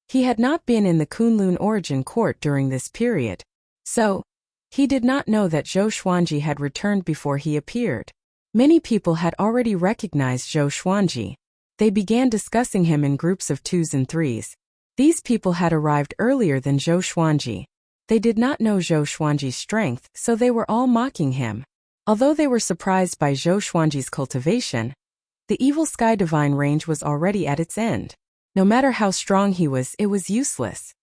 [SPEAKER 1] He had not been in the Kunlun Origin Court during this period, so he did not know that Zhou Xuanji had returned before he appeared. Many people had already recognized Zhou Xuanji. They began discussing him in groups of 2s and 3s. These people had arrived earlier than Zhou Xuanji. They did not know Zhou Xuanji's strength, so they were all mocking him. Although they were surprised by Zhou Xuanji's cultivation, the Evil Sky Divine range was already at its end. No matter how strong he was, it was useless.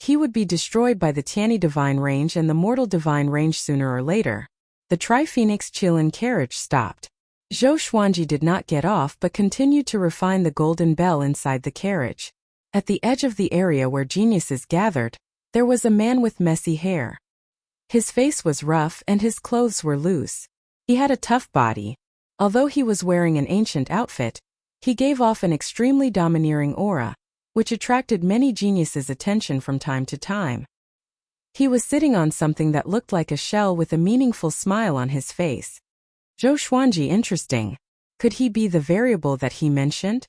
[SPEAKER 1] He would be destroyed by the Tianyi Divine range and the Mortal Divine range sooner or later. The Tri-Phoenix Qilin carriage stopped. Zhou Xuanji did not get off but continued to refine the golden bell inside the carriage. At the edge of the area where geniuses gathered, there was a man with messy hair. His face was rough and his clothes were loose. He had a tough body. Although he was wearing an ancient outfit, he gave off an extremely domineering aura, which attracted many geniuses' attention from time to time. He was sitting on something that looked like a shell with a meaningful smile on his face. Zhou Xuanji, interesting. Could he be the variable that he mentioned?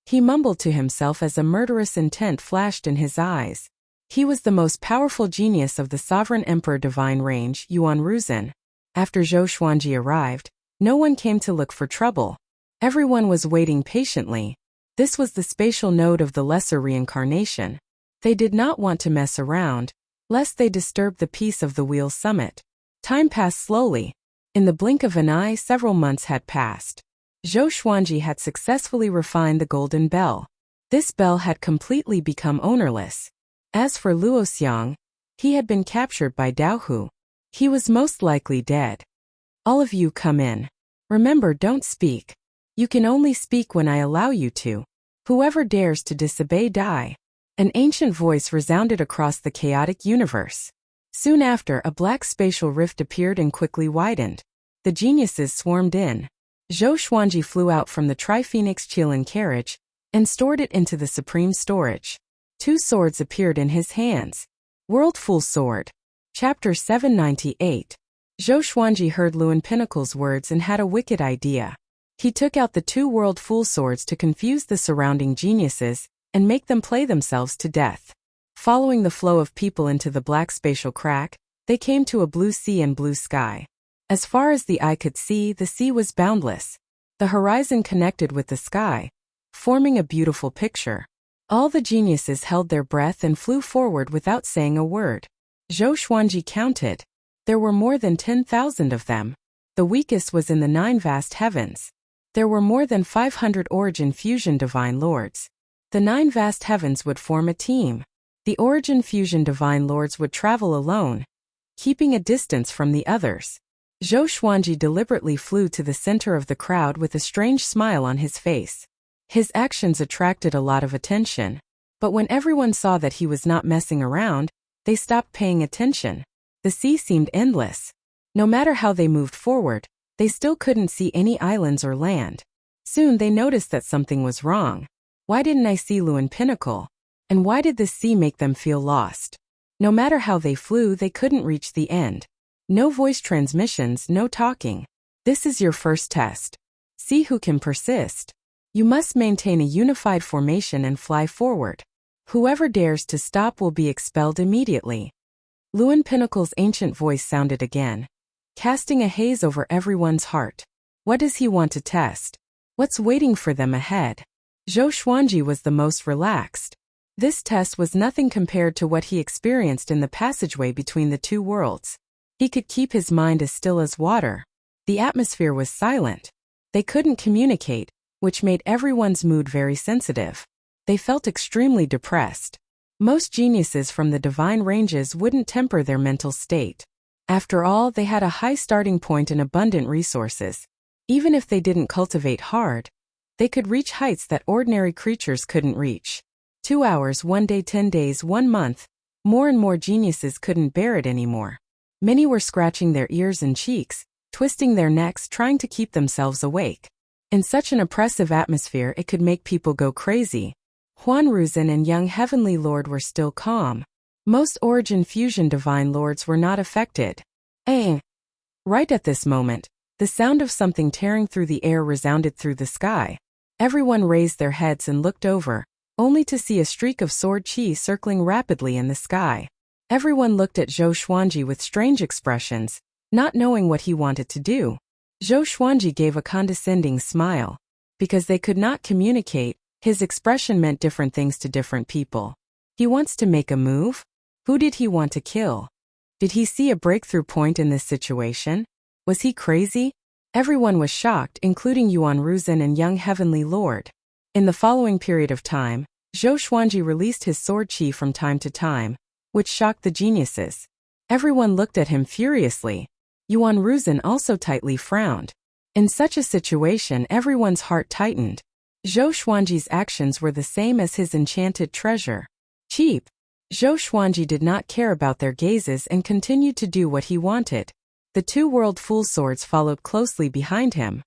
[SPEAKER 1] He mumbled to himself as a murderous intent flashed in his eyes. He was the most powerful genius of the Sovereign Emperor Divine Range, Yuan Ruzhen. After Zhou Xuanji arrived, no one came to look for trouble. Everyone was waiting patiently. This was the spatial node of the lesser reincarnation. They did not want to mess around, lest they disturb the peace of the Wheel Summit. Time passed slowly. In the blink of an eye, several months had passed. Zhou Xuanji had successfully refined the golden bell. This bell had completely become ownerless. As for Luoxiang, he had been captured by Daohu. He was most likely dead. "All of you come in. Remember, don't speak. You can only speak when I allow you to. Whoever dares to disobey die." An ancient voice resounded across the chaotic universe. Soon after, a black spatial rift appeared and quickly widened. The geniuses swarmed in. Zhou Xuanji flew out from the Tri-Phoenix Qilin carriage and stored it into the supreme storage. 2 swords appeared in his hands. World Full Sword. Chapter 798. Zhou Xuanji heard Luan Pinnacle's words and had a wicked idea. He took out the 2 World Full Swords to confuse the surrounding geniuses and make them play themselves to death. Following the flow of people into the black spatial crack, they came to a blue sea and blue sky. As far as the eye could see, the sea was boundless. The horizon connected with the sky, forming a beautiful picture. All the geniuses held their breath and flew forward without saying a word. Zhou Xuanji counted. There were more than 10,000 of them. The weakest was in the 9 vast heavens. There were more than 500 Origin Fusion Divine Lords. The 9 vast heavens would form a team. The Origin Fusion Divine Lords would travel alone, keeping a distance from the others. Zhou Xuanji deliberately flew to the center of the crowd with a strange smile on his face. His actions attracted a lot of attention, but when everyone saw that he was not messing around, they stopped paying attention. The sea seemed endless. No matter how they moved forward, they still couldn't see any islands or land. Soon they noticed that something was wrong. Why didn't I see Luan Pinnacle? And why did the sea make them feel lost? No matter how they flew, they couldn't reach the end. No voice transmissions, no talking. This is your first test. See who can persist. You must maintain a unified formation and fly forward. Whoever dares to stop will be expelled immediately. Luan Pinnacle's ancient voice sounded again, casting a haze over everyone's heart. What does he want to test? What's waiting for them ahead? Zhou Xuanji was the most relaxed. This test was nothing compared to what he experienced in the passageway between the 2 worlds. He could keep his mind as still as water. The atmosphere was silent. They couldn't communicate, which made everyone's mood very sensitive. They felt extremely depressed. Most geniuses from the divine ranges wouldn't temper their mental state. After all, they had a high starting point and abundant resources. Even if they didn't cultivate hard, they could reach heights that ordinary creatures couldn't reach. 2 hours, 1 day, 10 days, 1 month. More and more geniuses couldn't bear it anymore. Many were scratching their ears and cheeks, twisting their necks trying to keep themselves awake. In such an oppressive atmosphere it could make people go crazy. Huan Ruzhen and young Heavenly Lord were still calm. Most Origin Fusion Divine Lords were not affected. Right at this moment, the sound of something tearing through the air resounded through the sky. Everyone raised their heads and looked over, only to see a streak of sword chi circling rapidly in the sky. Everyone looked at Zhou Xuanji with strange expressions, not knowing what he wanted to do. Zhou Xuanji gave a condescending smile. Because they could not communicate, his expression meant different things to different people. He wants to make a move? Who did he want to kill? Did he see a breakthrough point in this situation? Was he crazy? Everyone was shocked, including Yuan Ruzhen and young Heavenly Lord. In the following period of time, Zhou Xuanji released his sword chi from time to time, which shocked the geniuses. Everyone looked at him furiously. Yuan Ruzhen also tightly frowned. In such a situation everyone's heart tightened. Zhou Xuanji's actions were the same as his enchanted treasure. Cheap. Zhou Xuanji did not care about their gazes and continued to do what he wanted. The two World Full Swords followed closely behind him.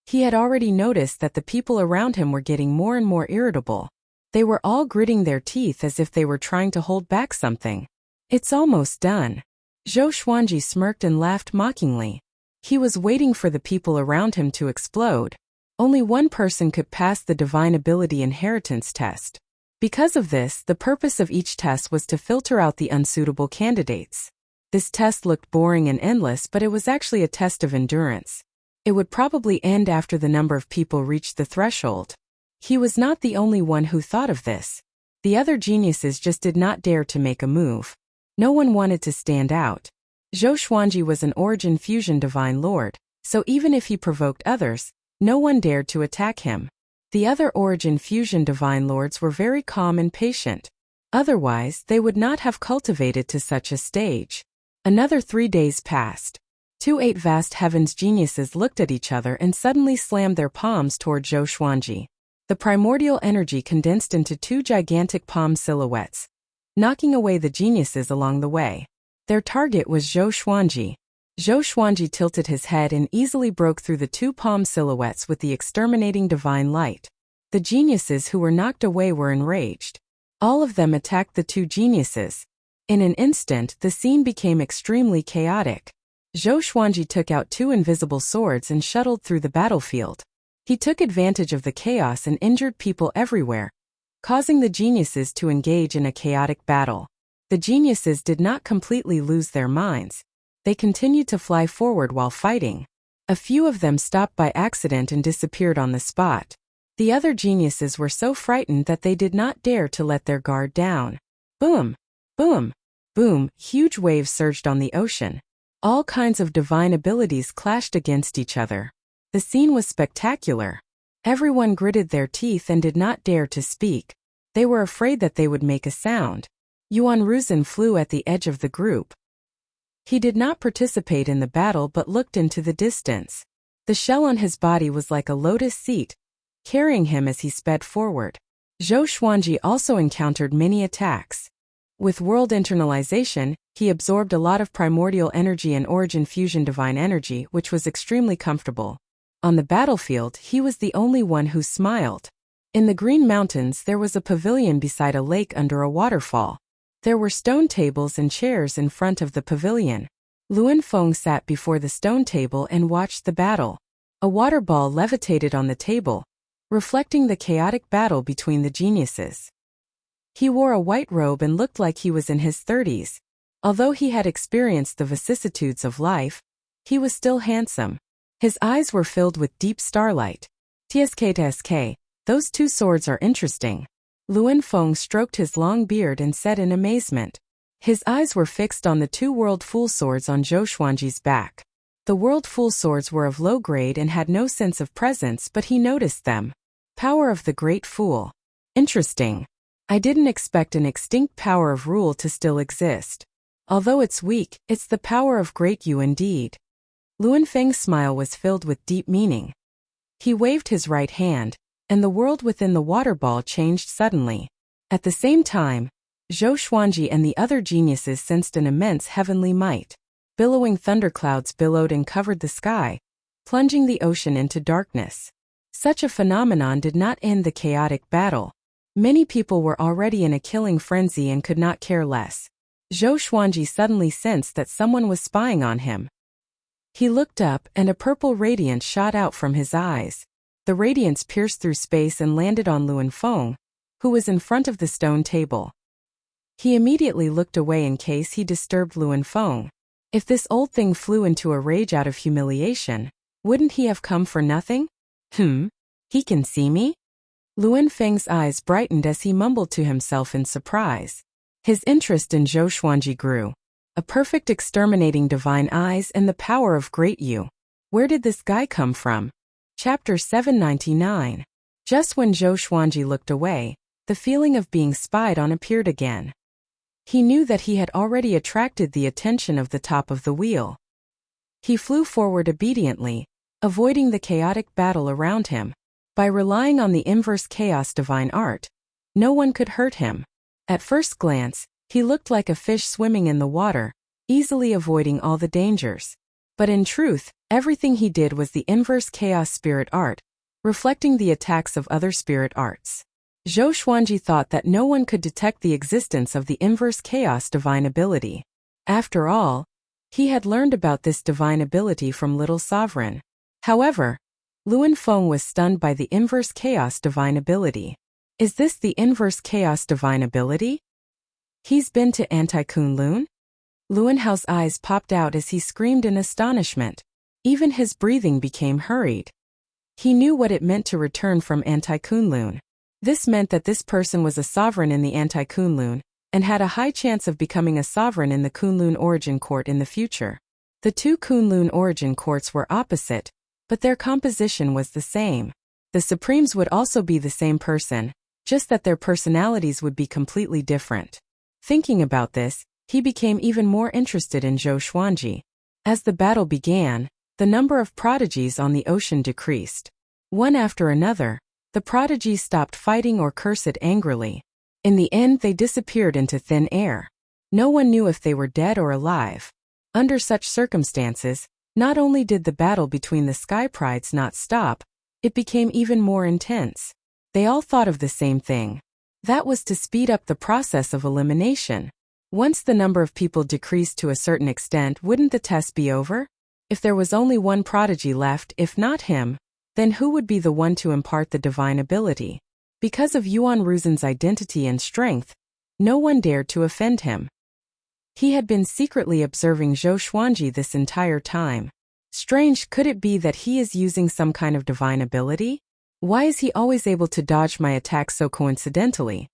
[SPEAKER 1] He had already noticed that the people around him were getting more and more irritable. They were all gritting their teeth as if they were trying to hold back something. It's almost done. Zhou Xuanji smirked and laughed mockingly. He was waiting for the people around him to explode. Only one person could pass the Divine Ability Inheritance test. Because of this, the purpose of each test was to filter out the unsuitable candidates. This test looked boring and endless, but it was actually a test of endurance. It would probably end after the number of people reached the threshold. He was not the only one who thought of this. The other geniuses just did not dare to make a move. No one wanted to stand out. Zhou Xuanji was an Origin Fusion Divine Lord, so even if he provoked others, no one dared to attack him. The other Origin Fusion Divine Lords were very calm and patient. Otherwise, they would not have cultivated to such a stage. Another 3 days passed. 8 vast heavens geniuses looked at each other and suddenly slammed their palms toward Zhou Xuanji. The primordial energy condensed into 2 gigantic palm silhouettes, knocking away the geniuses along the way. Their target was Zhou Xuanji. Zhou Xuanji tilted his head and easily broke through the 2 palm silhouettes with the exterminating divine light. The geniuses who were knocked away were enraged. All of them attacked the 2 geniuses. In an instant, the scene became extremely chaotic. Zhou Xuanji took out 2 invisible swords and shuttled through the battlefield. He took advantage of the chaos and injured people everywhere, causing the geniuses to engage in a chaotic battle. The geniuses did not completely lose their minds. They continued to fly forward while fighting. A few of them stopped by accident and disappeared on the spot. The other geniuses were so frightened that they did not dare to let their guard down. Boom! Boom! Boom! Huge waves surged on the ocean. All kinds of divine abilities clashed against each other. The scene was spectacular. Everyone gritted their teeth and did not dare to speak. They were afraid that they would make a sound. Yuan Ruzhen flew at the edge of the group. He did not participate in the battle but looked into the distance. The shell on his body was like a lotus seat, carrying him as he sped forward. Zhou Xuanji also encountered many attacks. With world internalization, he absorbed a lot of primordial energy and Origin Fusion Divine Energy, which was extremely comfortable. On the battlefield, he was the only one who smiled. In the Green Mountains there was a pavilion beside a lake under a waterfall. There were stone tables and chairs in front of the pavilion. Luan Feng sat before the stone table and watched the battle. A water ball levitated on the table, reflecting the chaotic battle between the geniuses. He wore a white robe and looked like he was in his 30s. Although he had experienced the vicissitudes of life, he was still handsome. His eyes were filled with deep starlight. TSK, those 2 swords are interesting. Luan Feng stroked his long beard and said in amazement. His eyes were fixed on the 2 World Full Swords on Zhou Xuanji's back. The World Full Swords were of low grade and had no sense of presence, but he noticed them. Power of the Great Fool. Interesting. I didn't expect an extinct power of rule to still exist. Although it's weak, it's the power of Great You indeed. Luan Feng's smile was filled with deep meaning. He waved his right hand, and the world within the water ball changed suddenly. At the same time, Zhou Xuanji and the other geniuses sensed an immense heavenly might. Billowing thunderclouds billowed and covered the sky, plunging the ocean into darkness. Such a phenomenon did not end the chaotic battle. Many people were already in a killing frenzy and could not care less. Zhou Xuanji suddenly sensed that someone was spying on him. He looked up, and a purple radiance shot out from his eyes. The radiance pierced through space and landed on Luan Feng, who was in front of the stone table. He immediately looked away in case he disturbed Luan Feng. If this old thing flew into a rage out of humiliation, wouldn't he have come for nothing? He can see me? Luan Feng's eyes brightened as he mumbled to himself in surprise. His interest in Zhou Xuanji grew. A perfect exterminating divine eyes and the power of great Yu. Where did this guy come from? Chapter 799. Just when Zhou Xuanji looked away, the feeling of being spied on appeared again. He knew that he had already attracted the attention of the top of the wheel. He flew forward obediently, avoiding the chaotic battle around him. By relying on the inverse chaos divine art, no one could hurt him. At first glance, he looked like a fish swimming in the water, easily avoiding all the dangers. But in truth, everything he did was the inverse chaos spirit art, reflecting the attacks of other spirit arts. Zhou Xuanji thought that no one could detect the existence of the inverse chaos divine ability. After all, he had learned about this divine ability from Little Sovereign. However, Luan Feng was stunned by the inverse chaos divine ability. Is this the inverse chaos divine ability? He's been to Anti-Kunlun? Luan Hao's eyes popped out as he screamed in astonishment. Even his breathing became hurried. He knew what it meant to return from Anti-Kunlun. This meant that this person was a sovereign in the Anti-Kunlun, and had a high chance of becoming a sovereign in the Kunlun Origin Court in the future. The two Kunlun Origin Courts were opposite, but their composition was the same. The Supremes would also be the same person, just that their personalities would be completely different. Thinking about this, he became even more interested in Zhou Xuanji. As the battle began, the number of prodigies on the ocean decreased. One after another, the prodigies stopped fighting or cursed angrily. In the end, they disappeared into thin air. No one knew if they were dead or alive. Under such circumstances, not only did the battle between the Sky Prides not stop, it became even more intense. They all thought of the same thing. That was to speed up the process of elimination. Once the number of people decreased to a certain extent, wouldn't the test be over? If there was only one prodigy left, if not him, then who would be the one to impart the divine ability? Because of Yuan Ruzen's identity and strength, no one dared to offend him. He had been secretly observing Zhou Xuanji this entire time. Strange, could it be that he is using some kind of divine ability? Why is he always able to dodge my attacks so coincidentally?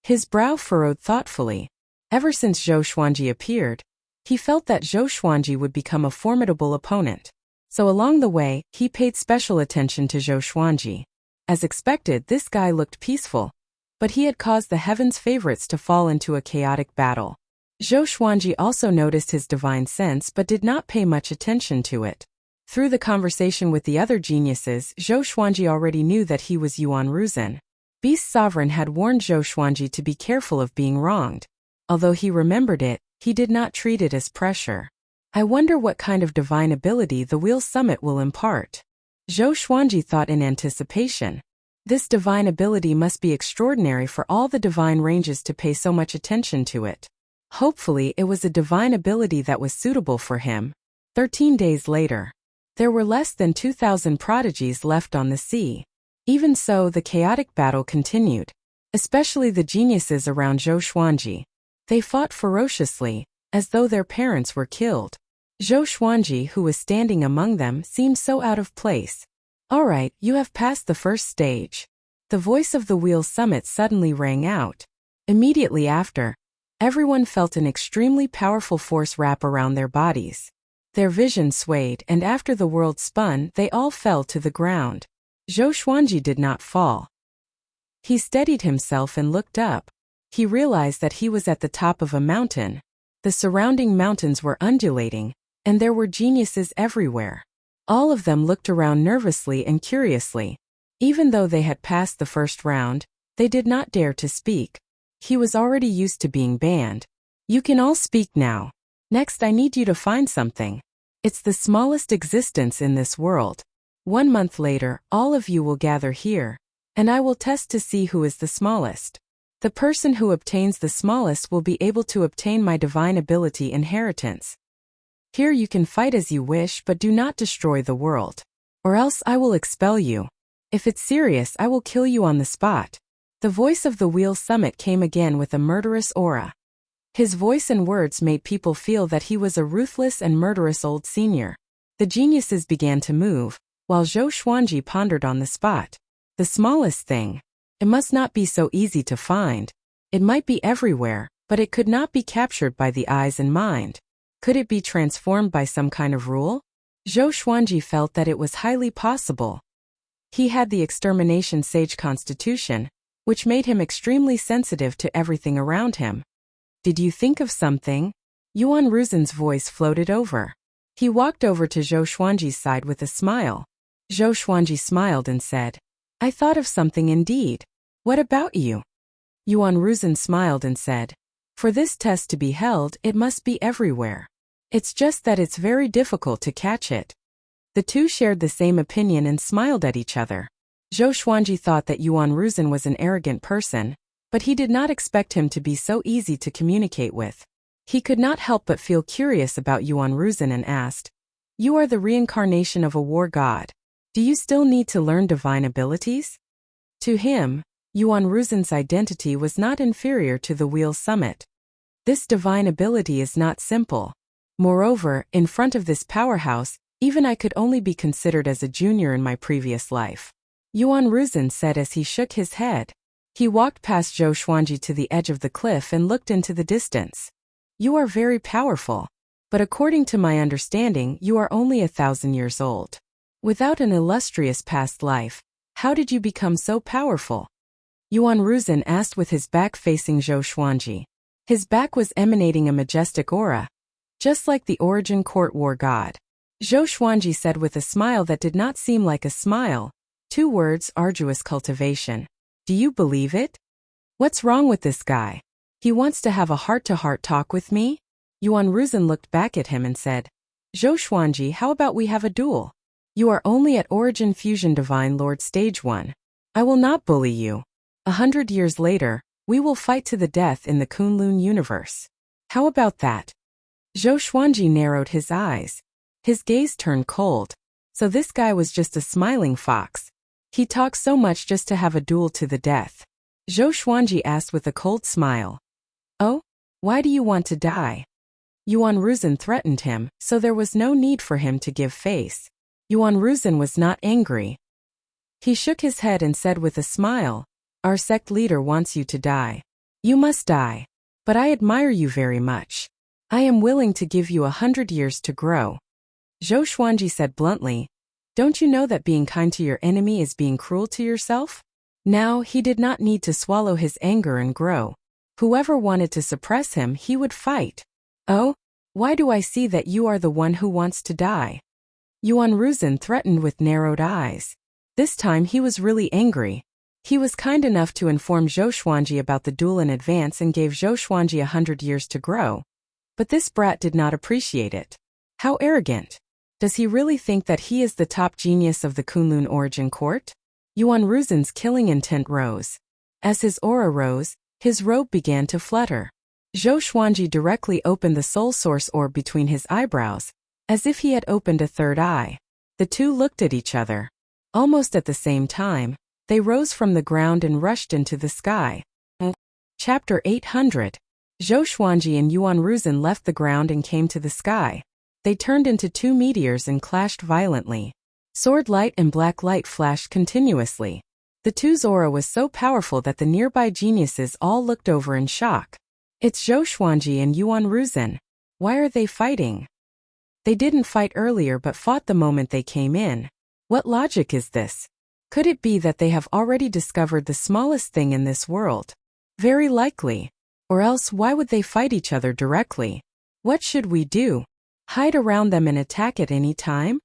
[SPEAKER 1] His brow furrowed thoughtfully. Ever since Zhou Xuanji appeared, he felt that Zhou Xuanji would become a formidable opponent. So along the way, he paid special attention to Zhou Xuanji. As expected, this guy looked peaceful, but he had caused the heavens' favorites to fall into a chaotic battle. Zhou Xuanji also noticed his divine sense but did not pay much attention to it. Through the conversation with the other geniuses, Zhou Xuanji already knew that he was Yuan Ruzen. Beast Sovereign had warned Zhou Xuanji to be careful of being wronged. Although he remembered it, he did not treat it as pressure. I wonder what kind of divine ability the Wheel Summit will impart. Zhou Xuanji thought in anticipation. This divine ability must be extraordinary for all the divine ranges to pay so much attention to it. Hopefully it was a divine ability that was suitable for him. 13 days later. There were less than 2,000 prodigies left on the sea. Even so, the chaotic battle continued. Especially the geniuses around Zhou Xuanji. They fought ferociously, as though their parents were killed. Zhou Xuanji, who was standing among them, seemed so out of place. All right, you have passed the first stage. The voice of the Wheel Summit suddenly rang out. Immediately after, everyone felt an extremely powerful force wrap around their bodies. Their vision swayed, and after the world spun, they all fell to the ground. Zhou Xuanji did not fall. He steadied himself and looked up. He realized that he was at the top of a mountain. The surrounding mountains were undulating, and there were geniuses everywhere. All of them looked around nervously and curiously. Even though they had passed the first round, they did not dare to speak. He was already used to being banned. You can all speak now. Next, I need you to find something. It's the smallest existence in this world. 1 month later, all of you will gather here, and I will test to see who is the smallest. The person who obtains the smallest will be able to obtain my divine ability inheritance. Here you can fight as you wish, but do not destroy the world, or else I will expel you. If it's serious, I will kill you on the spot. The voice of the Wheel Summit came again with a murderous aura. His voice and words made people feel that he was a ruthless and murderous old senior. The geniuses began to move, while Zhou Xuanji pondered on the spot. The smallest thing. It must not be so easy to find. It might be everywhere, but it could not be captured by the eyes and mind. Could it be transformed by some kind of rule? Zhou Xuanji felt that it was highly possible. He had the extermination sage constitution, which made him extremely sensitive to everything around him. Did you think of something? Yuan Ruzhen's voice floated over. He walked over to Zhou Xuanji's side with a smile. Zhou Xuanji smiled and said, I thought of something indeed. What about you? Yuan Ruzhen smiled and said, for this test to be held, it must be everywhere. It's just that it's very difficult to catch it. The two shared the same opinion and smiled at each other. Zhou Xuanji thought that Yuan Ruzhen was an arrogant person, but he did not expect him to be so easy to communicate with. He could not help but feel curious about Yuan Ruzhen and asked, you are the reincarnation of a war god. Do you still need to learn divine abilities? To him, Yuan Ruzhen's identity was not inferior to the Wheel Summit. This divine ability is not simple. Moreover, in front of this powerhouse, even I could only be considered as a junior in my previous life. Yuan Ruzhen said as he shook his head. He walked past Zhou Xuanji to the edge of the cliff and looked into the distance. You are very powerful, but according to my understanding, you are only 1,000 years old. Without an illustrious past life, how did you become so powerful? Yuan Ruzhen asked with his back facing Zhou Xuanji. His back was emanating a majestic aura, just like the Origin Court war god. Zhou Xuanji said with a smile that did not seem like a smile. 2 words, arduous cultivation. Do you believe it? What's wrong with this guy? He wants to have a heart-to-heart talk with me? Yuan Ruzhen looked back at him and said, Zhou Xuanji, how about we have a duel? You are only at Origin Fusion Divine Lord Stage 1. I will not bully you. 100 years later, we will fight to the death in the Kunlun universe. How about that? Zhou Xuanji narrowed his eyes. His gaze turned cold. So this guy was just a smiling fox. He talked so much just to have a duel to the death. Zhou Xuanji asked with a cold smile. Oh? Why do you want to die? Yuan Ruzhen threatened him, so there was no need for him to give face. Yuan Ruzhen was not angry. He shook his head and said with a smile, our sect leader wants you to die. You must die. But I admire you very much. I am willing to give you 100 years to grow. Zhou Xuanji said bluntly, don't you know that being kind to your enemy is being cruel to yourself? Now, he did not need to swallow his anger and grow. Whoever wanted to suppress him, he would fight. Oh? Why do I see that you are the one who wants to die? Yuan Ruzhen threatened with narrowed eyes. This time he was really angry. He was kind enough to inform Zhou Xuanji about the duel in advance and gave Zhou Xuanji 100 years to grow. But this brat did not appreciate it. How arrogant! Does he really think that he is the top genius of the Kunlun Origin Court? Yuan Ruzhen's killing intent rose. As his aura rose, his robe began to flutter. Zhou Xuanji directly opened the soul source orb between his eyebrows, as if he had opened a third eye. The two looked at each other. Almost at the same time, they rose from the ground and rushed into the sky. Chapter 800. Zhou Xuanji and Yuan Ruzhen left the ground and came to the sky. They turned into 2 meteors and clashed violently. Sword light and black light flashed continuously. The two's aura was so powerful that the nearby geniuses all looked over in shock. It's Zhou Xuanji and Yuan Ruzhen. Why are they fighting? They didn't fight earlier but fought the moment they came in. What logic is this? Could it be that they have already discovered the smallest thing in this world? Very likely. Or else why would they fight each other directly? What should we do? Hide around them and attack at any time?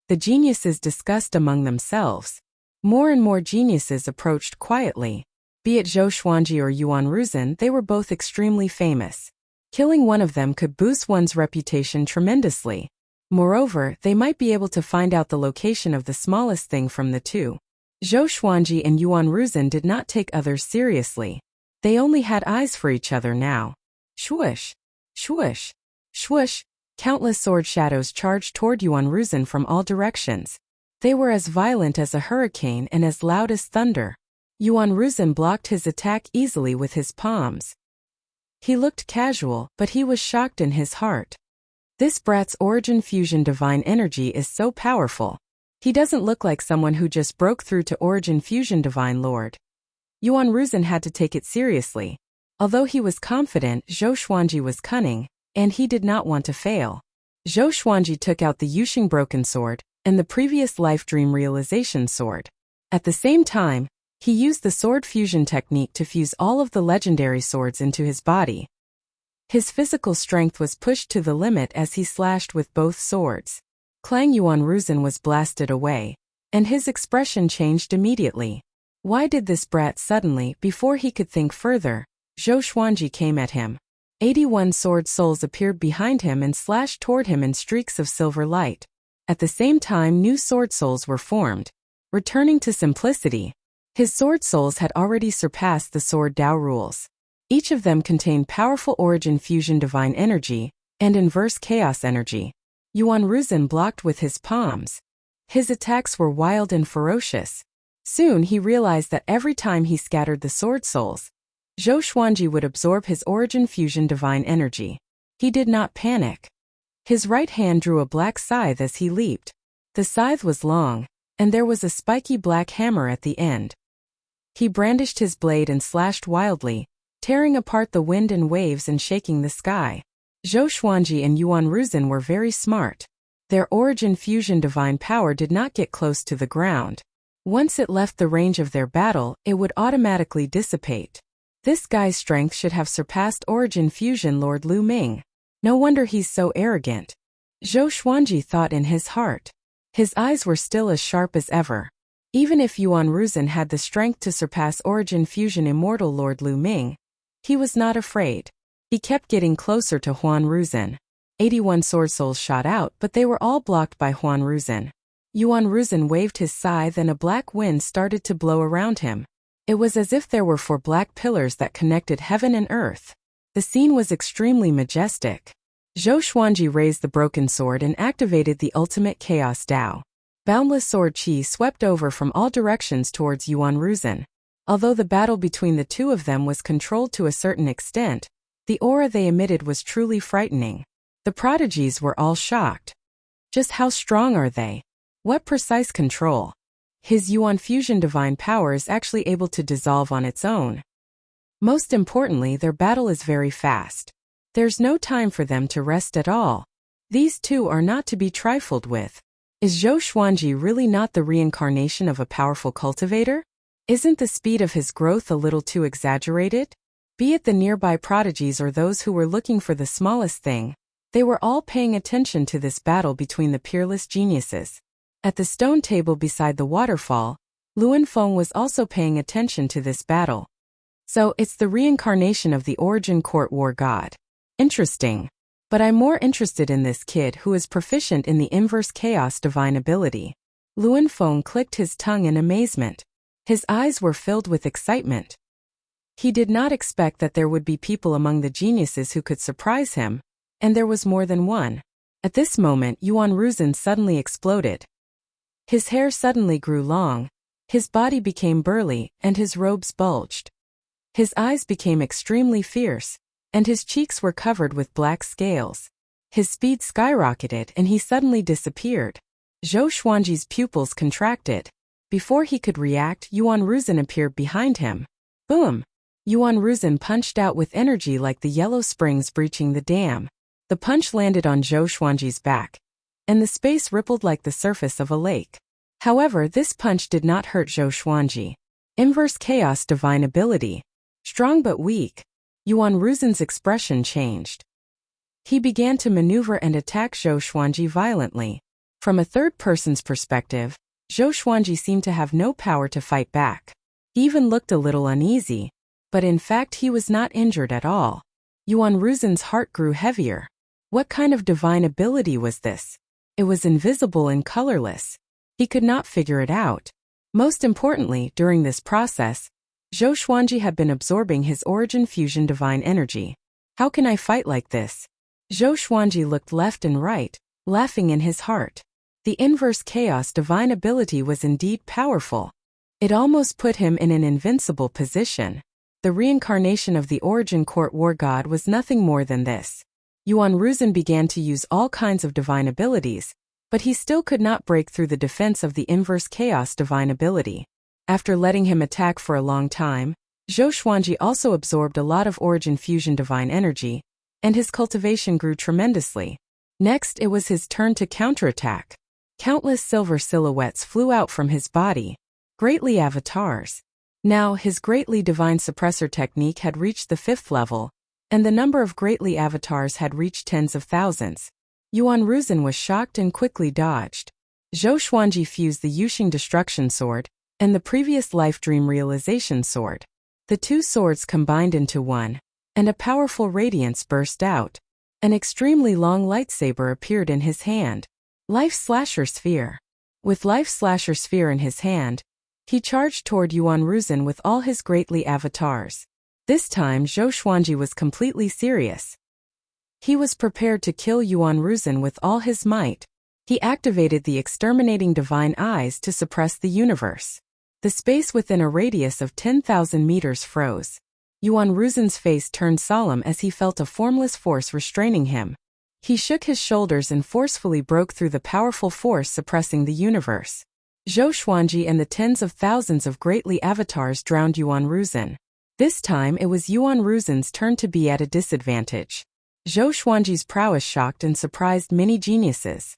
[SPEAKER 1] The geniuses discussed among themselves. More and more geniuses approached quietly. Be it Zhou Xuanji or Yuan Ruzhen, they were both extremely famous. Killing one of them could boost one's reputation tremendously. Moreover, they might be able to find out the location of the smallest thing from the two. Zhou Xuanji and Yuan Ruzhen did not take others seriously. They only had eyes for each other now. Swoosh! Swoosh! Swoosh! Countless sword shadows charged toward Yuan Ruzhen from all directions. They were as violent as a hurricane and as loud as thunder. Yuan Ruzhen blocked his attack easily with his palms. He looked casual, but he was shocked in his heart. This brat's origin fusion divine energy is so powerful. He doesn't look like someone who just broke through to origin fusion divine lord. Yuan Ruzhen had to take it seriously. Although he was confident, Zhou Xuanji was cunning, and he did not want to fail. Zhou Xuanji took out the Yuxing broken sword and the previous life dream realization sword. At the same time, he used the sword fusion technique to fuse all of the legendary swords into his body. His physical strength was pushed to the limit as he slashed with both swords. Clang Yuan Ruzhen was blasted away, and his expression changed immediately. Why did this brat suddenly, before he could think further, Zhou Xuanji came at him. 81 sword souls appeared behind him and slashed toward him in streaks of silver light. At the same time, new sword souls were formed. Returning to simplicity, his sword souls had already surpassed the sword Dao rules. Each of them contained powerful origin fusion divine energy and inverse chaos energy. Yuan Ruzhen blocked with his palms. His attacks were wild and ferocious. Soon he realized that every time he scattered the sword souls, Zhou Xuanji would absorb his origin fusion divine energy. He did not panic. His right hand drew a black scythe as he leaped. The scythe was long, and there was a spiky black hammer at the end. He brandished his blade and slashed wildly, tearing apart the wind and waves and shaking the sky. Zhou Xuanji and Yuan Ruzhen were very smart. Their origin fusion divine power did not get close to the ground. Once it left the range of their battle, it would automatically dissipate. This guy's strength should have surpassed origin fusion Lord Lu Ming. No wonder he's so arrogant. Zhou Xuanji thought in his heart. His eyes were still as sharp as ever. Even if Yuan Ruzhen had the strength to surpass origin fusion immortal Lord Lu Ming, he was not afraid. He kept getting closer to Yuan Ruzhen. 81 sword souls shot out, but they were all blocked by Yuan Ruzhen. Yuan Ruzhen waved his scythe and a black wind started to blow around him. It was as if there were 4 black pillars that connected heaven and earth. The scene was extremely majestic. Zhou Xuanji raised the broken sword and activated the ultimate chaos Dao. Boundless sword qi swept over from all directions towards Yuan Ruzhen. Although the battle between the two of them was controlled to a certain extent, the aura they emitted was truly frightening. The prodigies were all shocked. Just how strong are they? What precise control? His Yuan fusion divine power is actually able to dissolve on its own. Most importantly, their battle is very fast. There's no time for them to rest at all. These two are not to be trifled with. Is Zhou Xuanji really not the reincarnation of a powerful cultivator? Isn't the speed of his growth a little too exaggerated? Be it the nearby prodigies or those who were looking for the smallest thing, they were all paying attention to this battle between the peerless geniuses. At the stone table beside the waterfall, Luan Feng was also paying attention to this battle. So, it's the reincarnation of the origin court war god. Interesting. But I'm more interested in this kid who is proficient in the inverse chaos divine ability. Luan Feng clicked his tongue in amazement. His eyes were filled with excitement. He did not expect that there would be people among the geniuses who could surprise him, and there was more than one. At this moment, Yuan Ruzhen suddenly exploded. His hair suddenly grew long, his body became burly, and his robes bulged. His eyes became extremely fierce, and his cheeks were covered with black scales. His speed skyrocketed and he suddenly disappeared. Zhou Xuanji's pupils contracted. Before he could react, Yuan Ruzhen appeared behind him. Boom! Yuan Ruzhen punched out with energy like the yellow springs breaching the dam. The punch landed on Zhou Xuanji's back, and the space rippled like the surface of a lake. However, this punch did not hurt Zhou Xuanji. Inverse chaos divine ability. Strong but weak. Yuan Ruzhen's expression changed. He began to maneuver and attack Zhou Xuanji violently. From a third person's perspective, Zhou Xuanji seemed to have no power to fight back. He even looked a little uneasy, but in fact he was not injured at all. Yuan Ruzin's heart grew heavier. What kind of divine ability was this? It was invisible and colorless. He could not figure it out. Most importantly, during this process, Zhou Xuanji had been absorbing his origin fusion divine energy. How can I fight like this? Zhou Xuanji looked left and right, laughing in his heart. The inverse chaos divine ability was indeed powerful. It almost put him in an invincible position. The reincarnation of the origin court war god was nothing more than this. Yuan Ruzin began to use all kinds of divine abilities, but he still could not break through the defense of the inverse chaos divine ability. After letting him attack for a long time, Zhou Xuanji also absorbed a lot of origin fusion divine energy, and his cultivation grew tremendously. Next, it was his turn to counterattack. Countless silver silhouettes flew out from his body, greatly avatars. Now, his greatly divine suppressor technique had reached the 5th level, and the number of greatly avatars had reached tens of thousands. Yuan Ruzin was shocked and quickly dodged. Zhou Xuanji fused the Yuxing Destruction Sword and the previous Life Dream Realization Sword. The two swords combined into one, and a powerful radiance burst out. An extremely long lightsaber appeared in his hand. Life Slasher Sphere. With Life Slasher Sphere in his hand, he charged toward Yuan Ruzin with all his greatly avatars. This time Zhou Xuanji was completely serious. He was prepared to kill Yuan Ruzin with all his might. He activated the exterminating divine eyes to suppress the universe. The space within a radius of 10,000 meters froze. Yuan Ruzin's face turned solemn as he felt a formless force restraining him. He shook his shoulders and forcefully broke through the powerful force suppressing the universe. Zhou Xuanji and the tens of thousands of greatly avatars drowned Yuan Ruzin. This time it was Yuan Ruzin's turn to be at a disadvantage. Zhou Xuanji's prowess shocked and surprised many geniuses.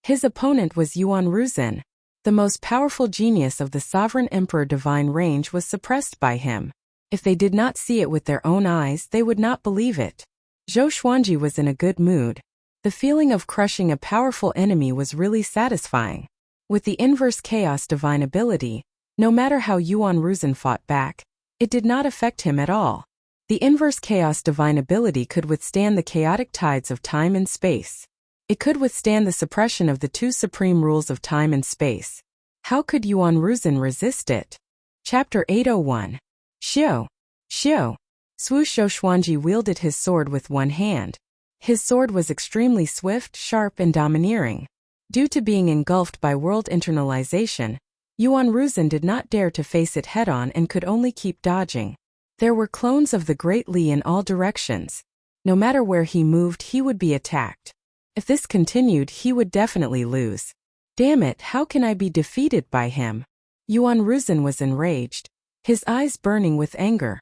[SPEAKER 1] His opponent was Yuan Ruzin. The most powerful genius of the Sovereign Emperor divine range was suppressed by him. If they did not see it with their own eyes, they would not believe it. Zhou Xuanji was in a good mood. The feeling of crushing a powerful enemy was really satisfying. With the inverse chaos divine ability, no matter how Yuan Ruzin fought back, it did not affect him at all. The inverse chaos divine ability could withstand the chaotic tides of time and space. It could withstand the suppression of the two supreme rules of time and space. How could Yuan Ruzin resist it? Chapter 801. Xiu. Xiu. Swoosh. Zhou Xuanji wielded his sword with one hand. His sword was extremely swift, sharp, and domineering. Due to being engulfed by world internalization, Yuan Ruzin did not dare to face it head-on and could only keep dodging. There were clones of the Great Li in all directions. No matter where he moved, he would be attacked. If this continued, he would definitely lose. Damn it, how can I be defeated by him? Yuan Ruzin was enraged, his eyes burning with anger.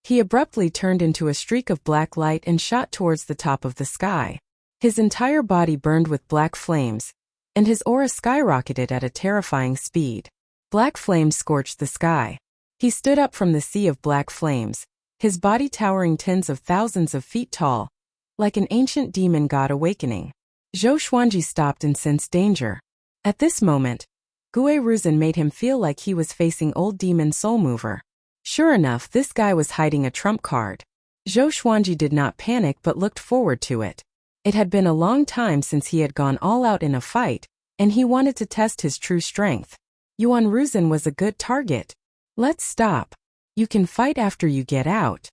[SPEAKER 1] He abruptly turned into a streak of black light and shot towards the top of the sky. His entire body burned with black flames, and his aura skyrocketed at a terrifying speed. Black flames scorched the sky. He stood up from the sea of black flames, his body towering tens of thousands of feet tall, like an ancient demon god awakening. Zhou Xuanji stopped and sensed danger. At this moment, Gue Ruzin made him feel like he was facing old demon Soulmover. Sure enough, this guy was hiding a trump card. Zhou Xuanji did not panic but looked forward to it. It had been a long time since he had gone all out in a fight, and he wanted to test his true strength. Yuan Ruzin was a good target. Let's stop. You can fight after you get out.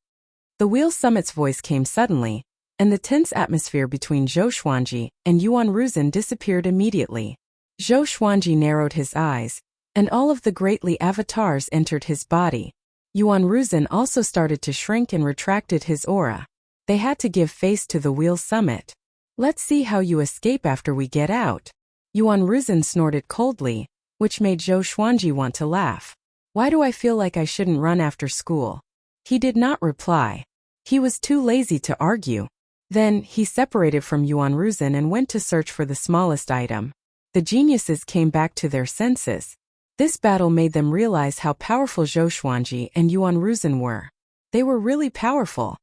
[SPEAKER 1] The Wheel Summit's voice came suddenly, and the tense atmosphere between Zhou Xuanji and Yuan Ruzin disappeared immediately. Zhou Xuanji narrowed his eyes, and all of the greatly avatars entered his body. Yuan Ruzin also started to shrink and retracted his aura. They had to give face to the Wheel Summit. Let's see how you escape after we get out. Yuan Ruzin snorted coldly, which made Zhou Xuanji want to laugh. Why do I feel like I shouldn't run after school? He did not reply. He was too lazy to argue. Then, he separated from Yuan Ruzin and went to search for the smallest item. The geniuses came back to their senses. This battle made them realize how powerful Zhou Xuanji and Yuan Ruzin were. They were really powerful.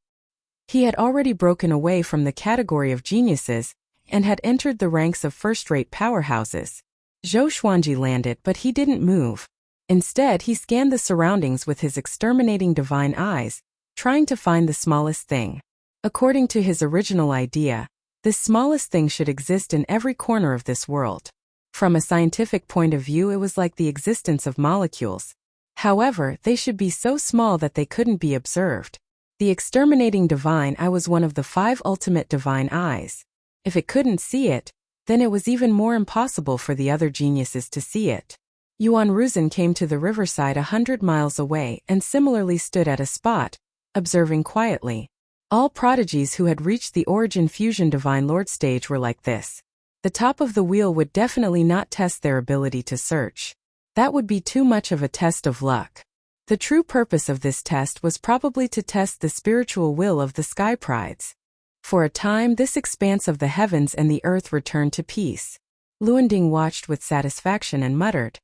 [SPEAKER 1] He had already broken away from the category of geniuses and had entered the ranks of first-rate powerhouses. Zhou Xuanji landed, but he didn't move. Instead, he scanned the surroundings with his exterminating divine eyes, trying to find the smallest thing. According to his original idea, this smallest thing should exist in every corner of this world. From a scientific point of view, it was like the existence of molecules. However, they should be so small that they couldn't be observed. The exterminating divine eye was one of the 5 ultimate divine eyes. If it couldn't see it, then it was even more impossible for the other geniuses to see it. Yuan Ruzhen came to the riverside 100 miles away and similarly stood at a spot, observing quietly. All prodigies who had reached the Origin Fusion Divine Lord stage were like this. The top of the wheel would definitely not test their ability to search. That would be too much of a test of luck. The true purpose of this test was probably to test the spiritual will of the Sky Prides. For a time, this expanse of the heavens and the earth returned to peace. Luanding watched with satisfaction and muttered,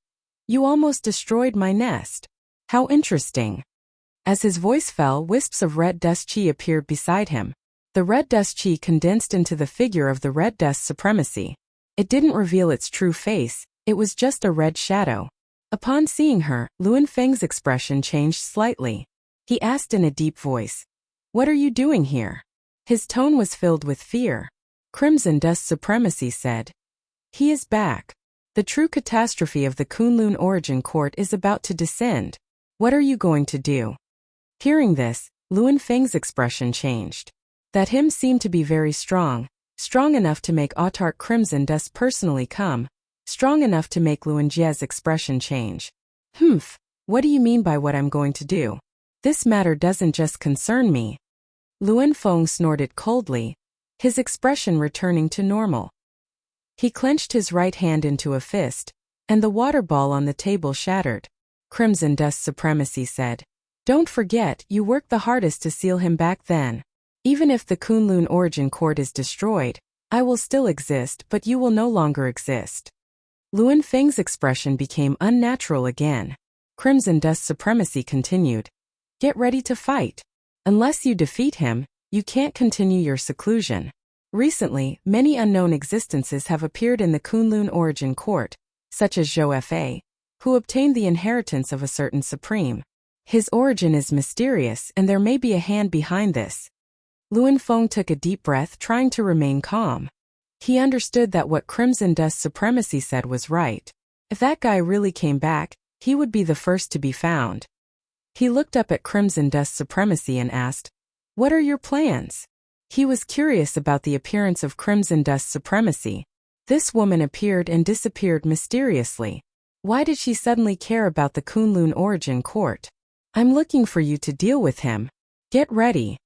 [SPEAKER 1] "You almost destroyed my nest. How interesting." As his voice fell, wisps of red dust chi appeared beside him. The red dust chi condensed into the figure of the red dust supremacy. It didn't reveal its true face, it was just a red shadow. Upon seeing her, Luan Feng's expression changed slightly. He asked in a deep voice, "What are you doing here?" His tone was filled with fear. Crimson Dust Supremacy said, "He is back. The true catastrophe of the Kunlun Origin Court is about to descend. What are you going to do?" Hearing this, Luan Feng's expression changed. That hymn seemed to be very strong enough to make Autarch Crimson Dust personally come, strong enough to make Luan Jie's expression change. "Humph, what do you mean by what I'm going to do? This matter doesn't just concern me." Luan Feng snorted coldly, his expression returning to normal. He clenched his right hand into a fist, and the water ball on the table shattered. Crimson Dust Supremacy said, "Don't forget, you worked the hardest to seal him back then. Even if the Kunlun Origin Court is destroyed, I will still exist, but you will no longer exist." Luan Feng's expression became unnatural again. Crimson Dust Supremacy continued, "Get ready to fight. Unless you defeat him, you can't continue your seclusion. Recently, many unknown existences have appeared in the Kunlun Origin Court, such as Zhou Fa, who obtained the inheritance of a certain supreme. His origin is mysterious and there may be a hand behind this." Luan Feng took a deep breath, trying to remain calm. He understood that what Crimson Dust Supremacy said was right. If that guy really came back, he would be the first to be found. He looked up at Crimson Dust Supremacy and asked, "What are your plans?" He was curious about the appearance of Crimson Dust Supremacy. This woman appeared and disappeared mysteriously. Why did she suddenly care about the Kunlun Origin Court? "I'm looking for you to deal with him. Get ready."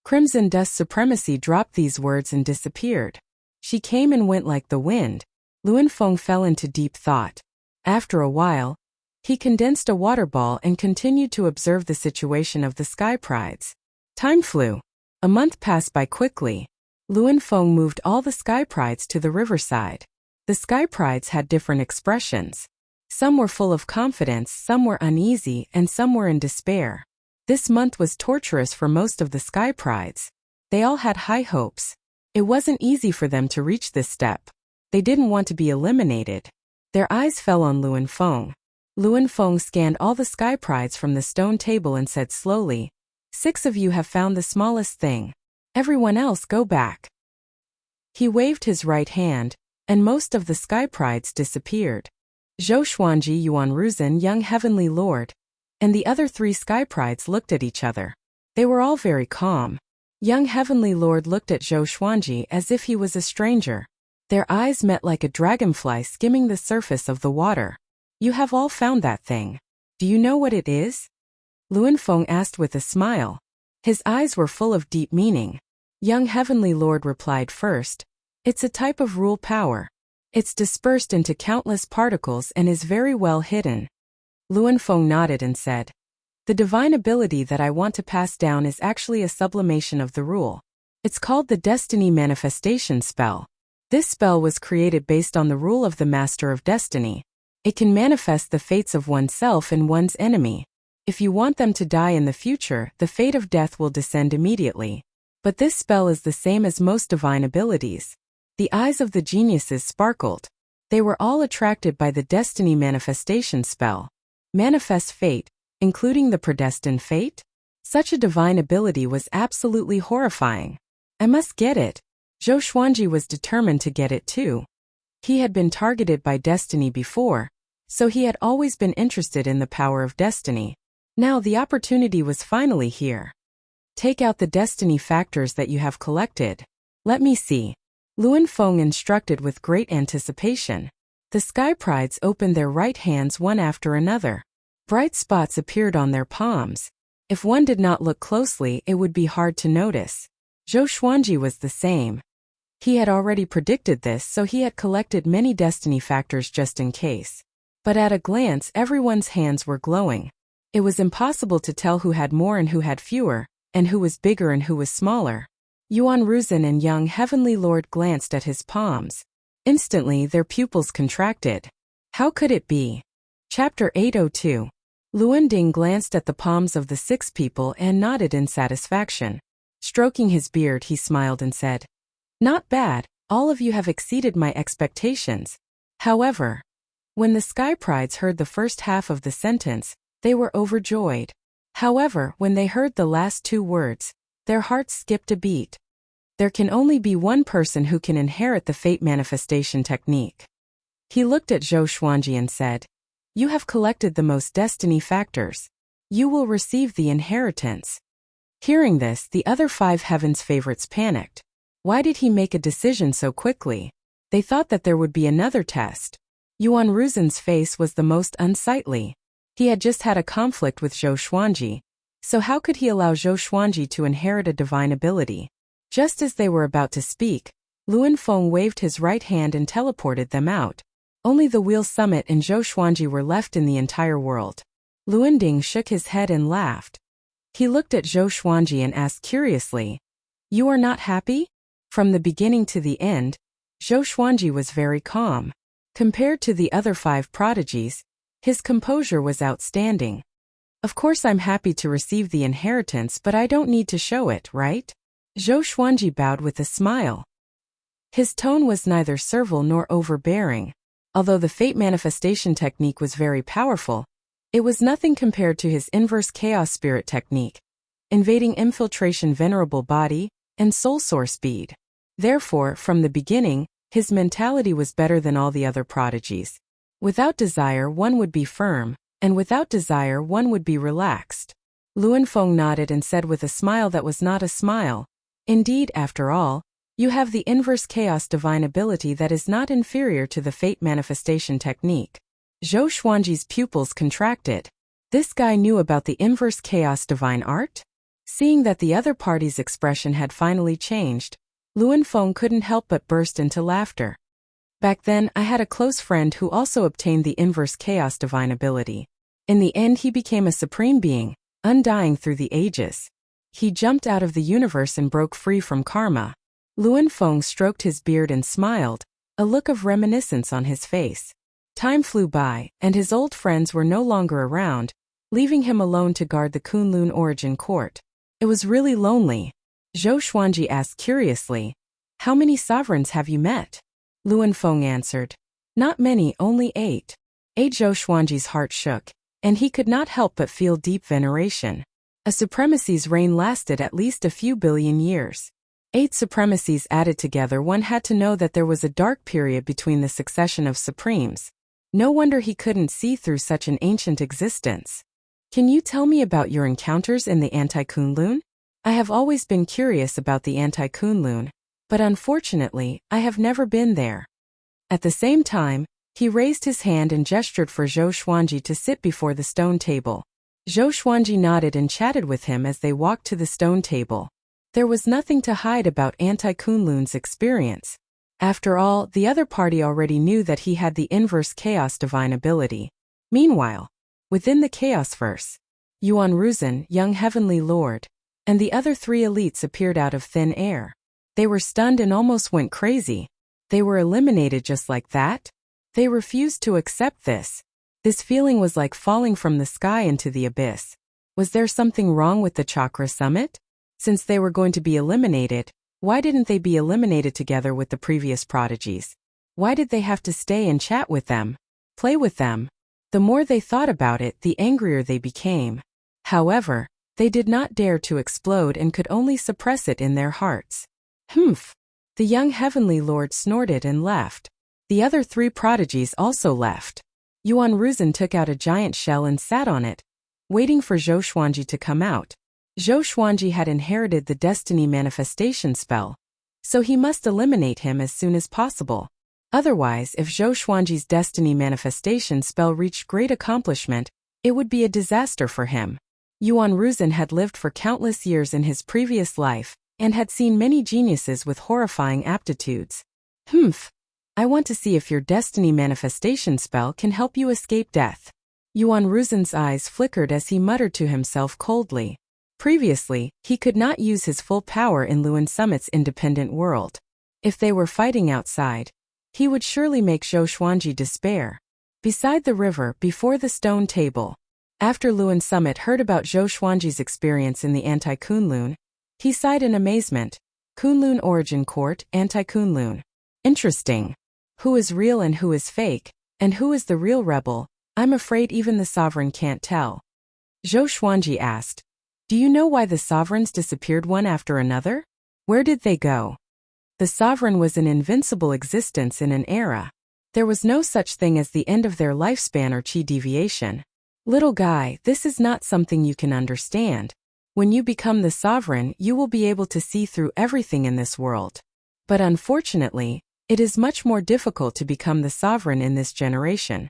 [SPEAKER 1] Crimson Dust Supremacy dropped these words and disappeared. She came and went like the wind. Luan Feng fell into deep thought. After a while, he condensed a water ball and continued to observe the situation of the Sky Prides. Time flew. A month passed by quickly. Luan Feng moved all the Sky Prides to the riverside. The Sky Prides had different expressions. Some were full of confidence, some were uneasy, and some were in despair. This month was torturous for most of the Sky Prides. They all had high hopes. It wasn't easy for them to reach this step. They didn't want to be eliminated. Their eyes fell on Luan Feng. Luan Feng scanned all the Sky Prides from the stone table and said slowly, "6 of you have found the smallest thing. Everyone else go back." He waved his right hand, and most of the Sky Prides disappeared. Zhou Xuanji, Yuan Ruzhen, Young Heavenly Lord, and the other 3 Sky Prides looked at each other. They were all very calm. Young Heavenly Lord looked at Zhou Xuanji as if he was a stranger. Their eyes met like a dragonfly skimming the surface of the water. "You have all found that thing. Do you know what it is?" Luan Feng asked with a smile. His eyes were full of deep meaning. Young Heavenly Lord replied first, "It's a type of rule power. It's dispersed into countless particles and is very well hidden." Luan Feng nodded and said, "The divine ability that I want to pass down is actually a sublimation of the rule. It's called the Destiny Manifestation Spell. This spell was created based on the rule of the Master of Destiny. It can manifest the fates of oneself and one's enemy. If you want them to die in the future, the fate of death will descend immediately. But this spell is the same as most divine abilities." The eyes of the geniuses sparkled. They were all attracted by the Destiny Manifestation Spell. Manifest fate, including the predestined fate? Such a divine ability was absolutely horrifying. I must get it. Zhou Xuanji was determined to get it too. He had been targeted by destiny before, so he had always been interested in the power of destiny. Now the opportunity was finally here. Take out the destiny factors that you have collected. Let me see. Luan Feng instructed with great anticipation. The Sky Prides opened their right hands one after another. Bright spots appeared on their palms. If one did not look closely, it would be hard to notice. Zhou Xuanji was the same. He had already predicted this, so he had collected many destiny factors just in case. But at a glance, everyone's hands were glowing. It was impossible to tell who had more and who had fewer, and who was bigger and who was smaller. Yuan Ruzhen and young Heavenly Lord glanced at his palms. Instantly, their pupils contracted. How could it be? Chapter 802. Luan Ding glanced at the palms of the 6 people and nodded in satisfaction. Stroking his beard, he smiled and said, "Not bad, all of you have exceeded my expectations." However, when the Sky Prides heard the first half of the sentence, they were overjoyed. However, when they heard the last 2 words, their hearts skipped a beat. There can only be one person who can inherit the fate manifestation technique. He looked at Zhou Xuanji and said, "You have collected the most destiny factors. You will receive the inheritance." Hearing this, the other 5 heavens favorites panicked. Why did he make a decision so quickly? They thought that there would be another test. Yuan Ruzhen's face was the most unsightly. He had just had a conflict with Zhou Xuanji, so how could he allow Zhou Xuanji to inherit a divine ability? Just as they were about to speak, Luan Feng waved his right hand and teleported them out. Only the Wheel Summit and Zhou Xuanji were left in the entire world. Luan Ding shook his head and laughed. He looked at Zhou Xuanji and asked curiously, "You are not happy?" From the beginning to the end, Zhou Xuanji was very calm. Compared to the other 5 prodigies, his composure was outstanding. "Of course I'm happy to receive the inheritance, but I don't need to show it, right?" Zhou Xuanji bowed with a smile. His tone was neither servile nor overbearing. Although the fate manifestation technique was very powerful, it was nothing compared to his inverse chaos spirit technique, invading infiltration venerable body, and soul source speed. Therefore, from the beginning, his mentality was better than all the other prodigies. Without desire, one would be firm, and without desire, one would be relaxed. Luan Feng nodded and said with a smile that was not a smile, "Indeed, after all, you have the inverse chaos divine ability that is not inferior to the fate manifestation technique." Zhou Xuanji's pupils contracted. This guy knew about the inverse chaos divine art? Seeing that the other party's expression had finally changed, Luan Feng couldn't help but burst into laughter. "Back then, I had a close friend who also obtained the inverse chaos divine ability. In the end, he became a supreme being, undying through the ages. He jumped out of the universe and broke free from karma." Luan Feng stroked his beard and smiled, a look of reminiscence on his face. Time flew by, and his old friends were no longer around, leaving him alone to guard the Kunlun origin court. It was really lonely. Zhou Xuanji asked curiously, "How many sovereigns have you met?" Luan Feng answered, "Not many, only 8. 8." Zhou Xuanji's heart shook, and he could not help but feel deep veneration. A supremacy's reign lasted at least a few billion years. 8 supremacies added together, one had to know that there was a dark period between the succession of supremes. No wonder he couldn't see through such an ancient existence. "Can you tell me about your encounters in the Anti-Kunlun? I have always been curious about the Anti-Kunlun, but unfortunately, I have never been there." At the same time, he raised his hand and gestured for Zhou Xuanji to sit before the stone table. Zhou Xuanji nodded and chatted with him as they walked to the stone table. There was nothing to hide about Anti-Kunlun's experience. After all, the other party already knew that he had the inverse chaos divine ability. Meanwhile, within the Chaosverse, Yuan Ruzhen, young Heavenly Lord, and the other 3 elites appeared out of thin air. They were stunned and almost went crazy. They were eliminated just like that? They refused to accept this. This feeling was like falling from the sky into the abyss. Was there something wrong with the Chakra Summit? Since they were going to be eliminated, why didn't they be eliminated together with the previous prodigies? Why did they have to stay and chat with them, play with them? The more they thought about it, the angrier they became. However, They did not dare to explode and could only suppress it in their hearts. Humph! The young heavenly lord snorted and left. The other 3 prodigies also left. Yuan Ruzhen took out a giant shell and sat on it, waiting for Zhou Xuanji to come out. Zhou Xuanji had inherited the destiny manifestation spell, so he must eliminate him as soon as possible. Otherwise, if Zhou Xuanji's destiny manifestation spell reached great accomplishment, it would be a disaster for him. Yuan Ruzhen had lived for countless years in his previous life, and had seen many geniuses with horrifying aptitudes. Humph! I want to see if your destiny manifestation spell can help you escape death. Yuan Ruzhen's eyes flickered as he muttered to himself coldly. Previously, he could not use his full power in Luan Summit's independent world. If they were fighting outside, he would surely make Zhou Xuanji despair. Beside the river, before the stone table. After Luan Summit heard about Zhou Xuanji's experience in the anti-Kunlun, he sighed in amazement. Kunlun Origin Court, anti-Kunlun. Interesting. Who is real and who is fake, and who is the real rebel? I'm afraid even the sovereign can't tell. Zhou Xuanji asked. Do you know why the sovereigns disappeared one after another? Where did they go? The sovereign was an invincible existence in an era. There was no such thing as the end of their lifespan or chi deviation. Little guy, this is not something you can understand. When you become the sovereign, you will be able to see through everything in this world. But unfortunately, it is much more difficult to become the sovereign in this generation.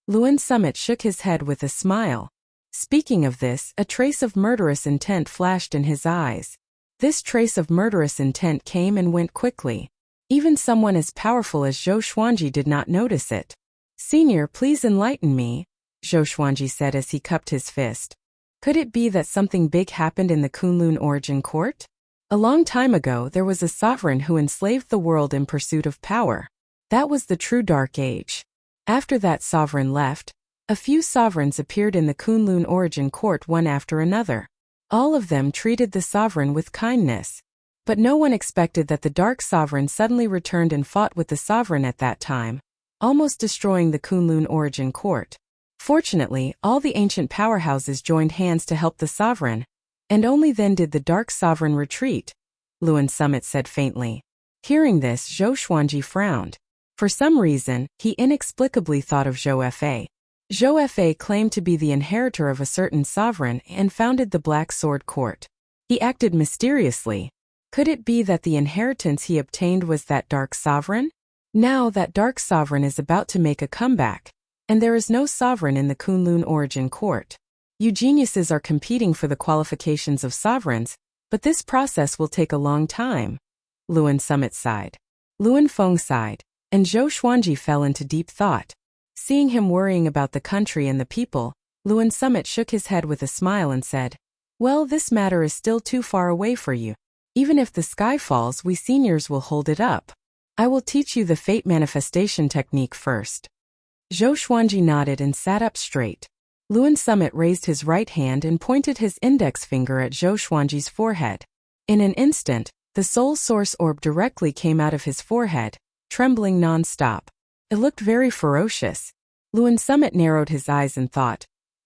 [SPEAKER 1] Luan Summit shook his head with a smile. Speaking of this, a trace of murderous intent flashed in his eyes. This trace of murderous intent came and went quickly. Even someone as powerful as Zhou Xuanji did not notice it. Senior, please enlighten me, Zhou Xuanji said as he cupped his fist. Could it be that something big happened in the Kunlun Origin Court? A long time ago there was a sovereign who enslaved the world in pursuit of power. That was the true Dark Age. After that sovereign left, a few sovereigns appeared in the Kunlun Origin Court one after another. All of them treated the sovereign with kindness. But no one expected that the Dark Sovereign suddenly returned and fought with the sovereign at that time, almost destroying the Kunlun Origin Court. Fortunately, all the ancient powerhouses joined hands to help the sovereign, and only then did the Dark Sovereign retreat, Luan Summit said faintly. Hearing this, Zhou Xuanji frowned. For some reason, he inexplicably thought of Zhou Fa. Zhou Fa claimed to be the inheritor of a certain sovereign and founded the Black Sword Court. He acted mysteriously. Could it be that the inheritance he obtained was that Dark Sovereign? Now that Dark Sovereign is about to make a comeback, and there is no sovereign in the Kunlun Origin Court. You geniuses are competing for the qualifications of sovereigns, but this process will take a long time. Luan Summit sighed. Luan Feng sighed, and Zhou Xuanji fell into deep thought. Seeing him worrying about the country and the people, Luan Summit shook his head with a smile and said, Well, this matter is still too far away for you. Even if the sky falls, we seniors will hold it up. I will teach you the fate manifestation technique first. Zhou Xuanji nodded and sat up straight. Luan Summit raised his right hand and pointed his index finger at Zhou Xuanji's forehead. In an instant, the soul source orb directly came out of his forehead, trembling non-stop. It looked very ferocious. Luan Summit narrowed his eyes and thought,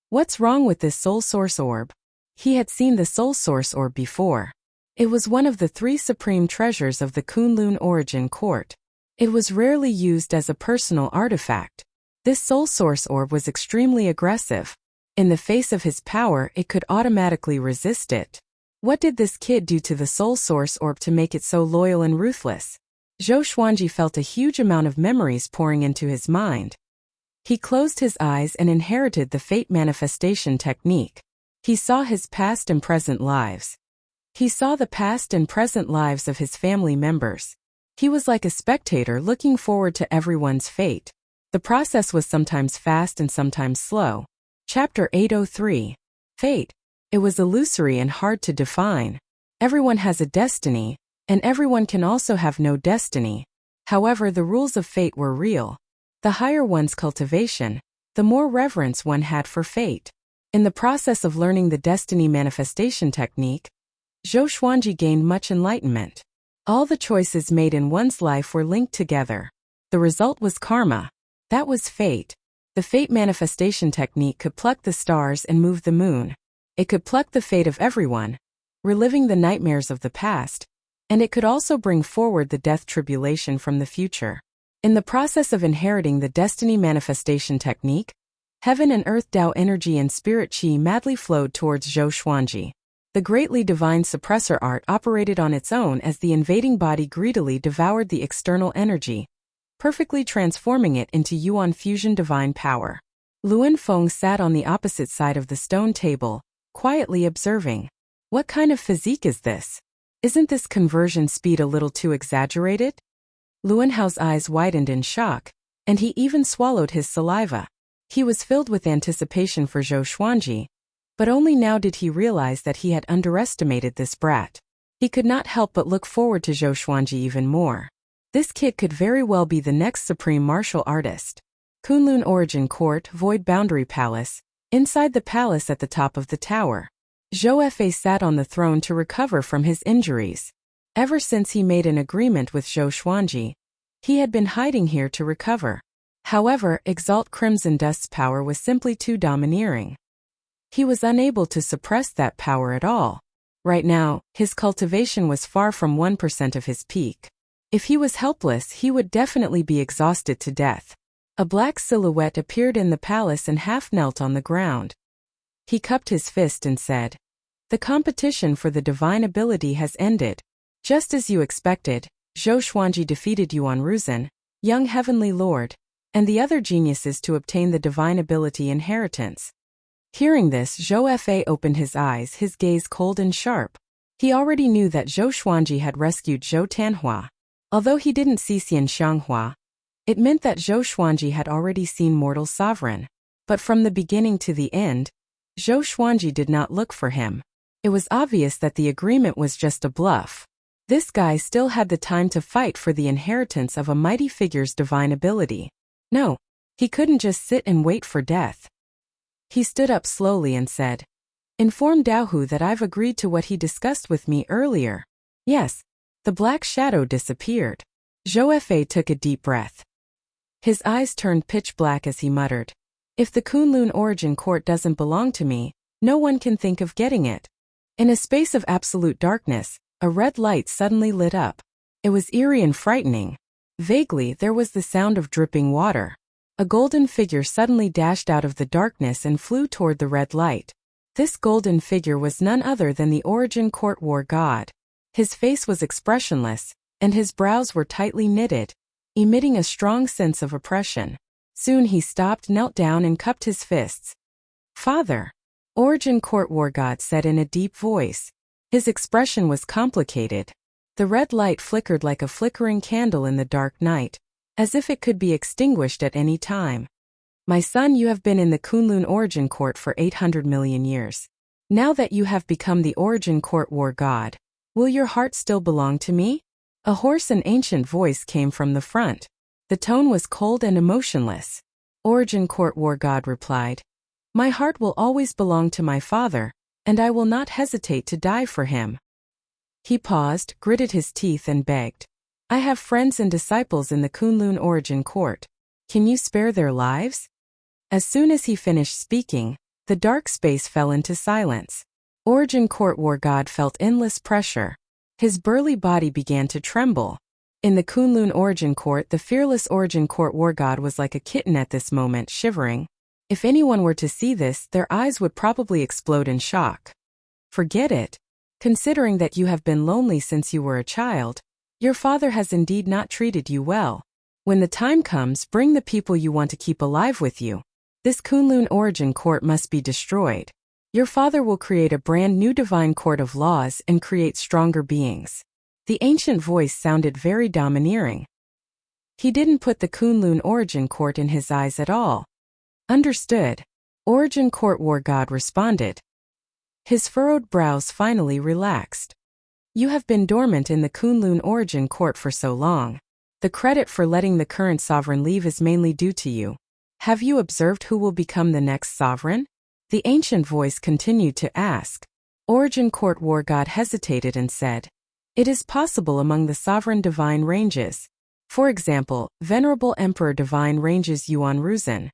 [SPEAKER 1] What's wrong with this soul source orb? He had seen the soul source orb before. It was one of the 3 supreme treasures of the Kunlun Origin Court. It was rarely used as a personal artifact. This soul source orb was extremely aggressive. In the face of his power, it could automatically resist it. What did this kid do to the soul source orb to make it so loyal and ruthless? Zhou Xuanji felt a huge amount of memories pouring into his mind. He closed his eyes and inherited the fate manifestation technique. He saw his past and present lives. He saw the past and present lives of his family members. He was like a spectator looking forward to everyone's fate. The process was sometimes fast and sometimes slow. Chapter 803. Fate. It was illusory and hard to define. Everyone has a destiny, and everyone can also have no destiny. However, the rules of fate were real. The higher one's cultivation, the more reverence one had for fate. In the process of learning the destiny manifestation technique, Zhou Xuanji gained much enlightenment. All the choices made in one's life were linked together. The result was karma. That was fate. The fate manifestation technique could pluck the stars and move the moon. It could pluck the fate of everyone, reliving the nightmares of the past, and it could also bring forward the death tribulation from the future. In the process of inheriting the destiny manifestation technique, heaven and earth Tao energy and spirit qi madly flowed towards Zhou Xuanji. The greatly divine suppressor art operated on its own as the invading body greedily devoured the external energy, perfectly transforming it into Yuan fusion divine power. Luan Feng sat on the opposite side of the stone table, quietly observing. What kind of physique is this? Isn't this conversion speed a little too exaggerated? Luan Hao's eyes widened in shock, and he even swallowed his saliva. He was filled with anticipation for Zhou Xuanji, but only now did he realize that he had underestimated this brat. He could not help but look forward to Zhou Xuanji even more. This kid could very well be the next supreme martial artist. Kunlun Origin Court, Void Boundary Palace. Inside the palace at the top of the tower, Zhou Fa sat on the throne to recover from his injuries. Ever since he made an agreement with Zhou Xuanji, he had been hiding here to recover. However, Exalt Crimson Dust's power was simply too domineering. He was unable to suppress that power at all. Right now, his cultivation was far from 1% of his peak. If he was helpless, he would definitely be exhausted to death. A black silhouette appeared in the palace and half knelt on the ground. He cupped his fist and said, "The competition for the divine ability has ended. Just as you expected, Zhou Xuanji defeated Yuan Ruzhen, young heavenly lord, and the other geniuses to obtain the divine ability inheritance." Hearing this, Zhou Fa opened his eyes, his gaze cold and sharp. He already knew that Zhou Xuanji had rescued Zhou Tanhua. Although he didn't see Xian Xianghua, it meant that Zhou Xuanji had already seen mortal sovereign. But from the beginning to the end, Zhou Xuanji did not look for him. It was obvious that the agreement was just a bluff. This guy still had the time to fight for the inheritance of a mighty figure's divine ability. No, he couldn't just sit and wait for death. He stood up slowly and said, "Inform Daohu that I've agreed to what he discussed with me earlier." Yes, the black shadow disappeared. Zhou Fa took a deep breath. His eyes turned pitch black as he muttered, "If the Kunlun Origin Court doesn't belong to me, no one can think of getting it." In a space of absolute darkness, a red light suddenly lit up. It was eerie and frightening. Vaguely, there was the sound of dripping water. A golden figure suddenly dashed out of the darkness and flew toward the red light. This golden figure was none other than the Origin Court War God. His face was expressionless, and his brows were tightly knitted, emitting a strong sense of oppression. Soon he stopped, knelt down, and cupped his fists. "Father," Origin Court War God said in a deep voice. His expression was complicated. The red light flickered like a flickering candle in the dark night, as if it could be extinguished at any time. "My son, you have been in the Kunlun Origin Court for 800 million years. Now that you have become the Origin Court War God, will your heart still belong to me?" A hoarse and ancient voice came from the front. The tone was cold and emotionless. Origin Court War God replied, "My heart will always belong to my father, and I will not hesitate to die for him." He paused, gritted his teeth, and begged, "I have friends and disciples in the Kunlun Origin Court. Can you spare their lives?" As soon as he finished speaking, the dark space fell into silence. Origin Court War God felt endless pressure. His burly body began to tremble. In the Kunlun Origin Court, the fearless Origin Court War God was like a kitten at this moment, shivering. If anyone were to see this, their eyes would probably explode in shock. "Forget it. Considering that you have been lonely since you were a child, your father has indeed not treated you well. When the time comes, bring the people you want to keep alive with you. This Kunlun Origin Court must be destroyed. Your father will create a brand new divine court of laws and create stronger beings." The ancient voice sounded very domineering. He didn't put the Kunlun Origin Court in his eyes at all. "Understood," Origin Court War God responded. His furrowed brows finally relaxed. "You have been dormant in the Kunlun Origin Court for so long. The credit for letting the current sovereign leave is mainly due to you. Have you observed who will become the next sovereign?" The ancient voice continued to ask. Origin Court War God hesitated and said, "It is possible among the sovereign divine ranges. For example, Venerable Emperor Divine Ranges Yuan Ruzhen.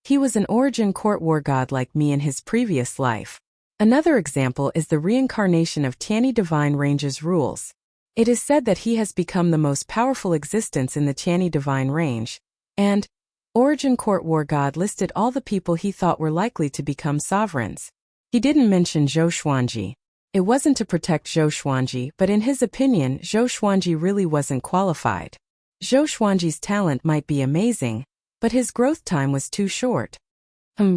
[SPEAKER 1] He was an Origin Court War God like me in his previous life. Another example is the reincarnation of Tianyi Divine Range's rules. It is said that he has become the most powerful existence in the Tianyi Divine Range, and Origin Court War God listed all the people he thought were likely to become sovereigns. He didn't mention Zhou Xuanji. It wasn't to protect Zhou Xuanji, but in his opinion, Zhou Xuanji really wasn't qualified. Zhou Xuanji's talent might be amazing, but his growth time was too short.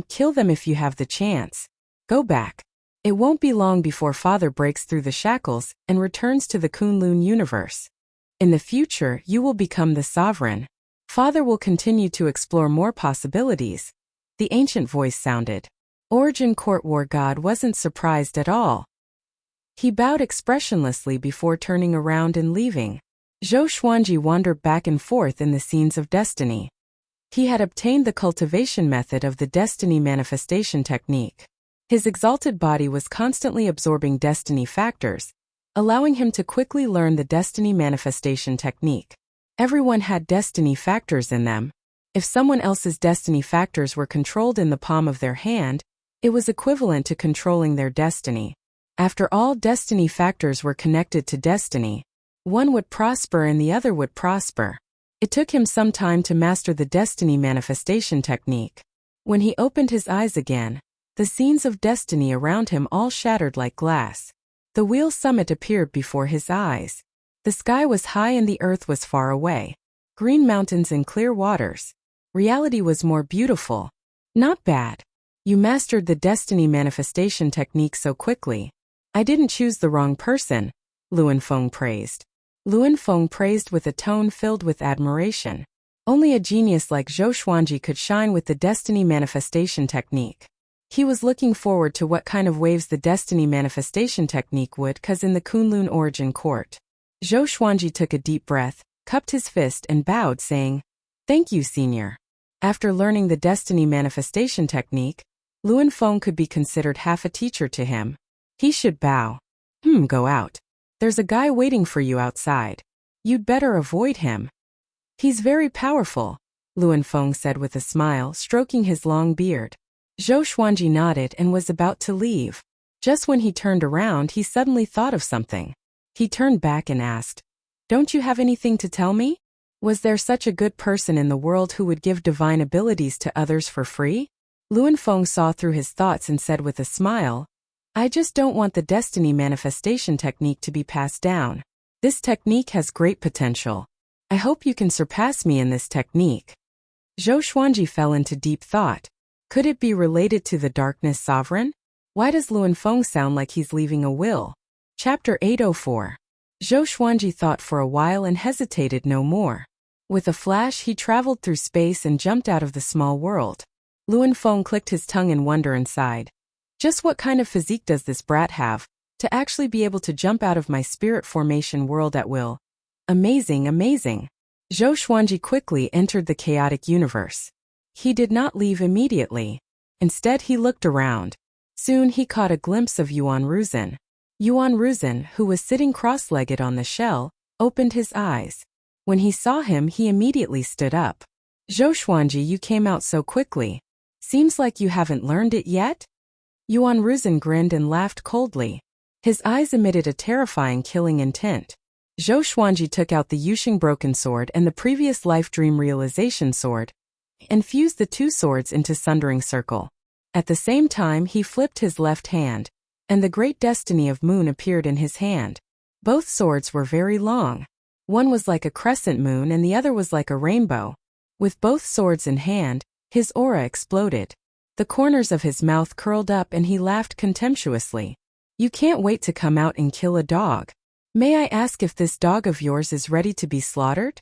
[SPEAKER 1] Kill them if you have the chance. Go back. It won't be long before Father breaks through the shackles and returns to the Kunlun universe. In the future, you will become the sovereign. Father will continue to explore more possibilities. The ancient voice sounded. Origin Court War God wasn't surprised at all. He bowed expressionlessly before turning around and leaving. Zhou Xuanji wandered back and forth in the scenes of destiny. He had obtained the cultivation method of the destiny manifestation technique. His exalted body was constantly absorbing destiny factors, allowing him to quickly learn the destiny manifestation technique. Everyone had destiny factors in them. If someone else's destiny factors were controlled in the palm of their hand, it was equivalent to controlling their destiny. After all destiny factors were connected to destiny, one would prosper and the other would prosper. It took him some time to master the destiny manifestation technique. When he opened his eyes again, the scenes of destiny around him all shattered like glass. The wheel summit appeared before his eyes. The sky was high and the earth was far away. Green mountains and clear waters. Reality was more beautiful. Not bad. You mastered the destiny manifestation technique so quickly. I didn't choose the wrong person, Luan Feng praised. Luan Feng praised with a tone filled with admiration. Only a genius like Zhou Xuanji could shine with the destiny manifestation technique. He was looking forward to what kind of waves the destiny manifestation technique would cause in the Kunlun Origin Court. Zhou Xuanji took a deep breath, cupped his fist and bowed, saying, "Thank you, senior." After learning the destiny manifestation technique, Luan Feng could be considered half a teacher to him. He should bow. Go out. There's a guy waiting for you outside. You'd better avoid him. He's very powerful, Luan Feng said with a smile, stroking his long beard. Zhou Xuanji nodded and was about to leave. Just when he turned around, he suddenly thought of something. He turned back and asked, "Don't you have anything to tell me? Was there such a good person in the world who would give divine abilities to others for free?" Luan Feng saw through his thoughts and said with a smile, "I just don't want the destiny manifestation technique to be passed down. This technique has great potential. I hope you can surpass me in this technique." Zhou Xuanji fell into deep thought. Could it be related to the Darkness Sovereign? Why does Luan Feng sound like he's leaving a will? Chapter 804. Zhou Xuanji thought for a while and hesitated no more. With a flash, he traveled through space and jumped out of the small world. Luan Feng clicked his tongue in wonder and sighed. Just what kind of physique does this brat have, to actually be able to jump out of my spirit formation world at will? Amazing, amazing. Zhou Xuanji quickly entered the chaotic universe. He did not leave immediately. Instead, he looked around. Soon he caught a glimpse of Yuan Ruzhen. Yuan Ruzhen, who was sitting cross-legged on the shell, opened his eyes. When he saw him, he immediately stood up. "Zhou Xuanji, you came out so quickly. Seems like you haven't learned it yet?" Yuan Ruzhen grinned and laughed coldly. His eyes emitted a terrifying killing intent. Zhou Xuanji took out the Yuxing Broken Sword and the previous life dream realization sword, and fused the two swords into sundering circle. At the same time, he flipped his left hand, and the great destiny of moon appeared in his hand. Both swords were very long. One was like a crescent moon and the other was like a rainbow. With both swords in hand, his aura exploded. The corners of his mouth curled up and he laughed contemptuously. "You can't wait to come out and kill a dog. May I ask if this dog of yours is ready to be slaughtered?"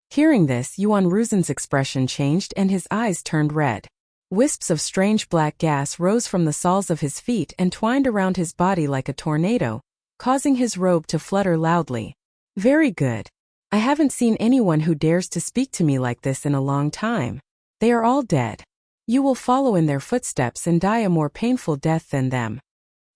[SPEAKER 1] Hearing this, Yuan Ruzhen's expression changed and his eyes turned red. Wisps of strange black gas rose from the soles of his feet and twined around his body like a tornado, causing his robe to flutter loudly. "Very good. I haven't seen anyone who dares to speak to me like this in a long time. They are all dead. You will follow in their footsteps and die a more painful death than them."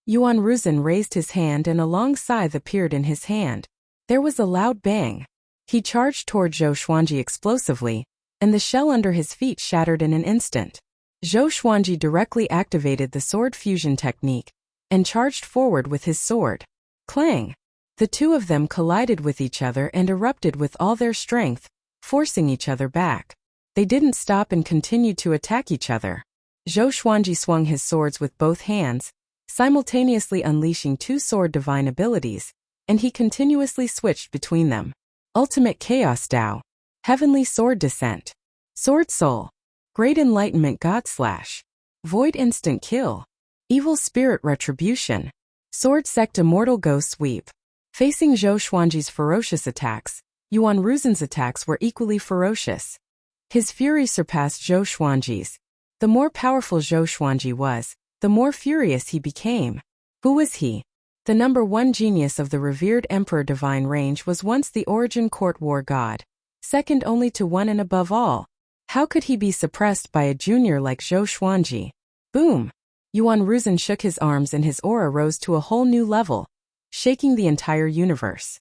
[SPEAKER 1] Yuan Ruzhen raised his hand and a long scythe appeared in his hand. There was a loud bang. He charged toward Zhou Xuanji explosively, and the shell under his feet shattered in an instant. Zhou Xuanji directly activated the sword fusion technique, and charged forward with his sword. Clang! The two of them collided with each other and erupted with all their strength, forcing each other back. They didn't stop and continued to attack each other. Zhou Xuanji swung his swords with both hands, simultaneously unleashing two sword divine abilities, and he continuously switched between them. Ultimate Chaos Dao. Heavenly Sword Descent. Sword Soul. Great Enlightenment God Slash. Void Instant Kill. Evil Spirit Retribution. Sword Sect Immortal Ghost Sweep. Facing Zhou Xuanji's ferocious attacks, Yuan Ruzen's attacks were equally ferocious. His fury surpassed Zhou Xuanji's. The more powerful Zhou Xuanji was, the more furious he became. Who was he? The number one genius of the revered Emperor Divine Range was once the Origin Court War God, second only to one and above all. How could he be suppressed by a junior like Zhou Xuanji? Boom! Yuan Ruzen shook his arms and his aura rose to a whole new level, shaking the entire universe.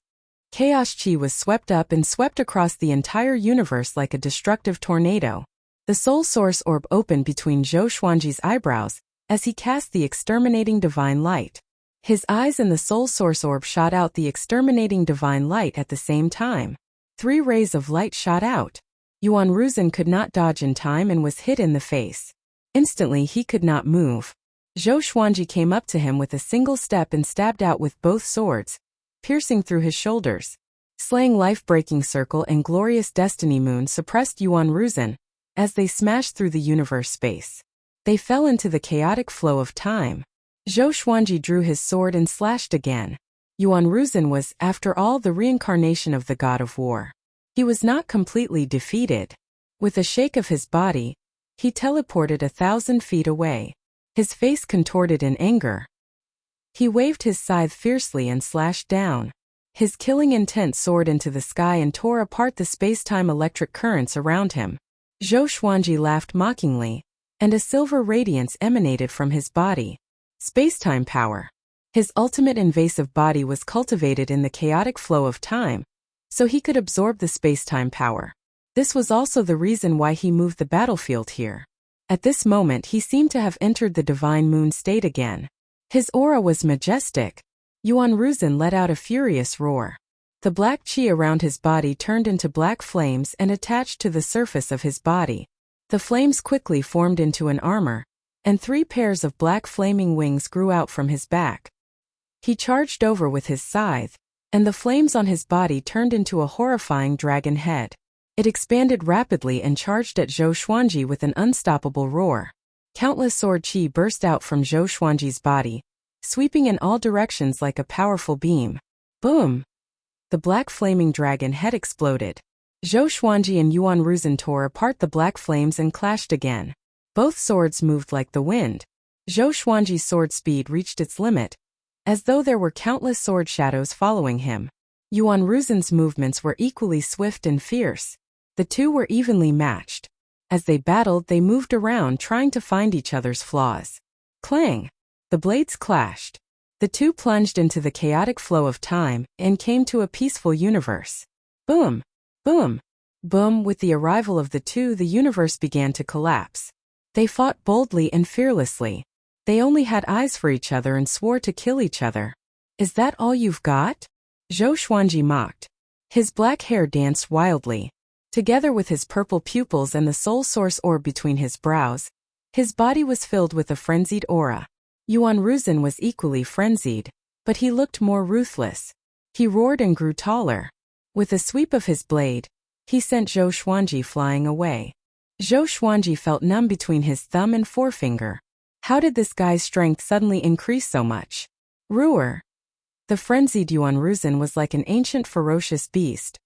[SPEAKER 1] Chaos Chi was swept up and swept across the entire universe like a destructive tornado. The Soul Source Orb opened between Zhou Xuanji's eyebrows as he cast the exterminating divine light. His eyes and the Soul Source Orb shot out the exterminating divine light at the same time. 3 rays of light shot out. Yuan Ruzen could not dodge in time and was hit in the face. Instantly he could not move. Zhou Xuanji came up to him with a single step and stabbed out with both swords, piercing through his shoulders. Slaying Life-Breaking Circle and Glorious Destiny Moon suppressed Yuan Ruzen as they smashed through the universe space. They fell into the chaotic flow of time. Zhou Xuanji drew his sword and slashed again. Yuan Ruzen was, after all, the reincarnation of the god of war. He was not completely defeated. With a shake of his body, he teleported 1,000 feet away. His face contorted in anger. He waved his scythe fiercely and slashed down. His killing intent soared into the sky and tore apart the space-time electric currents around him. Zhou Xuanji laughed mockingly, and a silver radiance emanated from his body. Space-time power. His ultimate invasive body was cultivated in the chaotic flow of time, so he could absorb the space-time power. This was also the reason why he moved the battlefield here. At this moment he seemed to have entered the divine moon state again. His aura was majestic. Yuan Ruzen let out a furious roar. The black qi around his body turned into black flames and attached to the surface of his body. The flames quickly formed into an armor, and 3 pairs of black flaming wings grew out from his back. He charged over with his scythe, and the flames on his body turned into a horrifying dragon head. It expanded rapidly and charged at Zhou Xuanji with an unstoppable roar. Countless sword qi burst out from Zhou Xuanji's body, sweeping in all directions like a powerful beam. Boom! The black flaming dragon head exploded. Zhou Xuanji and Yuan Ruzen tore apart the black flames and clashed again. Both swords moved like the wind. Zhou Xuanji's sword speed reached its limit, as though there were countless sword shadows following him. Yuan Ruzen's movements were equally swift and fierce. The two were evenly matched. As they battled, they moved around trying to find each other's flaws. Clang! The blades clashed. The two plunged into the chaotic flow of time and came to a peaceful universe. Boom! Boom! Boom! With the arrival of the two, the universe began to collapse. They fought boldly and fearlessly. They only had eyes for each other and swore to kill each other. Is that all you've got? Zhou Xuanji mocked. His black hair danced wildly. Together with his purple pupils and the soul source orb between his brows, his body was filled with a frenzied aura. Yuan Ruzen was equally frenzied, but he looked more ruthless. He roared and grew taller. With a sweep of his blade, he sent Zhou Xuanji flying away. Zhou Xuanji felt numb between his thumb and forefinger. How did this guy's strength suddenly increase so much? Roar! The frenzied Yuan Ruzen was like an ancient ferocious beast.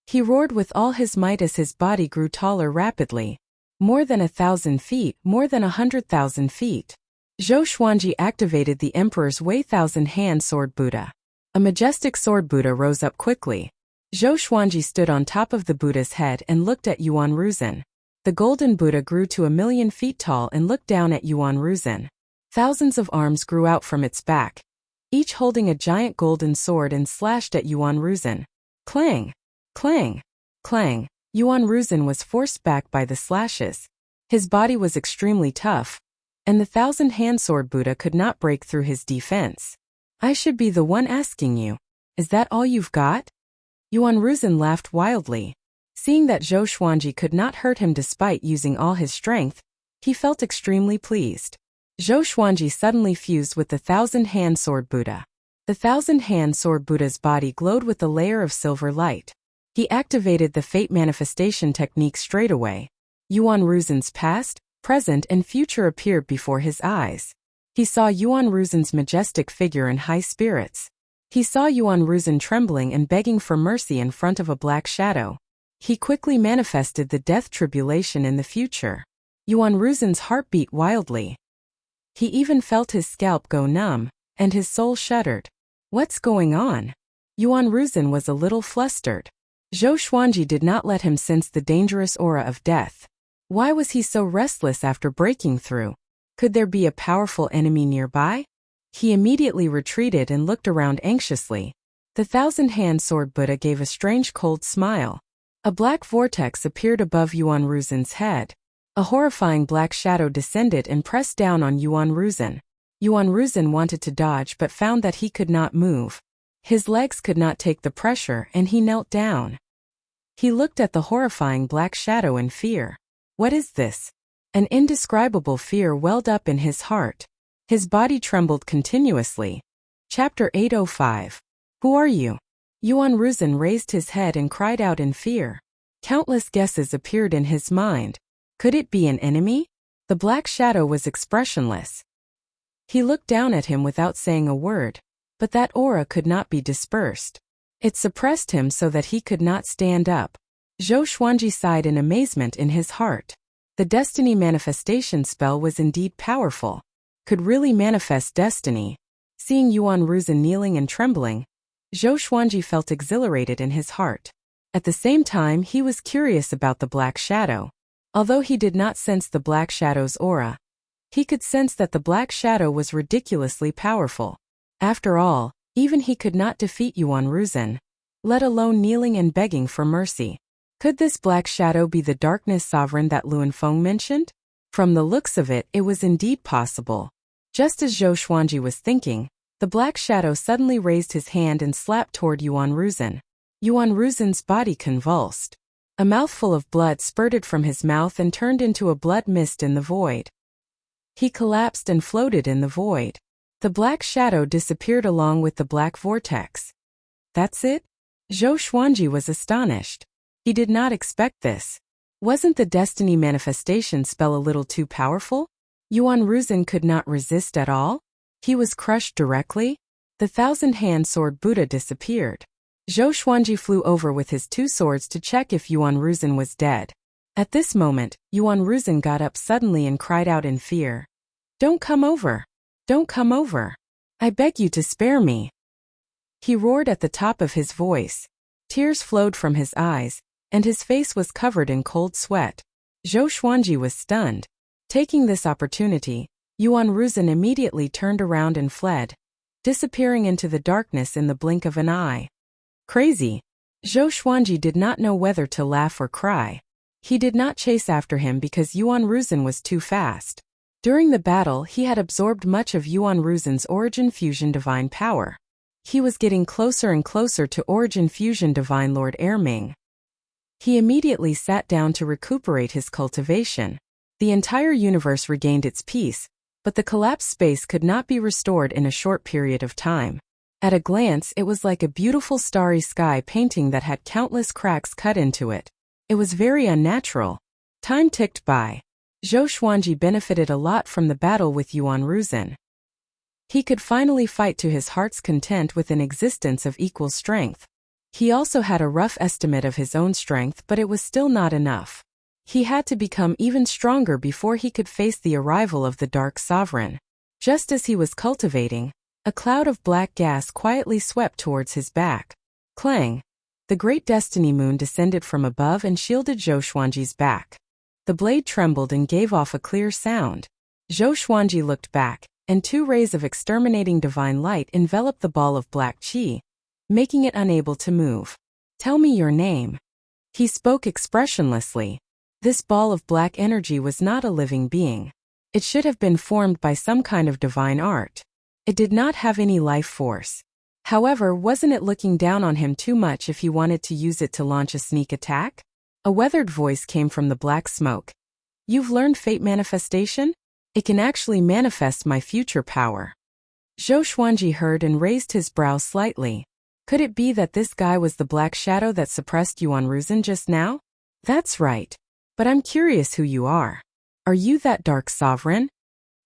[SPEAKER 1] He roared with all his might as his body grew taller rapidly. More than 1,000 feet, more than 100,000 feet. Zhou Xuanji activated the Emperor's Wei Thousand-Hand Sword Buddha. A majestic sword Buddha rose up quickly. Zhou Xuanji stood on top of the Buddha's head and looked at Yuan Ruzen. The golden Buddha grew to 1,000,000 feet tall and looked down at Yuan Ruzen. Thousands of arms grew out from its back, each holding a giant golden sword, and slashed at Yuan Ruzen. Clang! Clang! Clang! Yuan Ruzen was forced back by the slashes. His body was extremely tough, and the thousand-hand sword Buddha could not break through his defense. I should be the one asking you. Is that all you've got? Yuan Ruzhen laughed wildly. Seeing that Zhou Xuanji could not hurt him despite using all his strength, he felt extremely pleased. Zhou Xuanji suddenly fused with the thousand-hand sword Buddha. The thousand-hand sword Buddha's body glowed with a layer of silver light. He activated the fate manifestation technique straight away. Yuan Ruzhen's past, present, and future appeared before his eyes. He saw Yuan Ruzhen's majestic figure in high spirits. He saw Yuan Ruzhen trembling and begging for mercy in front of a black shadow. He quickly manifested the death tribulation in the future. Yuan Ruzhen's heart beat wildly. He even felt his scalp go numb, and his soul shuddered. What's going on? Yuan Ruzhen was a little flustered. Zhou Xuanji did not let him sense the dangerous aura of death. Why was he so restless after breaking through? Could there be a powerful enemy nearby? He immediately retreated and looked around anxiously. The thousand-hand sword Buddha gave a strange cold smile. A black vortex appeared above Yuan Ruzhen's head. A horrifying black shadow descended and pressed down on Yuan Ruzhen. Yuan Ruzhen wanted to dodge but found that he could not move. His legs could not take the pressure and he knelt down. He looked at the horrifying black shadow in fear. What is this? An indescribable fear welled up in his heart. His body trembled continuously. Chapter 805. Who are you? Yuan Ruzhen raised his head and cried out in fear. Countless guesses appeared in his mind. Could it be an enemy? The black shadow was expressionless. He looked down at him without saying a word, but that aura could not be dispersed. It suppressed him so that he could not stand up. Zhou Xuanji sighed in amazement in his heart. The destiny manifestation spell was indeed powerful. Could really manifest destiny. Seeing Yuan Ruzhen kneeling and trembling, Zhou Xuanji felt exhilarated in his heart. At the same time, he was curious about the black shadow. Although he did not sense the black shadow's aura, he could sense that the black shadow was ridiculously powerful. After all, even he could not defeat Yuan Ruzhen, let alone kneeling and begging for mercy. Could this black shadow be the darkness sovereign that Luan Feng mentioned? From the looks of it, it was indeed possible. Just as Zhou Xuanji was thinking, the black shadow suddenly raised his hand and slapped toward Yuan Ruzhen. Yuan Ruzhen's body convulsed. A mouthful of blood spurted from his mouth and turned into a blood mist in the void. He collapsed and floated in the void. The black shadow disappeared along with the black vortex. That's it? Zhou Xuanji was astonished. He did not expect this. Wasn't the destiny manifestation spell a little too powerful? Yuan Ruzhen could not resist at all? He was crushed directly? The thousand-hand sword Buddha disappeared. Zhou Xuanji flew over with his two swords to check if Yuan Ruzhen was dead. At this moment, Yuan Ruzhen got up suddenly and cried out in fear. Don't come over! Don't come over! I beg you to spare me! He roared at the top of his voice. Tears flowed from his eyes, and his face was covered in cold sweat. Zhou Xuanji was stunned. Taking this opportunity, Yuan Ruzhen immediately turned around and fled, disappearing into the darkness in the blink of an eye. Crazy. Zhou Xuanji did not know whether to laugh or cry. He did not chase after him because Yuan Ruzhen was too fast. During the battle, he had absorbed much of Yuan Ruzhen's Origin Fusion Divine power. He was getting closer and closer to Origin Fusion Divine Lord Erming. He immediately sat down to recuperate his cultivation. The entire universe regained its peace, but the collapsed space could not be restored in a short period of time. At a glance, it was like a beautiful starry sky painting that had countless cracks cut into it. It was very unnatural. Time ticked by. Zhou Xuanji benefited a lot from the battle with Yuan Ruzhen. He could finally fight to his heart's content with an existence of equal strength. He also had a rough estimate of his own strength, but it was still not enough. He had to become even stronger before he could face the arrival of the Dark Sovereign. Just as he was cultivating, a cloud of black gas quietly swept towards his back. Clang! The great destiny moon descended from above and shielded Zhou Xuanji's back. The blade trembled and gave off a clear sound. Zhou Xuanji looked back, and two rays of exterminating divine light enveloped the ball of black qi, making it unable to move. Tell me your name. He spoke expressionlessly. This ball of black energy was not a living being. It should have been formed by some kind of divine art. It did not have any life force. However, wasn't it looking down on him too much if he wanted to use it to launch a sneak attack? A weathered voice came from the black smoke. You've learned fate manifestation? It can actually manifest my future power. Zhou Xuanji heard and raised his brow slightly. Could it be that this guy was the black shadow that suppressed Yuan Ruzhen just now? That's right. But I'm curious who you are. Are you that dark sovereign?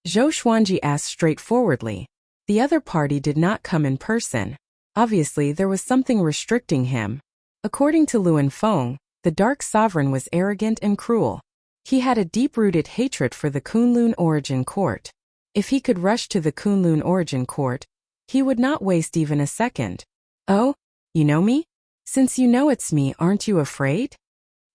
[SPEAKER 1] Zhou Xuanji asked straightforwardly. The other party did not come in person. Obviously, there was something restricting him. According to Luan Feng, the Dark Sovereign was arrogant and cruel. He had a deep-rooted hatred for the Kunlun Origin Court. If he could rush to the Kunlun Origin Court, he would not waste even a second. Oh, you know me? Since you know it's me, aren't you afraid?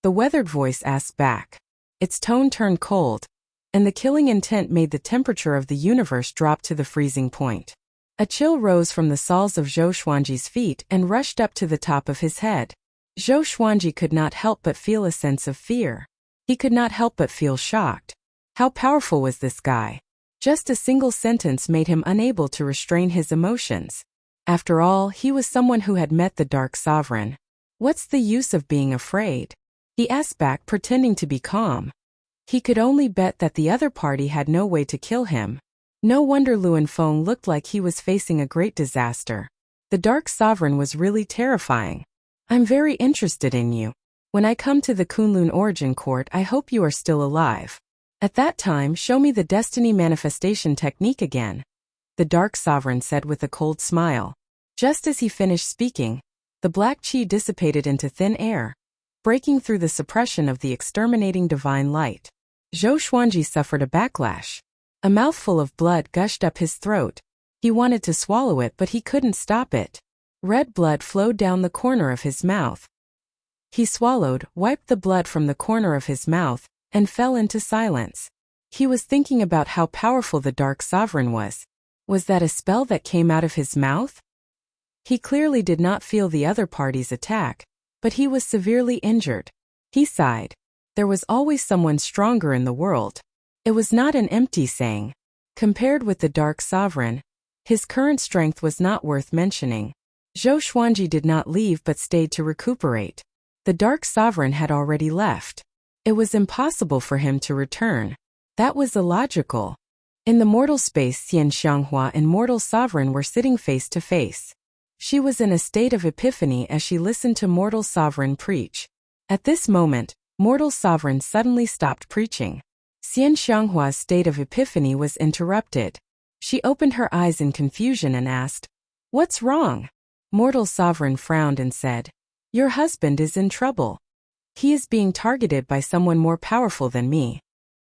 [SPEAKER 1] The weathered voice asked back. Its tone turned cold, and the killing intent made the temperature of the universe drop to the freezing point. A chill rose from the soles of Zhou Xuanji's feet and rushed up to the top of his head. Zhou Xuanji could not help but feel a sense of fear. He could not help but feel shocked. How powerful was this guy? Just a single sentence made him unable to restrain his emotions. After all, he was someone who had met the Dark Sovereign. What's the use of being afraid? He asked back, pretending to be calm. He could only bet that the other party had no way to kill him. No wonder Luan Feng looked like he was facing a great disaster. The Dark Sovereign was really terrifying. I'm very interested in you. When I come to the Kunlun Origin Court, I hope you are still alive. At that time, show me the destiny manifestation technique again. The Dark Sovereign said with a cold smile. Just as he finished speaking, the black qi dissipated into thin air, breaking through the suppression of the exterminating divine light. Zhou Xuanji suffered a backlash. A mouthful of blood gushed up his throat. He wanted to swallow it, but he couldn't stop it. Red blood flowed down the corner of his mouth. He swallowed, wiped the blood from the corner of his mouth, and fell into silence. He was thinking about how powerful the Dark Sovereign was. Was that a spell that came out of his mouth? He clearly did not feel the other party's attack, but he was severely injured. He sighed. There was always someone stronger in the world. It was not an empty saying. Compared with the Dark Sovereign, his current strength was not worth mentioning. Zhou Xuanji did not leave but stayed to recuperate. The Dark Sovereign had already left. It was impossible for him to return. That was illogical. In the mortal space, Xian Xianghua and Mortal Sovereign were sitting face to face. She was in a state of epiphany as she listened to Mortal Sovereign preach. At this moment, Mortal Sovereign suddenly stopped preaching. Xian Xianghua's state of epiphany was interrupted. She opened her eyes in confusion and asked, "What's wrong?" Mortal Sovereign frowned and said, "Your husband is in trouble. He is being targeted by someone more powerful than me."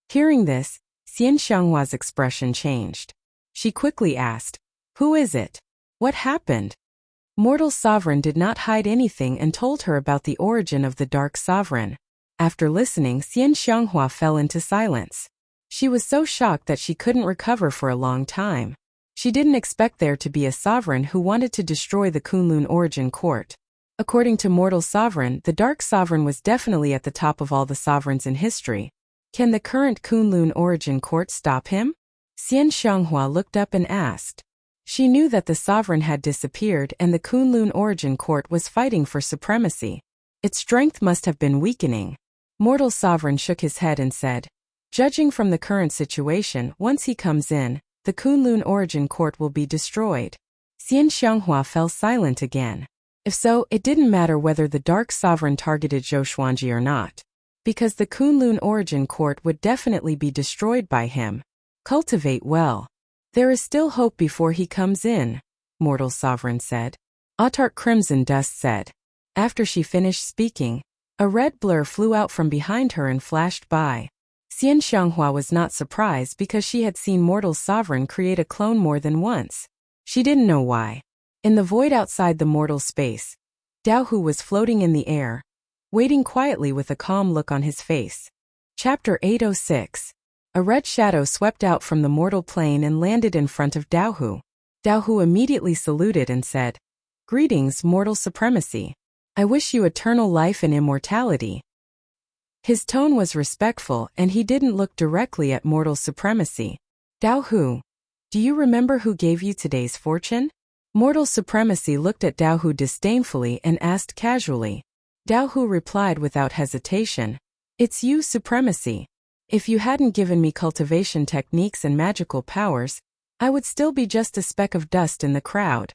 [SPEAKER 1] Hearing this, Xian Xianghua's expression changed. She quickly asked, "Who is it? What happened?" Mortal Sovereign did not hide anything and told her about the origin of the Dark Sovereign. After listening, Xian Xianghua fell into silence. She was so shocked that she couldn't recover for a long time. She didn't expect there to be a sovereign who wanted to destroy the Kunlun Origin Court. According to Mortal Sovereign, the Dark Sovereign was definitely at the top of all the sovereigns in history. Can the current Kunlun Origin Court stop him? Xian Xianghua looked up and asked. She knew that the sovereign had disappeared and the Kunlun Origin Court was fighting for supremacy. Its strength must have been weakening. Mortal Sovereign shook his head and said, "Judging from the current situation, once he comes in, the Kunlun Origin Court will be destroyed." Xian Xianghua fell silent again. If so, it didn't matter whether the Dark Sovereign targeted Zhou Xuanji or not, because the Kunlun Origin Court would definitely be destroyed by him. Cultivate well. There is still hope before he comes in, Mortal Sovereign said. Autark Crimson Dust said. After she finished speaking, a red blur flew out from behind her and flashed by. Xian Xianghua was not surprised because she had seen Mortal Sovereign create a clone more than once. She didn't know why. In the void outside the mortal space, Dao Hu was floating in the air, waiting quietly with a calm look on his face. Chapter 806. A red shadow swept out from the mortal plane and landed in front of Dao Hu. Dao Hu immediately saluted and said, "Greetings, mortal supremacy. I wish you eternal life and immortality." His tone was respectful and he didn't look directly at mortal supremacy. Dao Hu, do you remember who gave you today's fortune? Mortal supremacy looked at Dao Hu disdainfully and asked casually. Dao Hu replied without hesitation. It's you, supremacy. If you hadn't given me cultivation techniques and magical powers, I would still be just a speck of dust in the crowd.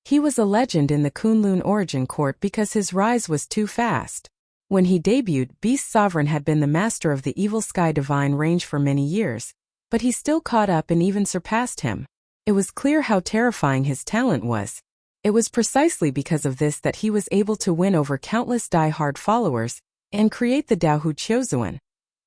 [SPEAKER 1] He was a legend in the Kunlun origin court because his rise was too fast. When he debuted, Beast Sovereign had been the master of the Evil Sky Divine range for many years, but he still caught up and even surpassed him. It was clear how terrifying his talent was. It was precisely because of this that he was able to win over countless die-hard followers and create the Dao Hu Chiozuan,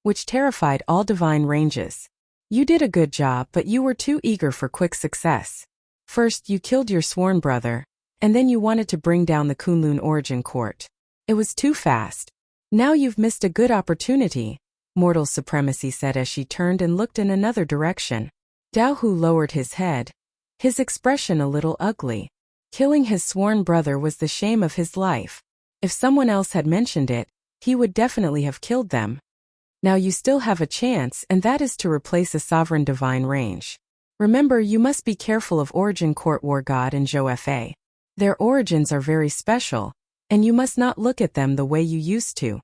[SPEAKER 1] which terrified all divine ranges. You did a good job, but you were too eager for quick success. First, you killed your sworn brother, and then you wanted to bring down the Kunlun origin court. It was too fast. Now you've missed a good opportunity, Mortal Supremacy said as she turned and looked in another direction. Dao Hu lowered his head, his expression a little ugly. Killing his sworn brother was the shame of his life. If someone else had mentioned it, he would definitely have killed them. Now you still have a chance, and that is to replace a sovereign divine range. Remember, you must be careful of Origin Court War God and Zhou Fa. Their origins are very special, and you must not look at them the way you used to.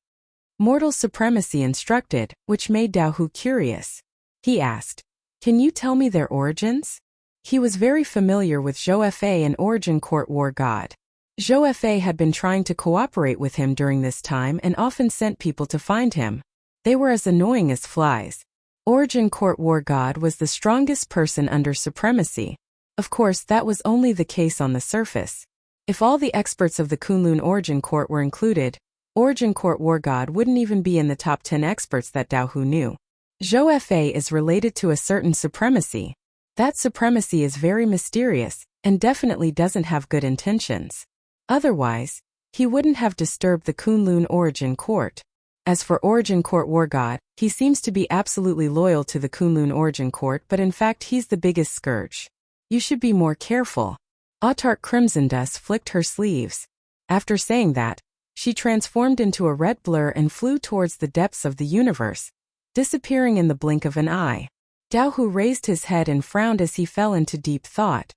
[SPEAKER 1] Mortal Supremacy instructed, which made Dao Hu curious. He asked, can you tell me their origins? He was very familiar with Zhou Fa and Origin Court War God. Zhou Fa had been trying to cooperate with him during this time and often sent people to find him. They were as annoying as flies. Origin Court War God was the strongest person under supremacy. Of course, that was only the case on the surface. If all the experts of the Kunlun Origin Court were included, Origin Court War God wouldn't even be in the top 10 experts that Dao Hu knew. Zhou Fa is related to a certain supremacy. That supremacy is very mysterious and definitely doesn't have good intentions. Otherwise, he wouldn't have disturbed the Kunlun Origin Court. As for Origin Court War God, he seems to be absolutely loyal to the Kunlun Origin Court, but in fact he's the biggest scourge. You should be more careful. Autark Crimson Dust flicked her sleeves. After saying that, she transformed into a red blur and flew towards the depths of the universe, disappearing in the blink of an eye. Dao Hu raised his head and frowned as he fell into deep thought.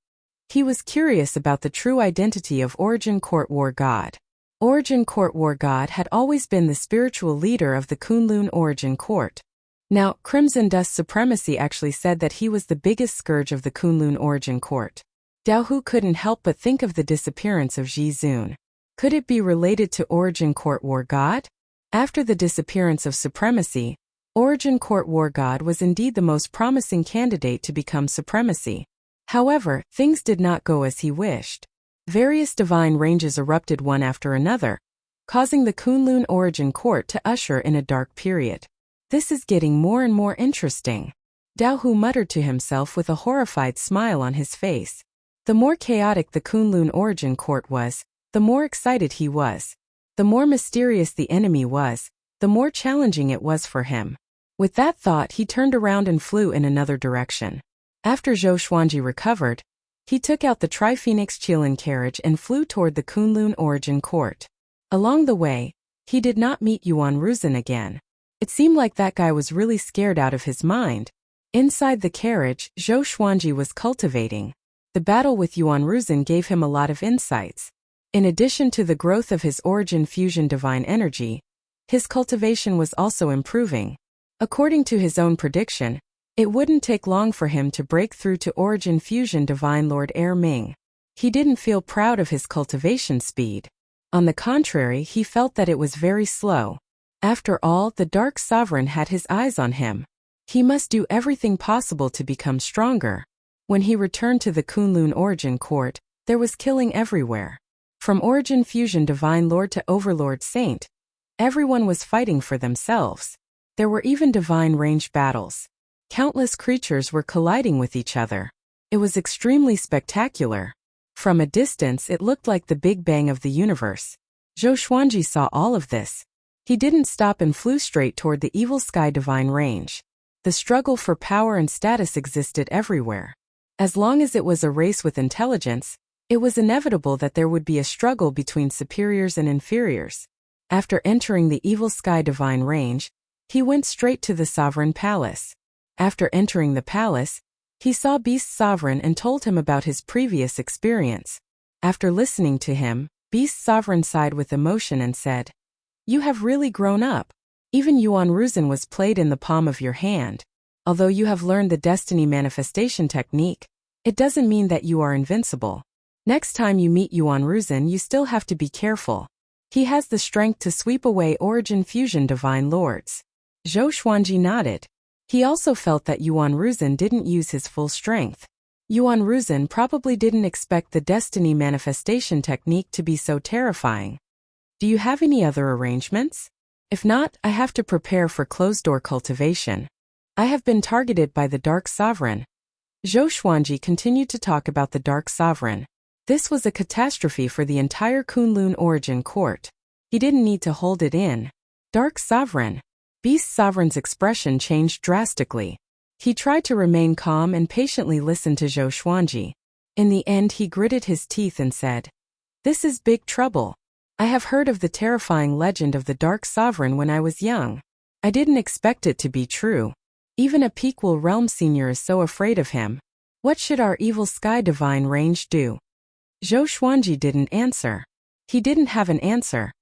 [SPEAKER 1] He was curious about the true identity of Origin Court War God. Origin Court War God had always been the spiritual leader of the Kunlun Origin Court. Now, Crimson Dust Supremacy actually said that he was the biggest scourge of the Kunlun Origin Court. Dao Hu couldn't help but think of the disappearance of Ji Zun. Could it be related to Origin Court War God? After the disappearance of Supremacy, Origin Court War God was indeed the most promising candidate to become Supremacy. However, things did not go as he wished. Various divine ranges erupted one after another, causing the Kunlun Origin Court to usher in a dark period. This is getting more and more interesting. Dao Hu muttered to himself with a horrified smile on his face. The more chaotic the Kunlun Origin Court was, the more excited he was. The more mysterious the enemy was, the more challenging it was for him. With that thought, he turned around and flew in another direction. After Zhou Xuanji recovered, he took out the Tri-Phoenix Qilin carriage and flew toward the Kunlun Origin Court. Along the way, he did not meet Yuan Ruzhen again. It seemed like that guy was really scared out of his mind. Inside the carriage, Zhou Xuanji was cultivating. The battle with Yuan Ruzhen gave him a lot of insights. In addition to the growth of his Origin Fusion Divine Energy, his cultivation was also improving. According to his own prediction, it wouldn't take long for him to break through to Origin Fusion Divine Lord Air Ming. He didn't feel proud of his cultivation speed. On the contrary, he felt that it was very slow. After all, the Dark Sovereign had his eyes on him. He must do everything possible to become stronger. When he returned to the Kunlun Origin Court, there was killing everywhere. From Origin Fusion Divine Lord to Overlord Saint, everyone was fighting for themselves. There were even divine range battles. Countless creatures were colliding with each other. It was extremely spectacular. From a distance, it looked like the Big Bang of the universe. Zhou Xuanji saw all of this. He didn't stop and flew straight toward the Evil Sky Divine Range. The struggle for power and status existed everywhere. As long as it was a race with intelligence, it was inevitable that there would be a struggle between superiors and inferiors. After entering the Evil Sky Divine Range, he went straight to the Sovereign Palace. After entering the palace, he saw Beast Sovereign and told him about his previous experience. After listening to him, Beast Sovereign sighed with emotion and said, "You have really grown up. Even Yuan Ruzhen was played in the palm of your hand. Although you have learned the destiny manifestation technique, it doesn't mean that you are invincible. Next time you meet Yuan Ruzhen, you still have to be careful. He has the strength to sweep away Origin Fusion Divine Lords." Zhou Xuanji nodded. He also felt that Yuan Ruzhen didn't use his full strength. Yuan Ruzhen probably didn't expect the destiny manifestation technique to be so terrifying. "Do you have any other arrangements? If not, I have to prepare for closed-door cultivation. I have been targeted by the Dark Sovereign." Zhou Xuanji continued to talk about the Dark Sovereign. This was a catastrophe for the entire Kunlun Origin Court. He didn't need to hold it in. Dark Sovereign. Beast Sovereign's expression changed drastically. He tried to remain calm and patiently listen to Zhou Xuanji. In the end, he gritted his teeth and said, "This is big trouble. I have heard of the terrifying legend of the Dark Sovereign when I was young. I didn't expect it to be true. Even a Pequel Realm Senior is so afraid of him. What should our Evil Sky Divine Range do?" Zhou Xuanji didn't answer. He didn't have an answer.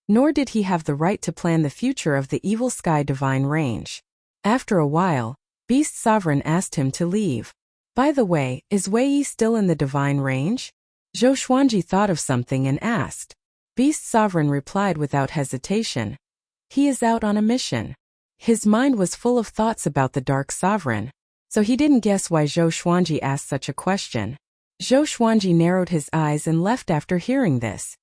[SPEAKER 1] Nor did he have the right to plan the future of the Evil Sky Divine Range. After a while, Beast Sovereign asked him to leave. "By the way, is Wei Yi still in the Divine Range?" Zhou Xuanji thought of something and asked. Beast Sovereign replied without hesitation. "He is out on a mission." His mind was full of thoughts about the Dark Sovereign, so he didn't guess why Zhou Xuanji asked such a question. Zhou Xuanji narrowed his eyes and left after hearing this.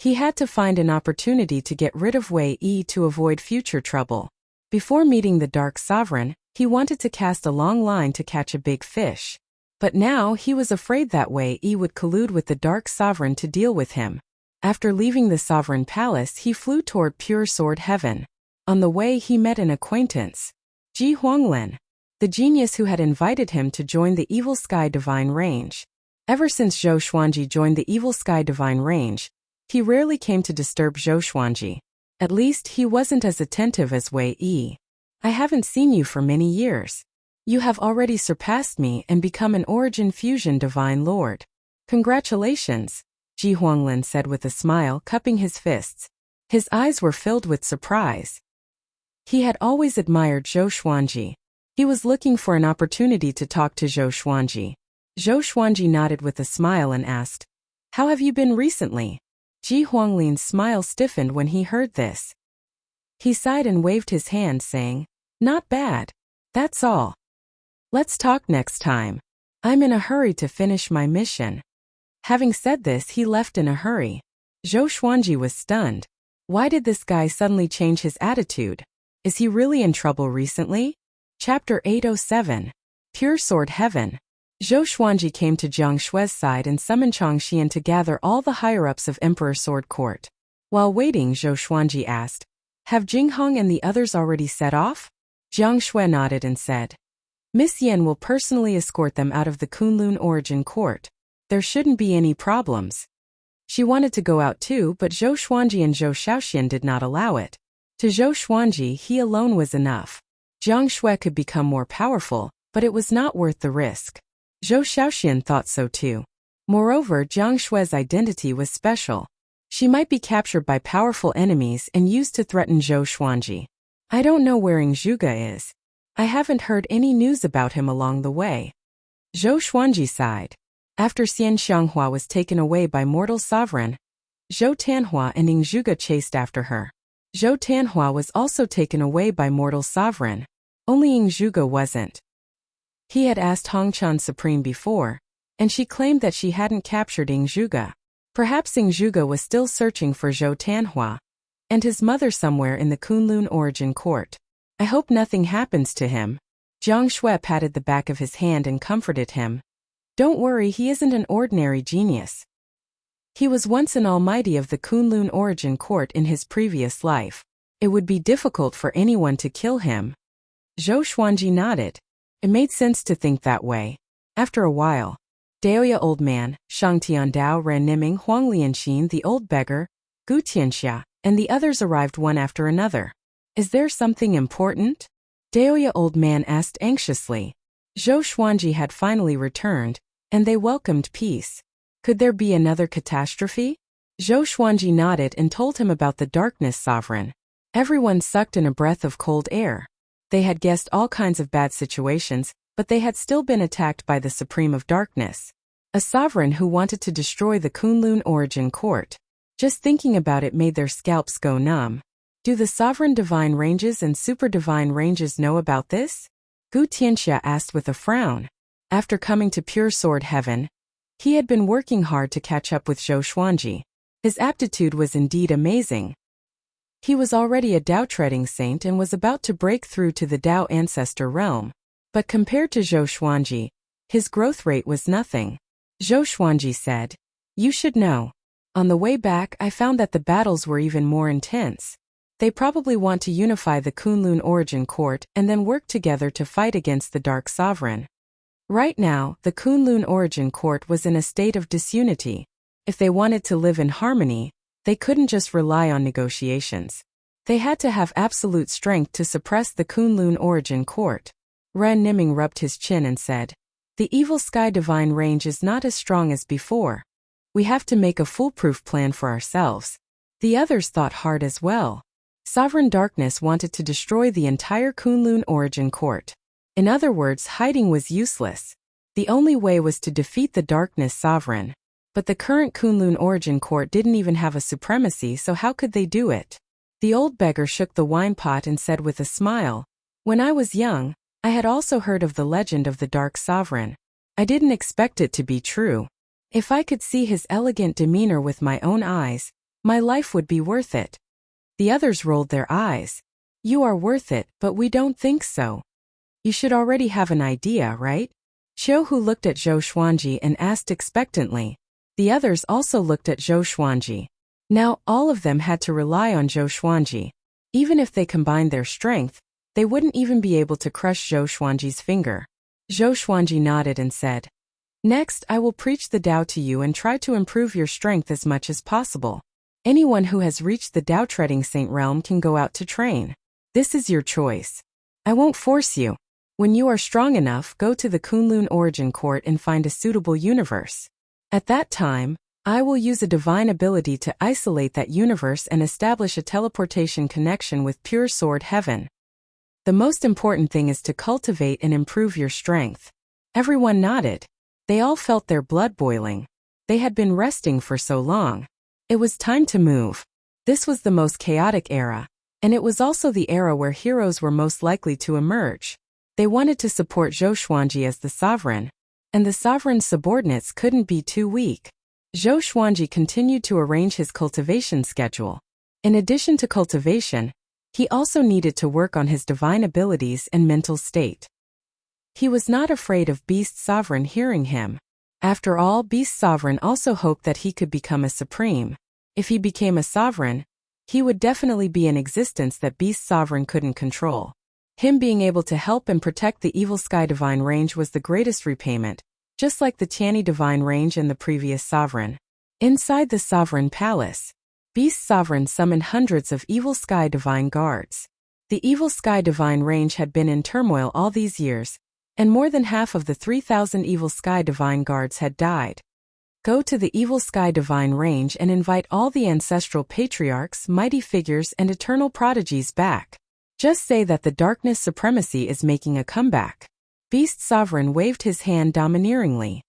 [SPEAKER 1] He had to find an opportunity to get rid of Wei Yi to avoid future trouble. Before meeting the Dark Sovereign, he wanted to cast a long line to catch a big fish. But now he was afraid that Wei Yi would collude with the Dark Sovereign to deal with him. After leaving the Sovereign Palace, he flew toward Pure Sword Heaven. On the way, he met an acquaintance, Ji Huanglen, the genius who had invited him to join the Evil Sky Divine Range. Ever since Zhou Xuanji joined the Evil Sky Divine Range, he rarely came to disturb Zhou Xuanji. At least he wasn't as attentive as Wei Yi. "I haven't seen you for many years. You have already surpassed me and become an Origin Fusion Divine Lord. Congratulations," Ji Huanglen said with a smile, cupping his fists. His eyes were filled with surprise. He had always admired Zhou Xuanji. He was looking for an opportunity to talk to Zhou Xuanji. Zhou Xuanji nodded with a smile and asked, "How have you been recently?" Ji Huanglin's smile stiffened when he heard this. He sighed and waved his hand, saying, "Not bad. That's all. Let's talk next time. I'm in a hurry to finish my mission." Having said this, he left in a hurry. Zhou Xuanji was stunned. Why did this guy suddenly change his attitude? Is he really in trouble recently? Chapter 807. Pure Sword Heaven. Zhou Xuanji came to Jiang Shui's side and summoned Changxian to gather all the higher-ups of Emperor Sword Court. While waiting, Zhou Xuanji asked, "Have Jinghong and the others already set off?" Jiang Shui nodded and said, "Miss Yan will personally escort them out of the Kunlun Origin Court. There shouldn't be any problems." She wanted to go out too, but Zhou Xuanji and Zhou Shaoxian did not allow it. To Zhou Xuanji, he alone was enough. Jiang Shui could become more powerful, but it was not worth the risk. Zhou Shaoxian thought so too. Moreover, Jiang Shui's identity was special. She might be captured by powerful enemies and used to threaten Zhou Xuanji. "I don't know where Ing Zhuge is. I haven't heard any news about him along the way." Zhou Xuanji sighed. After Xian Xianghua was taken away by Mortal Sovereign, Zhou Tanhua and Ing Zhuge chased after her. Zhou Tanhua was also taken away by Mortal Sovereign. Only Ing Zhuge wasn't. He had asked Hongchan Supreme before, and she claimed that she hadn't captured Ing Zhuge. Perhaps Ing Zhuge was still searching for Zhou Tanhua and his mother somewhere in the Kunlun Origin Court. "I hope nothing happens to him." Jiang Shui patted the back of his hand and comforted him. "Don't worry, he isn't an ordinary genius. He was once an almighty of the Kunlun Origin Court in his previous life. It would be difficult for anyone to kill him." Zhou Xuanji nodded. It made sense to think that way. After a while, Daoya Old Man, Shang Tiandao Ran Niming Huang Lianxin the Old Beggar, Gu Tianxia, and the others arrived one after another. Is there something important? Daoya old man asked anxiously. Zhou Xuanji had finally returned, and they welcomed peace. Could there be another catastrophe? Zhou Xuanji nodded and told him about the darkness sovereign. Everyone sucked in a breath of cold air. They had guessed all kinds of bad situations, but they had still been attacked by the Supreme of Darkness, a sovereign who wanted to destroy the Kunlun origin court. Just thinking about it made their scalps go numb. Do the sovereign divine ranges and super divine ranges know about this? Gu Tianxia asked with a frown. After coming to Pure Sword Heaven, he had been working hard to catch up with Zhou Xuanji. His aptitude was indeed amazing. He was already a Dao-treading saint and was about to break through to the Dao ancestor realm. But compared to Zhou Xuanji, his growth rate was nothing. Zhou Xuanji said, "You should know. On the way back I found that the battles were even more intense. They probably want to unify the Kunlun origin court and then work together to fight against the Dark Sovereign." Right now, the Kunlun origin court was in a state of disunity. If they wanted to live in harmony, they couldn't just rely on negotiations. They had to have absolute strength to suppress the Kunlun origin court. Ren Niming rubbed his chin and said, "The evil sky divine range is not as strong as before. We have to make a foolproof plan for ourselves." The others thought hard as well. Sovereign Darkness wanted to destroy the entire Kunlun origin court. In other words, hiding was useless. The only way was to defeat the Darkness Sovereign. But the current Kunlun origin court didn't even have a supremacy, so how could they do it? The old beggar shook the wine pot and said with a smile, "When I was young, I had also heard of the legend of the Dark Sovereign. I didn't expect it to be true. If I could see his elegant demeanor with my own eyes, my life would be worth it." The others rolled their eyes. "You are worth it, but we don't think so. You should already have an idea, right?" Qiu Hu looked at Zhou Xuanji and asked expectantly. The others also looked at Zhou Xuanji. Now, all of them had to rely on Zhou Xuanji. Even if they combined their strength, they wouldn't even be able to crush Zhou Xuanji's finger. Zhou Xuanji nodded and said, "Next, I will preach the Dao to you and try to improve your strength as much as possible. Anyone who has reached the Dao-treading saint realm can go out to train. This is your choice. I won't force you. When you are strong enough, go to the Kunlun origin court and find a suitable universe. At that time, I will use a divine ability to isolate that universe and establish a teleportation connection with Pure Sword Heaven. The most important thing is to cultivate and improve your strength." Everyone nodded. They all felt their blood boiling. They had been resting for so long. It was time to move. This was the most chaotic era, and it was also the era where heroes were most likely to emerge. They wanted to support Zhou Xuanji as the sovereign, and the sovereign's subordinates couldn't be too weak. Zhou Xuanji continued to arrange his cultivation schedule. In addition to cultivation, he also needed to work on his divine abilities and mental state. He was not afraid of Beast Sovereign hearing him. After all, Beast Sovereign also hoped that he could become a supreme. If he became a sovereign, he would definitely be an existence that Beast Sovereign couldn't control. Him being able to help and protect the Evil Sky Divine Range was the greatest repayment, just like the Tiani Divine Range and the previous sovereign. Inside the Sovereign Palace, Beast Sovereign summoned hundreds of Evil Sky Divine Guards. The Evil Sky Divine Range had been in turmoil all these years, and more than half of the 3,000 Evil Sky Divine Guards had died. Go to the Evil Sky Divine Range and invite all the ancestral patriarchs, mighty figures, and eternal prodigies back. Just say that the Darkness Supremacy is making a comeback. Beast Sovereign waved his hand domineeringly.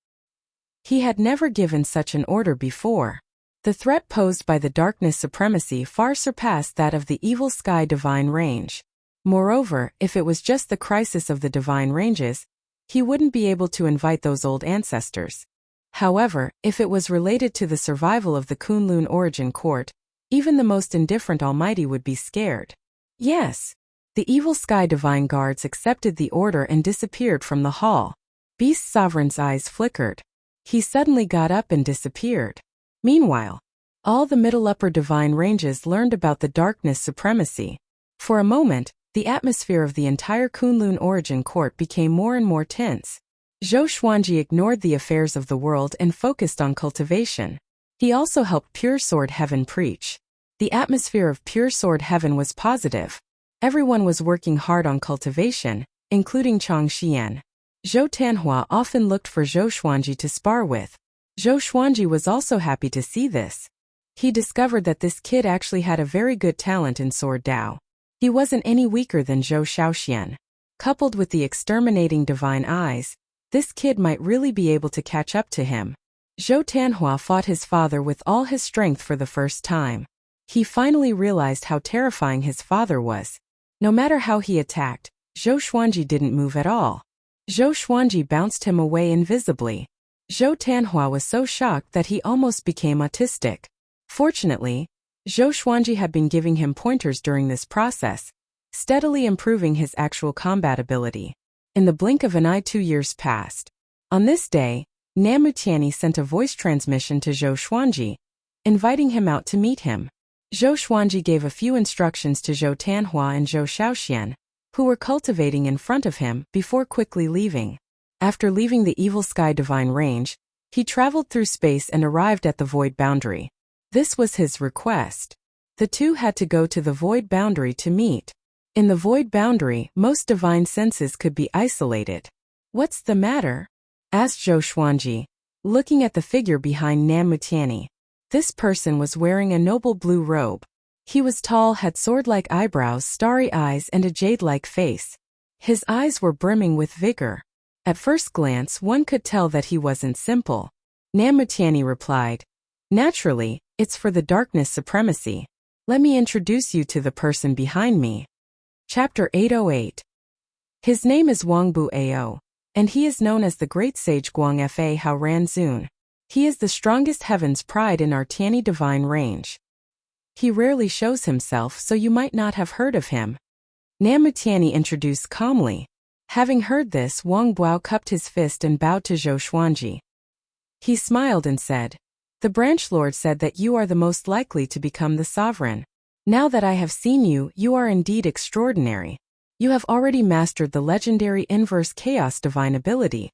[SPEAKER 1] He had never given such an order before. The threat posed by the Darkness Supremacy far surpassed that of the Evil Sky Divine Range. Moreover, if it was just the crisis of the Divine Ranges, he wouldn't be able to invite those old ancestors. However, if it was related to the survival of the Kunlun origin court, even the most indifferent Almighty would be scared. Yes. The Evil Sky Divine Guards accepted the order and disappeared from the hall. Beast Sovereign's eyes flickered. He suddenly got up and disappeared. Meanwhile, all the middle-upper divine ranges learned about the Darkness Supremacy. For a moment, the atmosphere of the entire Kunlun origin court became more and more tense. Zhou Xuanji ignored the affairs of the world and focused on cultivation. He also helped Pure Sword Heaven preach. The atmosphere of pure sword heaven was positive. Everyone was working hard on cultivation, including Chang Xian. Zhou Tanhua often looked for Zhou Xuanji to spar with. Zhou Xuanji was also happy to see this. He discovered that this kid actually had a very good talent in sword Dao. He wasn't any weaker than Zhou Xiaoxian. Coupled with the exterminating divine eyes, this kid might really be able to catch up to him. Zhou Tanhua fought his father with all his strength for the first time. He finally realized how terrifying his father was. No matter how he attacked, Zhou Xuanji didn't move at all. Zhou Xuanji bounced him away invisibly. Zhou Tanhua was so shocked that he almost became autistic. Fortunately, Zhou Xuanji had been giving him pointers during this process, steadily improving his actual combat ability. In the blink of an eye 2 years passed. On this day, Namu Tianyi sent a voice transmission to Zhou Xuanji, inviting him out to meet him. Zhou Xuanji gave a few instructions to Zhou Tanhua and Zhou Xiaoxian, who were cultivating in front of him, before quickly leaving. After leaving the Evil Sky Divine Range, he traveled through space and arrived at the Void Boundary. This was his request. The two had to go to the Void Boundary to meet. In the Void Boundary, most divine senses could be isolated. "What's the matter?" asked Zhou Xuanji, looking at the figure behind Namu Tianyi. This person was wearing a noble blue robe. He was tall, had sword-like eyebrows, starry eyes, and a jade-like face. His eyes were brimming with vigor. At first glance, one could tell that he wasn't simple. Namu Tianyi replied, "Naturally, it's for the darkness supremacy. Let me introduce you to the person behind me." Chapter 808. His name is Wangbu Ao, and he is known as the Great Sage Guang Fa Hao Ran Zun. He is the strongest heaven's pride in our Tianyi divine range. He rarely shows himself, so you might not have heard of him. Namu Tianyi introduced calmly. Having heard this, Wang Buao cupped his fist and bowed to Zhou Xuanji. He smiled and said, "The branch lord said that you are the most likely to become the sovereign. Now that I have seen you, you are indeed extraordinary. You have already mastered the legendary inverse chaos divine ability,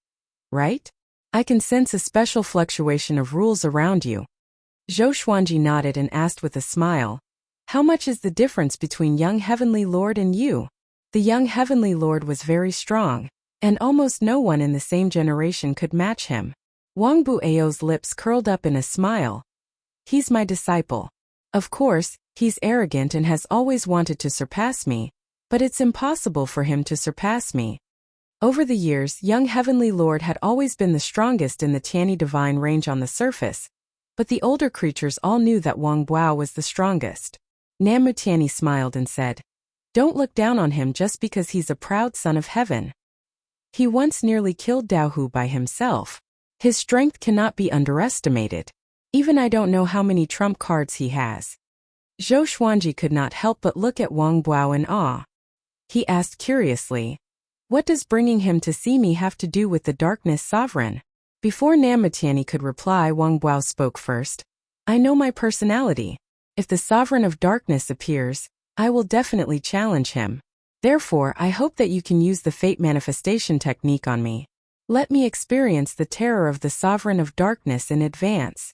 [SPEAKER 1] right? I can sense a special fluctuation of rules around you." Zhou Xuanji nodded and asked with a smile, "How much is the difference between young heavenly lord and you?" The young heavenly lord was very strong, and almost no one in the same generation could match him. Wangbu Ao's lips curled up in a smile. "He's my disciple. Of course, he's arrogant and has always wanted to surpass me, but it's impossible for him to surpass me." Over the years, young heavenly lord had always been the strongest in the Tianyi divine range on the surface, but the older creatures all knew that Wang Buao was the strongest. Namu Tianyi smiled and said, "Don't look down on him just because he's a proud son of heaven. He once nearly killed Dao Hu by himself. His strength cannot be underestimated. Even I don't know how many trump cards he has." Zhou Xuanji could not help but look at Wang Buao in awe. He asked curiously, "What does bringing him to see me have to do with the darkness sovereign?" Before Namu Tianyi could reply, Wang Buao spoke first. "I know my personality. If the sovereign of darkness appears, I will definitely challenge him. Therefore, I hope that you can use the fate manifestation technique on me. Let me experience the terror of the sovereign of darkness in advance."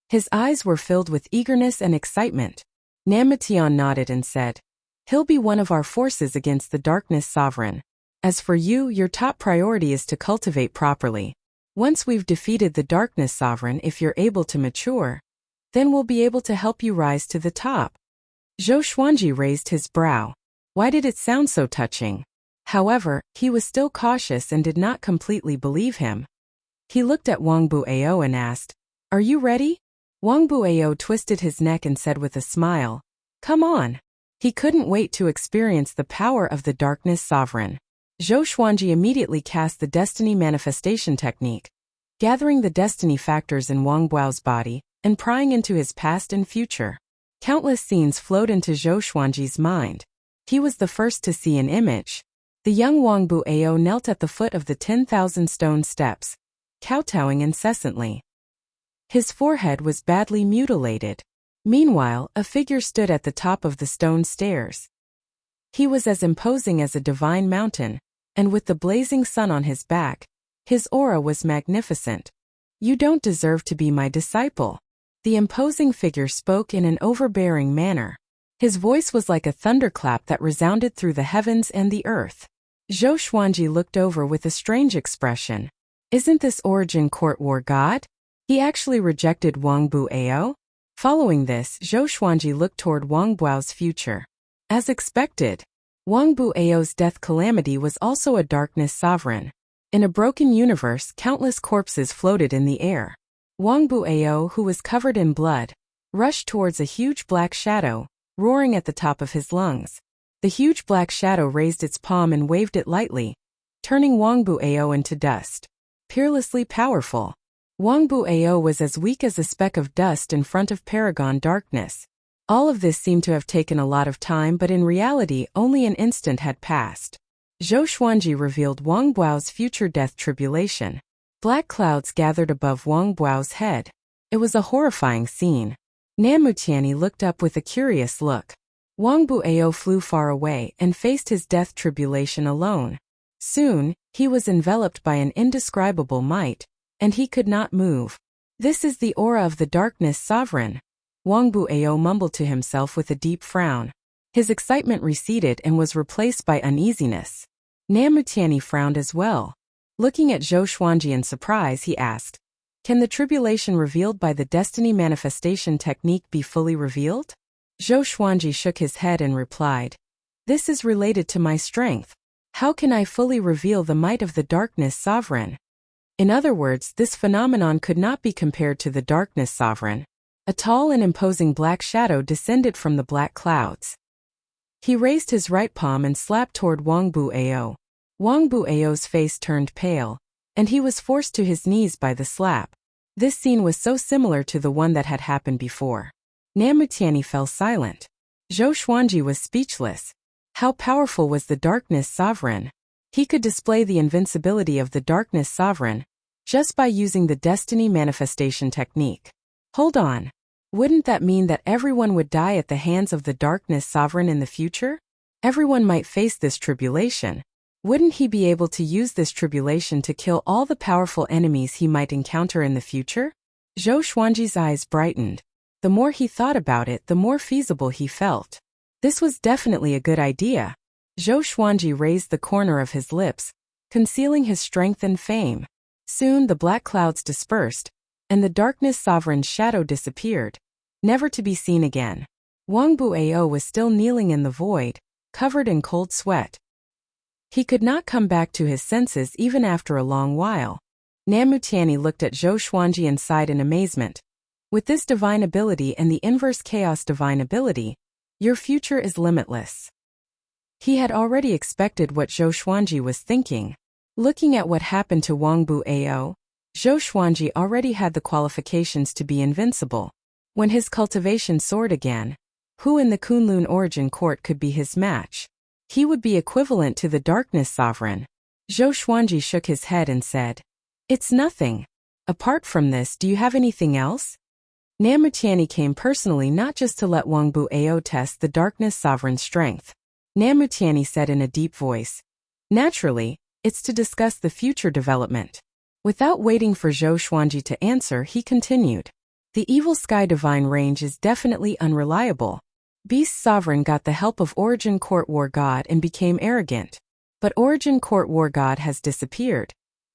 [SPEAKER 1] His eyes were filled with eagerness and excitement. Namu Tian nodded and said, "He'll be one of our forces against the darkness sovereign. As for you, your top priority is to cultivate properly. Once we've defeated the darkness sovereign, if you're able to mature, then we'll be able to help you rise to the top." Zhou Xuanji raised his brow. Why did it sound so touching? However, he was still cautious and did not completely believe him. He looked at Wangbu Ao and asked, "Are you ready?" Wangbu Ao twisted his neck and said with a smile, "Come on." He couldn't wait to experience the power of the darkness sovereign. Zhou Xuanji immediately cast the destiny manifestation technique, gathering the destiny factors in Wang Buao's body and prying into his past and future. Countless scenes flowed into Zhou Xuanji's mind. He was the first to see an image. The young Wangbu Ao knelt at the foot of the 10,000 stone steps, kowtowing incessantly. His forehead was badly mutilated. Meanwhile, a figure stood at the top of the stone stairs. He was as imposing as a divine mountain, and with the blazing sun on his back, his aura was magnificent. "You don't deserve to be my disciple." The imposing figure spoke in an overbearing manner. His voice was like a thunderclap that resounded through the heavens and the earth. Zhou Xuanji looked over with a strange expression. Isn't this Origin Court War God? He actually rejected Wang Buao? Following this, Zhou Xuanji looked toward Wang Buao's future. As expected, Wang Buao's death calamity was also a darkness sovereign. In a broken universe, countless corpses floated in the air. Wang Buao, who was covered in blood, rushed towards a huge black shadow, roaring at the top of his lungs. The huge black shadow raised its palm and waved it lightly, turning Wang Buao into dust. Peerlessly powerful. Wang Buao was as weak as a speck of dust in front of Paragon darkness. All of this seemed to have taken a lot of time, but in reality only an instant had passed. Zhou Xuanji revealed Wang Buao's future death tribulation. Black clouds gathered above Wang Buao's head. It was a horrifying scene. Namutiani looked up with a curious look. Wang Buao flew far away and faced his death tribulation alone. Soon, he was enveloped by an indescribable might, and he could not move. This is the aura of the darkness sovereign. Wang Buao mumbled to himself with a deep frown. His excitement receded and was replaced by uneasiness. Namutiani frowned as well. Looking at Zhou Xuanji in surprise, he asked, "Can the tribulation revealed by the destiny manifestation technique be fully revealed?" Zhou Xuanji shook his head and replied, "This is related to my strength. How can I fully reveal the might of the darkness sovereign?" In other words, this phenomenon could not be compared to the darkness sovereign. A tall and imposing black shadow descended from the black clouds. He raised his right palm and slapped toward Wang Buao. Wang Buao's face turned pale, and he was forced to his knees by the slap. This scene was so similar to the one that had happened before. Namutiani fell silent. Zhou Xuanji was speechless. How powerful was the darkness sovereign? He could display the invincibility of the darkness sovereign just by using the destiny manifestation technique. Hold on. Wouldn't that mean that everyone would die at the hands of the darkness sovereign in the future? Everyone might face this tribulation. Wouldn't he be able to use this tribulation to kill all the powerful enemies he might encounter in the future? Zhou Xuanji's eyes brightened. The more he thought about it, the more feasible he felt. This was definitely a good idea. Zhou Xuanji raised the corner of his lips, concealing his strength and fame. Soon the black clouds dispersed, and the darkness sovereign's shadow disappeared, never to be seen again. Wang Buao was still kneeling in the void, covered in cold sweat. He could not come back to his senses even after a long while. Namutiani looked at Zhou Xuanji and sighed in amazement. With this divine ability and the inverse chaos divine ability, your future is limitless. He had already expected what Zhou Xuanji was thinking. Looking at what happened to Wang Buao, Zhou Xuanji already had the qualifications to be invincible. When his cultivation soared again, who in the Kunlun Origin Court could be his match? He would be equivalent to the darkness sovereign. Zhou Xuanji shook his head and said, "It's nothing. Apart from this, do you have anything else?" Namutiani came personally not just to let Wang Buao test the darkness sovereign's strength. Namutiani said in a deep voice, "Naturally, it's to discuss the future development." Without waiting for Zhou Xuanji to answer, he continued, "The evil sky divine range is definitely unreliable. Beast Sovereign got the help of Origin Court War God and became arrogant. But Origin Court War God has disappeared,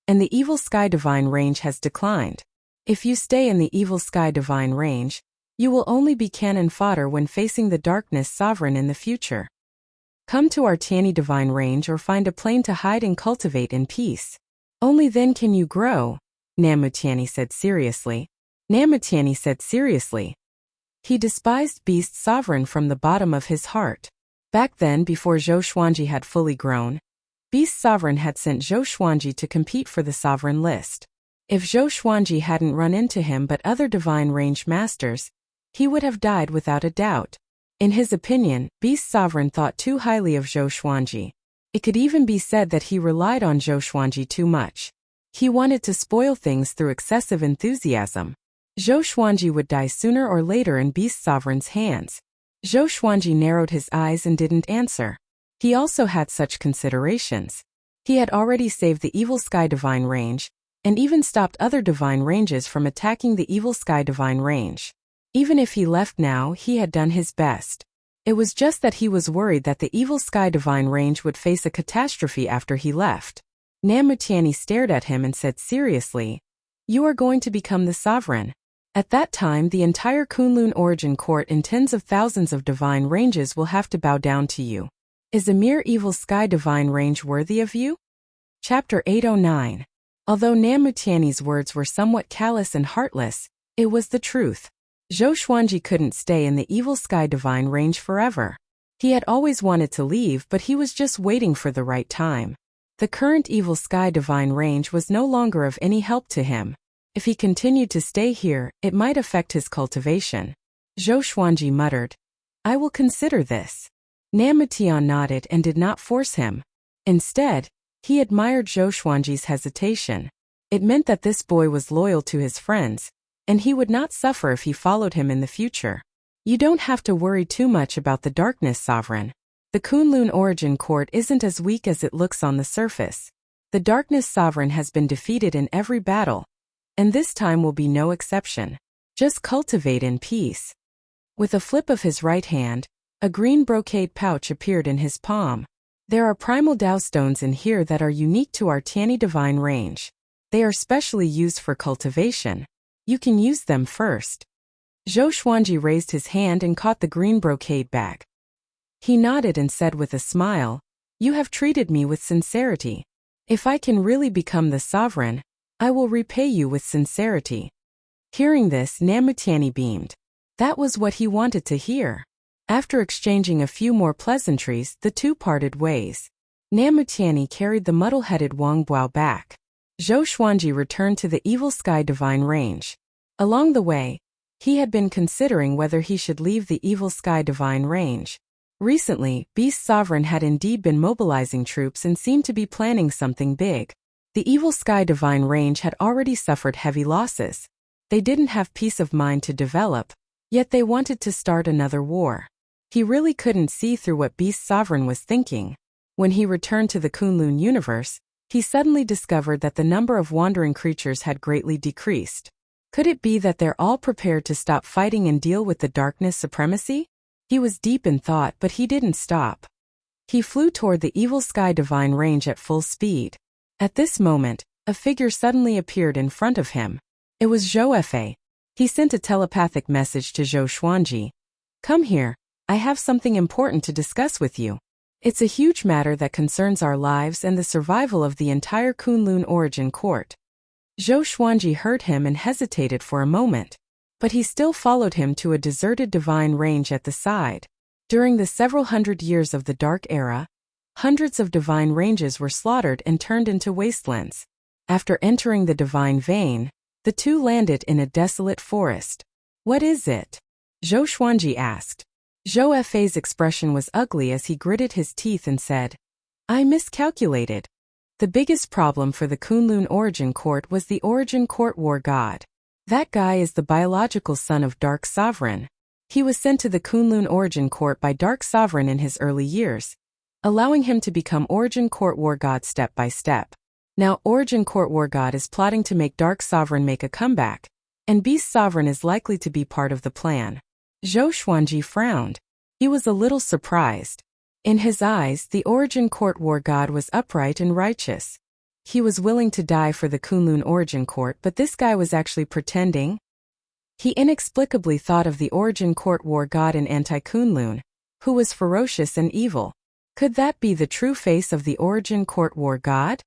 [SPEAKER 1] and the evil sky divine range has declined. If you stay in the evil sky divine range, you will only be cannon fodder when facing the darkness sovereign in the future. Come to our Tiani divine range or find a plane to hide and cultivate in peace. Only then can you grow," Namutiani said seriously. He despised Beast Sovereign from the bottom of his heart. Back then, before Zhou Xuanji had fully grown, Beast Sovereign had sent Zhou Xuanji to compete for the sovereign list. If Zhou Xuanji hadn't run into him but other divine range masters, he would have died without a doubt. In his opinion, Beast Sovereign thought too highly of Zhou Xuanji. It could even be said that he relied on Zhou Xuanji too much. He wanted to spoil things through excessive enthusiasm. Zhou Xuanji would die sooner or later in Beast Sovereign's hands. Zhou Xuanji narrowed his eyes and didn't answer. He also had such considerations. He had already saved the Evil Sky Divine Range, and even stopped other divine ranges from attacking the Evil Sky Divine Range. Even if he left now, he had done his best. It was just that he was worried that the evil Sky Divine range would face a catastrophe after he left. Namutiani stared at him and said seriously, "You are going to become the sovereign." At that time, the entire Kunlun origin court in tens of thousands of divine ranges will have to bow down to you. Is a mere evil Sky Divine range worthy of you? Chapter 809. Although Namutiani's words were somewhat callous and heartless, it was the truth. Zhou Xuanji couldn't stay in the evil Sky Divine range forever. He had always wanted to leave, but he was just waiting for the right time. The current evil Sky Divine range was no longer of any help to him. If he continued to stay here, it might affect his cultivation. Zhou Xuanji muttered, "I will consider this." Namutian nodded and did not force him. Instead, he admired Zhou Xuanji's hesitation. It meant that this boy was loyal to his friends, and he would not suffer if he followed him in the future. You don't have to worry too much about the Darkness Sovereign. The Kunlun origin court isn't as weak as it looks on the surface. The Darkness Sovereign has been defeated in every battle, and this time will be no exception. Just cultivate in peace. With a flip of his right hand, a green brocade pouch appeared in his palm. There are primal Dao stones in here that are unique to our Tiani Divine range. They are specially used for cultivation. You can use them first. Zhou Xuanji raised his hand and caught the green brocade bag. He nodded and said with a smile, "You have treated me with sincerity. If I can really become the sovereign, I will repay you with sincerity." Hearing this, Namutiani beamed. That was what he wanted to hear. After exchanging a few more pleasantries, the two parted ways. Namutiani carried the muddle-headed Wang Buao back. Zhou Xuanji returned to the evil Sky Divine range. Along the way, he had been considering whether he should leave the evil Sky Divine range. Recently, Beast Sovereign had indeed been mobilizing troops and seemed to be planning something big. The evil Sky Divine range had already suffered heavy losses. They didn't have peace of mind to develop, yet they wanted to start another war. He really couldn't see through what Beast Sovereign was thinking. When he returned to the Kunlun universe, he suddenly discovered that the number of wandering creatures had greatly decreased. Could it be that they're all prepared to stop fighting and deal with the darkness supremacy? He was deep in thought, but he didn't stop. He flew toward the evil Sky Divine range at full speed. At this moment, a figure suddenly appeared in front of him. It was Zhou Fei. He sent a telepathic message to Zhou Xuanji. "Come here, I have something important to discuss with you. It's a huge matter that concerns our lives and the survival of the entire Kunlun origin court." Zhou Xuanji heard him and hesitated for a moment, but he still followed him to a deserted divine range at the side. During the several hundred years of the Dark Era, hundreds of divine ranges were slaughtered and turned into wastelands. After entering the divine vein, the two landed in a desolate forest. "What is it?" Zhou Xuanji asked. Zhou Fei's expression was ugly as he gritted his teeth and said, "I miscalculated. The biggest problem for the Kunlun origin court was the origin court war god. That guy is the biological son of Dark Sovereign. He was sent to the Kunlun origin court by Dark Sovereign in his early years, allowing him to become origin court war god step by step. Now origin court war god is plotting to make Dark Sovereign make a comeback, and Beast Sovereign is likely to be part of the plan." Zhou Xuanji frowned. He was a little surprised. In his eyes, the origin court war god was upright and righteous. He was willing to die for the Kunlun origin court, but this guy was actually pretending. He inexplicably thought of the origin court war god in anti-Kunlun, who was ferocious and evil. Could that be the true face of the origin court war god?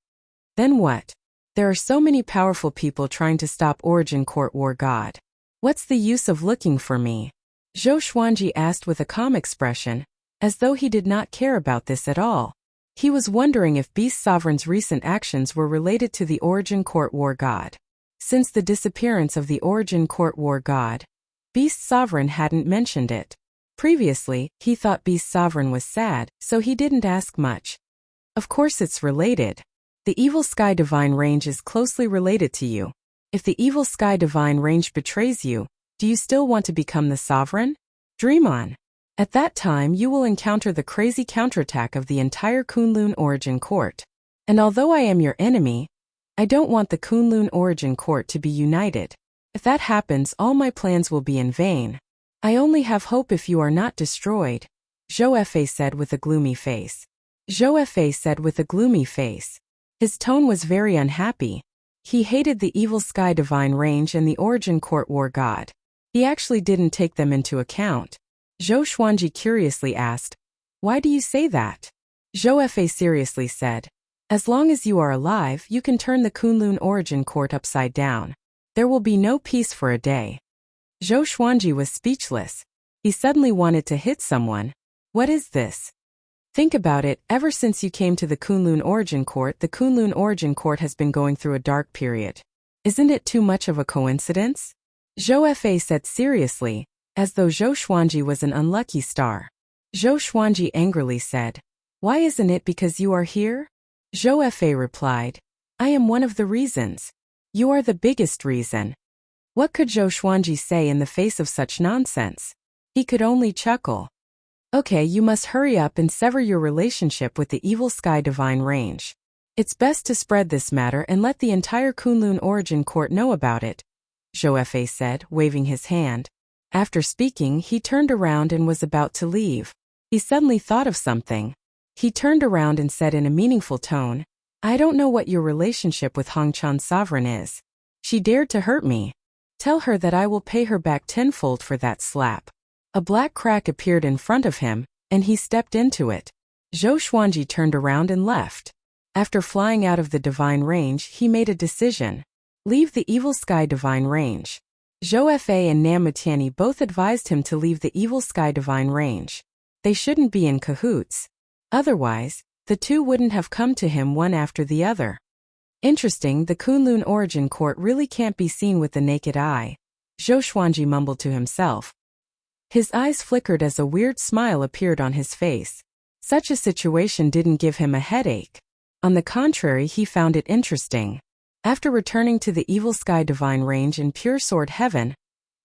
[SPEAKER 1] Then what? There are so many powerful people trying to stop origin court war god. What's the use of looking for me? Zhou Xuanji asked with a calm expression, as though he did not care about this at all. He was wondering if Beast Sovereign's recent actions were related to the origin court war god. Since the disappearance of the origin court war god, Beast Sovereign hadn't mentioned it. Previously, he thought Beast Sovereign was sad, so he didn't ask much. Of course it's related. The evil Sky Divine range is closely related to you. If the evil Sky Divine range betrays you, do you still want to become the sovereign? Dream on. At that time you will encounter the crazy counterattack of the entire Kunlun origin court. And although I am your enemy, I don't want the Kunlun origin court to be united. If that happens, all my plans will be in vain. I only have hope if you are not destroyed, Zhou Fei said with a gloomy face. Zhou Fei said with a gloomy face. His tone was very unhappy. He hated the evil sky divine range and the origin court war god. He actually didn't take them into account. Zhou Xuanji curiously asked, "Why do you say that?" Zhou Fei seriously said, "As long as you are alive, you can turn the Kunlun origin court upside down. There will be no peace for a day." Zhou Xuanji was speechless. He suddenly wanted to hit someone. What is this? Think about it, ever since you came to the Kunlun origin court, the Kunlun origin court has been going through a dark period. Isn't it too much of a coincidence? Zhou Fei said seriously, as though Zhou Xuanji was an unlucky star. Zhou Xuanji angrily said, "Why isn't it because you are here?" Zhou Fei replied, "I am one of the reasons. You are the biggest reason." What could Zhou Xuanji say in the face of such nonsense? He could only chuckle. "Okay, you must hurry up and sever your relationship with the evil sky divine range. It's best to spread this matter and let the entire Kunlun origin court know about it," Zhou Fei said, waving his hand. After speaking, he turned around and was about to leave. He suddenly thought of something. He turned around and said in a meaningful tone, "I don't know what your relationship with Hongchan's sovereign is. She dared to hurt me. Tell her that I will pay her back tenfold for that slap." A black crack appeared in front of him, and he stepped into it. Zhou Xuanji turned around and left. After flying out of the divine range, he made a decision. Leave the evil sky divine range. Zhou Fei and Nam Mutianyi both advised him to leave the evil sky divine range. They shouldn't be in cahoots. Otherwise, the two wouldn't have come to him one after the other. Interesting, the Kunlun origin court really can't be seen with the naked eye, Zhou Xuanji mumbled to himself. His eyes flickered as a weird smile appeared on his face. Such a situation didn't give him a headache. On the contrary, he found it interesting. After returning to the evil sky divine range in pure sword heaven,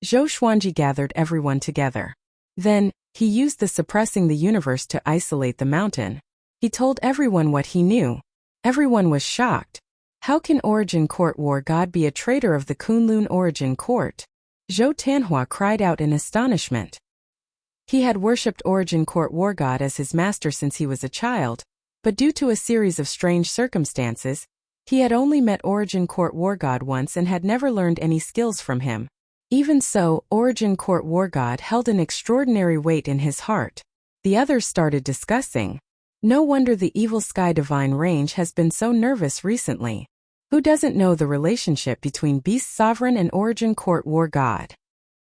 [SPEAKER 1] Zhou Xuanji gathered everyone together. Then, he used the suppressing the universe to isolate the mountain. He told everyone what he knew. Everyone was shocked. How can Origin Court War God be a traitor of the Kunlun Origin Court? Zhou Tanhua cried out in astonishment. He had worshipped Origin Court War God as his master since he was a child, but due to a series of strange circumstances, he had only met Origin Court War God once and had never learned any skills from him. Even so, Origin Court War God held an extraordinary weight in his heart. The others started discussing. No wonder the evil sky divine range has been so nervous recently. Who doesn't know the relationship between Beast Sovereign and Origin Court War God?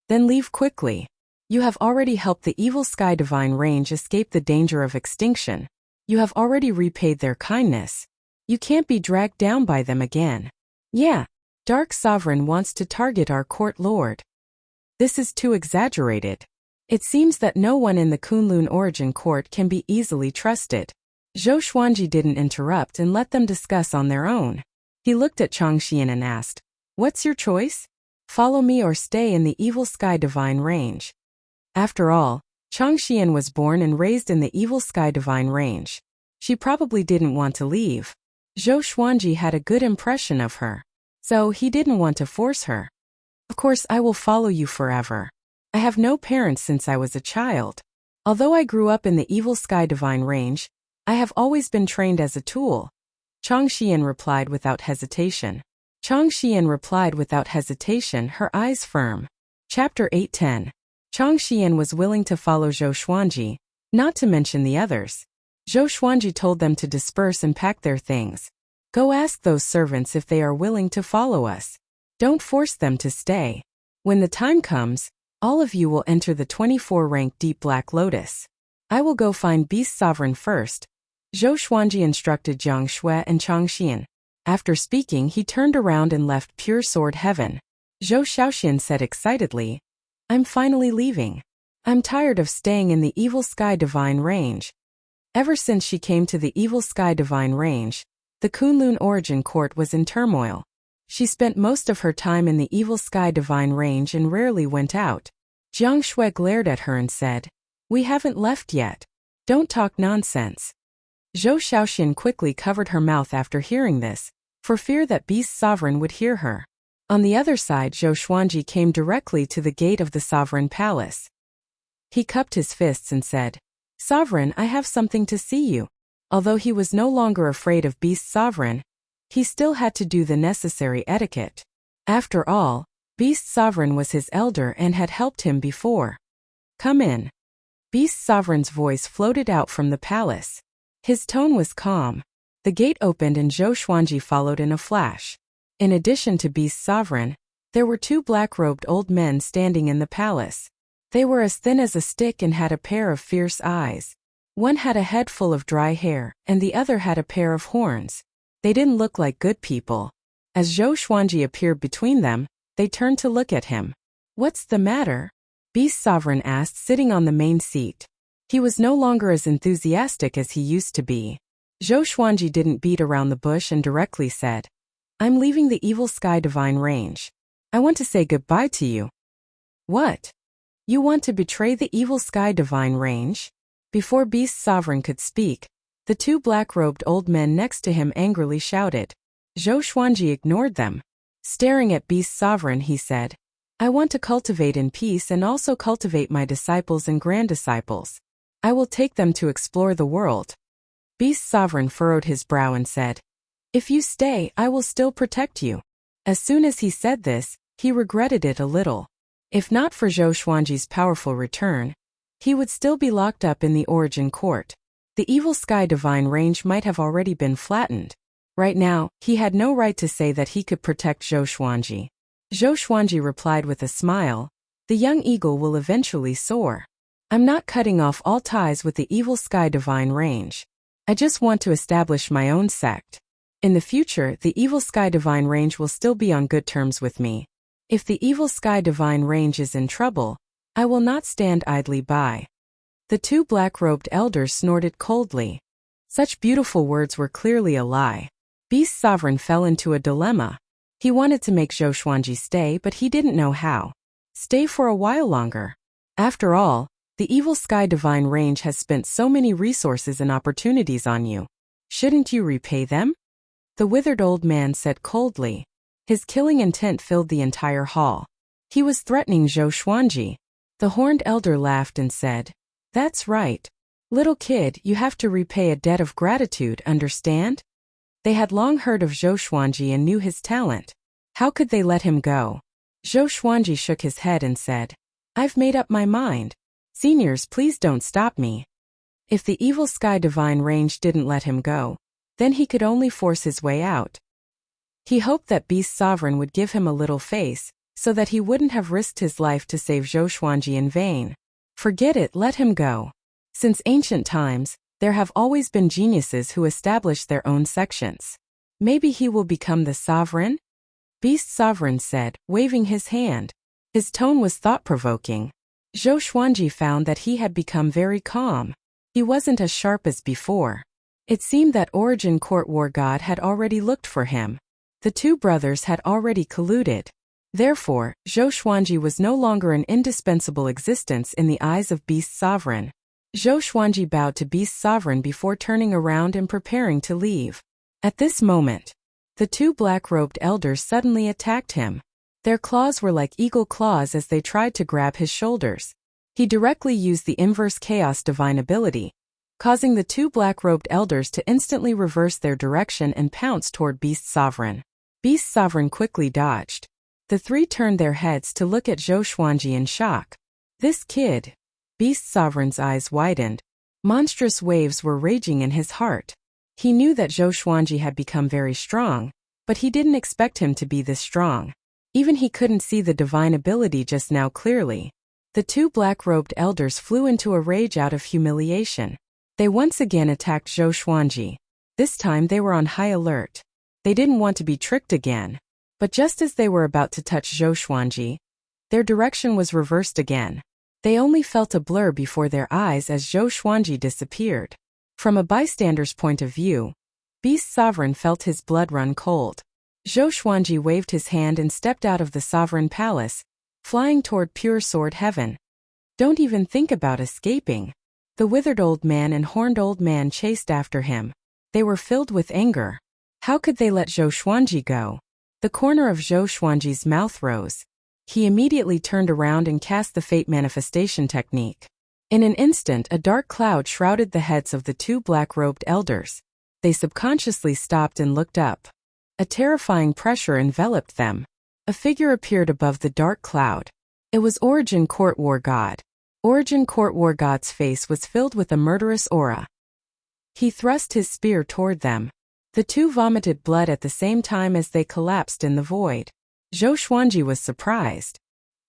[SPEAKER 1] Then leave quickly. You have already helped the evil sky divine range escape the danger of extinction. You have already repaid their kindness. You can't be dragged down by them again. Yeah, Dark Sovereign wants to target our court lord. This is too exaggerated. It seems that no one in the Kunlun Origin Court can be easily trusted. Zhou Xuanji didn't interrupt and let them discuss on their own. He looked at Changxian and asked, "What's your choice? Follow me or stay in the evil sky divine range?" After all, Changxian was born and raised in the evil sky divine range. She probably didn't want to leave. Zhou Xuanji had a good impression of her, so he didn't want to force her. "Of course I will follow you forever. I have no parents since I was a child. Although I grew up in the evil sky divine range, I have always been trained as a tool," Changxian replied without hesitation. Her eyes firm. Chapter 8:10. Changxian was willing to follow Zhou Xuanji, not to mention the others. Zhou Xuanji told them to disperse and pack their things. "Go ask those servants if they are willing to follow us. Don't force them to stay. When the time comes, all of you will enter the 24-rank Deep Black Lotus. I will go find Beast Sovereign first," Zhou Xuanji instructed Jiang Shui and Changxian. After speaking, he turned around and left Pure Sword Heaven. Zhou Xiaoxian said excitedly, "I'm finally leaving. I'm tired of staying in the Evil Sky Divine Range." Ever since she came to the Evil Sky Divine Range, the Kunlun Origin Court was in turmoil. She spent most of her time in the Evil Sky Divine Range and rarely went out. Jiang Shui glared at her and said, "We haven't left yet. Don't talk nonsense." Zhou Xiaoxian quickly covered her mouth after hearing this, for fear that Beast Sovereign would hear her. On the other side, Zhou Xuanji came directly to the gate of the sovereign palace. He cupped his fists and said, "Sovereign, I have something to see you." Although he was no longer afraid of Beast Sovereign, he still had to do the necessary etiquette. After all, Beast Sovereign was his elder and had helped him before. "Come in." Beast Sovereign's voice floated out from the palace. His tone was calm. The gate opened and Zhou Xuanji followed in a flash. In addition to Beast Sovereign, there were two black-robed old men standing in the palace. They were as thin as a stick and had a pair of fierce eyes. One had a head full of dry hair, and the other had a pair of horns. They didn't look like good people. As Zhou Xuanji appeared between them, they turned to look at him. "What's the matter?" Beast Sovereign asked, sitting on the main seat. He was no longer as enthusiastic as he used to be. Zhou Xuanji didn't beat around the bush and directly said, "I'm leaving the Evil Sky Divine Range. I want to say goodbye to you." "What? You want to betray the Evil Sky Divine Range?" Before Beast Sovereign could speak, the two black-robed old men next to him angrily shouted. Zhou Xuanji ignored them. Staring at Beast Sovereign, he said, "I want to cultivate in peace and also cultivate my disciples and grand-disciples. I will take them to explore the world." Beast Sovereign furrowed his brow and said, "If you stay, I will still protect you." As soon as he said this, he regretted it a little. If not for Zhou Xuanji's powerful return, he would still be locked up in the Origin Court. The Evil Sky Divine Range might have already been flattened. Right now, he had no right to say that he could protect Zhou Xuanji. Zhou Xuanji replied with a smile, "The young eagle will eventually soar. I'm not cutting off all ties with the Evil Sky Divine Range. I just want to establish my own sect. In the future, the Evil Sky Divine Range will still be on good terms with me. If the Evil Sky Divine Range is in trouble, I will not stand idly by." The two black-robed elders snorted coldly. Such beautiful words were clearly a lie. Beast Sovereign fell into a dilemma. He wanted to make Zhou Xuanji stay, but he didn't know how. Stay for a while longer. After all, the Evil Sky Divine Range has spent so many resources and opportunities on you. Shouldn't you repay them? The withered old man said coldly. His killing intent filled the entire hall. He was threatening Zhou Xuanji. The horned elder laughed and said, "That's right. Little kid, you have to repay a debt of gratitude, understand?" They had long heard of Zhou Xuanji and knew his talent. How could they let him go? Zhou Xuanji shook his head and said, "I've made up my mind. Seniors, please don't stop me." If the Evil Sky Divine Range didn't let him go, then he could only force his way out. He hoped that Beast Sovereign would give him a little face, so that he wouldn't have risked his life to save Zhou Xuanji in vain. Forget it, let him go. Since ancient times, there have always been geniuses who establish their own sections. Maybe he will become the sovereign? Beast Sovereign said, waving his hand. His tone was thought-provoking. Zhou Xuanji found that he had become very calm. He wasn't as sharp as before. It seemed that Origin Court War God had already looked for him. The two brothers had already colluded. Therefore, Zhou Xuanji was no longer an indispensable existence in the eyes of Beast Sovereign. Zhou Xuanji bowed to Beast Sovereign before turning around and preparing to leave. At this moment, the two black-robed elders suddenly attacked him. Their claws were like eagle claws as they tried to grab his shoulders. He directly used the inverse chaos divine ability, causing the two black-robed elders to instantly reverse their direction and pounce toward Beast Sovereign. Beast Sovereign quickly dodged. The three turned their heads to look at Zhou Xuanji in shock. This kid. Beast Sovereign's eyes widened. Monstrous waves were raging in his heart. He knew that Zhou Xuanji had become very strong, but he didn't expect him to be this strong. Even he couldn't see the divine ability just now clearly. The two black-robed elders flew into a rage out of humiliation. They once again attacked Zhou Xuanji. This time they were on high alert. They didn't want to be tricked again. But just as they were about to touch Zhou Xuanji, their direction was reversed again. They only felt a blur before their eyes as Zhou Xuanji disappeared. From a bystander's point of view, Beast Sovereign felt his blood run cold. Zhou Xuanji waved his hand and stepped out of the sovereign palace, flying toward pure sword heaven. Don't even think about escaping. The withered old man and horned old man chased after him. They were filled with anger. How could they let Zhou Xuanji go? The corner of Zhou Xuanji's mouth rose. He immediately turned around and cast the fate manifestation technique. In an instant, a dark cloud shrouded the heads of the two black-robed elders. They subconsciously stopped and looked up. A terrifying pressure enveloped them. A figure appeared above the dark cloud. It was Origin Court War God. Origin Court War God's face was filled with a murderous aura. He thrust his spear toward them. The two vomited blood at the same time as they collapsed in the void. Zhou Xuanji was surprised.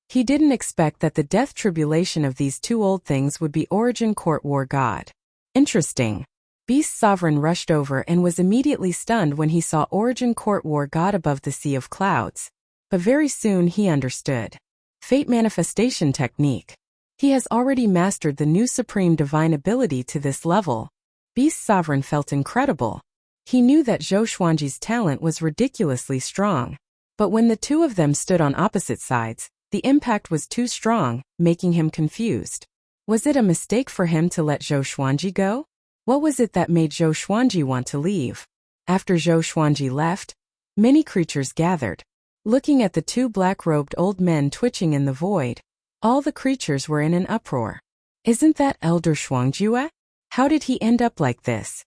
[SPEAKER 1] He didn't expect that the death tribulation of these two old things would be Origin Court War God. Interesting. Beast Sovereign rushed over and was immediately stunned when he saw Origin Court War God above the sea of clouds. But very soon he understood. Fate manifestation technique. He has already mastered the new supreme divine ability to this level. Beast Sovereign felt incredible. He knew that Zhou Xuanji's talent was ridiculously strong. But when the two of them stood on opposite sides, the impact was too strong, making him confused. Was it a mistake for him to let Zhou Xuanji go? What was it that made Zhou Xuanji want to leave? After Zhou Xuanji left, many creatures gathered. Looking at the two black-robed old men twitching in the void, all the creatures were in an uproar. Isn't that Elder Shuangjue? How did he end up like this?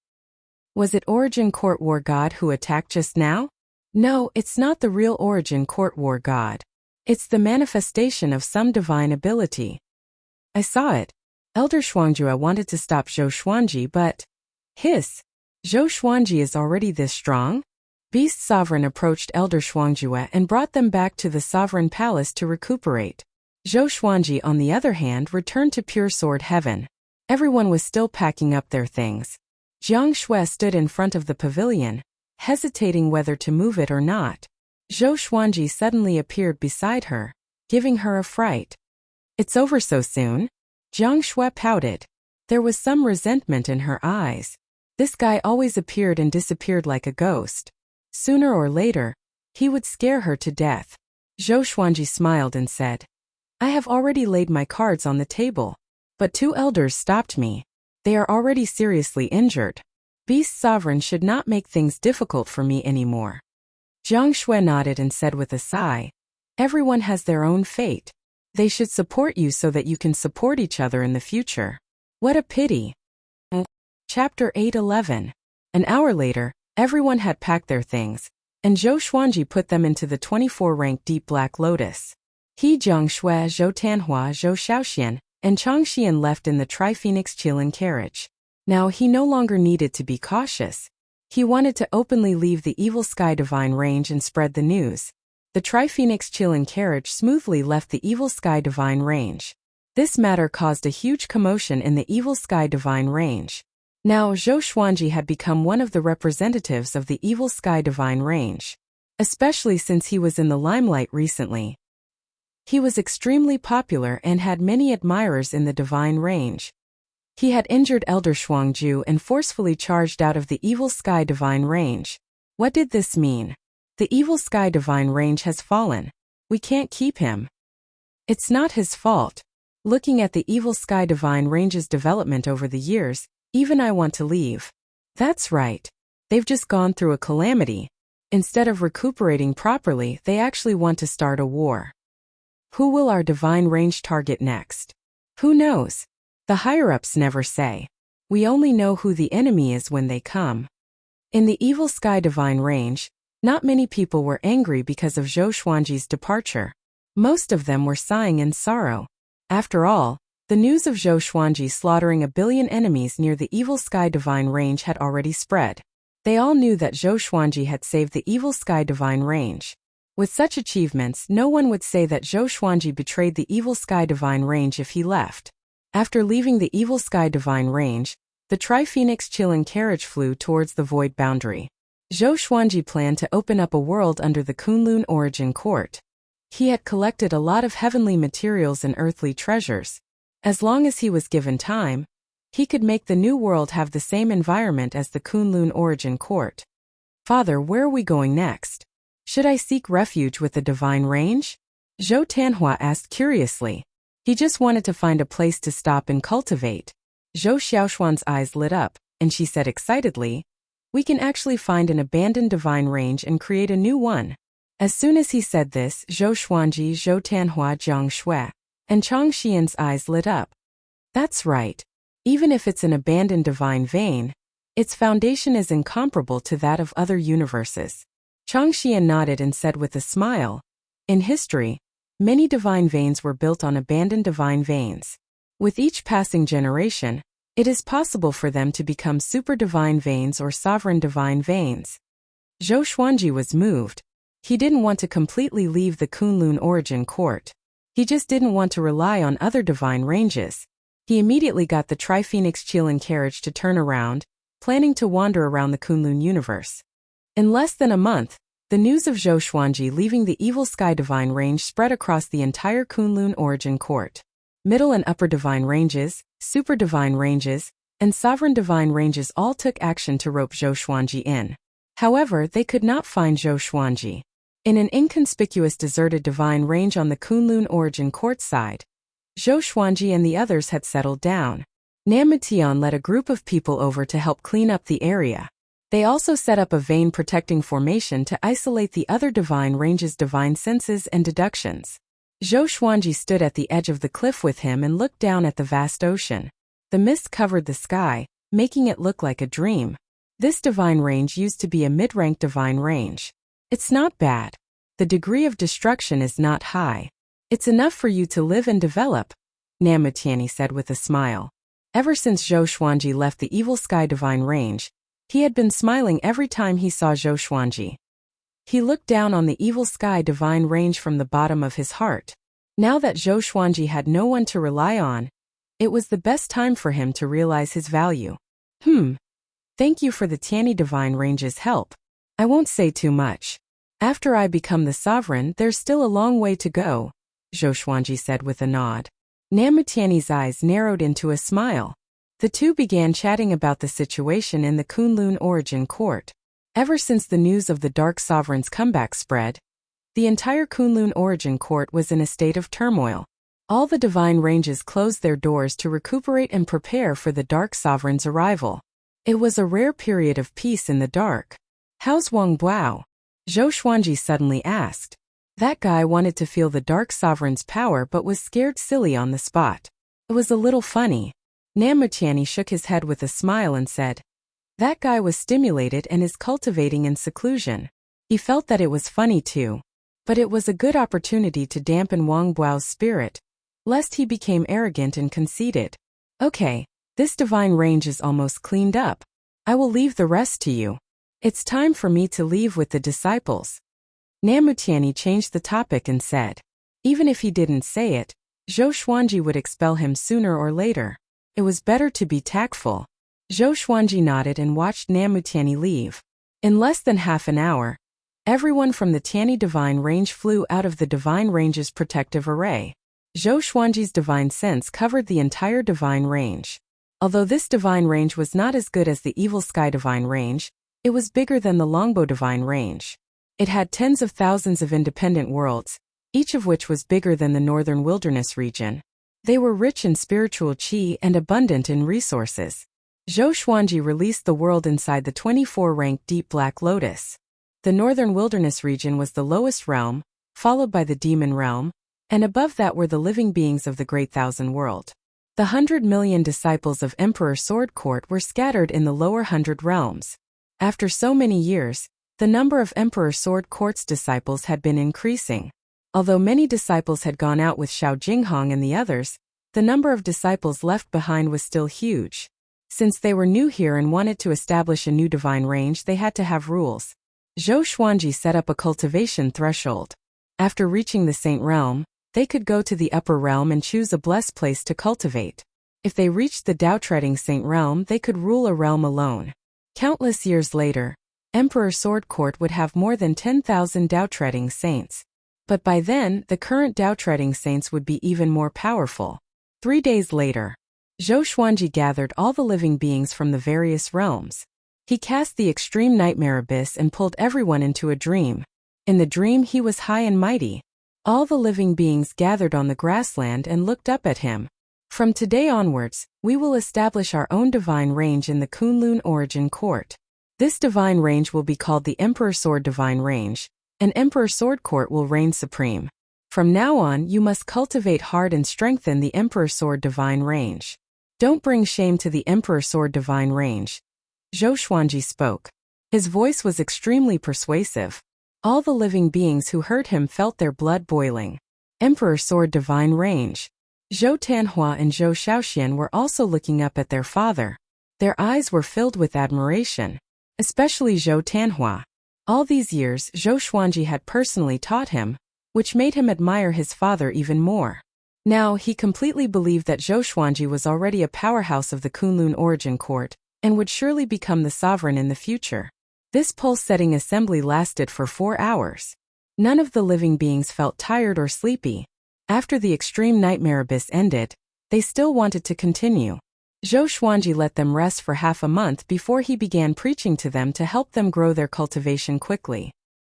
[SPEAKER 1] Was it Origin Court War God who attacked just now? No, it's not the real Origin Court War God. It's the manifestation of some divine ability. I saw it. Elder Shuangjue wanted to stop Zhou Xuanji, but... Hiss! Zhou Xuanji is already this strong? Beast Sovereign approached Elder Shuangjue and brought them back to the Sovereign Palace to recuperate. Zhou Xuanji, on the other hand, returned to Pure Sword Heaven. Everyone was still packing up their things. Jiang Shui stood in front of the pavilion, hesitating whether to move it or not. Zhou Xuanji suddenly appeared beside her, giving her a fright. It's over so soon? Jiang Shui pouted. There was some resentment in her eyes. This guy always appeared and disappeared like a ghost. Sooner or later, he would scare her to death. Zhou Xuanji smiled and said, I have already laid my cards on the table. But two elders stopped me. They are already seriously injured. Beast Sovereign should not make things difficult for me anymore. Jiang Shui nodded and said with a sigh, everyone has their own fate. They should support you so that you can support each other in the future. What a pity. Chapter 8:11. An hour later, everyone had packed their things, and Zhou Xuanji put them into the 24-rank Deep Black Lotus. He, Jiang Shui, Zhou Tanhua, Zhou Shaoxian, and Chang Xian left in the Tri-Phoenix Qilin carriage. Now he no longer needed to be cautious. He wanted to openly leave the Evil Sky Divine Range and spread the news. The Tri-Phoenix Qilin carriage smoothly left the Evil Sky Divine Range. This matter caused a huge commotion in the Evil Sky Divine Range. Now Zhou Xuanji had become one of the representatives of the Evil Sky Divine Range. Especially since he was in the limelight recently. He was extremely popular and had many admirers in the Divine Range. He had injured Elder Shuangju and forcefully charged out of the Evil Sky Divine Range. What did this mean? The Evil Sky Divine Range has fallen. We can't keep him. It's not his fault. Looking at the Evil Sky Divine Range's development over the years, even I want to leave. That's right. They've just gone through a calamity. Instead of recuperating properly, they actually want to start a war. Who will our Divine Range target next? Who knows? The higher-ups never say. We only know who the enemy is when they come. In the Evil Sky Divine Range, not many people were angry because of Zhou Xuanji's departure. Most of them were sighing in sorrow. After all, the news of Zhou Xuanji slaughtering 1 billion enemies near the Evil Sky Divine Range had already spread. They all knew that Zhou Xuanji had saved the Evil Sky Divine Range. With such achievements, no one would say that Zhou Xuanji betrayed the Evil Sky Divine Range if he left. After leaving the Evil Sky Divine Range, the Tri-Phoenix Qilin carriage flew towards the void boundary. Zhou Xuanji planned to open up a world under the Kunlun Origin Court. He had collected a lot of heavenly materials and earthly treasures. As long as he was given time, he could make the new world have the same environment as the Kunlun Origin Court. Father, where are we going next? Should I seek refuge with the Divine Range? Zhou Tanhua asked curiously. He just wanted to find a place to stop and cultivate. Zhou Xiaoshuan's eyes lit up, and she said excitedly, we can actually find an abandoned Divine Range and create a new one. As soon as he said this, Zhou Xuanji, Zhou Tanhua, Jiang Shui, and Chang Xian's eyes lit up. That's right. Even if it's an abandoned divine vein, its foundation is incomparable to that of other universes. Chang Xian nodded and said with a smile, in history, many divine veins were built on abandoned divine veins. With each passing generation, it is possible for them to become super divine veins or sovereign divine veins. Zhou Xuanji was moved. He didn't want to completely leave the Kunlun origin court. He just didn't want to rely on other divine ranges. He immediately got the Tri-Phoenix Qilin carriage to turn around, planning to wander around the Kunlun universe. In less than a month, the news of Zhou Xuanji leaving the Evil Sky Divine Range spread across the entire Kunlun origin court. Middle and Upper Divine Ranges, Super Divine Ranges, and Sovereign Divine Ranges all took action to rope Zhou Xuanji in. However, they could not find Zhou Xuanji. In an inconspicuous deserted divine range on the Kunlun origin court side, Zhou Xuanji and the others had settled down. Nam Mutian led a group of people over to help clean up the area. They also set up a vein protecting formation to isolate the other divine ranges' divine senses and deductions. Zhou Xuanji stood at the edge of the cliff with him and looked down at the vast ocean. The mist covered the sky, making it look like a dream. This divine range used to be a mid-rank divine range. It's not bad. The degree of destruction is not high. It's enough for you to live and develop, Nam Mutian said with a smile. Ever since Zhou Xuanji left the Evil Sky Divine Range, he had been smiling every time he saw Zhou Xuanji. He looked down on the Evil Sky Divine Range from the bottom of his heart. Now that Zhou Xuanji had no one to rely on, it was the best time for him to realize his value. Thank you for the Tianyi Divine Range's help. I won't say too much. After I become the sovereign, there's still a long way to go, Zhou Xuanji said with a nod. Nam Mutian's eyes narrowed into a smile. The two began chatting about the situation in the Kunlun origin court. Ever since the news of the Dark Sovereign's comeback spread, the entire Kunlun origin court was in a state of turmoil. All the divine ranges closed their doors to recuperate and prepare for the Dark Sovereign's arrival. It was a rare period of peace in the dark. How's Wang Buao? Zhou Xuanji suddenly asked. That guy wanted to feel the Dark Sovereign's power but was scared silly on the spot. It was a little funny. Nam Mutian shook his head with a smile and said, that guy was stimulated and is cultivating in seclusion. He felt that it was funny too. But it was a good opportunity to dampen Wang Buao's spirit, lest he became arrogant and conceited. Okay, this divine range is almost cleaned up. I will leave the rest to you. It's time for me to leave with the disciples. Nam Mutian changed the topic and said, even if he didn't say it, Zhou Xuanji would expel him sooner or later. It was better to be tactful. Zhou Xuanji nodded and watched Nam Mutian leave. In less than half an hour, everyone from the Tianyi Divine Range flew out of the Divine Range's protective array. Zhou Xuanji's divine sense covered the entire Divine Range. Although this Divine Range was not as good as the Evil Sky Divine Range, it was bigger than the Longbow Divine Range. It had tens of thousands of independent worlds, each of which was bigger than the Northern Wilderness region. They were rich in spiritual qi and abundant in resources. Zhou Xuanji released the world inside the 24-rank Deep Black Lotus. The Northern Wilderness region was the lowest realm, followed by the Demon Realm, and above that were the living beings of the Great Thousand World. The 100 million disciples of Emperor Sword Court were scattered in the lower 100 realms. After so many years, the number of Emperor Sword Court's disciples had been increasing. Although many disciples had gone out with Xiao Jinghong and the others, the number of disciples left behind was still huge. Since they were new here and wanted to establish a new divine range, they had to have rules. Zhou Xuanji set up a cultivation threshold. After reaching the Saint Realm, they could go to the Upper Realm and choose a blessed place to cultivate. If they reached the Dao-treading Saint Realm, they could rule a realm alone. Countless years later, Emperor Sword Court would have more than 10,000 Dao-treading saints. But by then, the current Dao-treading saints would be even more powerful. 3 days later, Zhou Xuanji gathered all the living beings from the various realms. He cast the extreme nightmare abyss and pulled everyone into a dream. In the dream he was high and mighty. All the living beings gathered on the grassland and looked up at him. From today onwards, we will establish our own divine range in the Kunlun origin court. This divine range will be called the Emperor Sword Divine Range, An Emperor Sword Court will reign supreme. From now on, you must cultivate hard and strengthen the Emperor Sword Divine Range. Don't bring shame to the Emperor Sword Divine Range. Zhou Xuanji spoke. His voice was extremely persuasive. All the living beings who heard him felt their blood boiling. Emperor Sword Divine Range. Zhou Tanhua and Zhou Shaoxian were also looking up at their father. Their eyes were filled with admiration. Especially Zhou Tanhua. All these years, Zhou Xuanji had personally taught him, which made him admire his father even more. Now, he completely believed that Zhou Xuanji was already a powerhouse of the Kunlun origin court, and would surely become the sovereign in the future. This pulse-setting assembly lasted for 4 hours. None of the living beings felt tired or sleepy. After the extreme nightmare abyss ended, they still wanted to continue. Zhou Xuanji let them rest for half a month before he began preaching to them to help them grow their cultivation quickly.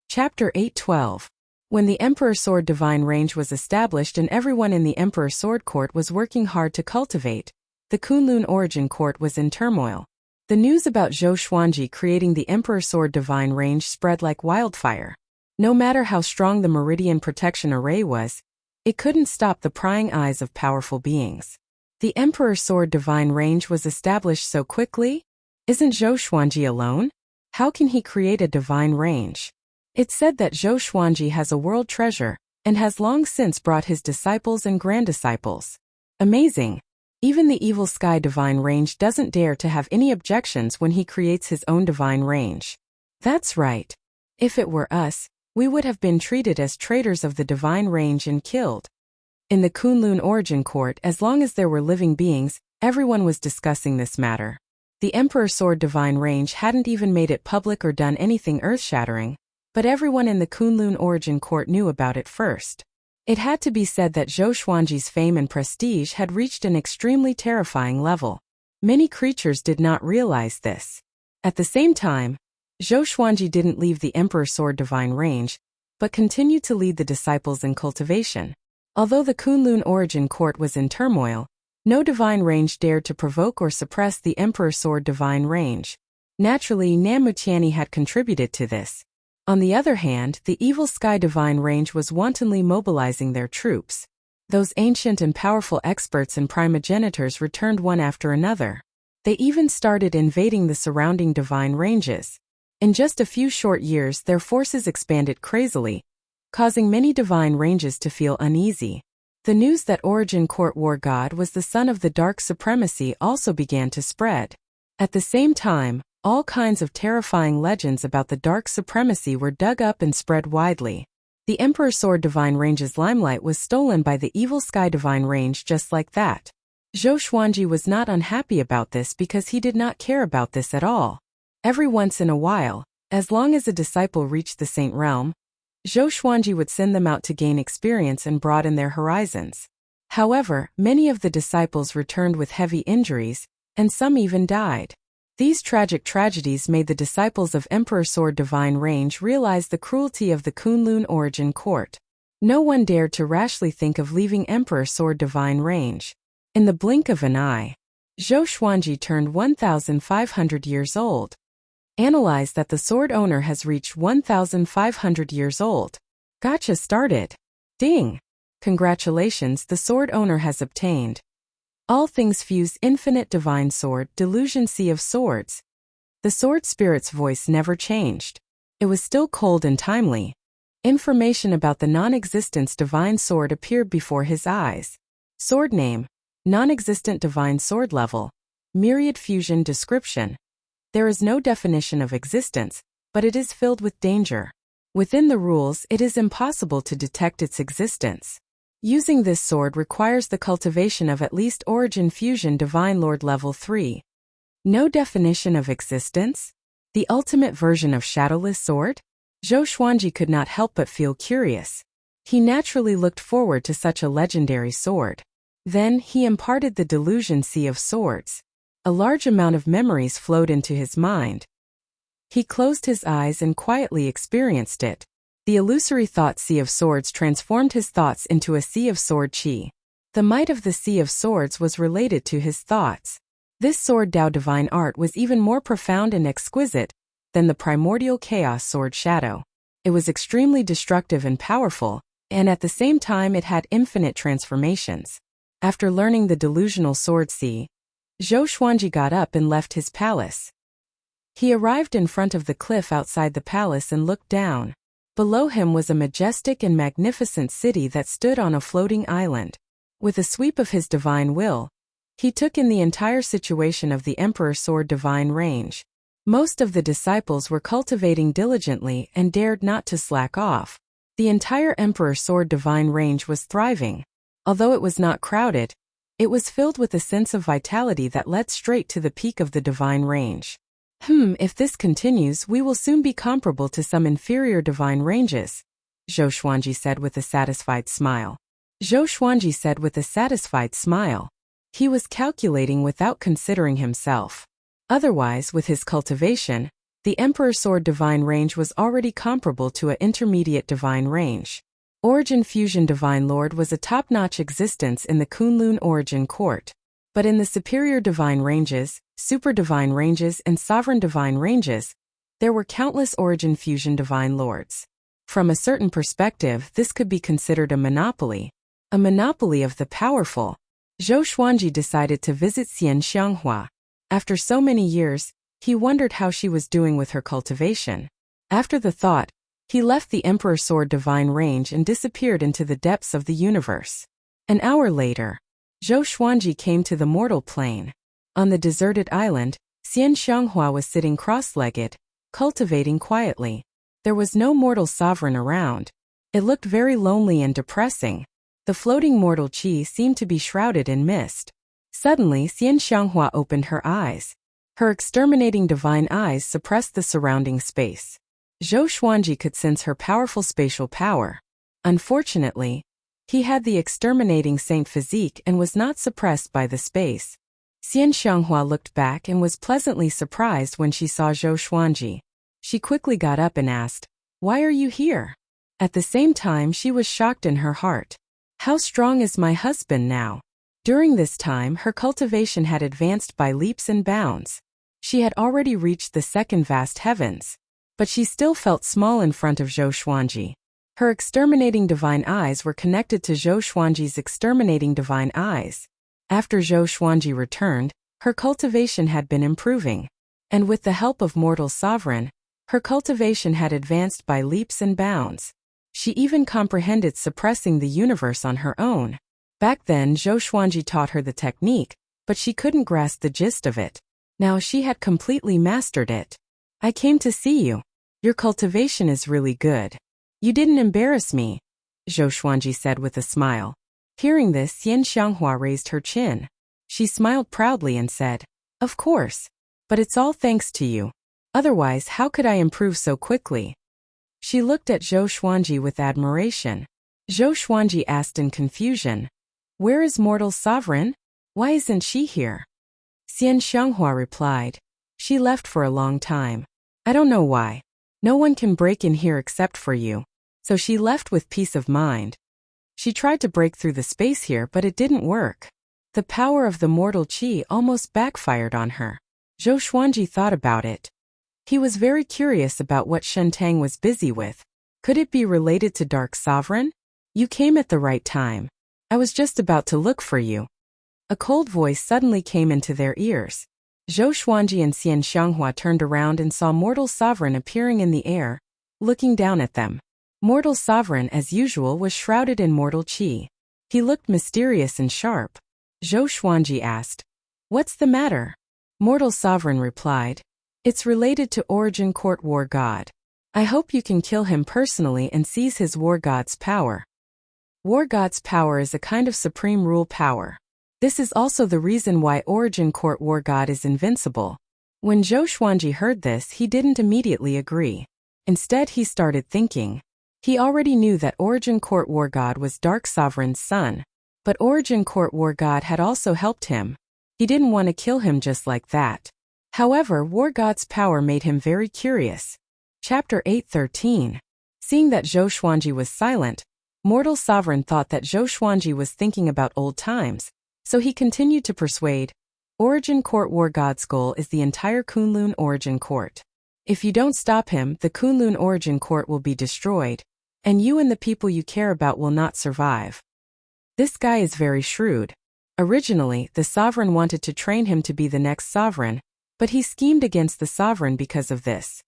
[SPEAKER 1] Chapter 8:12. When the Emperor Sword Divine Range was established and everyone in the Emperor Sword Court was working hard to cultivate, the Kunlun origin court was in turmoil. The news about Zhou Xuanji creating the Emperor Sword Divine Range spread like wildfire. No matter how strong the Meridian Protection Array was, it couldn't stop the prying eyes of powerful beings. The Emperor Sword Divine Range was established so quickly? Isn't Zhou Xuanji alone? How can he create a divine range? It's said that Zhou Xuanji has a world treasure, and has long since brought his disciples and granddisciples. Amazing! Even the Evil Sky Divine Range doesn't dare to have any objections when he creates his own divine range. That's right. If it were us, we would have been treated as traitors of the divine range and killed. In the Kunlun origin court, as long as there were living beings, everyone was discussing this matter. The Emperor Sword Divine Range hadn't even made it public or done anything earth-shattering, but everyone in the Kunlun origin court knew about it first. It had to be said that Zhou Xuanji's fame and prestige had reached an extremely terrifying level. Many creatures did not realize this. At the same time, Zhou Xuanji didn't leave the Emperor Sword Divine Range, but continued to lead the disciples in cultivation. Although the Kunlun origin court was in turmoil, no divine range dared to provoke or suppress the Emperor Sword Divine Range. Naturally, Namutiani had contributed to this. On the other hand, the Evil Sky Divine Range was wantonly mobilizing their troops. Those ancient and powerful experts and primogenitors returned one after another. They even started invading the surrounding divine ranges. In just a few short years, their forces expanded crazily, causing many divine ranges to feel uneasy. The news that Origin Court War God was the son of the Dark Supremacy also began to spread. At the same time, all kinds of terrifying legends about the Dark Supremacy were dug up and spread widely. The Emperor Sword Divine Range's limelight was stolen by the Evil Sky Divine Range just like that. Zhou Xuanji was not unhappy about this because he did not care about this at all. Every once in a while, as long as a disciple reached the Saint Realm, Zhou Xuanji would send them out to gain experience and broaden their horizons. However, many of the disciples returned with heavy injuries, and some even died. These tragic tragedies made the disciples of Emperor Sword Divine Range realize the cruelty of the Kunlun origin court. No one dared to rashly think of leaving Emperor Sword Divine Range. In the blink of an eye, Zhou Xuanji turned 1,500 years old. Analyze that the sword owner has reached 1,500 years old. Gotcha started. Ding! Congratulations, the sword owner has obtained All Things Fuse Infinite Divine Sword Delusion Sea of Swords. The sword spirit's voice never changed. It was still cold and timely. Information about the non-existence divine sword appeared before his eyes. Sword name, non-existent divine sword level, myriad fusion description. There is no definition of existence, but it is filled with danger. Within the rules, it is impossible to detect its existence. Using this sword requires the cultivation of at least Origin Fusion Divine Lord Level 3. No definition of existence? The ultimate version of Shadowless Sword? Zhou Xuanji could not help but feel curious. He naturally looked forward to such a legendary sword. Then, he imparted the Delusion Sea of Swords. A large amount of memories flowed into his mind. He closed his eyes and quietly experienced it. The illusory thought Sea of Swords transformed his thoughts into a Sea of Sword Qi. The might of the Sea of Swords was related to his thoughts. This Sword Dao divine art was even more profound and exquisite than the primordial chaos sword Shadow. It was extremely destructive and powerful, and at the same time it had infinite transformations. After learning the delusional sword C, Zhou Xuanji got up and left his palace. He arrived in front of the cliff outside the palace and looked down. Below him was a majestic and magnificent city that stood on a floating island. With a sweep of his divine will, he took in the entire situation of the Emperor Sword Divine Range. Most of the disciples were cultivating diligently and dared not to slack off. The entire Emperor Sword Divine Range was thriving. Although it was not crowded, it was filled with a sense of vitality that led straight to the peak of the Divine Range. If this continues, we will soon be comparable to some inferior divine ranges, Zhou Xuanji said with a satisfied smile. He was calculating without considering himself. Otherwise, with his cultivation, the Emperor Sword Divine Range was already comparable to an intermediate divine range. Origin Fusion Divine Lord was a top-notch existence in the Kunlun Origin Court. But in the superior divine ranges, super divine ranges, and sovereign divine ranges, there were countless Origin Fusion Divine Lords. From a certain perspective, this could be considered a monopoly of the powerful. Zhou Xuanji decided to visit Xian Xianghua. After so many years, he wondered how she was doing with her cultivation. After the thought, he left the Emperor Sword Divine Range and disappeared into the depths of the universe. An hour later, Zhou Xuanji came to the mortal plane. On the deserted island, Xian Xianghua was sitting cross-legged, cultivating quietly. There was no mortal sovereign around. It looked very lonely and depressing. The floating mortal qi seemed to be shrouded in mist. Suddenly, Xian Xianghua opened her eyes. Her exterminating divine eyes suppressed the surrounding space. Zhou Xuanji could sense her powerful spatial power. Unfortunately, he had the exterminating saint physique and was not suppressed by the space. Xian Xianghua looked back and was pleasantly surprised when she saw Zhou Xuanji. She quickly got up and asked, "Why are you here?" At the same time, she was shocked in her heart. How strong is my husband now? During this time, her cultivation had advanced by leaps and bounds. She had already reached the second vast heavens. But she still felt small in front of Zhou Xuanji. Her exterminating divine eyes were connected to Zhou Xuanji's exterminating divine eyes. After Zhou Xuanji returned, her cultivation had been improving. And with the help of Mortal Sovereign, her cultivation had advanced by leaps and bounds. She even comprehended suppressing the universe on her own. Back then, Zhou Xuanji taught her the technique, but she couldn't grasp the gist of it. Now she had completely mastered it. "I came to see you. Your cultivation is really good. You didn't embarrass me," Zhou Xuanji said with a smile. Hearing this, Xian Xianghua raised her chin. She smiled proudly and said, "Of course. But it's all thanks to you. Otherwise, how could I improve so quickly?" She looked at Zhou Xuanji with admiration. Zhou Xuanji asked in confusion, "Where is Mortal Sovereign? Why isn't she here?" Xian Xianghua replied, "She left for a long time. I don't know why. No one can break in here except for you. So she left with peace of mind. She tried to break through the space here, but it didn't work. The power of the mortal qi almost backfired on her." Zhou Xuanji thought about it. He was very curious about what Shen Tang was busy with. Could it be related to Dark Sovereign? "You came at the right time. I was just about to look for you." A cold voice suddenly came into their ears. Zhou Xuanji and Xian Xianghua turned around and saw Mortal Sovereign appearing in the air, looking down at them. Mortal Sovereign, as usual, was shrouded in mortal qi. He looked mysterious and sharp. Zhou Xuanji asked, "What's the matter?" Mortal Sovereign replied, "It's related to Origin Court War God. I hope you can kill him personally and seize his War God's power." War God's power is a kind of supreme rule power. This is also the reason why Origin Court War God is invincible. When Zhou Xuanji heard this, he didn't immediately agree. Instead, he started thinking. He already knew that Origin Court War God was Dark Sovereign's son. But Origin Court War God had also helped him. He didn't want to kill him just like that. However, War God's power made him very curious. Chapter 8:13. Seeing that Zhou Xuanji was silent, Mortal Sovereign thought that Zhou Xuanji was thinking about old times. So he continued to persuade. Origin Court War God's goal is the entire Kunlun Origin Court. If you don't stop him, the Kunlun Origin Court will be destroyed, and you and the people you care about will not survive. This guy is very shrewd. Originally, the sovereign wanted to train him to be the next sovereign, but he schemed against the sovereign because of this.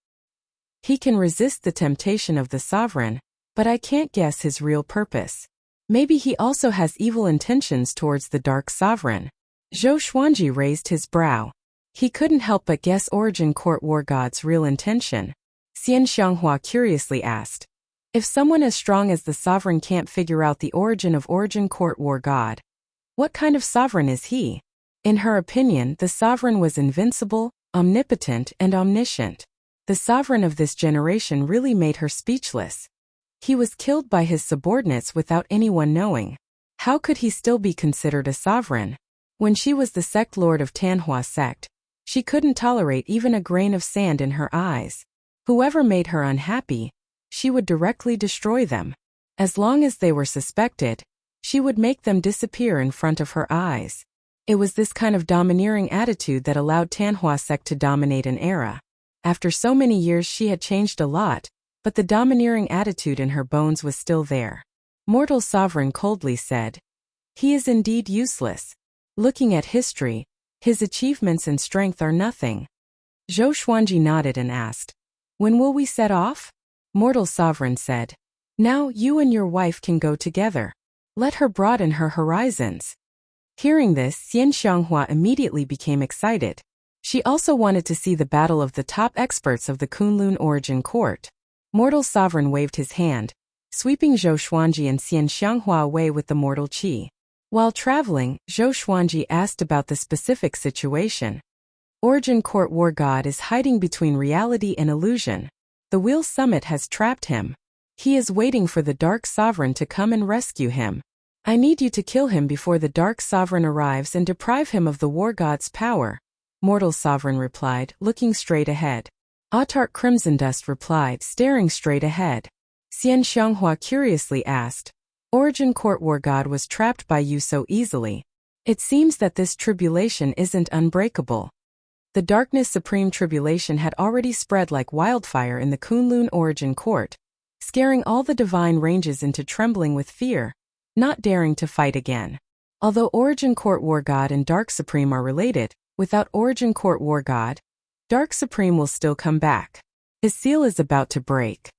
[SPEAKER 1] He can resist the temptation of the sovereign, but I can't guess his real purpose. Maybe he also has evil intentions towards the dark sovereign. Zhou Xuanji raised his brow. He couldn't help but guess Origin Court War God's real intention. Xian Xianghua curiously asked, if someone as strong as the sovereign can't figure out the origin of Origin Court War God, what kind of sovereign is he? In her opinion, the sovereign was invincible, omnipotent, and omniscient. The sovereign of this generation really made her speechless. He was killed by his subordinates without anyone knowing. How could he still be considered a sovereign? When she was the sect lord of Tanhua sect, she couldn't tolerate even a grain of sand in her eyes. Whoever made her unhappy, she would directly destroy them. As long as they were suspected, she would make them disappear in front of her eyes. It was this kind of domineering attitude that allowed Tanhua sect to dominate an era. After so many years she had changed a lot, but the domineering attitude in her bones was still there. Mortal Sovereign coldly said, he is indeed useless. Looking at history, his achievements and strength are nothing. Zhou Xuanji nodded and asked, when will we set off? Mortal Sovereign said, now you and your wife can go together. Let her broaden her horizons. Hearing this, Xian Xianghua immediately became excited. She also wanted to see the battle of the top experts of the Kunlun Origin Court. Mortal Sovereign waved his hand, sweeping Zhou Xuanji and Xian Xianghua away with the mortal qi. While traveling, Zhou Xuanji asked about the specific situation. Origin Court War God is hiding between reality and illusion. The Wheel Summit has trapped him. He is waiting for the Dark Sovereign to come and rescue him. I need you to kill him before the Dark Sovereign arrives and deprive him of the War God's power. Mortal Sovereign replied, looking straight ahead. Autarch Crimson Dust replied, staring straight ahead. Xian Xianghua curiously asked, Origin Court War God was trapped by you so easily. It seems that this tribulation isn't unbreakable. The Darkness Supreme Tribulation had already spread like wildfire in the Kunlun Origin Court, scaring all the divine ranges into trembling with fear, not daring to fight again. Although Origin Court War God and Dark Supreme are related, without Origin Court War God, Dark Supreme will still come back. His seal is about to break.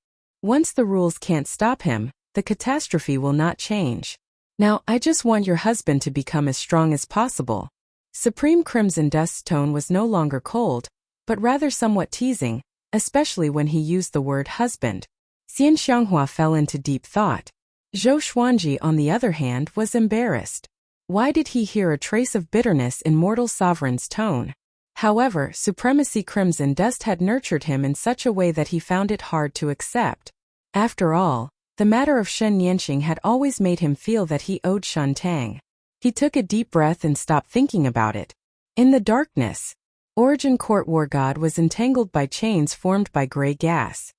[SPEAKER 1] Once the rules can't stop him, the catastrophe will not change. Now, I just want your husband to become as strong as possible. Supreme Crimson Dust's tone was no longer cold, but rather somewhat teasing, especially when he used the word husband. Xian Xianghua fell into deep thought. Zhou Xuanji, on the other hand, was embarrassed. Why did he hear a trace of bitterness in Mortal Sovereign's tone? However, Supremacy Crimson Dust had nurtured him in such a way that he found it hard to accept. After all, the matter of Shen Yanxing had always made him feel that he owed Shen Tang. He took a deep breath and stopped thinking about it. In the darkness, Origin Court War God was entangled by chains formed by gray gas.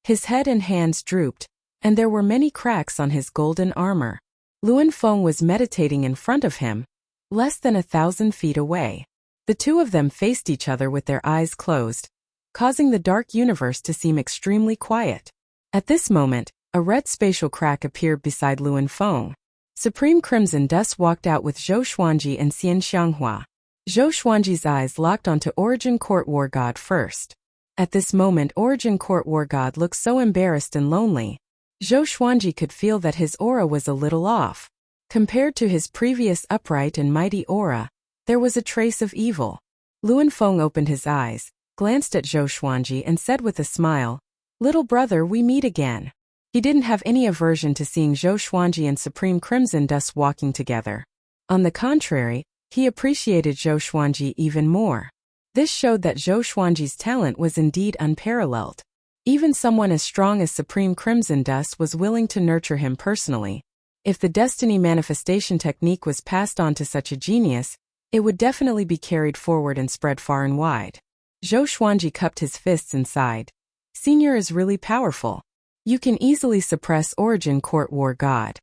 [SPEAKER 1] His head and hands drooped, and there were many cracks on his golden armor. Luan Feng was meditating in front of him, less than 1,000 feet away. The two of them faced each other with their eyes closed, causing the dark universe to seem extremely quiet. At this moment, a red spatial crack appeared beside Luan Feng. Supreme Crimson Dust walked out with Zhou Xuanji and Xian Xianghua. Zhou Xuanji's eyes locked onto Origin Court War God first. At this moment, Origin Court War God looked so embarrassed and lonely. Zhou Xuanji could feel that his aura was a little off. Compared to his previous upright and mighty aura, there was a trace of evil. Luan Feng opened his eyes, glanced at Zhou Xuanji and said with a smile, "Little brother, we meet again." He didn't have any aversion to seeing Zhou Xuanji and Supreme Crimson Dust walking together. On the contrary, he appreciated Zhou Xuanji even more. This showed that Zhou Xuanji's talent was indeed unparalleled. Even someone as strong as Supreme Crimson Dust was willing to nurture him personally. If the destiny manifestation technique was passed on to such a genius, it would definitely be carried forward and spread far and wide. Zhou Xuanji cupped his fists and sighed. Senior is really powerful. You can easily suppress Origin Court War God.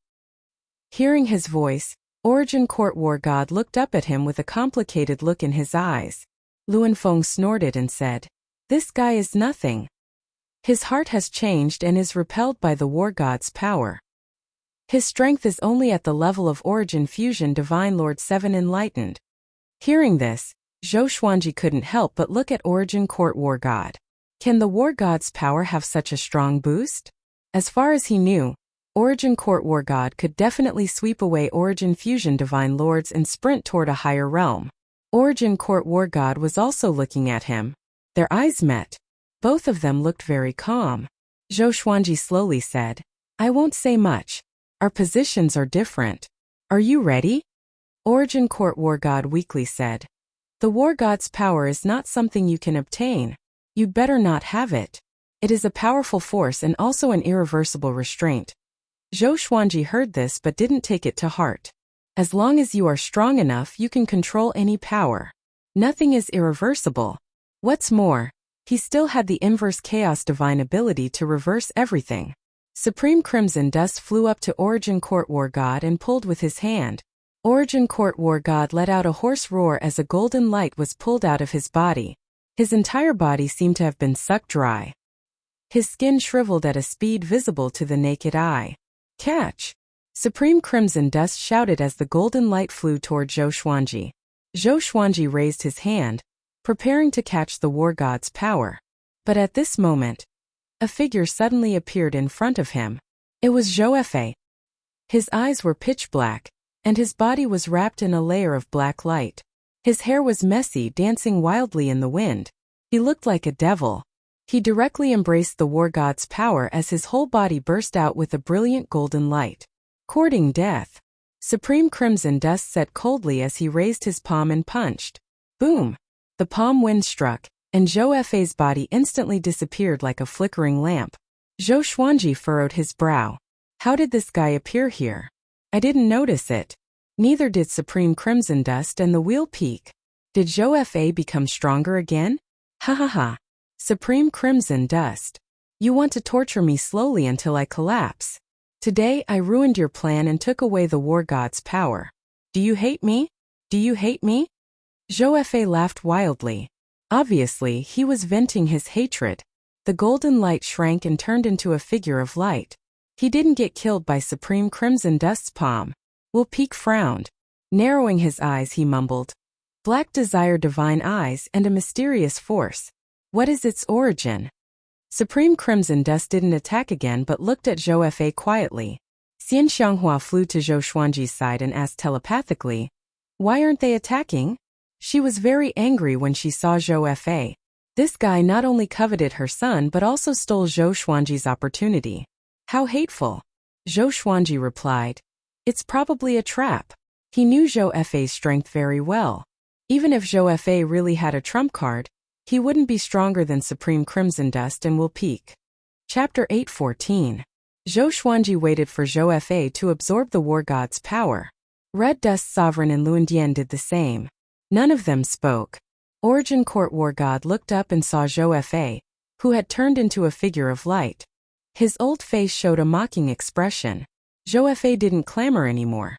[SPEAKER 1] Hearing his voice, Origin Court War God looked up at him with a complicated look in his eyes. Luan Feng snorted and said, This guy is nothing. His heart has changed and is repelled by the war god's power. His strength is only at the level of Origin Fusion Divine Lord 7 Enlightened. Hearing this, Zhou Xuanji couldn't help but look at Origin Court War God. Can the war god's power have such a strong boost? As far as he knew, Origin Court War God could definitely sweep away Origin Fusion Divine Lords and sprint toward a higher realm. Origin Court War God was also looking at him. Their eyes met. Both of them looked very calm. Zhou Xuanji slowly said, I won't say much. Our positions are different. Are you ready? Origin Court War God weakly said. The war god's power is not something you can obtain. You'd better not have it. It is a powerful force and also an irreversible restraint. Zhou Xuanji heard this but didn't take it to heart. As long as you are strong enough, you can control any power. Nothing is irreversible. What's more, he still had the inverse chaos divine ability to reverse everything. Supreme Crimson Dust flew up to Origin Court War God and pulled with his hand. Origin Court War God let out a hoarse roar as a golden light was pulled out of his body. His entire body seemed to have been sucked dry. His skin shriveled at a speed visible to the naked eye. Catch! Supreme Crimson Dust shouted as the golden light flew toward Zhou Xuanji. Zhou Xuanji raised his hand, preparing to catch the war god's power. But at this moment, a figure suddenly appeared in front of him. It was Zhou Fei. His eyes were pitch black, and his body was wrapped in a layer of black light. His hair was messy, dancing wildly in the wind. He looked like a devil. He directly embraced the war god's power as his whole body burst out with a brilliant golden light. Courting death. Supreme Crimson Dust said coldly as he raised his palm and punched. Boom! The palm wind struck, and Zhou Fei's body instantly disappeared like a flickering lamp. Zhou Xuanji furrowed his brow. How did this guy appear here? I didn't notice it. Neither did Supreme Crimson Dust and the Wheel Peak. Did Zhou Fei become stronger again? Ha ha ha. Supreme Crimson Dust. You want to torture me slowly until I collapse. Today I ruined your plan and took away the war god's power. Do you hate me? Do you hate me? Zhou Fei laughed wildly. Obviously, he was venting his hatred. The golden light shrank and turned into a figure of light. He didn't get killed by Supreme Crimson Dust's palm. Will Peak frowned. Narrowing his eyes, he mumbled. Black desire, divine eyes, and a mysterious force. What is its origin? Supreme Crimson Dust didn't attack again but looked at Zhou Fei quietly. Xian Xianghua flew to Zhou Xuanji's side and asked telepathically, Why aren't they attacking? She was very angry when she saw Zhou Fei. This guy not only coveted her son but also stole Zhou Xuanji's opportunity. How hateful. Zhou Xuanji replied. It's probably a trap. He knew Zhou Fei's strength very well. Even if Zhou Fei really had a trump card, he wouldn't be stronger than Supreme Crimson Dust and Will Peak. Chapter 8:14. Zhou Xuanji waited for Zhou Fei to absorb the war god's power. Red Dust Sovereign and Luandian did the same. None of them spoke. Origin Court War God looked up and saw Zhou Fei, who had turned into a figure of light. His old face showed a mocking expression. Zhou Fei didn't clamor anymore.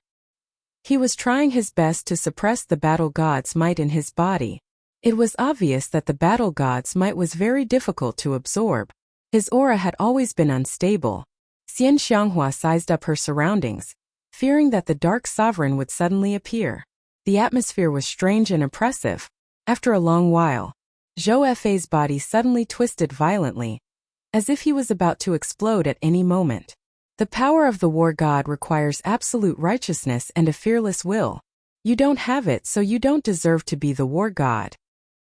[SPEAKER 1] He was trying his best to suppress the battle god's might in his body. It was obvious that the battle god's might was very difficult to absorb. His aura had always been unstable. Xian Xianghua sized up her surroundings, fearing that the Dark Sovereign would suddenly appear. The atmosphere was strange and oppressive. After a long while, Zhou Fei's body suddenly twisted violently, as if he was about to explode at any moment. The power of the war god requires absolute righteousness and a fearless will. You don't have it, so you don't deserve to be the war god.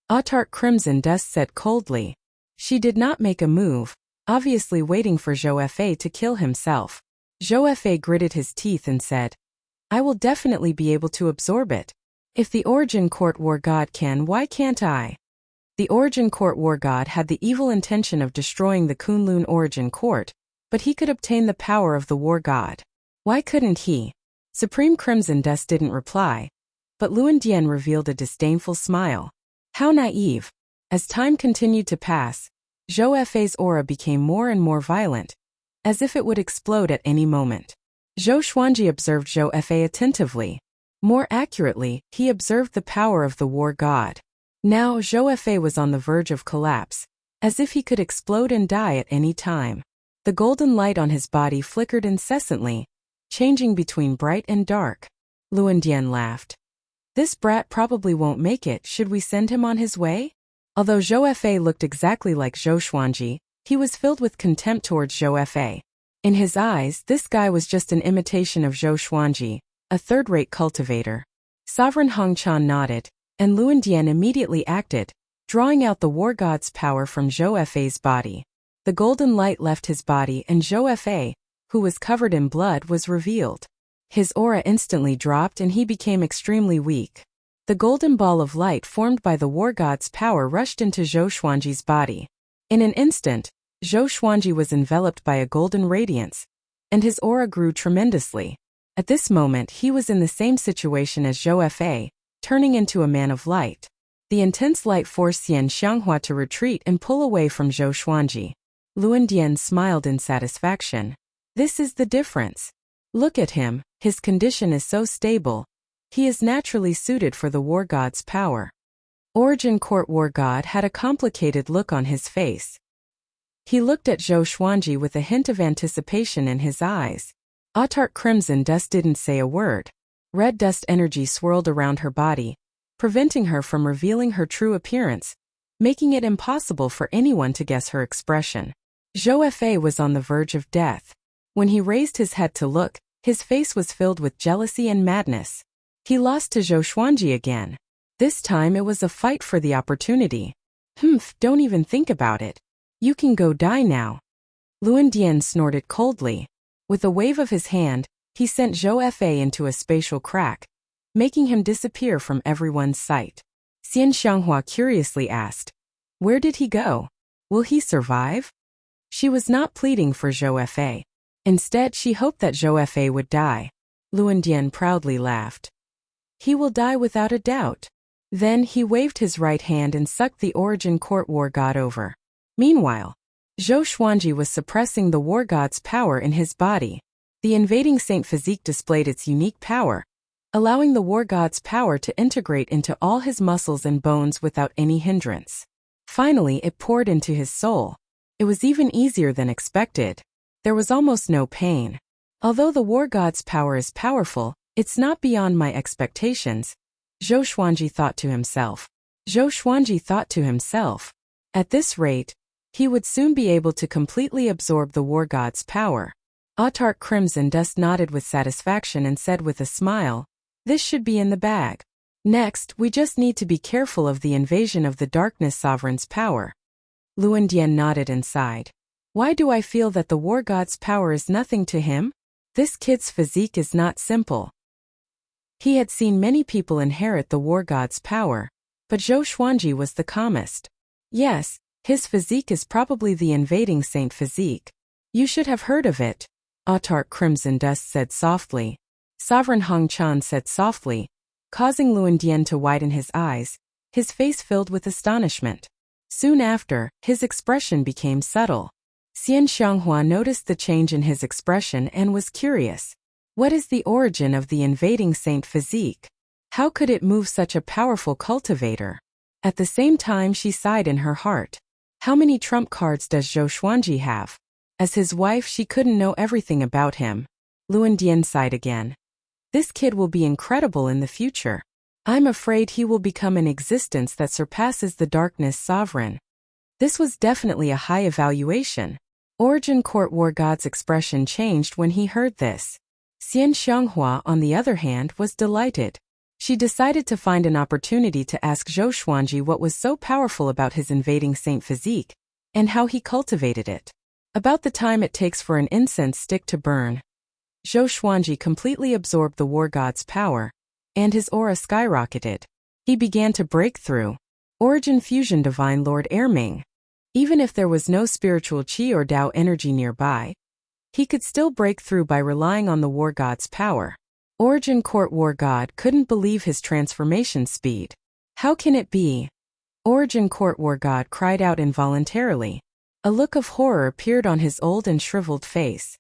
[SPEAKER 1] Autark Crimson Dust said coldly. She did not make a move, obviously waiting for Zhou Fei to kill himself. Zhou Fei gritted his teeth and said, I will definitely be able to absorb it. If the Origin Court War God can, why can't I? The Origin Court War God had the evil intention of destroying the Kunlun Origin Court, but he could obtain the power of the war god. Why couldn't he? Supreme Crimson Dust didn't reply, but Luandian revealed a disdainful smile. How naive. As time continued to pass, Zhou Fei's aura became more and more violent, as if it would explode at any moment. Zhou Xuanji observed Zhou Fei attentively. More accurately, he observed the power of the war god. Now Zhou Fei was on the verge of collapse. as if he could explode and die at any time. The golden light on his body flickered incessantly, changing between bright and dark. Luan Dian laughed. This brat probably won't make it. Should we send him on his way? Although Zhou Fa looked exactly like Zhou Xuanji, he was filled with contempt towards Zhou Fa. In his eyes, this guy was just an imitation of Zhou Xuanji, a third-rate cultivator. Sovereign Hong Chan nodded, and Luan Dian immediately acted, drawing out the war god's power from Zhou Fa's body. The golden light left his body and Zhou Fa, who was covered in blood, was revealed. His aura instantly dropped and he became extremely weak. The golden ball of light formed by the war god's power rushed into Zhou Xuanji's body. In an instant, Zhou Xuanji was enveloped by a golden radiance, and his aura grew tremendously. At this moment he was in the same situation as Zhou Fa, turning into a man of light. The intense light forced Xian Xianghua to retreat and pull away from Zhou Xuanji. Luan Dian smiled in satisfaction. This is the difference. Look at him, his condition is so stable. He is naturally suited for the war god's power. Origin Court War God had a complicated look on his face. He looked at Zhou Xuanji with a hint of anticipation in his eyes. Autark Crimson Dust didn't say a word. Red dust energy swirled around her body, preventing her from revealing her true appearance, making it impossible for anyone to guess her expression. Zhou Fa was on the verge of death. When he raised his head to look, his face was filled with jealousy and madness. He lost to Zhou Xuanji again. This time it was a fight for the opportunity. Don't even think about it. You can go die now. Luan Dian snorted coldly. With a wave of his hand, he sent Zhou Fa into a spatial crack, making him disappear from everyone's sight. Xian Xianghua curiously asked, "Where did he go? Will he survive?" She was not pleading for Zhou Fa. Instead, she hoped that Zhou Fa would die. Luan Dian proudly laughed. He will die without a doubt. Then he waved his right hand and sucked the Origin Court War God over. Meanwhile, Zhou Xuanji was suppressing the war god's power in his body. The invading saint physique displayed its unique power, allowing the war god's power to integrate into all his muscles and bones without any hindrance. Finally, it poured into his soul. It was even easier than expected. There was almost no pain. Although the war god's power is powerful, it's not beyond my expectations, Zhou Xuanji thought to himself. At this rate, he would soon be able to completely absorb the war god's power. Autark Crimson Dust nodded with satisfaction and said with a smile, "This should be in the bag. Next, we just need to be careful of the invasion of the Darkness Sovereign's power." Luan Dian nodded and sighed. Why do I feel that the war god's power is nothing to him? This kid's physique is not simple. He had seen many people inherit the war god's power, but Zhou Xuanji was the calmest. Yes, his physique is probably the invading saint physique. You should have heard of it, Autark Crimson Dust said softly. Sovereign Hong Chan said softly, causing Luan Dian to widen his eyes, his face filled with astonishment. Soon after, his expression became subtle. Xian Xianghua noticed the change in his expression and was curious. What is the origin of the invading saint physique? How could it move such a powerful cultivator? At the same time she sighed in her heart. How many trump cards does Zhou Xuanji have? As his wife she couldn't know everything about him. Luan Dian sighed again. This kid will be incredible in the future. I'm afraid he will become an existence that surpasses the Darkness Sovereign. This was definitely a high evaluation. Origin Court War God's expression changed when he heard this. Xian Xianghua, on the other hand, was delighted. She decided to find an opportunity to ask Zhou Xuanji what was so powerful about his invading saint physique, and how he cultivated it. About the time it takes for an incense stick to burn, Zhou Xuanji completely absorbed the war god's power, and his aura skyrocketed. He began to break through. Origin Fusion Divine Lord Erming. Even if there was no spiritual qi or Tao energy nearby, he could still break through by relying on the war god's power. Origin Court War God couldn't believe his transformation speed. How can it be? Origin Court War God cried out involuntarily. A look of horror appeared on his old and shriveled face.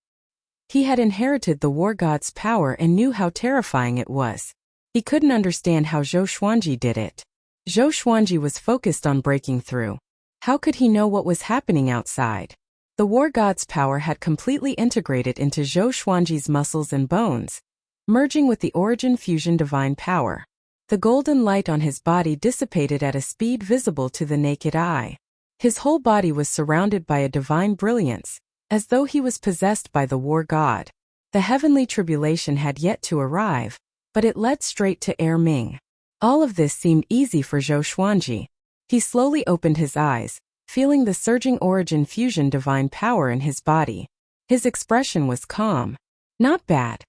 [SPEAKER 1] He had inherited the war god's power and knew how terrifying it was. He couldn't understand how Zhou Xuanji did it. Zhou Xuanji was focused on breaking through. How could he know what was happening outside? The war god's power had completely integrated into Zhou Xuanji's muscles and bones, merging with the origin fusion divine power. The golden light on his body dissipated at a speed visible to the naked eye. His whole body was surrounded by a divine brilliance, as though he was possessed by the war god. The heavenly tribulation had yet to arrive, but it led straight to Ming. All of this seemed easy for Zhou Xuanji. He slowly opened his eyes, feeling the surging origin fusion divine power in his body. His expression was calm. Not bad.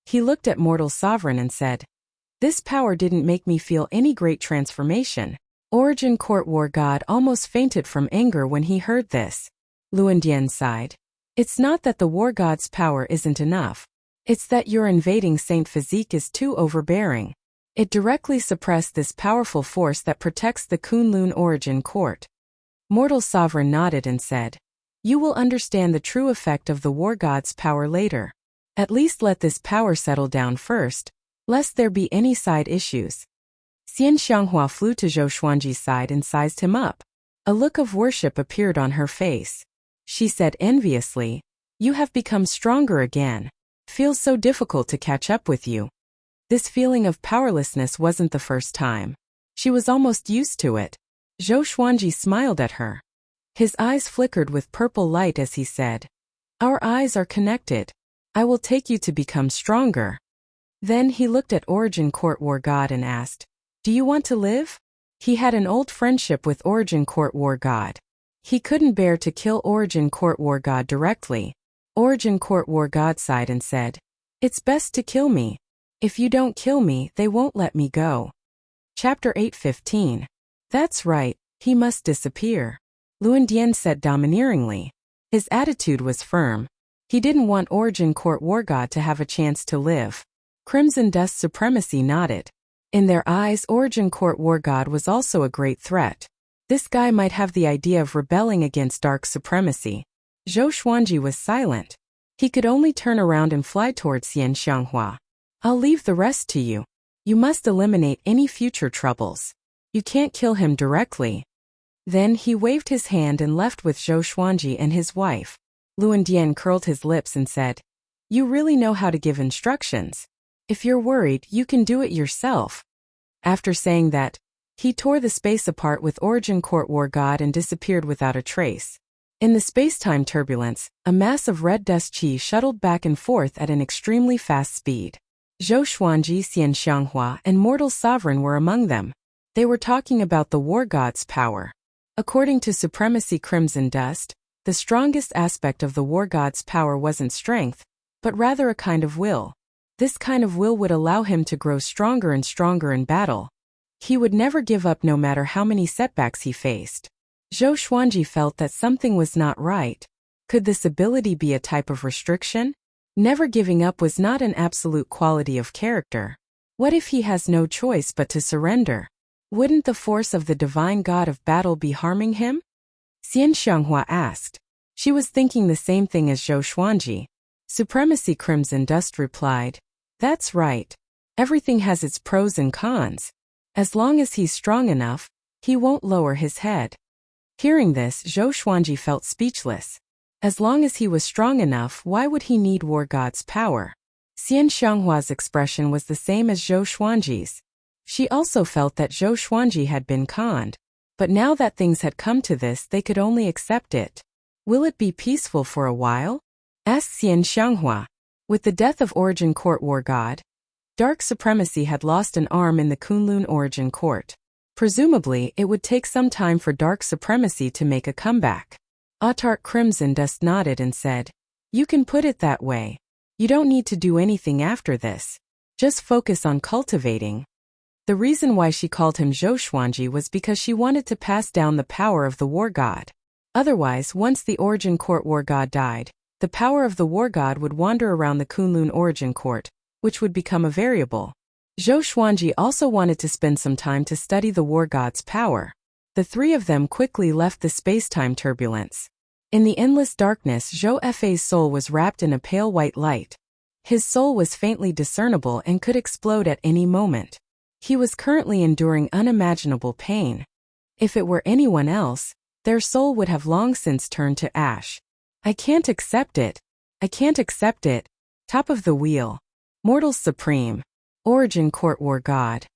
[SPEAKER 1] He looked at mortal sovereign and said, "This power didn't make me feel any great transformation." Origin court war god almost fainted from anger when he heard this. Luandian sighed. It's not that the war god's power isn't enough. It's that your invading saint physique is too overbearing. It directly suppressed this powerful force that protects the Kunlun origin court. Mortal sovereign nodded and said, "You will understand the true effect of the war god's power later. At least let this power settle down first, lest there be any side issues." Xian Xianghua flew to Zhou Xuanji's side and sized him up. A look of worship appeared on her face. She said enviously, "You have become stronger again. Feels so difficult to catch up with you." This feeling of powerlessness wasn't the first time. She was almost used to it. Zhou Xuanji smiled at her. His eyes flickered with purple light as he said, "Our eyes are connected. I will take you to become stronger." Then he looked at Origin Court War God and asked, "Do you want to live?" He had an old friendship with Origin Court War God. He couldn't bear to kill Origin Court War God directly. Origin Court War God sighed and said, "It's best to kill me. If you don't kill me, they won't let me go." Chapter 8:15. That's right, he must disappear. Luandian said domineeringly. His attitude was firm. He didn't want Origin Court War God to have a chance to live. Crimson Dust Supremacy nodded. In their eyes, Origin Court War God was also a great threat. This guy might have the idea of rebelling against dark supremacy. Zhou Xuanji was silent. He could only turn around and fly towards Xian Xianghua. "I'll leave the rest to you. You must eliminate any future troubles. You can't kill him directly." Then he waved his hand and left with Zhou Xuanji and his wife. Luandian curled his lips and said, "You really know how to give instructions. If you're worried, you can do it yourself." After saying that, he tore the space apart with Origin Court War God and disappeared without a trace. In the space-time turbulence, a mass of red dust chi shuttled back and forth at an extremely fast speed. Zhou Xuanji, Xian Xianghua, and Mortal Sovereign were among them. They were talking about the war god's power. According to Supremacy Crimson Dust, the strongest aspect of the war god's power wasn't strength, but rather a kind of will. This kind of will would allow him to grow stronger and stronger in battle. He would never give up no matter how many setbacks he faced. Zhou Xuanji felt that something was not right. Could this ability be a type of restriction? Never giving up was not an absolute quality of character. What if he has no choice but to surrender? Wouldn't the force of the divine god of battle be harming him? Xian Xianghua asked. She was thinking the same thing as Zhou Xuanji. Supremacy Crimson Dust replied, "That's right. Everything has its pros and cons. As long as he's strong enough, he won't lower his head." Hearing this, Zhou Xuanji felt speechless. As long as he was strong enough, why would he need war god's power? Xian Xianghua's expression was the same as Zhou Xuanji's. She also felt that Zhou Xuanji had been conned. But now that things had come to this, they could only accept it. Will it be peaceful for a while? Asked Xian Xianghua. With the death of Origin Court War God, Dark Supremacy had lost an arm in the Kunlun Origin Court. Presumably, it would take some time for Dark Supremacy to make a comeback. Autark Crimson Dust nodded and said, "You can put it that way. You don't need to do anything after this. Just focus on cultivating." The reason why she called him Zhou Xuanji was because she wanted to pass down the power of the war god. Otherwise, once the Origin Court War God died, the power of the war god would wander around the Kunlun Origin Court, which would become a variable. Zhou Xuanji also wanted to spend some time to study the war god's power. The three of them quickly left the space-time turbulence. In the endless darkness, Zhou Fei's soul was wrapped in a pale white light. His soul was faintly discernible and could explode at any moment. He was currently enduring unimaginable pain. If it were anyone else, their soul would have long since turned to ash. I can't accept it. I can't accept it. Top of the wheel. Mortals supreme. Origin Court War God.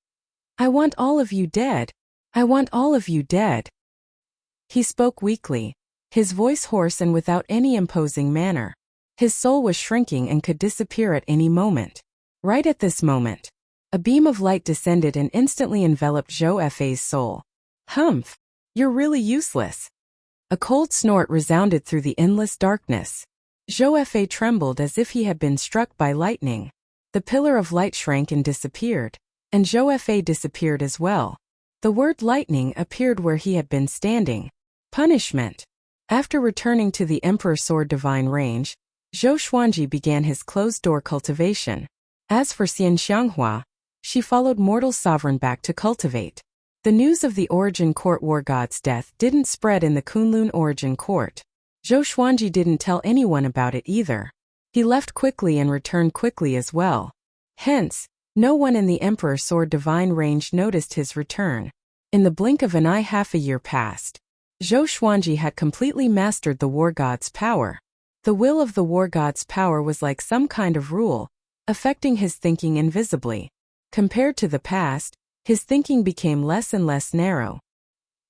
[SPEAKER 1] I want all of you dead. I want all of you dead. He spoke weakly, his voice hoarse and without any imposing manner. His soul was shrinking and could disappear at any moment. Right at this moment, a beam of light descended and instantly enveloped Zhou Fei's soul. Humph! You're really useless. A cold snort resounded through the endless darkness. Zhou Fei trembled as if he had been struck by lightning. The pillar of light shrank and disappeared, and Zhou Fei disappeared as well. The word lightning appeared where he had been standing. Punishment. After returning to the Emperor Sword Divine Range, Zhou Xuanji began his closed-door cultivation. As for Xian Xianghua, she followed Mortal Sovereign back to cultivate. The news of the Origin Court War God's death didn't spread in the Kunlun Origin Court. Zhou Xuanji didn't tell anyone about it either. He left quickly and returned quickly as well. Hence, no one in the Emperor Sword Divine Range noticed his return. In the blink of an eye, half a year passed. Zhou Xuanji had completely mastered the War God's power. The will of the War God's power was like some kind of rule, affecting his thinking invisibly. Compared to the past, his thinking became less and less narrow.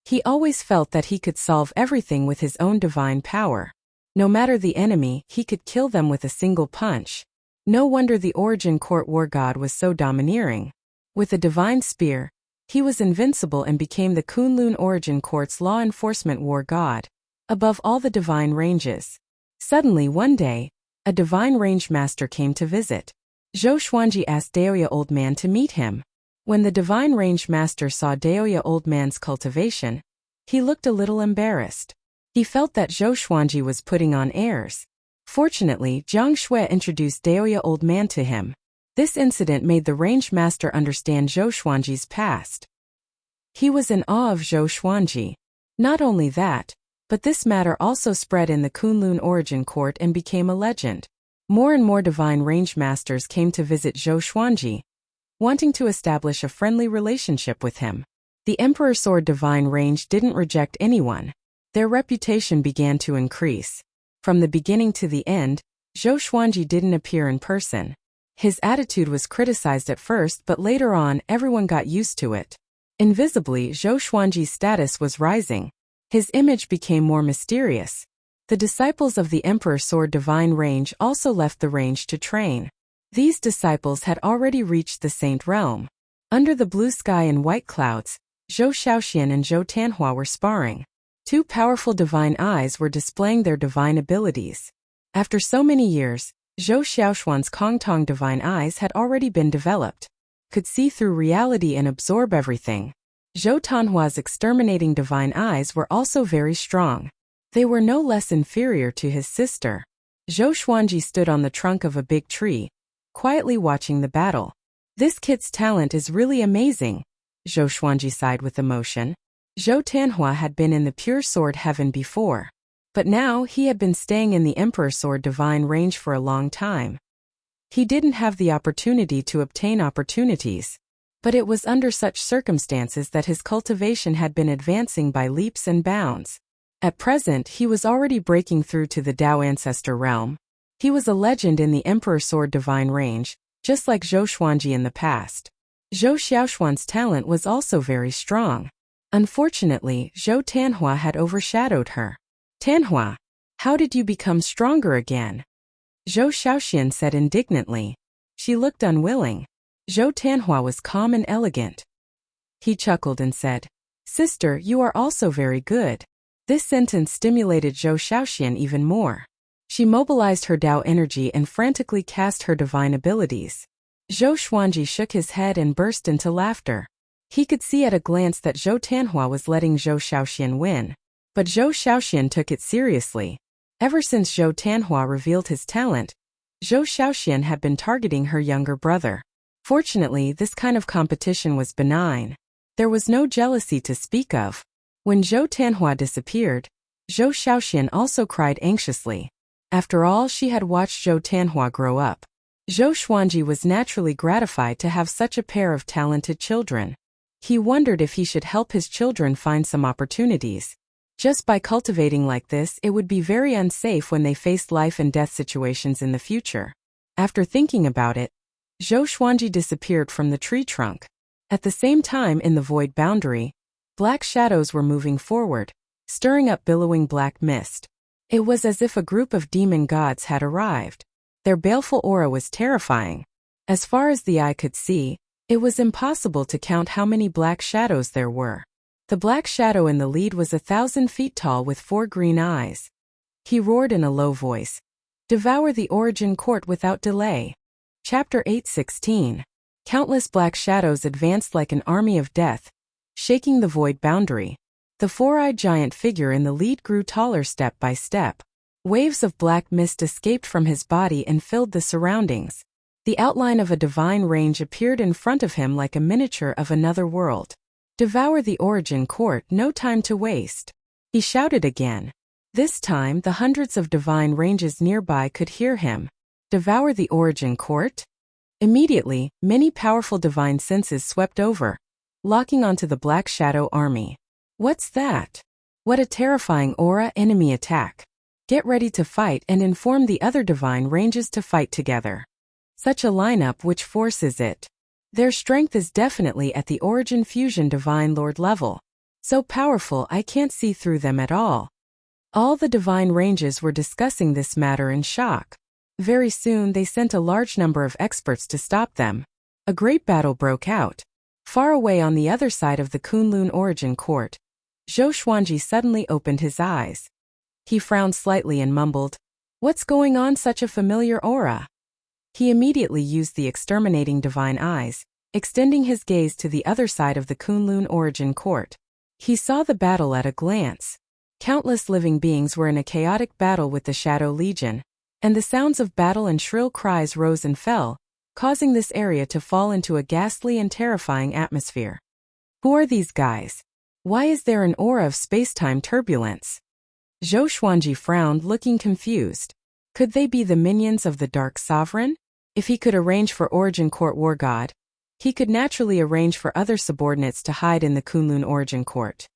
[SPEAKER 1] He always felt that he could solve everything with his own divine power. No matter the enemy, he could kill them with a single punch. No wonder the Origin Court War God was so domineering. With a divine spear, he was invincible and became the Kunlun Origin Court's law enforcement war god, above all the divine ranges. Suddenly one day, a divine range master came to visit. Zhou Xuanji asked Daoya Old Man to meet him. When the divine range master saw Daoya Old Man's cultivation, he looked a little embarrassed. He felt that Zhou Xuanji was putting on airs. Fortunately, Jiang Shui introduced Daoya Old Man to him. This incident made the range master understand Zhou Xuanji's past. He was in awe of Zhou Xuanji. Not only that, but this matter also spread in the Kunlun Origin Court and became a legend. More and more divine range masters came to visit Zhou Xuanji, wanting to establish a friendly relationship with him. The Emperor Sword Divine Range didn't reject anyone. Their reputation began to increase. From the beginning to the end, Zhou Xuanji didn't appear in person. His attitude was criticized at first, but later on everyone got used to it. Invisibly, Zhou Xuanji's status was rising. His image became more mysterious. The disciples of the Emperor Sword Divine Range also left the range to train. These disciples had already reached the Saint Realm. Under the blue sky and white clouds, Zhou Xiaoxian and Zhou Tanhua were sparring. Two powerful divine eyes were displaying their divine abilities. After so many years, Zhou Xiaoxuan's Kongtong divine eyes had already been developed, could see through reality and absorb everything. Zhou Tanhua's exterminating divine eyes were also very strong. They were no less inferior to his sister. Zhou Xuanji stood on the trunk of a big tree, quietly watching the battle. This kid's talent is really amazing, Zhou Xuanji sighed with emotion. Zhou Tanhua had been in the pure sword heaven before, but now he had been staying in the Emperor Sword Divine Range for a long time. He didn't have the opportunity to obtain opportunities, but it was under such circumstances that his cultivation had been advancing by leaps and bounds. At present, he was already breaking through to the Dao Ancestor realm. He was a legend in the Emperor Sword Divine Range, just like Zhou Xuanji in the past. Zhou Xiaoxuan's talent was also very strong. Unfortunately, Zhou Tanhua had overshadowed her. Tanhua, how did you become stronger again? Zhou Xiaoxian said indignantly. She looked unwilling. Zhou Tanhua was calm and elegant. He chuckled and said, "Sister, you are also very good." This sentence stimulated Zhou Xiaoxian even more. She mobilized her Dao energy and frantically cast her divine abilities. Zhou Xuanji shook his head and burst into laughter. He could see at a glance that Zhou Tanhua was letting Zhou Xiaoxian win. But Zhou Xiaoxian took it seriously. Ever since Zhou Tanhua revealed his talent, Zhou Xiaoxian had been targeting her younger brother. Fortunately, this kind of competition was benign. There was no jealousy to speak of. When Zhou Tanhua disappeared, Zhou Xiaoxian also cried anxiously. After all, she had watched Zhou Tanhua grow up. Zhou Xuanji was naturally gratified to have such a pair of talented children. He wondered if he should help his children find some opportunities. Just by cultivating like this, it would be very unsafe when they faced life and death situations in the future. After thinking about it, Zhou Xuanji disappeared from the tree trunk. At the same time, in the void boundary, black shadows were moving forward, stirring up billowing black mist. It was as if a group of demon gods had arrived. Their baleful aura was terrifying. As far as the eye could see, it was impossible to count how many black shadows there were. The black shadow in the lead was 1,000 feet tall with 4 green eyes. He roared in a low voice, "Devour the Origin Court without delay." Chapter 8:16. Countless black shadows advanced like an army of death, shaking the void boundary. The 4-eyed giant figure in the lead grew taller step by step. Waves of black mist escaped from his body and filled the surroundings. The outline of a divine range appeared in front of him like a miniature of another world. "Devour the Origin Court, no time to waste," he shouted again. This time, the hundreds of divine ranges nearby could hear him. "Devour the Origin Court?" Immediately, many powerful divine senses swept over, locking onto the Black Shadow army. "What's that? What a terrifying aura! Enemy attack. Get ready to fight and inform the other divine ranges to fight together." Such a lineup, which force is it? Their strength is definitely at the Origin Fusion Divine Lord level. So powerful I can't see through them at all. All the divine ranges were discussing this matter in shock. Very soon they sent a large number of experts to stop them. A great battle broke out. Far away on the other side of the Kunlun Origin Court, Zhou Xuanji suddenly opened his eyes. He frowned slightly and mumbled, "What's going on? Such a familiar aura." He immediately used the exterminating divine eyes, extending his gaze to the other side of the Kunlun Origin Court. He saw the battle at a glance. Countless living beings were in a chaotic battle with the Shadow Legion, and the sounds of battle and shrill cries rose and fell, causing this area to fall into a ghastly and terrifying atmosphere. Who are these guys? Why is there an aura of space-time turbulence? Zhou Xuanji frowned, looking confused. Could they be the minions of the Dark Sovereign? If he could arrange for Origin Court War God, he could naturally arrange for other subordinates to hide in the Kunlun Origin Court.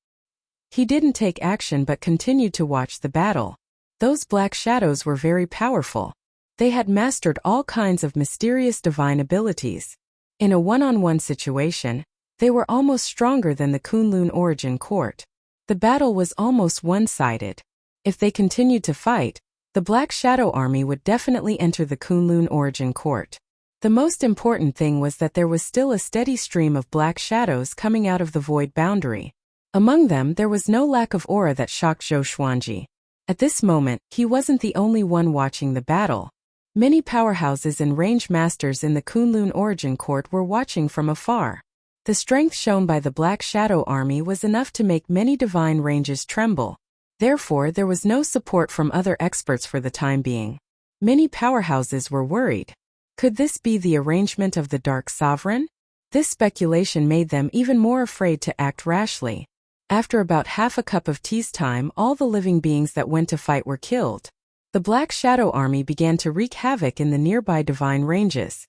[SPEAKER 1] He didn't take action but continued to watch the battle. Those black shadows were very powerful. They had mastered all kinds of mysterious divine abilities. In a one-on-one situation, they were almost stronger than the Kunlun Origin Court. The battle was almost one-sided. If they continued to fight, the Black Shadow Army would definitely enter the Kunlun Origin Court. The most important thing was that there was still a steady stream of black shadows coming out of the void boundary. Among them, there was no lack of aura that shocked Zhou Xuanji. At this moment, he wasn't the only one watching the battle. Many powerhouses and range masters in the Kunlun Origin Court were watching from afar. The strength shown by the Black Shadow Army was enough to make many divine ranges tremble. Therefore, there was no support from other experts for the time being. Many powerhouses were worried. Could this be the arrangement of the Dark Sovereign? This speculation made them even more afraid to act rashly. After about half a cup of tea's time, all the living beings that went to fight were killed. The Black Shadow Army began to wreak havoc in the nearby divine ranges.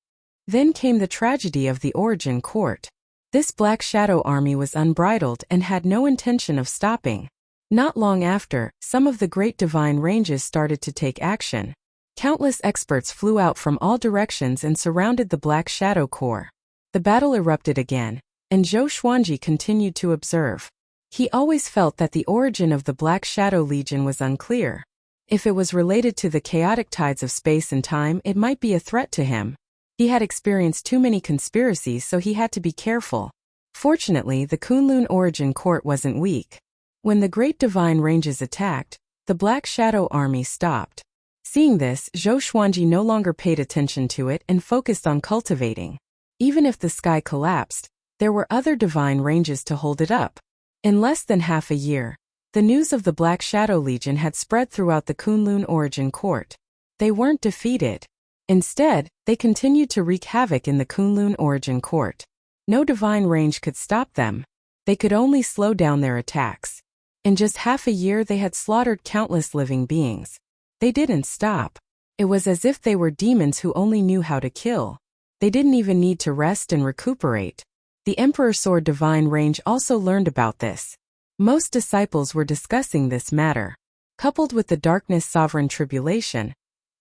[SPEAKER 1] Then came the tragedy of the Origin Court. This Black Shadow Army was unbridled and had no intention of stopping. Not long after, some of the great divine ranges started to take action. Countless experts flew out from all directions and surrounded the Black Shadow Corps. The battle erupted again, and Zhou Xuanji continued to observe. He always felt that the origin of the Black Shadow Legion was unclear. If it was related to the chaotic tides of space and time, it might be a threat to him. He had experienced too many conspiracies, so he had to be careful. Fortunately, the Kunlun Origin Court wasn't weak. When the great divine ranges attacked, the Black Shadow Army stopped. Seeing this, Zhou Xuanji no longer paid attention to it and focused on cultivating. Even if the sky collapsed, there were other divine ranges to hold it up. In less than half a year, the news of the Black Shadow Legion had spread throughout the Kunlun Origin Court. They weren't defeated. Instead, they continued to wreak havoc in the Kunlun Origin Court. No divine range could stop them. They could only slow down their attacks. In just half a year they had slaughtered countless living beings. They didn't stop. It was as if they were demons who only knew how to kill. They didn't even need to rest and recuperate. The Emperor Sword Divine Range also learned about this. Most disciples were discussing this matter. Coupled with the darkness sovereign tribulation,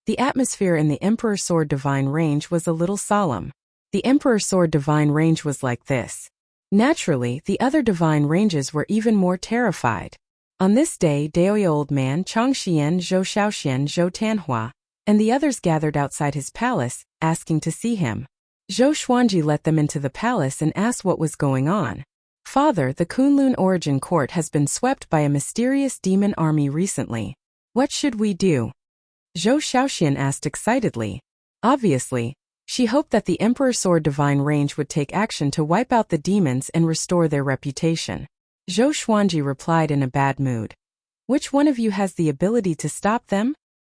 [SPEAKER 1] the atmosphere in the Emperor's Sword Divine Range was a little solemn. The Emperor's Sword Divine Range was like this. Naturally, the other divine ranges were even more terrified. On this day, Daoya Old Man, Changxian, Zhou Shaoxian, Zhou Tanhua, and the others gathered outside his palace, asking to see him. Zhou Xuanji let them into the palace and asked what was going on. Father, the Kunlun Origin Court has been swept by a mysterious demon army recently. What should we do? Zhou Shaoxian asked excitedly. Obviously, she hoped that the Emperor's Sword Divine Range would take action to wipe out the demons and restore their reputation. Zhou Xuanji replied in a bad mood. Which one of you has the ability to stop them?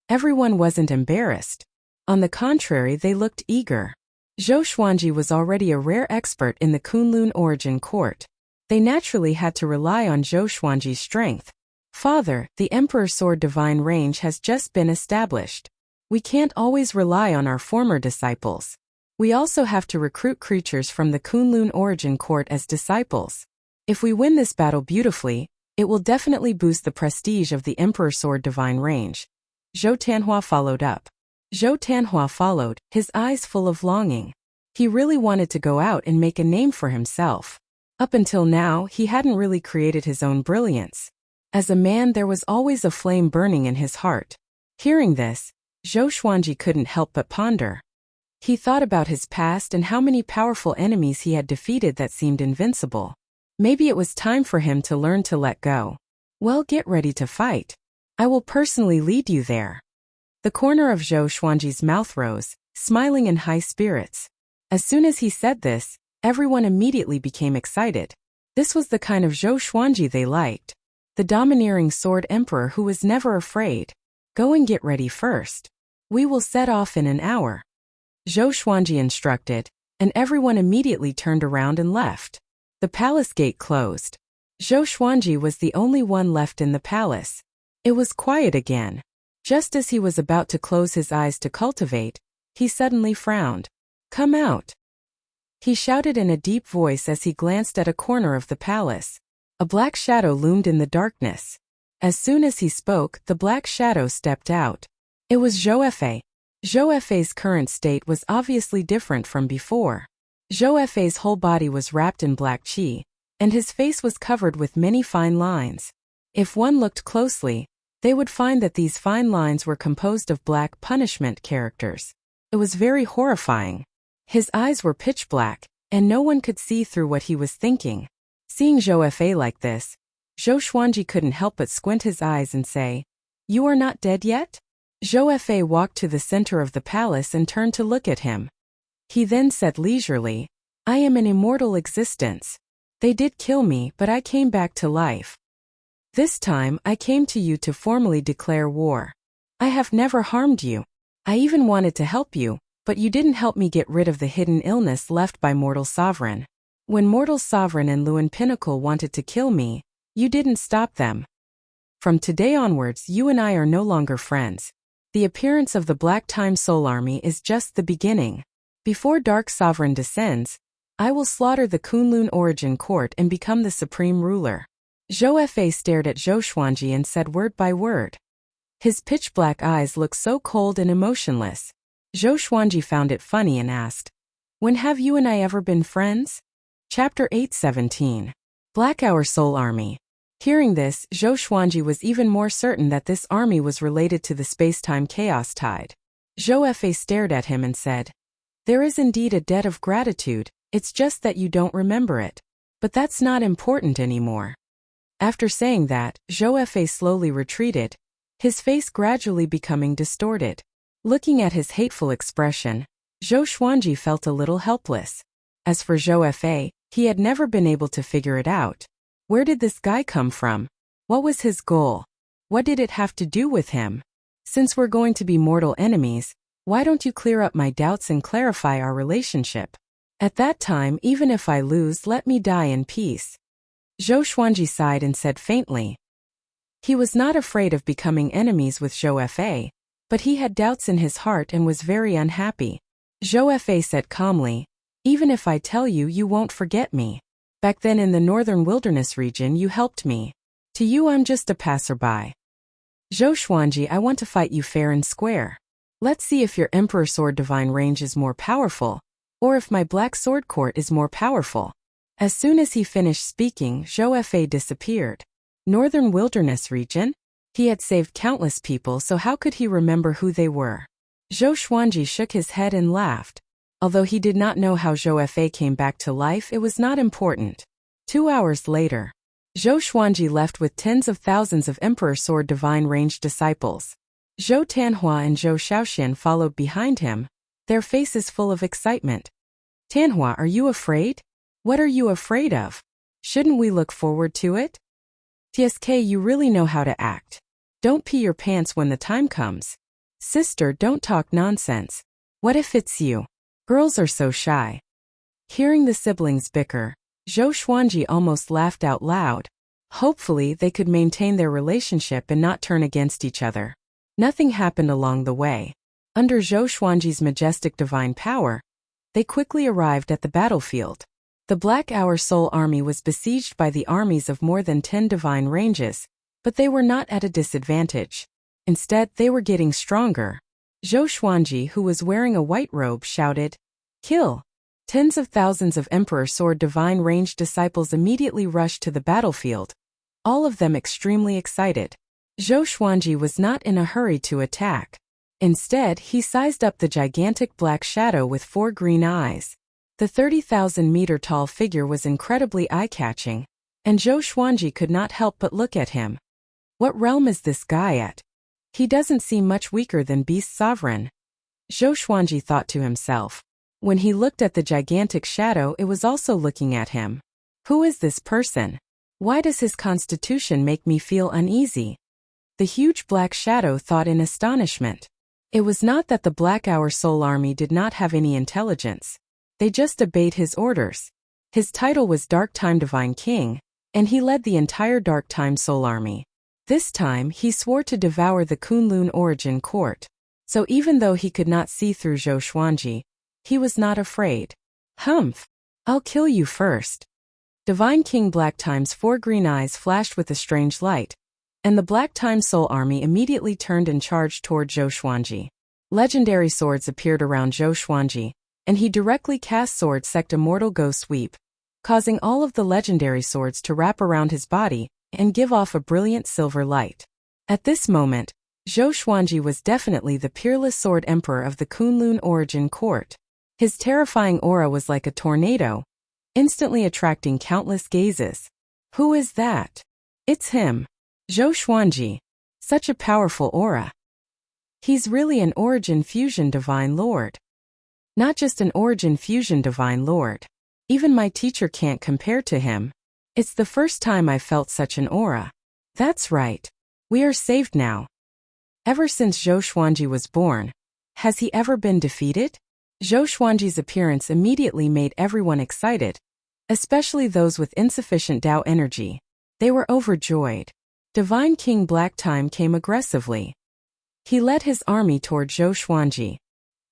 [SPEAKER 1] Everyone wasn't embarrassed. On the contrary, they looked eager. Zhou Xuanji was already a rare expert in the Kunlun Origin Court. They naturally had to rely on Zhou Xuanji's strength. Father, the Emperor's Sword Divine Range has just been established. We can't always rely on our former disciples. We also have to recruit creatures from the Kunlun Origin Court as disciples. If we win this battle beautifully, it will definitely boost the prestige of the Emperor's Sword Divine Range. Zhou Tanhua followed up. Zhou Tanhua followed, his eyes full of longing. He really wanted to go out and make a name for himself. Up until now, he hadn't really created his own brilliance. As a man, there was always a flame burning in his heart. Hearing this, Zhou Xuanji couldn't help but ponder. He thought about his past and how many powerful enemies he had defeated that seemed invincible. Maybe it was time for him to learn to let go. Well, get ready to fight. I will personally lead you there. The corner of Zhou Xuanji's mouth rose, smiling in high spirits. As soon as he said this, everyone immediately became excited. This was the kind of Zhou Xuanji they liked. The domineering sword emperor who was never afraid. Go and get ready first. We will set off in an hour. Zhou Xuanji instructed, and everyone immediately turned around and left. The palace gate closed. Zhou Xuanji was the only one left in the palace. It was quiet again. Just as he was about to close his eyes to cultivate, he suddenly frowned. Come out. He shouted in a deep voice as he glanced at a corner of the palace. A black shadow loomed in the darkness. As soon as he spoke, the black shadow stepped out. It was Zhou Fei. Zhou Fei's current state was obviously different from before. Zhou Fei's whole body was wrapped in black qi, and his face was covered with many fine lines. If one looked closely, they would find that these fine lines were composed of black punishment characters. It was very horrifying. His eyes were pitch black, and no one could see through what he was thinking. Seeing Zhou Fei like this, Zhou Xuanji couldn't help but squint his eyes and say, You are not dead yet? Zhou Fei walked to the center of the palace and turned to look at him. He then said leisurely, I am an immortal existence. They did kill me, but I came back to life. This time, I came to you to formally declare war. I have never harmed you. I even wanted to help you, but you didn't help me get rid of the hidden illness left by Mortal Sovereign. When Mortal Sovereign and Luan Pinnacle wanted to kill me, you didn't stop them. From today onwards, you and I are no longer friends. The appearance of the Black Time Soul Army is just the beginning. Before Dark Sovereign descends, I will slaughter the Kunlun Origin Court and become the supreme ruler. Zhou Fei stared at Zhou Xuanji and said word by word. His pitch-black eyes looked so cold and emotionless. Zhou Xuanji found it funny and asked, When have you and I ever been friends? Chapter 8:17. Black Hour Soul Army. Hearing this, Zhou Xuanji was even more certain that this army was related to the space-time chaos tide. Zhou Fei stared at him and said, There is indeed a debt of gratitude, it's just that you don't remember it. But that's not important anymore. After saying that, Zhou Fei slowly retreated, his face gradually becoming distorted. Looking at his hateful expression, Zhou Xuanji felt a little helpless. As for Zhou Fei, he had never been able to figure it out. Where did this guy come from? What was his goal? What did it have to do with him? Since we're going to be mortal enemies, why don't you clear up my doubts and clarify our relationship? At that time, even if I lose, let me die in peace. Zhou Xuanji sighed and said faintly. He was not afraid of becoming enemies with Zhou Fei, but he had doubts in his heart and was very unhappy. Zhou Fei said calmly, Even if I tell you, you won't forget me. Back then in the northern wilderness region you helped me. To you I'm just a passerby. Zhou Xuanji, I want to fight you fair and square. Let's see if your Emperor Sword Divine range is more powerful, or if my Black Sword Court is more powerful. As soon as he finished speaking, Zhou Fa disappeared. Northern wilderness region? He had saved countless people, so how could he remember who they were? Zhou Xuanji shook his head and laughed. Although he did not know how Zhou Fa came back to life, it was not important. 2 hours later, Zhou Xuanji left with tens of thousands of Emperor Sword Divine ranged disciples. Zhou Tanhua and Zhou Shaoxian followed behind him, their faces full of excitement. Tanhua, are you afraid? What are you afraid of? Shouldn't we look forward to it? TSK, you really know how to act. Don't pee your pants when the time comes. Sister, don't talk nonsense. What if it's you? Girls are so shy. Hearing the siblings bicker, Zhou Xuanji almost laughed out loud. Hopefully they could maintain their relationship and not turn against each other. Nothing happened along the way. Under Zhou Xuanji's majestic divine power, they quickly arrived at the battlefield. The Black Hour Soul Army was besieged by the armies of more than 10 divine ranges, but they were not at a disadvantage. Instead, they were getting stronger. Zhou Xuanji, who was wearing a white robe, shouted, "Kill!" Tens of thousands of Emperor Sword Divine ranged disciples immediately rushed to the battlefield, all of them extremely excited. Zhou Xuanji was not in a hurry to attack. Instead, he sized up the gigantic black shadow with 4 green eyes. The 30,000-meter-tall figure was incredibly eye-catching, and Zhou Xuanji could not help but look at him. What realm is this guy at? He doesn't seem much weaker than Beast Sovereign. Zhou Xuanji thought to himself. When he looked at the gigantic shadow, it was also looking at him. Who is this person? Why does his constitution make me feel uneasy? The huge black shadow thought in astonishment. It was not that the Black Hour Soul Army did not have any intelligence. They just obeyed his orders. His title was Dark Time Divine King, and he led the entire Dark Time Soul Army. This time, he swore to devour the Kunlun Origin Court. So even though he could not see through Zhou Xuanji, he was not afraid. Humph! I'll kill you first. Divine King Black Time's 4 green eyes flashed with a strange light, and the Black Time Soul Army immediately turned and charged toward Zhou Xuanji. Legendary swords appeared around Zhou Xuanji, and he directly cast Sword Sect Immortal Go Sweep, causing all of the legendary swords to wrap around his body and give off a brilliant silver light. At this moment, Zhou Xuanji was definitely the peerless sword emperor of the Kunlun Origin Court. His terrifying aura was like a tornado, instantly attracting countless gazes. Who is that? It's him. Zhou Xuanji. Such a powerful aura. He's really an Origin Fusion Divine Lord. Not just an Origin Fusion Divine Lord. Even my teacher can't compare to him. It's the first time I felt such an aura. That's right. We are saved now. Ever since Zhou Xuanji was born, has he ever been defeated? Zhou Xuanji's appearance immediately made everyone excited, especially those with insufficient Tao energy. They were overjoyed. Divine King Black Time came aggressively. He led his army toward Zhou Xuanji.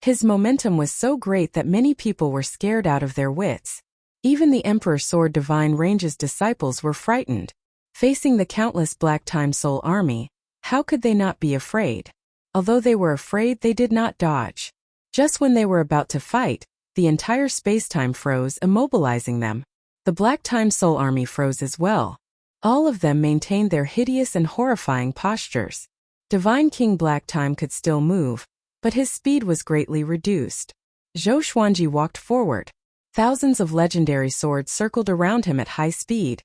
[SPEAKER 1] His momentum was so great that many people were scared out of their wits. Even the Emperor Sword Divine Range's disciples were frightened. Facing the countless Black Time Soul Army, how could they not be afraid? Although they were afraid, they did not dodge. Just when they were about to fight, the entire space-time froze, immobilizing them. The Black Time Soul Army froze as well. All of them maintained their hideous and horrifying postures. Divine King Black Time could still move, but his speed was greatly reduced. Zhou Xuanji walked forward. Thousands of legendary swords circled around him at high speed,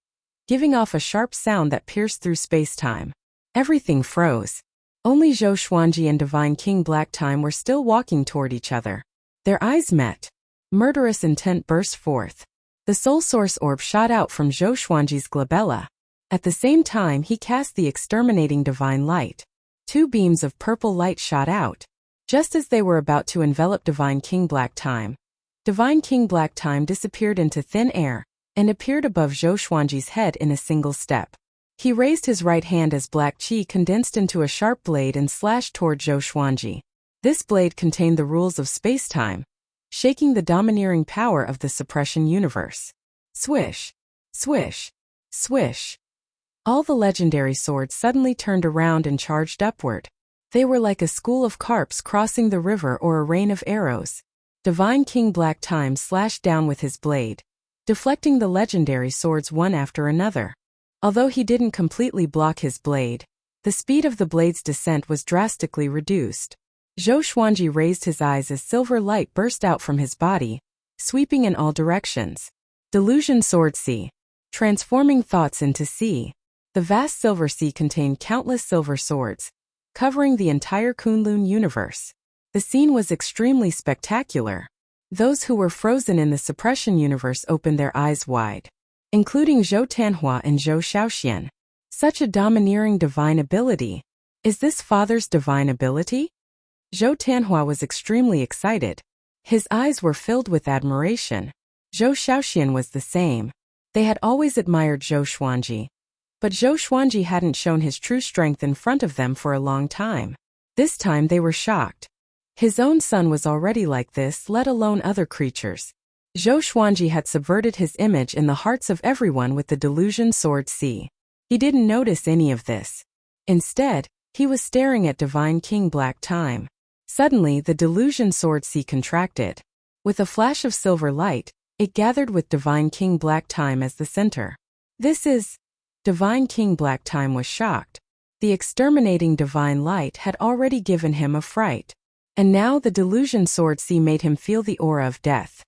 [SPEAKER 1] giving off a sharp sound that pierced through space-time. Everything froze. Only Zhou Xuanji and Divine King Black Time were still walking toward each other. Their eyes met. Murderous intent burst forth. The Soul Source Orb shot out from Zhou Xuanji's glabella. At the same time, he cast the exterminating Divine Light. 2 beams of purple light shot out. Just as they were about to envelop Divine King Black Time, Divine King Black Time disappeared into thin air and appeared above Zhou Xuanji's head in a single step. He raised his right hand as black qi condensed into a sharp blade and slashed toward Zhou Xuanji. This blade contained the rules of space-time, shaking the domineering power of the suppression universe. Swish! Swish! Swish! All the legendary swords suddenly turned around and charged upward. They were like a school of carps crossing the river or a rain of arrows. Divine King Black Time slashed down with his blade, deflecting the legendary swords one after another. Although he didn't completely block his blade, the speed of the blade's descent was drastically reduced. Zhou Xuanji raised his eyes as silver light burst out from his body, sweeping in all directions. Delusion Sword Sea. Transforming thoughts into sea. The vast silver sea contained countless silver swords, covering the entire Kunlun universe. The scene was extremely spectacular. Those who were frozen in the suppression universe opened their eyes wide, including Zhou Tanhua and Zhou Shaoxian. Such a domineering divine ability. Is this father's divine ability? Zhou Tanhua was extremely excited. His eyes were filled with admiration. Zhou Shaoxian was the same. They had always admired Zhou Xuanji. But Zhou Xuanji hadn't shown his true strength in front of them for a long time. This time they were shocked. His own son was already like this, let alone other creatures. Zhou Xuanji had subverted his image in the hearts of everyone with the Delusion Sword Sea. He didn't notice any of this. Instead, he was staring at Divine King Black Time. Suddenly, the Delusion Sword Sea contracted. With a flash of silver light, it gathered with Divine King Black Time as the center. This is... Divine King Black Time was shocked. The exterminating divine light had already given him a fright. And now the Delusion Sword Sea made him feel the aura of death.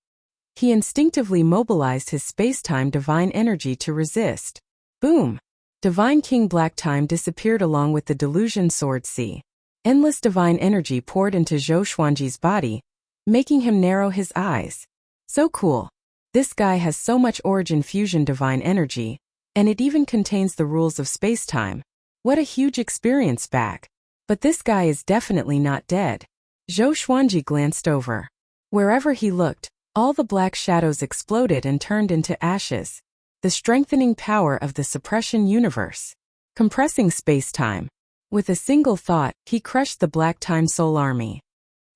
[SPEAKER 1] He instinctively mobilized his space-time divine energy to resist. Boom! Divine King Black Time disappeared along with the Delusion Sword Sea. Endless divine energy poured into Zhou Xuanji's body, making him narrow his eyes. So cool. This guy has so much origin fusion divine energy, and it even contains the rules of space-time. What a huge experience bag. But this guy is definitely not dead. Zhou Xuanji glanced over. Wherever he looked, all the black shadows exploded and turned into ashes. The strengthening power of the suppression universe. Compressing space-time. With a single thought, he crushed the Black Time Soul Army.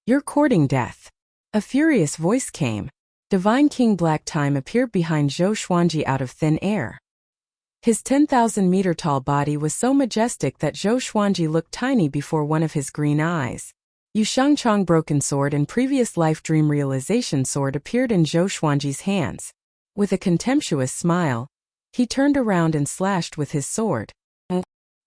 [SPEAKER 1] You're courting death. A furious voice came. Divine King Black Time appeared behind Zhou Xuanji out of thin air. His 10,000-meter-tall body was so majestic that Zhou Xuanji looked tiny before one of his green eyes. Yu Shangchong Broken Sword and Previous Life Dream Realization Sword appeared in Zhou Xuanji's hands. With a contemptuous smile, he turned around and slashed with his sword.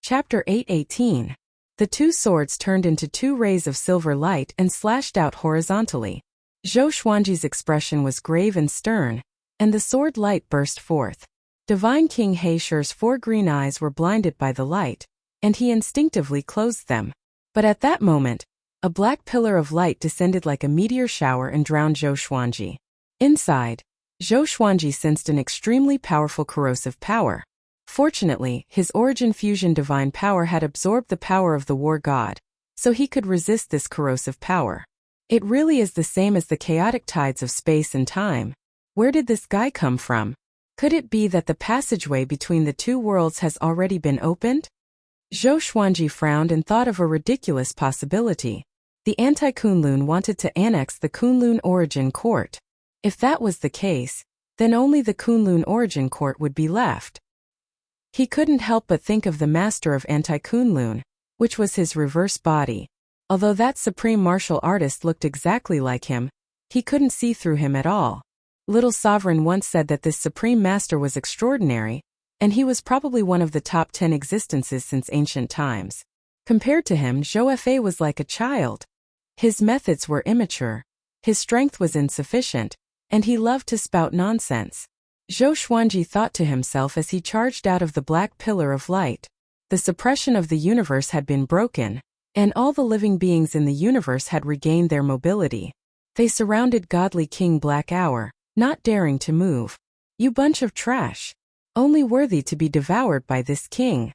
[SPEAKER 1] Chapter 8:18. The two swords turned into two rays of silver light and slashed out horizontally. Zhou Xuanji's expression was grave and stern, and the sword light burst forth. Divine King He Shi's 4 green eyes were blinded by the light, and he instinctively closed them. But at that moment, a black pillar of light descended like a meteor shower and drowned Zhou Xuanji. Inside, Zhou Xuanji sensed an extremely powerful corrosive power. Fortunately, his origin fusion divine power had absorbed the power of the war god, so he could resist this corrosive power. It really is the same as the chaotic tides of space and time. Where did this guy come from? Could it be that the passageway between the two worlds has already been opened? Zhou Xuanji frowned and thought of a ridiculous possibility. The anti-Kunlun wanted to annex the Kunlun Origin Court. If that was the case, then only the Kunlun Origin Court would be left. He couldn't help but think of the master of anti-Kunlun, which was his reverse body. Although that supreme martial artist looked exactly like him, he couldn't see through him at all. Little Sovereign once said that this supreme master was extraordinary, and he was probably one of the top 10 existences since ancient times. Compared to him, Zhou Fa was like a child. His methods were immature, his strength was insufficient, and he loved to spout nonsense. Zhou Xuanji thought to himself as he charged out of the black pillar of light. The suppression of the universe had been broken, and all the living beings in the universe had regained their mobility. They surrounded godly King Black Hour, not daring to move. You bunch of trash. Only worthy to be devoured by this king.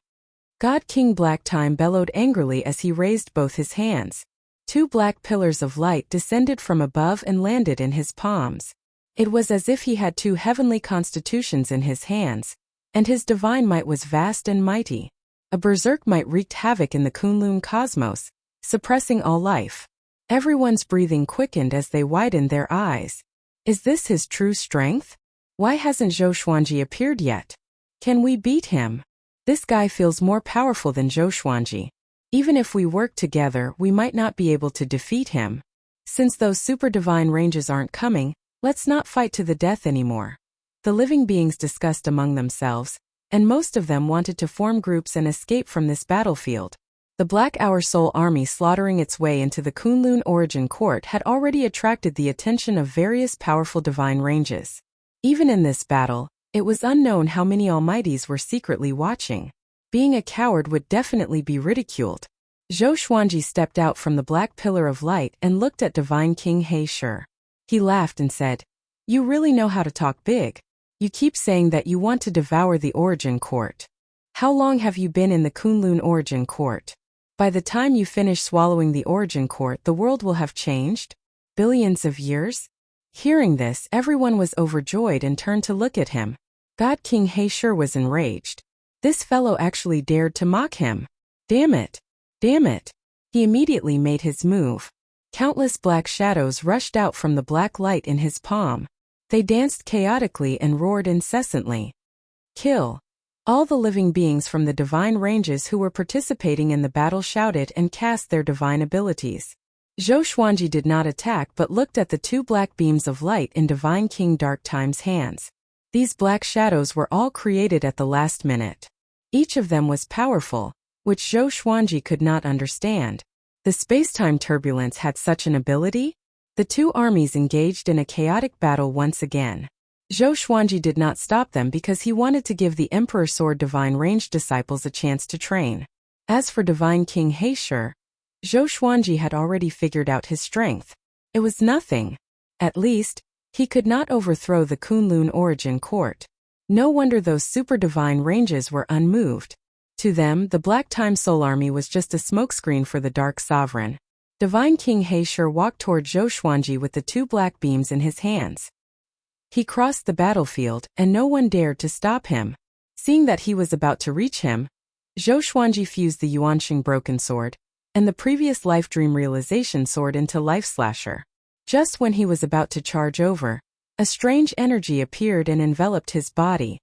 [SPEAKER 1] God King Black Time bellowed angrily as he raised both his hands. 2 black pillars of light descended from above and landed in his palms. It was as if he had 2 heavenly constitutions in his hands, and his divine might was vast and mighty. A berserk might wreaked havoc in the Kunlun cosmos, suppressing all life. Everyone's breathing quickened as they widened their eyes. Is this his true strength? Why hasn't Zhou Xuanji appeared yet? Can we beat him? This guy feels more powerful than Zhou Xuanji. Even if we work together, we might not be able to defeat him. Since those super divine ranges aren't coming, let's not fight to the death anymore. The living beings discussed among themselves, and most of them wanted to form groups and escape from this battlefield. The Black Hour Soul Army slaughtering its way into the Kunlun Origin Court had already attracted the attention of various powerful divine ranges. Even in this battle, it was unknown how many almighties were secretly watching. Being a coward would definitely be ridiculed. Zhou Xuanji stepped out from the black pillar of light and looked at Divine King He Shi. He laughed and said, "You really know how to talk big. You keep saying that you want to devour the Origin Court. How long have you been in the Kunlun Origin Court? By the time you finish swallowing the Origin Court, the world will have changed? Billions of years?" Hearing this, everyone was overjoyed and turned to look at him. God King He Shi was enraged. This fellow actually dared to mock him. Damn it! Damn it! He immediately made his move. Countless black shadows rushed out from the black light in his palm. They danced chaotically and roared incessantly. Kill! All the living beings from the divine ranges who were participating in the battle shouted and cast their divine abilities. Zhou Xuanji did not attack but looked at the two black beams of light in Divine King Dark Time's hands. These black shadows were all created at the last minute. Each of them was powerful, which Zhou Xuanji could not understand. The space-time turbulence had such an ability? The two armies engaged in a chaotic battle once again. Zhou Xuanji did not stop them because he wanted to give the Emperor Sword Divine Range disciples a chance to train. As for Divine King He Shi, Zhou Xuanji had already figured out his strength. It was nothing. At least, he could not overthrow the Kunlun Origin Court. No wonder those super divine ranges were unmoved. To them, the Black Time Soul Army was just a smokescreen for the Dark Sovereign. Divine King He Shi walked toward Zhou Xuanji with the two black beams in his hands. He crossed the battlefield, and no one dared to stop him. Seeing that he was about to reach him, Zhou Xuanji fused the Yuanxing Broken Sword and the previous Life Dream Realization Sword into Life Slasher. Just when he was about to charge over, a strange energy appeared and enveloped his body.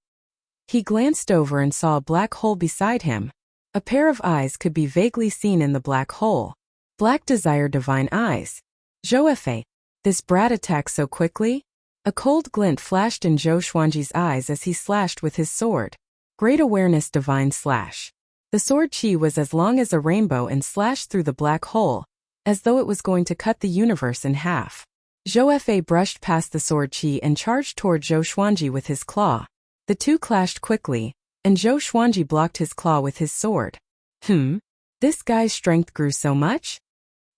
[SPEAKER 1] He glanced over and saw a black hole beside him. A pair of eyes could be vaguely seen in the black hole. Black Desire Divine Eyes. Zhou Fei, this brat attacked so quickly? A cold glint flashed in Zhou Xuanji's eyes as he slashed with his sword. Great Awareness Divine Slash. The sword chi was as long as a rainbow and slashed through the black hole, as though it was going to cut the universe in half. Zhou Fei brushed past the sword chi and charged toward Zhou Xuanji with his claw. The two clashed quickly, and Zhou Xuanji blocked his claw with his sword. This guy's strength grew so much?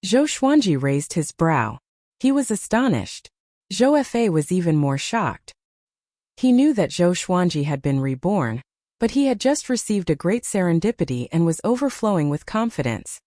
[SPEAKER 1] Zhou Xuanji raised his brow. He was astonished. Zhou Fei was even more shocked. He knew that Zhou Xuanji had been reborn, but he had just received a great serendipity and was overflowing with confidence.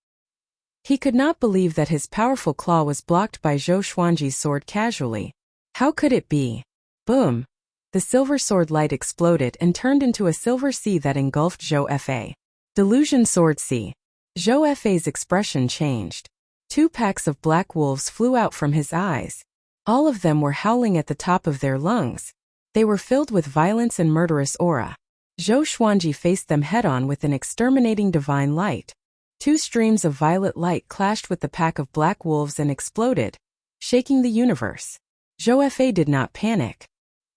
[SPEAKER 1] He could not believe that his powerful claw was blocked by Zhou Xuanji's sword casually. How could it be? Boom! The silver sword light exploded and turned into a silver sea that engulfed Zhou Fei. Delusion Sword Sea. Zhou Fei's expression changed. Two packs of black wolves flew out from his eyes. All of them were howling at the top of their lungs. They were filled with violence and murderous aura. Zhou Xuanji faced them head-on with an exterminating divine light. Two streams of violet light clashed with the pack of black wolves and exploded, shaking the universe. Zhou Fei did not panic.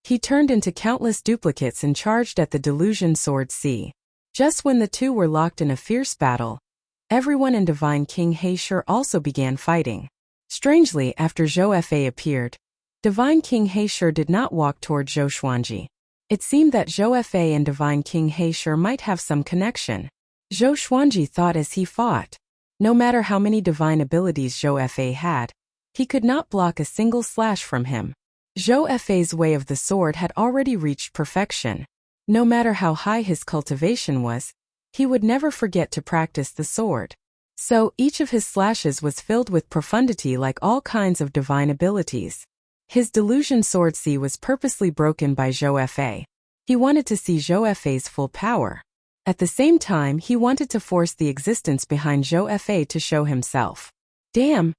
[SPEAKER 1] He turned into countless duplicates and charged at the Delusion Sword Sea. Just when the two were locked in a fierce battle, everyone in Divine King He Shi also began fighting. Strangely, after Zhou Fei appeared, Divine King He Shi did not walk toward Zhou Xuanji. It seemed that Zhou Fei and Divine King He Shi might have some connection. Zhou Xuanji thought as he fought. No matter how many divine abilities Zhou Fei had, he could not block a single slash from him. Zhou Fei's way of the sword had already reached perfection. No matter how high his cultivation was, he would never forget to practice the sword. So, each of his slashes was filled with profundity like all kinds of divine abilities. His Delusion Sword Sea was purposely broken by Zhou Fei. He wanted to see Zhou Fei's full power. At the same time, he wanted to force the existence behind Zhou Fei to show himself. Damn!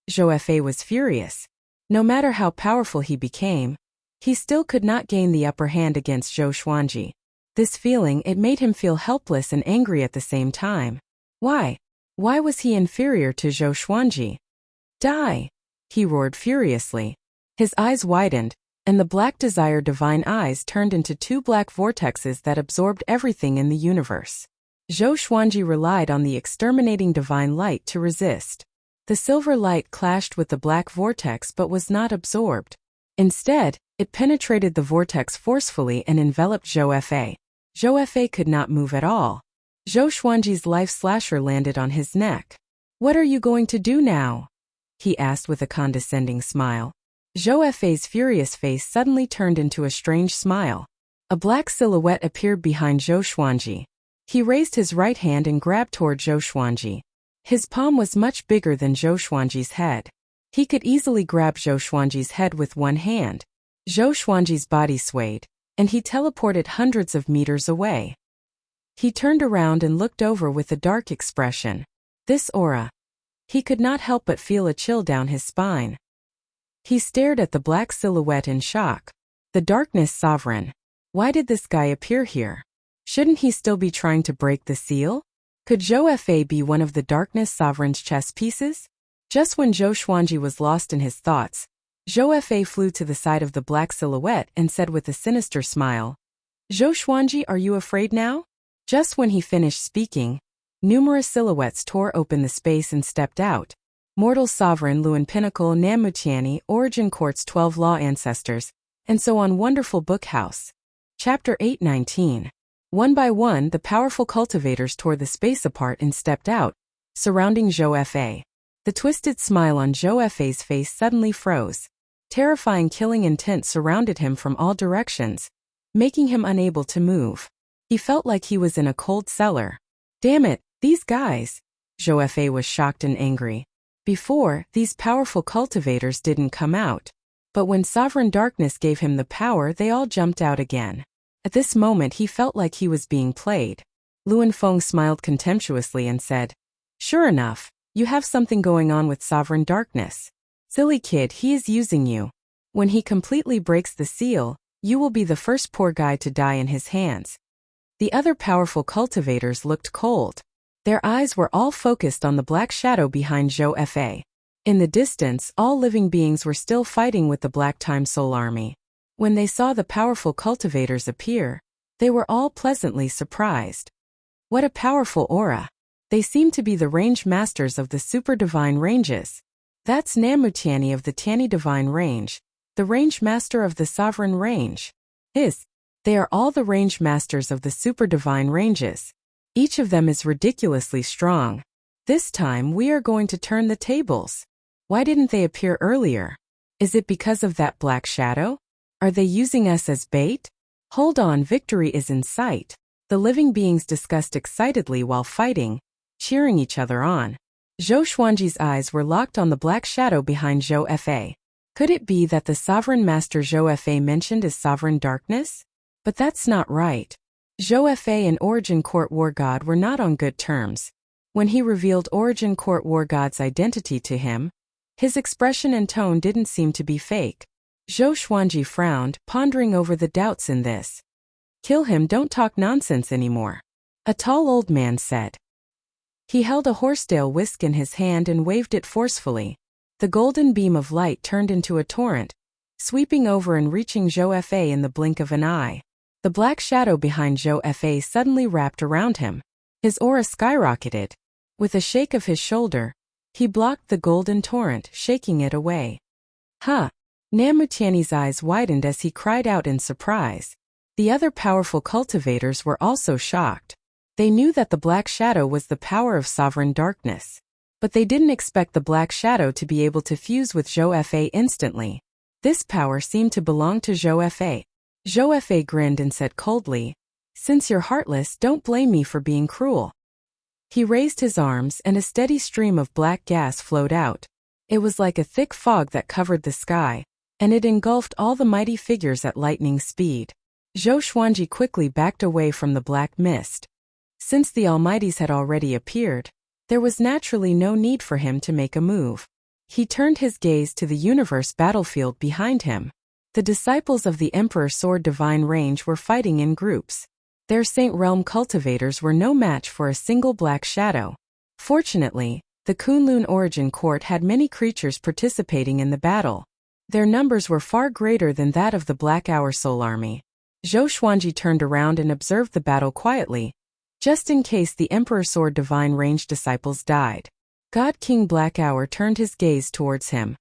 [SPEAKER 1] Zhou Fei was furious. No matter how powerful he became, He still could not gain the upper hand against Zhou Xuanji. This feeling, it made him feel helpless and angry at the same time. Why? Why was he inferior to Zhou Xuanji? Die! He roared furiously. His eyes widened, and the black desire divine eyes turned into two black vortexes that absorbed everything in the universe. Zhou Xuanji relied on the exterminating divine light to resist. The silver light clashed with the black vortex but was not absorbed. Instead, it penetrated the vortex forcefully and enveloped Zhou Fa. Zhou Fa could not move at all. Zhou Xuanji's life slasher landed on his neck. "What are you going to do now?" he asked with a condescending smile. Zhou Fa's furious face suddenly turned into a strange smile. A black silhouette appeared behind Zhou Xuanji. He raised his right hand and grabbed toward Zhou Xuanji. His palm was much bigger than Zhou Xuanji's head. He could easily grab Zhou Xuanji's head with one hand. Zhou Xuanji's body swayed, and he teleported hundreds of meters away. He turned around and looked over with a dark expression. This aura. He could not help but feel a chill down his spine. He stared at the black silhouette in shock. The Darkness Sovereign. Why did this guy appear here? Shouldn't he still be trying to break the seal? Could Zhou Fa be one of the Darkness Sovereign's chess pieces? Just when Zhou Xuanji was lost in his thoughts, Zhou Fa flew to the side of the black silhouette and said with a sinister smile, "Zhou Xuanji, are you afraid now?" Just when he finished speaking, numerous silhouettes tore open the space and stepped out. Mortal Sovereign, Luan Pinnacle, Namutiani, Origin Court's 12 Law Ancestors, and so on. Wonderful Book House. Chapter 819. One by one, the powerful cultivators tore the space apart and stepped out, surrounding Zhou Fa. The twisted smile on Zhou Fa's face suddenly froze. Terrifying killing intent surrounded him from all directions, making him unable to move. He felt like he was in a cold cellar. Damn it, these guys! Zhou Fa was shocked and angry. Before, these powerful cultivators didn't come out. But when Sovereign Darkness gave him the power, they all jumped out again. At this moment he felt like he was being played. Luan Feng smiled contemptuously and said, "Sure enough, you have something going on with Sovereign Darkness. Silly kid, he is using you. When he completely breaks the seal, you will be the first poor guy to die in his hands." The other powerful cultivators looked cold. Their eyes were all focused on the black shadow behind Zhou Fa. In the distance, all living beings were still fighting with the Black Time Soul Army. When they saw the powerful cultivators appear, they were all pleasantly surprised. What a powerful aura! They seem to be the range masters of the Super Divine Ranges. That's Namutiani of the Tiani Divine Range, the range master of the Sovereign Range. They are all the range masters of the Super Divine Ranges. Each of them is ridiculously strong. This time we are going to turn the tables. Why didn't they appear earlier? Is it because of that black shadow? Are they using us as bait? Hold on, victory is in sight. The living beings discussed excitedly while fighting, cheering each other on. Zhou Xuanji's eyes were locked on the black shadow behind Zhou Fa. Could it be that the Sovereign Master Zhou Fa mentioned is Sovereign Darkness? But that's not right. Zhou Fa and Origin Court War God were not on good terms. When he revealed Origin Court War God's identity to him, his expression and tone didn't seem to be fake. Zhou Xuanji frowned, pondering over the doubts in this. "Kill him, don't talk nonsense anymore," a tall old man said. He held a horsetail whisk in his hand and waved it forcefully. The golden beam of light turned into a torrent, sweeping over and reaching Zhou Fa in the blink of an eye. The black shadow behind Zhou Fa suddenly wrapped around him. His aura skyrocketed. With a shake of his shoulder, he blocked the golden torrent, shaking it away. "Huh!" Namutiani's eyes widened as he cried out in surprise. The other powerful cultivators were also shocked. They knew that the black shadow was the power of Sovereign Darkness. But they didn't expect the black shadow to be able to fuse with Zhou Fa instantly. This power seemed to belong to Zhou Fa. Zhou Fa grinned and said coldly, "Since you're heartless, don't blame me for being cruel." He raised his arms and a steady stream of black gas flowed out. It was like a thick fog that covered the sky, and it engulfed all the mighty figures at lightning speed. Zhou Xuanji quickly backed away from the black mist. Since the Almighties had already appeared, there was naturally no need for him to make a move. He turned his gaze to the universe battlefield behind him. The disciples of the Emperor Sword Divine Range were fighting in groups. Their Saint Realm cultivators were no match for a single black shadow. Fortunately, the Kunlun Origin Court had many creatures participating in the battle. Their numbers were far greater than that of the Black Hour Soul Army. Zhou Xuanji turned around and observed the battle quietly, just in case the Emperor Sword Divine Range disciples died. God King Black Hour turned his gaze towards him.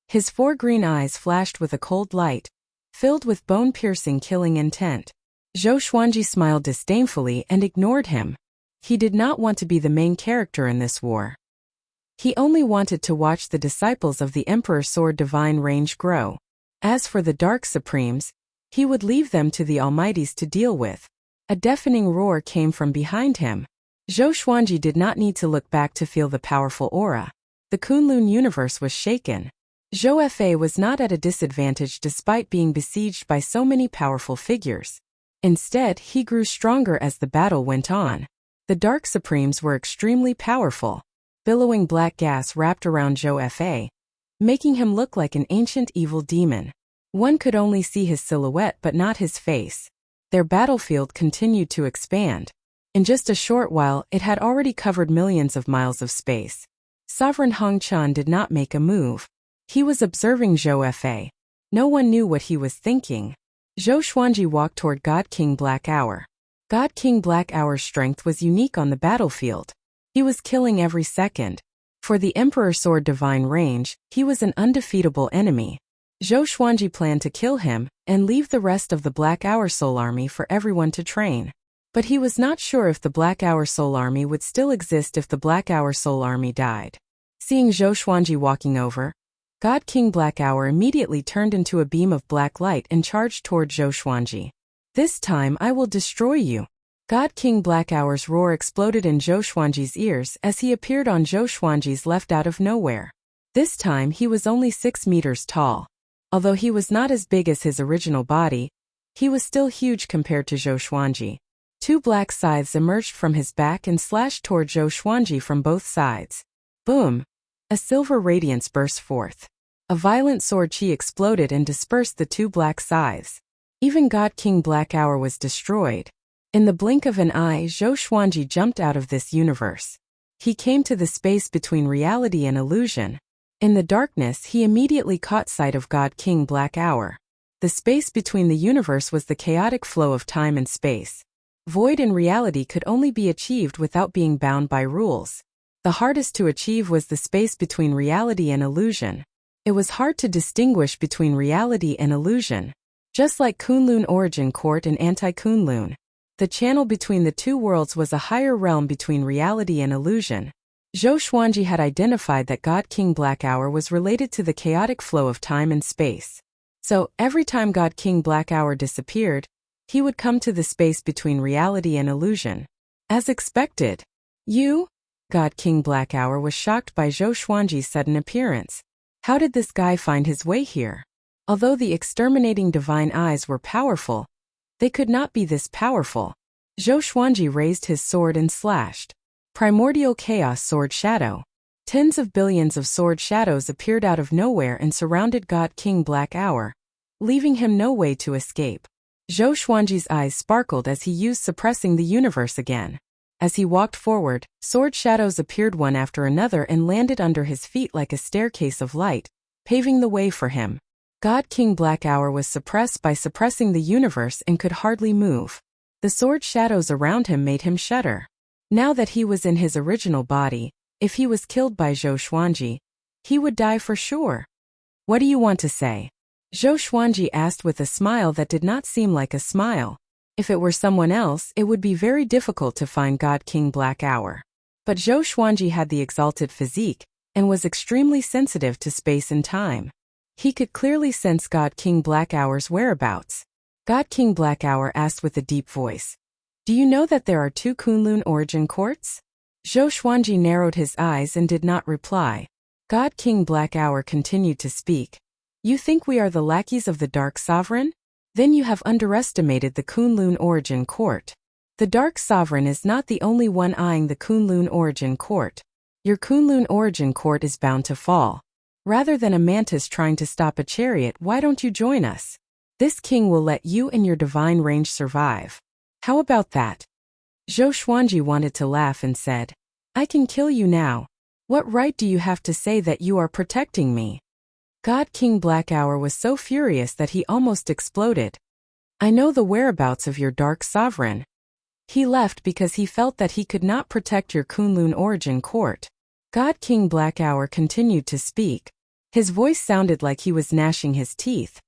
[SPEAKER 1] His 4 green eyes flashed with a cold light, filled with bone-piercing killing intent. Zhou Xuanji smiled disdainfully and ignored him. He did not want to be the main character in this war. He only wanted to watch the disciples of the Emperor Sword Divine Range grow. As for the Dark Supremes, he would leave them to the Almighties to deal with. A deafening roar came from behind him. Zhou Xuanji did not need to look back to feel the powerful aura. The Kunlun universe was shaken. Zhou Fa was not at a disadvantage despite being besieged by so many powerful figures. Instead, he grew stronger as the battle went on. The Dark Supremes were extremely powerful. Billowing black gas wrapped around Zhou Fa, making him look like an ancient evil demon. One could only see his silhouette but not his face. Their battlefield continued to expand. In just a short while, it had already covered millions of miles of space. Sovereign Hong Chan did not make a move. He was observing Zhou Fa. No one knew what he was thinking. Zhou Xuanji walked toward God King Black Hour. God King Black Hour's strength was unique on the battlefield. He was killing every second. For the Emperor Sword Divine Range, he was an undefeatable enemy. Zhou Xuanji planned to kill him and leave the rest of the Black Hour Soul Army for everyone to train. But he was not sure if the Black Hour Soul Army would still exist if the Black Hour Soul Army died. Seeing Zhou Xuanji walking over, God King Black Hour immediately turned into a beam of black light and charged toward Zhou Xuanji. "This time I will destroy you." God King Black Hour's roar exploded in Zhou Xuanji's ears as he appeared on Zhou Xuanji's left out of nowhere. This time he was only 6 meters tall. Although he was not as big as his original body, he was still huge compared to Zhou Xuanji. 2 black scythes emerged from his back and slashed toward Zhou Xuanji from both sides. Boom! A silver radiance burst forth. A violent sword chi exploded and dispersed the 2 black scythes. Even God King Black Hour was destroyed. In the blink of an eye, Zhou Xuanji jumped out of this universe. He came to the space between reality and illusion. In the darkness, he immediately caught sight of God King Black Hour. The space between the universe was the chaotic flow of time and space. Void in reality could only be achieved without being bound by rules. The hardest to achieve was the space between reality and illusion. It was hard to distinguish between reality and illusion. Just like Kunlun Origin Court and Anti-Kunlun, the channel between the 2 worlds was a higher realm between reality and illusion. Zhou Xuanji had identified that God King Black Hour was related to the chaotic flow of time and space. So, every time God King Black Hour disappeared, he would come to the space between reality and illusion. As expected. "You?" God King Black Hour was shocked by Zhou Xuanji's sudden appearance. How did this guy find his way here? Although the exterminating divine eyes were powerful, they could not be this powerful. Zhou Xuanji raised his sword and slashed. Primordial Chaos Sword Shadow. Tens of billions of sword shadows appeared out of nowhere and surrounded God King Black Hour, leaving him no way to escape. Zhou Xuanji's eyes sparkled as he used suppressing the universe again. As he walked forward, sword shadows appeared one after another and landed under his feet like a staircase of light, paving the way for him. God King Black Hour was suppressed by suppressing the universe and could hardly move. The sword shadows around him made him shudder. Now that he was in his original body, if he was killed by Zhou Xuanji, he would die for sure. "What do you want to say?" Zhou Xuanji asked with a smile that did not seem like a smile. If it were someone else, it would be very difficult to find God King Black Hour. But Zhou Xuanji had the exalted physique, and was extremely sensitive to space and time. He could clearly sense God King Black Hour's whereabouts. God King Black Hour asked with a deep voice, "Do you know that there are 2 Kunlun Origin Courts?" Zhou Xuanji narrowed his eyes and did not reply. God King Black Hour continued to speak. "You think we are the lackeys of the Dark Sovereign? Then you have underestimated the Kunlun Origin Court. The Dark Sovereign is not the only one eyeing the Kunlun Origin Court. Your Kunlun Origin Court is bound to fall. Rather than a mantis trying to stop a chariot, why don't you join us? This king will let you and your divine range survive. How about that? Zhou Xuanji wanted to laugh and said, I can kill you now. What right do you have to say that you are protecting me? God King Blackhour was so furious that he almost exploded. I know the whereabouts of your dark sovereign. He left because he felt that he could not protect your Kunlun origin court. God King Blackhour continued to speak. His voice sounded like he was gnashing his teeth.